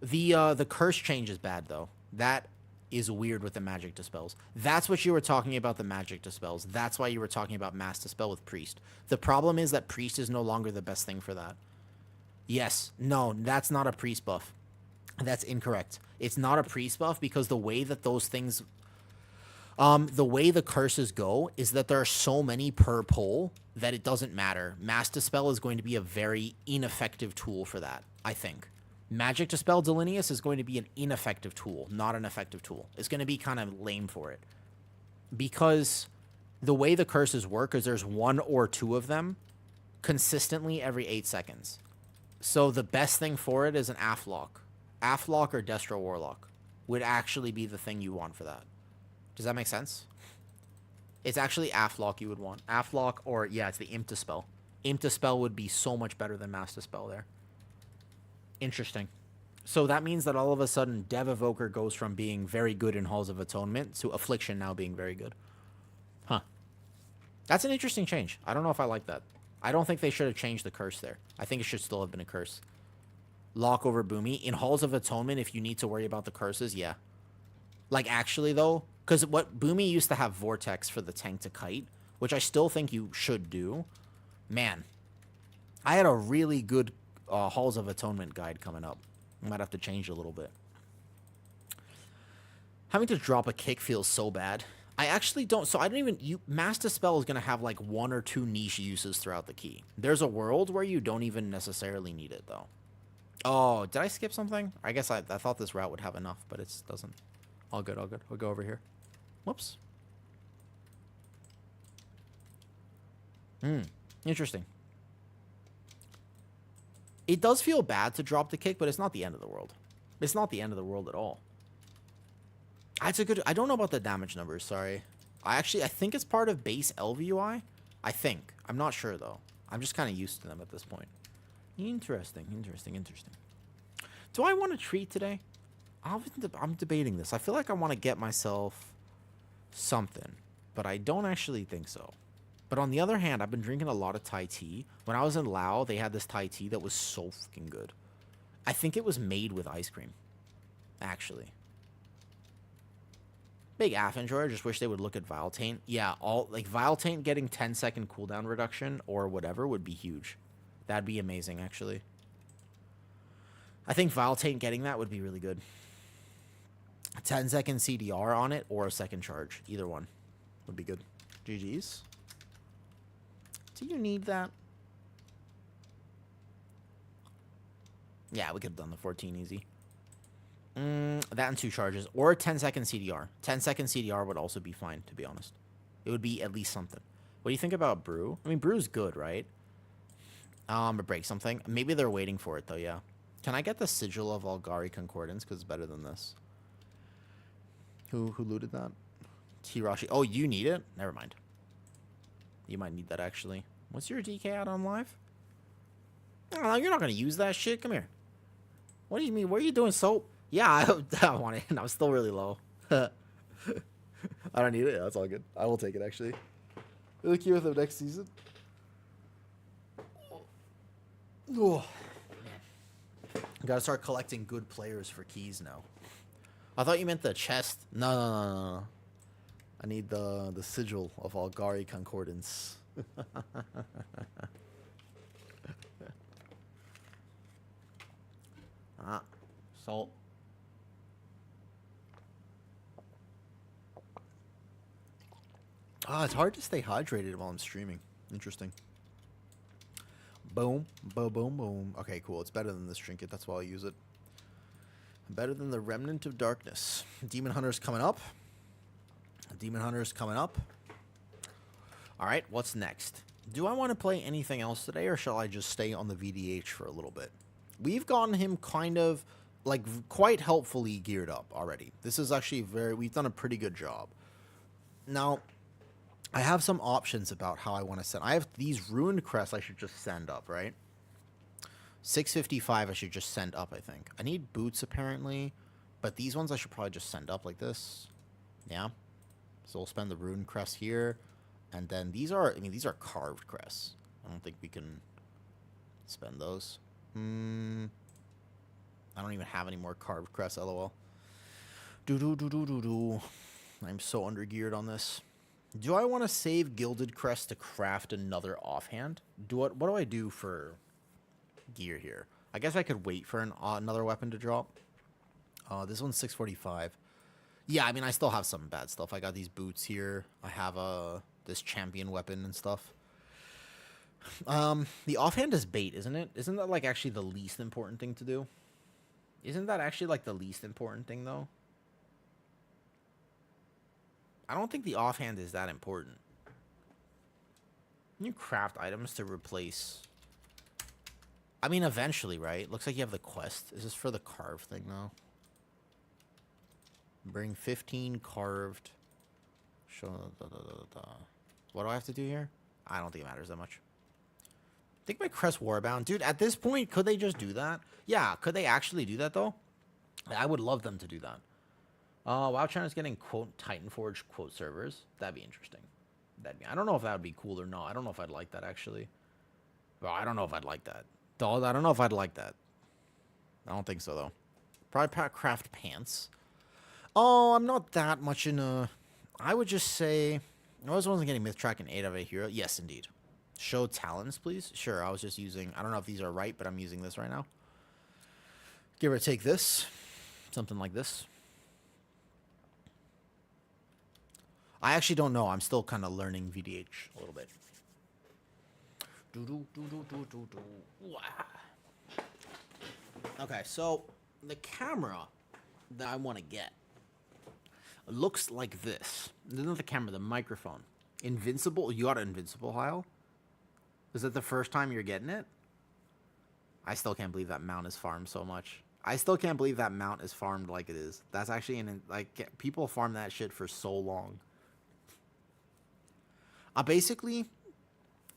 The curse change is bad, though. That is weird with the magic dispels. That's what you were talking about, the magic dispels. That's why you were talking about mass dispel with priest. The problem is that priest is no longer the best thing for that. Yes. No, that's not a priest buff. That's incorrect. It's not a priest buff because the way that those things... the way the curses go is that there are so many per pull that it doesn't matter. Mass Dispel is going to be a very ineffective tool for that, I think. Magic Dispel Delineus is going to be an ineffective tool, not an effective tool. It's going to be kind of lame for it. Because the way the curses work is there's 1 or 2 of them consistently every 8 seconds. So the best thing for it is an Aflock. Aflock or Destro Warlock would actually be the thing you want for that. Does that make sense? It's actually Aflock you would want. Aflock or, yeah, it's the Imp Dispel. Imp Dispel would be so much better than Mass Dispel there. Interesting. So that means that all of a sudden Dev Evoker goes from being very good in Halls of Atonement to Affliction now being very good. Huh. That's an interesting change. I don't know if I like that. I don't think they should have changed the curse there. I think it should still have been a curse. Lock over Boomy. In Halls of Atonement, if you need to worry about the curses, yeah. Like, actually, though, because what Boomy used to have Vortex for the tank to kite, which I still think you should do. Man, I had a really good Halls of Atonement guide coming up. I might have to change it a little bit. Having to drop a kick feels so bad. I actually don't... So I don't even... Mass Dispel is going to have like 1 or 2 niche uses throughout the key. There's a world where you don't even necessarily need it, though. Oh, did I skip something? I guess I thought this route would have enough, but it doesn't. All good, all good. We'll go over here. Whoops. Interesting. It does feel bad to drop the kick, but it's not the end of the world. It's not the end of the world at all. That's a good... I don't know about the damage numbers, sorry. I think it's part of base LVUI. I think. I'm not sure, though. I'm just kind of used to them at this point. Interesting, interesting, interesting. Do I want to treat today? I'm debating this. I feel like I want to get myself something, but I don't actually think so. But on the other hand, I've been drinking a lot of Thai tea. When I was in Laos, they had this Thai tea that was so freaking good. I think it was made with ice cream, actually. Big AF enjoyer. Just wish they would look at Vile Taint. Yeah, Vile Taint getting 10-second cooldown reduction or whatever would be huge. That'd be amazing, actually. I think Vile Taint getting that would be really good. A 10-second CDR on it or a second charge. Either one would be good. GG's. Do you need that? Yeah, we could have done the 14 easy. That and 2 charges. Or a 10-second CDR. 10-second CDR would also be fine, to be honest. It would be at least something. What do you think about Brew? I mean, Brew's good, right? Or break something. Maybe they're waiting for it, though, yeah. Can I get the Sigil of Algari Concordance? Because it's better than this. Who looted that? Tirashi. Oh, you need it? Never mind. You might need that, actually. What's your DK out on live? Oh, you're not going to use that shit. Come here. What do you mean? What are you doing, Soap? Yeah, I want it. I'm still really low. I don't need it. Yeah, that's all good. I will take it, actually. Look here with the next season. Oh, man. Gotta start collecting good players for keys now. I thought you meant the chest. No. I need the sigil of Algari Concordance. Salt. It's hard to stay hydrated while I'm streaming. Interesting. Boom, boom, boom, boom. Okay, cool. It's better than this trinket. That's why I'll use it. Better than the Remnant of Darkness. Demon Hunter's coming up. Demon Hunter's coming up. Alright, what's next? Do I want to play anything else today, or shall I just stay on the VDH for a little bit? We've gotten him kind of, like, quite helpfully geared up already. This is actually we've done a pretty good job. Now, I have some options about how I want to send. I have these Ruined Crests I should just send up, right? 655 I should just send up, I think. I need boots, apparently. But these ones I should probably just send up like this. Yeah. So we'll spend the Ruined Crest here. And then these are, these are carved crests. I don't think we can spend those. I don't even have any more carved crests, lol. I'm so undergeared on this. Do I want to save Gilded Crest to craft another offhand? What do I do for gear here? I guess I could wait for another weapon to drop. This one's 645. Yeah, I still have some bad stuff. I got these boots here. I have this champion weapon and stuff. The offhand is bait, isn't it? Isn't that, like, actually the least important thing to do? Isn't that actually, like, the least important thing, though? I don't think the offhand is that important. Can you craft items to replace... eventually, right? Looks like you have the quest. Is this for the carved thing, though? Bring 15 carved. Show... What do I have to do here? I don't think it matters that much. I think my crest warbound. Dude, at this point, could they just do that? Yeah, could they actually do that, though? I would love them to do that. WoW China's getting, quote, Titanforge, quote, servers. That'd be interesting. I don't know if that would be cool or not. I don't know if I'd like that, actually. Well, I don't know if I'd like that. I don't know if I'd like that. I don't think so, though. Probably craft pants. Oh, I'm not that much in a... I would just say... I wasn't getting myth track and 8 of a hero. Yes, indeed. Show talents, please. Sure, I was just using... I don't know if these are right, but I'm using this right now. Give or take this. Something like this. I actually don't know. I'm still kind of learning VDH a little bit. Okay, so the camera that I want to get looks like this. Not the camera, the microphone. Invincible? You got an Invincible, Heil? Is that the first time you're getting it? I still can't believe that mount is farmed so much. I still can't believe that mount is farmed like it is. That's actually people farm that shit for so long. Basically,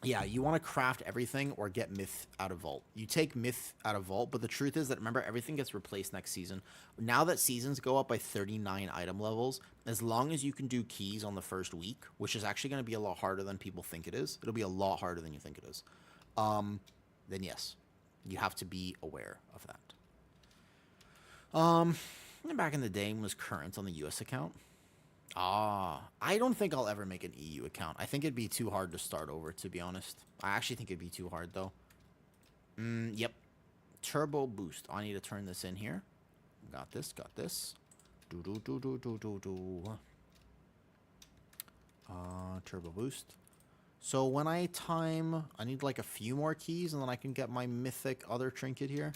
yeah, you want to craft everything or get myth out of vault. You take myth out of vault, but the truth is that, remember, everything gets replaced next season. Now that seasons go up by 39 item levels, as long as you can do keys on the first week, which is actually going to be a lot harder than people think it is. It'll be a lot harder than you think it is. Then yes, you have to be aware of that. Back in the day, it was current on the US account. I don't think I'll ever make an EU account. I think it'd be too hard to start over, to be honest. I actually think it'd be too hard, though. Yep. Turbo boost. I need to turn this in here. Got this, got this. Turbo boost. So when I need like a few more keys, and then I can get my mythic other trinket here.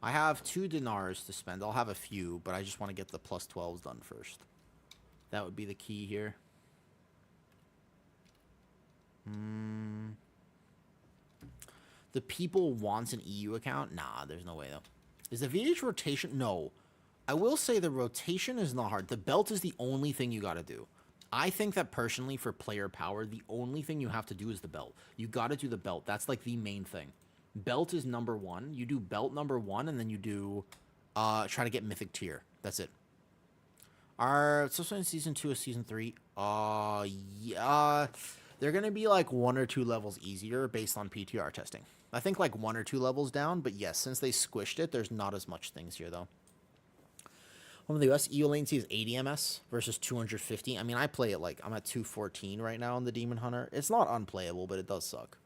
I have 2 dinars to spend. I'll have a few, but I just want to get the plus 12s done first. That would be the key here. The people wants an EU account? Nah, there's no way, though. Is the VDH rotation? No. I will say the rotation is not hard. The belt is the only thing you got to do. I think that, personally, for player power, the only thing you have to do is the belt. You got to do the belt. That's, like, the main thing. Belt is number 1. You do belt number 1, and then you do... try to get mythic tier. That's it. So in season 2 or season 3, yeah, they're gonna be like 1 or 2 levels easier based on PTR testing. I think like 1 or 2 levels down, but yes, since they squished it, there's not as much things here though. One of the US EU latency is 80 MS versus 250. I play it like I'm at 214 right now on the Demon Hunter. It's not unplayable, but it does suck.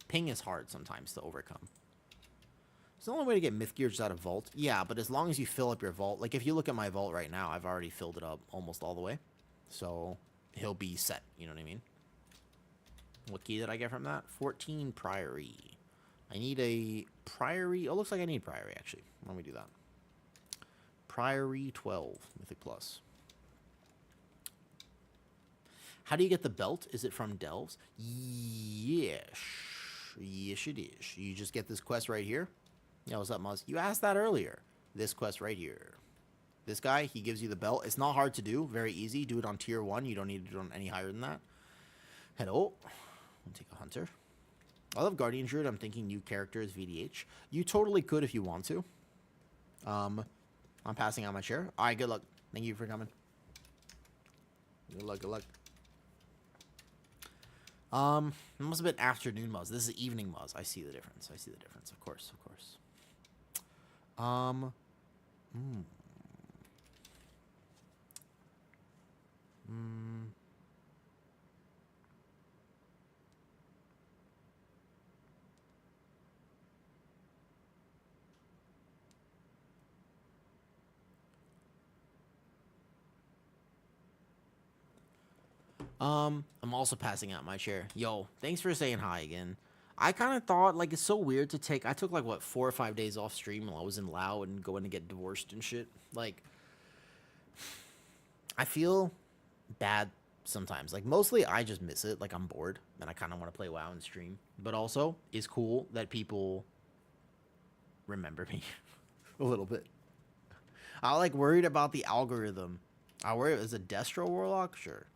Ping is hard sometimes to overcome. It's the only way to get myth gears out of vault. Yeah, but as long as you fill up your vault, like if you look at my vault right now, I've already filled it up almost all the way. So he'll be set, you know what I mean? What key did I get from that? 14 Priory. I need a Priory. Oh, looks like I need Priory, actually. Why don't we do that? Priory 12, Mythic Plus. How do you get the belt? Is it from Delves? Yes. Yes, it is. You just get this quest right here. Yo, what's up, Muzz? You asked that earlier. This quest right here. This guy, he gives you the belt. It's not hard to do. Very easy. Do it on tier 1. You don't need to do it on any higher than that. Hello. I'll take a hunter. I love Guardian Druid. I'm thinking new character is VDH. You totally could if you want to. I'm passing out my chair. All right, good luck. Thank you for coming. Good luck, good luck. It must have been afternoon Muzz. This is evening Muzz. I see the difference. I see the difference. Of course, of course. I'm also passing out my chair. Yo, thanks for saying hi again. I kind of thought, like, it's so weird to take... I took, like, what, 4 or 5 days off stream while I was in Lao and going to get divorced and shit. Like, I feel bad sometimes. Like, mostly I just miss it. Like, I'm bored and I kind of want to play WoW and stream. But also, it's cool that people remember me a little bit. I, like, worried about the algorithm. I worry... Is a Destro Warlock? Sure.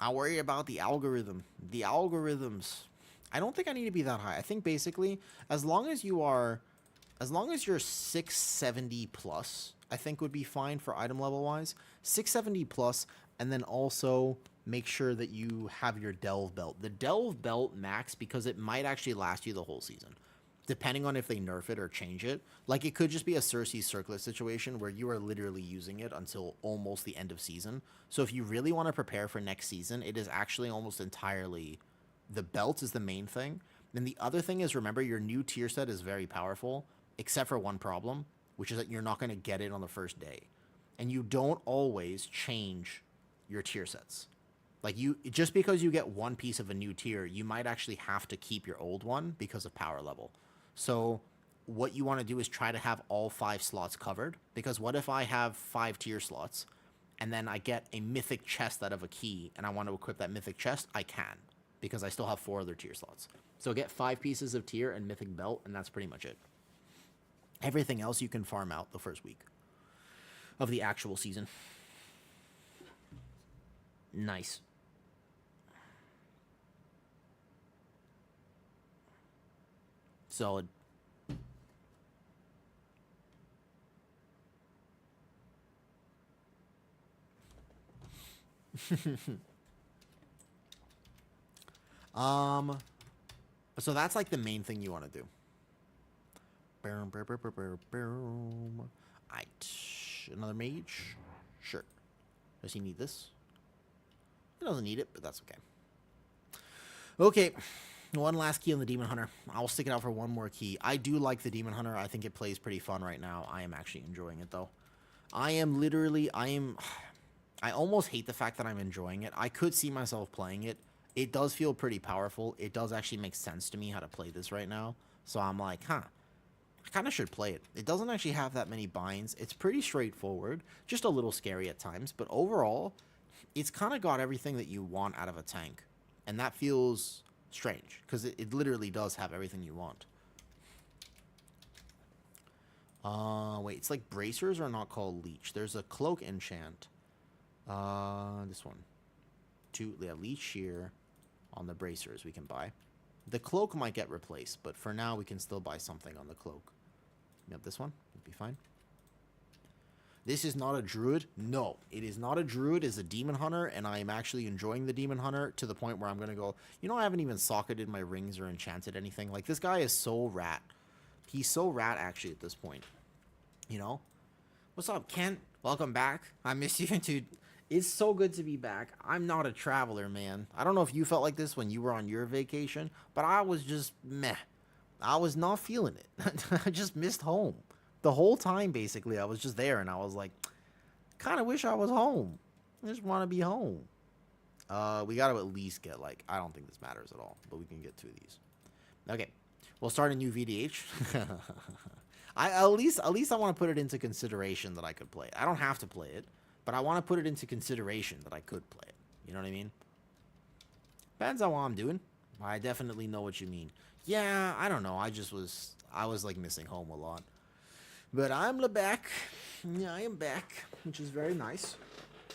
I worry about the algorithm. The algorithms. I don't think I need to be that high. I think basically, as long as you're 670 plus, I think would be fine for item level wise. 670 plus, and then also make sure that you have your Delve belt. The Delve belt max, because it might actually last you the whole season, depending on if they nerf it or change it. Like, it could just be a Cersei Circlet situation where you are literally using it until almost the end of season. So if you really want to prepare for next season, it is actually almost entirely... The belt is the main thing. Then the other thing is, remember, your new tier set is very powerful, except for one problem, which is that you're not going to get it on the first day. And you don't always change your tier sets. Like, just because you get one piece of a new tier, you might actually have to keep your old one because of power level. So what you want to do is try to have all 5 slots covered, because what if I have 5 tier slots and then I get a mythic chest out of a key and I want to equip that mythic chest? I can, because I still have 4 other tier slots. So get 5 pieces of tier and mythic belt, and that's pretty much it. Everything else you can farm out the first week of the actual season. Nice. Solid. So that's like the main thing you want to do. Another mage? Sure. Does he need this? He doesn't need it, but that's okay. Okay. One last key on the Demon Hunter. I'll stick it out for one more key. I do like the Demon Hunter. I think it plays pretty fun right now. I am actually enjoying it, though. I almost hate the fact that I'm enjoying it. I could see myself playing it. It does feel pretty powerful. It does actually make sense to me how to play this right now. So I'm like, I kind of should play it. It doesn't actually have that many binds. It's pretty straightforward. Just a little scary at times. But overall, it's kind of got everything that you want out of a tank. And that feels strange, because it literally does have everything you want. Wait, it's like bracers are not called leech. There's a cloak enchant. This one. Leech here on the bracers we can buy. The cloak might get replaced, but for now we can still buy something on the cloak. Yep, this one would be fine. This is not a druid. No, it is not a druid. It's a demon hunter, and I am actually enjoying the demon hunter to the point where I'm going to go, I haven't even socketed my rings or enchanted anything. Like, this guy is so rat. He's so rat, actually, at this point. What's up, Kent? Welcome back. I miss you, dude. It's so good to be back. I'm not a traveler, man. I don't know if you felt like this when you were on your vacation, but I was just meh. I was not feeling it. I just missed home. The whole time, basically, I was just there, and I was like, kind of wish I was home. I just want to be home. We got to at least get, I don't think this matters at all, but we can get 2 of these. Okay, we'll start a new VDH. At least I want to put it into consideration that I could play it. I don't have to play it, but I want to put it into consideration that I could play it. You know what I mean? Depends on what I'm doing. I definitely know what you mean. Yeah, I don't know. I was like missing home a lot. But I'm back. Yeah, I am back, which is very nice.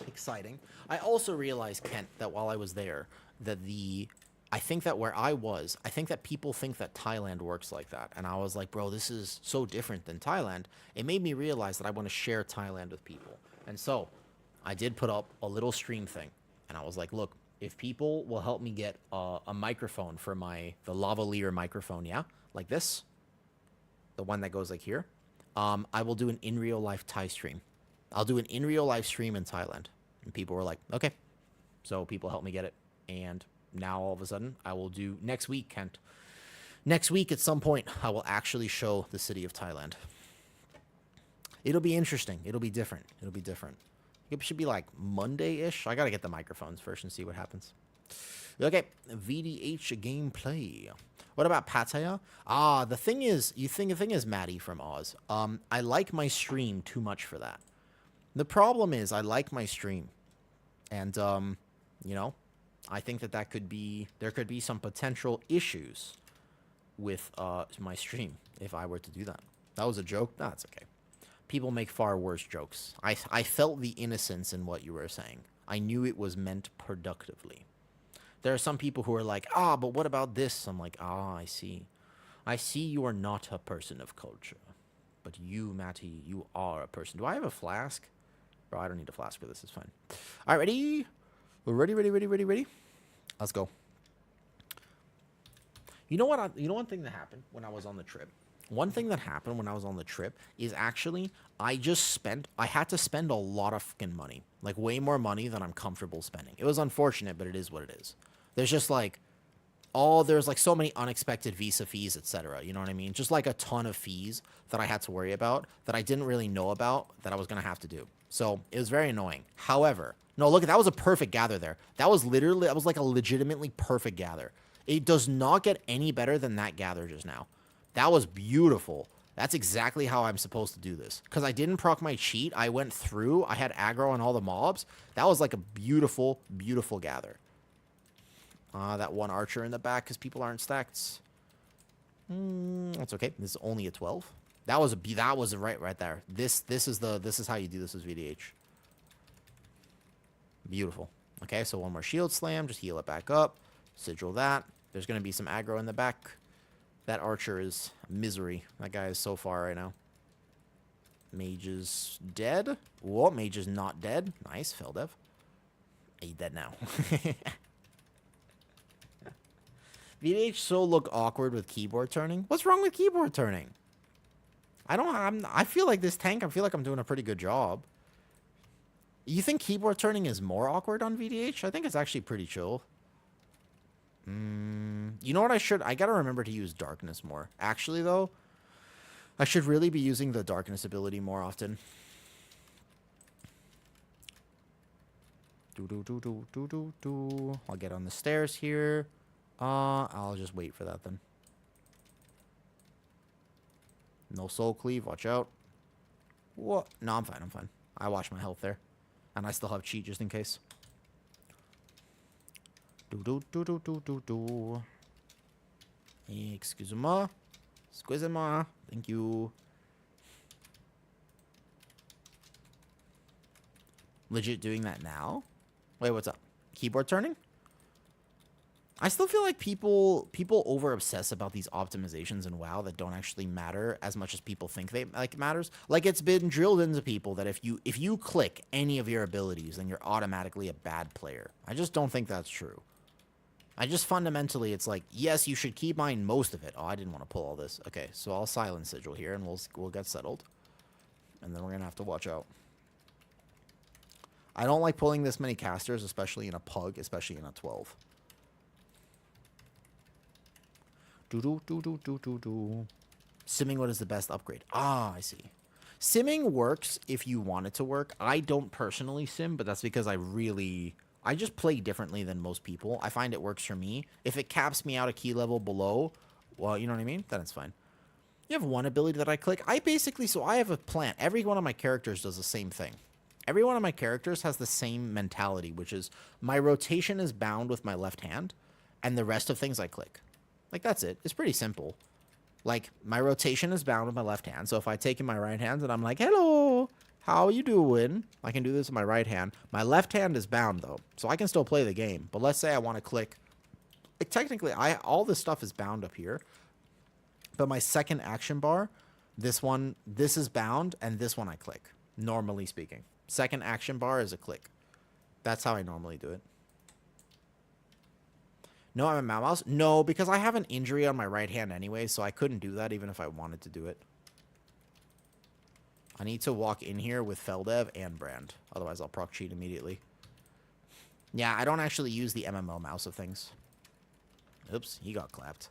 Exciting. I also realized, Kent, that while I was there, that I think that where I was, I think that people think that Thailand works like that. And I was like, bro, this is so different than Thailand. It made me realize that I want to share Thailand with people. And so I did put up a little stream thing. And I was like, look, if people will help me get a microphone for the lavalier microphone, yeah, like this, the one that goes like here, I will do an in real life Thai stream. I'll do an in real life stream in Thailand. And people were like, okay. So people helped me get it. And now all of a sudden, I will do next week, Kent. Next week at some point, I will actually show the city of Thailand. It'll be interesting. It'll be different. It'll be different. It should be like Monday-ish. I gotta get the microphones first and see what happens. Okay, VDH gameplay. What about Pattaya? The thing is, Maddie from Oz. I like my stream too much for that. The problem is, I like my stream, and you know, I think that there could be some potential issues with my stream if I were to do that. That was a joke. That's okay. People make far worse jokes. I felt the innocence in what you were saying. I knew it was meant productively. There are some people who are like, but what about this? I'm like, I see. I see you are not a person of culture. But you, Matty, you are a person. Do I have a flask? Bro, I don't need a flask for this. It's fine. All right, ready? Ready? Let's go. You know what? You know one thing that happened when I was on the trip? One thing that happened when I was on the trip is actually I had to spend a lot of fucking money. Like way more money than I'm comfortable spending. It was unfortunate, but it is what it is. There's just like there's like so many unexpected visa fees, etc. You know what I mean? Just like a ton of fees that I had to worry about that I didn't really know about that I was going to have to do. So it was very annoying. However, no, look, that was a perfect gather there. That was like a legitimately perfect gather. It does not get any better than that gather just now. That was beautiful. That's exactly how I'm supposed to do this. Because I didn't proc my cheat. I went through. I had aggro on all the mobs. That was like a beautiful, beautiful gather. That one archer in the back because people aren't stacked. That's okay. This is only a 12. That was right there. This is how you do this with VDH. Beautiful. Okay, so one more shield slam. Just heal it back up. Sigil that. There's going to be some aggro in the back. That archer is misery. That guy is so far right now. Mage is dead. Whoa, mage is not dead. Nice, Feldev. He's dead now. VDH so look awkward with keyboard turning. What's wrong with keyboard turning? I feel like this tank, I feel like I'm doing a pretty good job. You think keyboard turning is more awkward on VDH? I think it's actually pretty chill. You know what I gotta remember to use darkness more. Actually, though, I should really be using the darkness ability more often. I'll get on the stairs here. I'll just wait for that then. No soul cleave, watch out. What? No, I'm fine. I watch my health there. And I still have cheat just in case. Excuse-moi. Thank you. Legit doing that now? Wait, what's up? Keyboard turning? I still feel like people over obsess about these optimizations in WoW that don't actually matter as much as people think they matters. Like it's been drilled into people that if you click any of your abilities, then you're automatically a bad player. I just don't think that's true. I just fundamentally, it's like, yes, you should keybind most of it. Oh, I didn't want to pull all this. Okay, so I'll silence Sigil here, and we'll get settled. And then we're going to have to watch out. I don't like pulling this many casters, especially in a pug, especially in a 12. Simming, what is the best upgrade? I see. Simming works if you want it to work. I don't personally sim, but that's because I just play differently than most people. I find it works for me. If it caps me out a key level below well, you know what I mean? Then it's fine. You have one ability that I click. So I have a plan. Every one of my characters does the same thing. Every one of my characters has the same mentality, which is my rotation is bound with my left hand, and the rest of things I click. Like, that's it. It's pretty simple. Like, my rotation is bound with my left hand, so if I take in my right hand and I'm like, hello, how you doing? I can do this with my right hand. My left hand is bound, though, so I can still play the game. But let's say I want to click. Like, technically, all this stuff is bound up here, but my second action bar, this is bound, and this one I click, normally speaking. Second action bar is a click. That's how I normally do it. No, I'm a mouse. No, because I have an injury on my right hand anyway, so I couldn't do that even if I wanted to do it. I need to walk in here with Feldev and Brand. Otherwise, I'll proc cheat immediately. Yeah, I don't actually use the MMO mouse of things. Oops, he got clapped.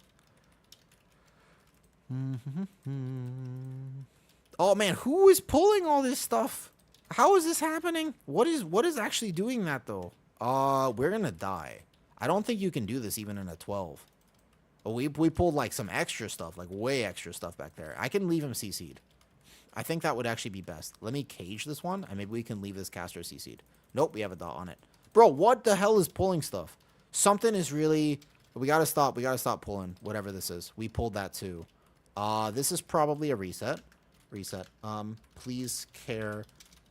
Oh, man, who is pulling all this stuff? How is this happening? What is actually doing that, though? We're gonna die. I don't think you can do this even in a 12. But we pulled, like, some extra stuff, like, way extra stuff back there. I can leave him CC'd. I think that would actually be best. Let me cage this one, and maybe we can leave this caster CC'd. Nope, we have a dot on it. Bro, what the hell is pulling stuff? Something is really... We gotta stop pulling, whatever this is. We pulled that, too. This is probably a reset. Reset. Please care...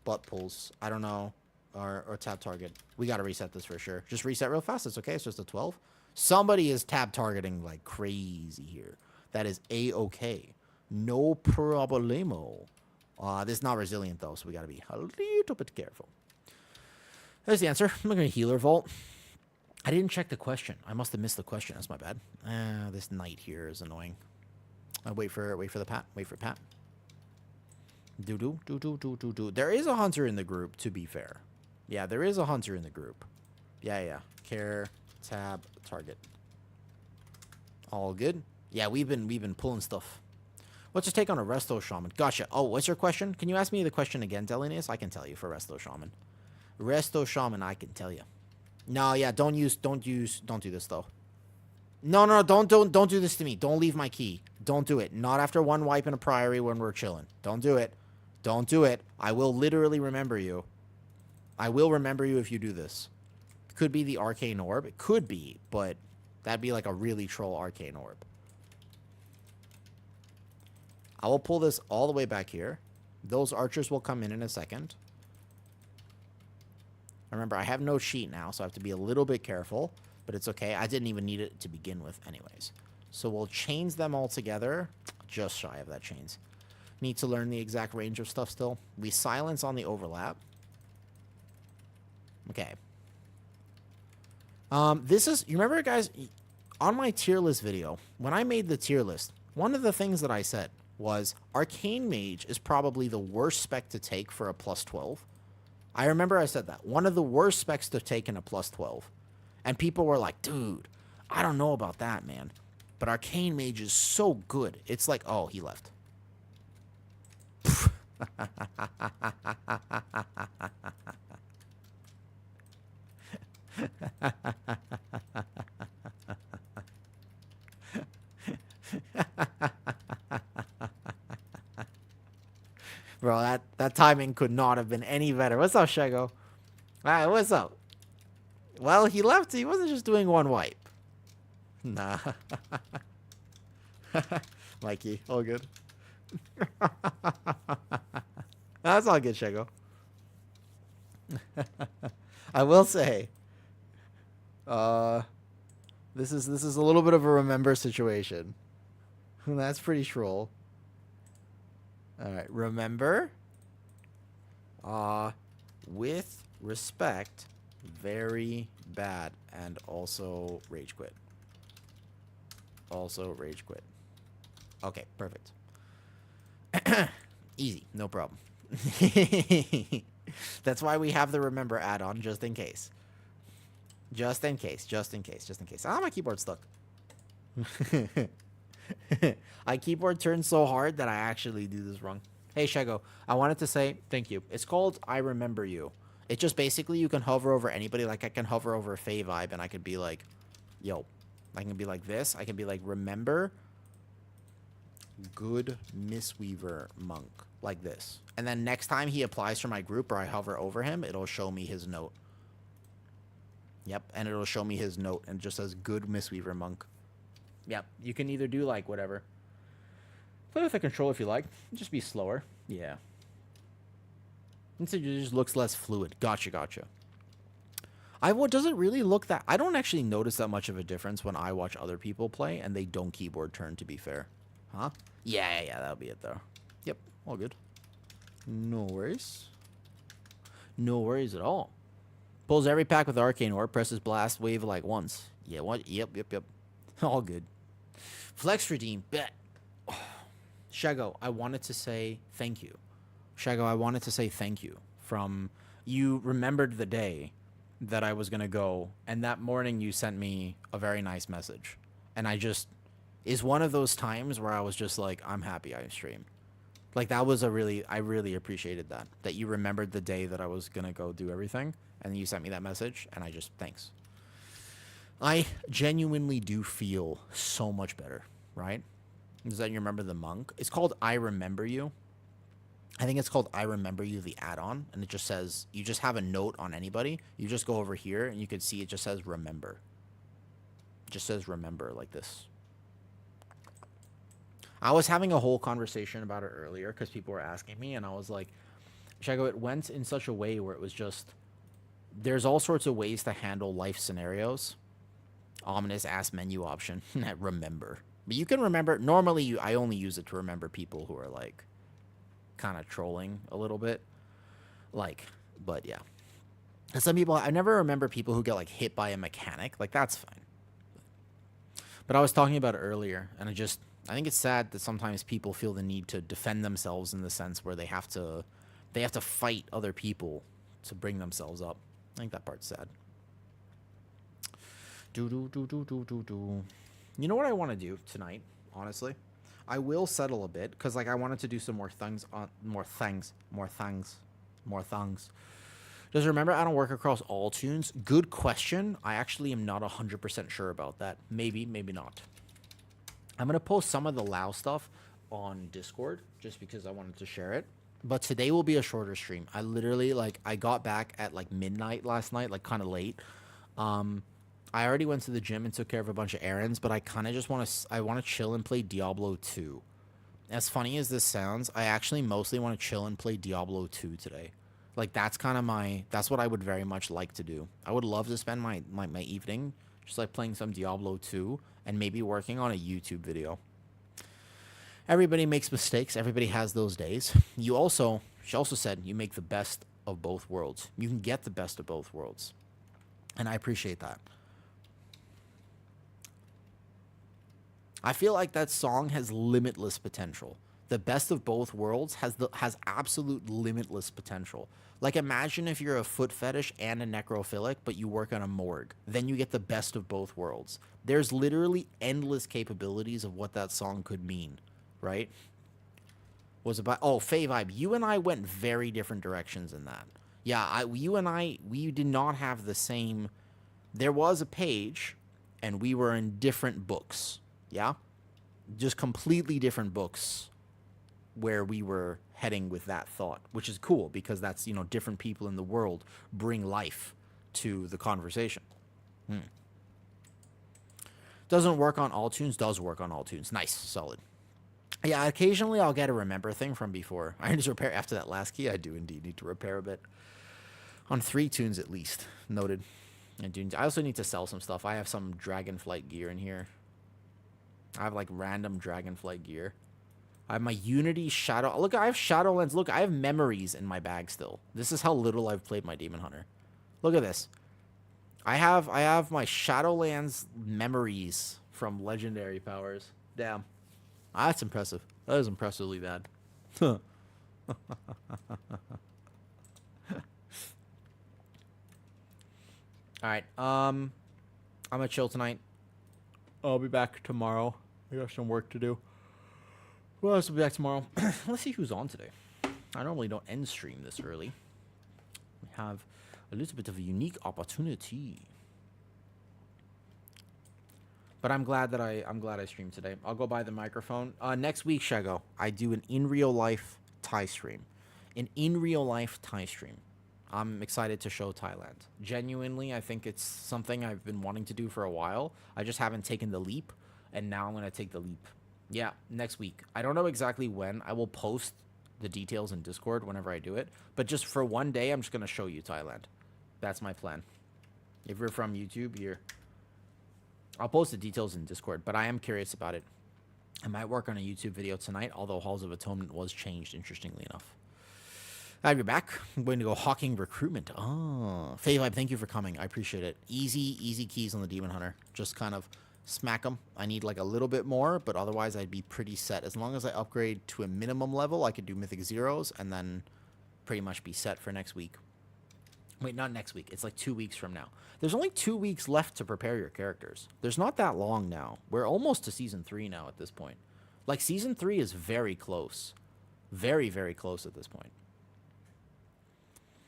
butt pulls. I don't know. Or tab target. We got to reset this for sure. Just reset real fast. It's okay. It's just a 12. Somebody is tab targeting like crazy here. That is A-okay. No problemo. This is not resilient though, so we got to be a little bit careful. There's the answer. I'm going to healer vault. I didn't check the question. I must have missed the question. That's my bad. This knight here is annoying. Wait for the Pat. Wait for Pat. Do. There is a hunter in the group, to be fair. Yeah, there is a hunter in the group. Yeah. Care, tab, target. All good. Yeah, we've been pulling stuff. What's your take on a Resto Shaman? Gotcha. Oh, what's your question? Can you ask me the question again, Delineus? I can tell you for Resto Shaman. Resto Shaman, I can tell you. No, yeah, don't do this though. No, don't do this to me. Don't leave my key. Don't do it. Not after one wipe in a priory when we're chilling. Don't do it. Don't do it. I will literally remember you. I will remember you if you do this. Could be the arcane orb. It could be, but that'd be like a really troll arcane orb. I will pull this all the way back here. Those archers will come in a second. Remember, I have no sheet now, so I have to be a little bit careful. But it's okay. I didn't even need it to begin with anyways. So we'll chains them all together. Just shy of that chains. Need to learn the exact range of stuff still. We silence on the overlap. Okay. This is... You remember, guys, on my tier list video, when I made the tier list, one of the things that I said was Arcane Mage is probably the worst spec to take for a plus 12. I remember I said that. One of the worst specs to take in a plus 12. And people were like, dude, I don't know about that, man. But Arcane Mage is so good. It's like, oh, he left. Bro, that timing could not have been any better. What's up, Shego? Alright, what's up? Well, he left. He wasn't just doing one wipe. Nah. Mikey, all good. That's all good, Shego. I will say, this is a little bit of a remember situation. That's pretty shroll. All right, remember. With respect, very bad, and also rage quit. Also rage quit. Okay, perfect. Easy, no problem. That's why we have the remember add-on, just in case. Just in case. Ah, my keyboard's stuck. I keyboard turns so hard that I actually do this wrong. Hey, Shego, I wanted to say thank you. It's called I Remember You. It's just basically you can hover over anybody. Like I can hover over Faye Vibe and I could be like, yo. I can be like this. I can be like, remember Good Mistweaver Monk. Like this. And then next time he applies for my group or I hover over him, it'll show me his note. Yep, and it'll show me his note and it just says Good Mistweaver Monk. Yep, you can either do like whatever. Play with the control if you like. Just be slower. Yeah. It just looks less fluid. Gotcha. Does it really look that... I don't actually notice that much of a difference when I watch other people play and they don't keyboard turn, to be fair. Huh? Yeah, that'll be it, though. Yep, all good. No worries. No worries at all. Pulls every pack with Arcane Orb, presses Blast Wave like once. Yeah, what? Yep. All good. Flex redeem, bet. Shago, I wanted to say thank you. From... You remembered the day that I was going to go, and that morning you sent me a very nice message. And I just... is one of those times where I was just like, I'm happy I streamed. Like, that was I really appreciated that. That you remembered the day that I was going to go do everything, and you sent me that message, and I just, thanks. I genuinely do feel so much better, right? Does that you remember the monk? It's called I Remember You. I think it's called I Remember You, the add-on, and it just says, you just have a note on anybody. You just go over here, and you can see it just says remember. It just says remember, like this. I was having a whole conversation about it earlier because people were asking me, and I was like, Shago, it went in such a way where it was just, there's all sorts of ways to handle life scenarios. Ominous ass menu option. Remember. But you can remember, normally I only use it to remember people who are like kind of trolling a little bit. Like, but yeah. And some people, I never remember people who get like hit by a mechanic. Like, that's fine. But I was talking about it earlier, and I think it's sad that sometimes people feel the need to defend themselves in the sense where they have to fight other people to bring themselves up. I think that part's sad. You know what I want to do tonight, honestly? I will settle a bit, because like I wanted to do some more things. Just remember, I don't work across all tunes. Good question. I actually am not 100% sure about that. Maybe, maybe not. I'm going to post some of the Lao stuff on Discord, just because I wanted to share it. But today will be a shorter stream. I literally, like, I got back at like midnight last night, like kind of late. I already went to the gym and took care of a bunch of errands, but I kind of just want to chill and play Diablo 2. As funny as this sounds, I actually mostly want to chill and play Diablo 2 today. Like, that's kind of that's what I would very much like to do. I would love to spend my evening just like playing some Diablo 2 and maybe working on a YouTube video. Everybody makes mistakes. Everybody has those days. She also said you make the best of both worlds. You can get the best of both worlds. And I appreciate that. I feel like that song has limitless potential. The best of both worlds has absolute limitless potential. Like, imagine if you're a foot fetish and a necrophilic, but you work on a morgue. Then you get the best of both worlds. There's literally endless capabilities of what that song could mean, right? Was about Faye Vibe. You and I went very different directions in that. Yeah, we did not have the same. There was a page, and we were in different books. Yeah, just completely different books where we were heading with that thought, which is cool because that's, different people in the world bring life to the conversation. Doesn't work on all tunes, does work on all tunes. Nice, solid. Yeah, occasionally I'll get a remember thing from before. I need to repair after that last key. I do indeed need to repair a bit. On 3 tunes at least. Noted. I also need to sell some stuff. I have some Dragonflight gear in here. I have like random Dragonflight gear. I have my Unity Shadow. Look, I have Shadowlands. Look, I have memories in my bag still. This is how little I've played my Demon Hunter. Look at this. I have my Shadowlands memories from Legendary Powers. Damn. That's impressive. That is impressively bad. All right. I'm gonna chill tonight. I'll be back tomorrow. I got some work to do. Who else will be back tomorrow? Let's see who's on today. I normally don't end stream this early. We have a little bit of a unique opportunity. But I'm glad that I'm glad I streamed today. I'll go buy the microphone. Next week, Shago, I do an in real life Thai stream. An in real life Thai stream. I'm excited to show Thailand. Genuinely, I think it's something I've been wanting to do for a while. I just haven't taken the leap, and now I'm going to take the leap. Yeah, next week. I don't know exactly when. I will post the details in Discord whenever I do it. But just for one day, I'm just going to show you Thailand. That's my plan. If you're from YouTube, I'll post the details in Discord, but I am curious about it. I might work on a YouTube video tonight, although Halls of Atonement was changed, interestingly enough. I'll be back. I'm going to go hawking recruitment. Oh, Faye thank you for coming. I appreciate it. Easy keys on the Demon Hunter. Just kind of smack them. I need like a little bit more, but otherwise I'd be pretty set. As long as I upgrade to a minimum level, I could do Mythic Zeros and then pretty much be set for next week. Wait, not next week. It's like 2 weeks from now. There's only 2 weeks left to prepare your characters. There's not that long now. We're almost to Season 3 now at this point. Like, Season 3 is very close. Very, very close at this point.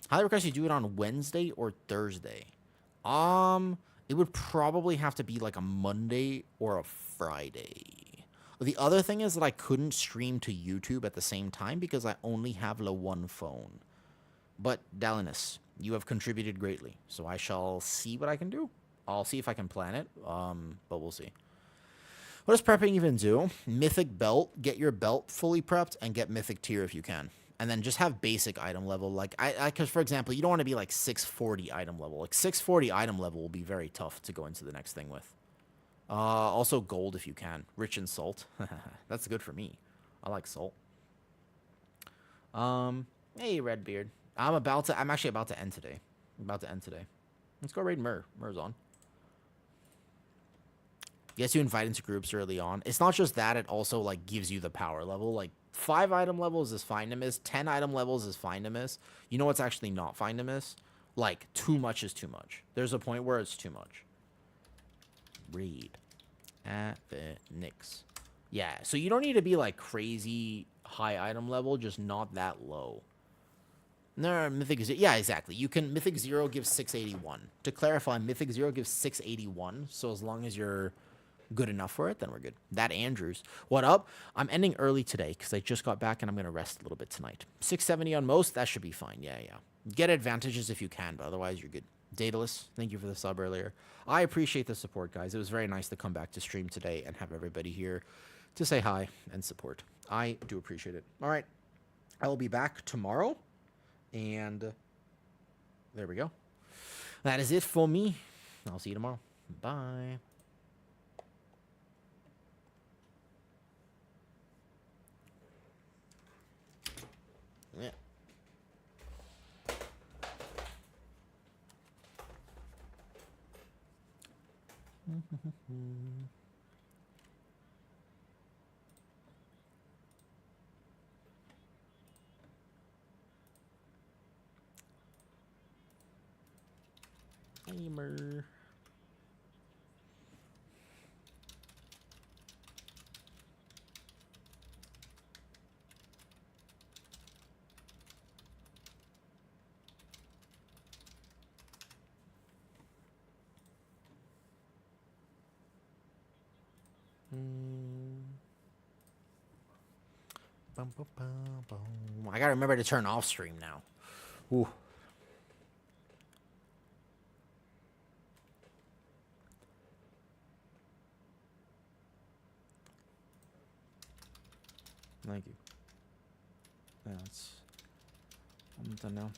Highly request you do it on Wednesday or Thursday. It would probably have to be like a Monday or a Friday. The other thing is that I couldn't stream to YouTube at the same time because I only have the one phone. But, Dalinus, you have contributed greatly, so I shall see what I can do. I'll see if I can plan it, but we'll see. What does prepping even do? Mythic belt, get your belt fully prepped, and get mythic tier if you can. And then just have basic item level. Like, because, for example, you don't want to be like 640 item level. Like, 640 item level will be very tough to go into the next thing with. Also gold if you can. Rich in salt. That's good for me. I like salt. Hey, Redbeard. I'm actually about to end today. Let's go raid Mur. Mur's on. Gets you invited into groups early on. It's not just that, it also like gives you the power level. Like 5 item levels is fine to miss. 10 item levels is fine to miss. You know what's actually not fine to miss? Like too much is too much. There's a point where it's too much. Raid at the Knicks. Yeah, so you don't need to be like crazy high item level, just not that low. No, Mythic Zero. Yeah, exactly. You can Mythic Zero gives 681. To clarify, Mythic Zero gives 681. So as long as you're good enough for it, then we're good. That Andrews. What up? I'm ending early today because I just got back and I'm going to rest a little bit tonight. 670 on most. That should be fine. Yeah. Get advantages if you can, but otherwise you're good. Daedalus, thank you for the sub earlier. I appreciate the support, guys. It was very nice to come back to stream today and have everybody here to say hi and support. I do appreciate it. All right. I will be back tomorrow. And there we go. That is it for me. I'll see you tomorrow. Bye. Yeah. Gamer. I gotta remember to turn off stream now. Ooh. Thank you. Yeah, I'm done now.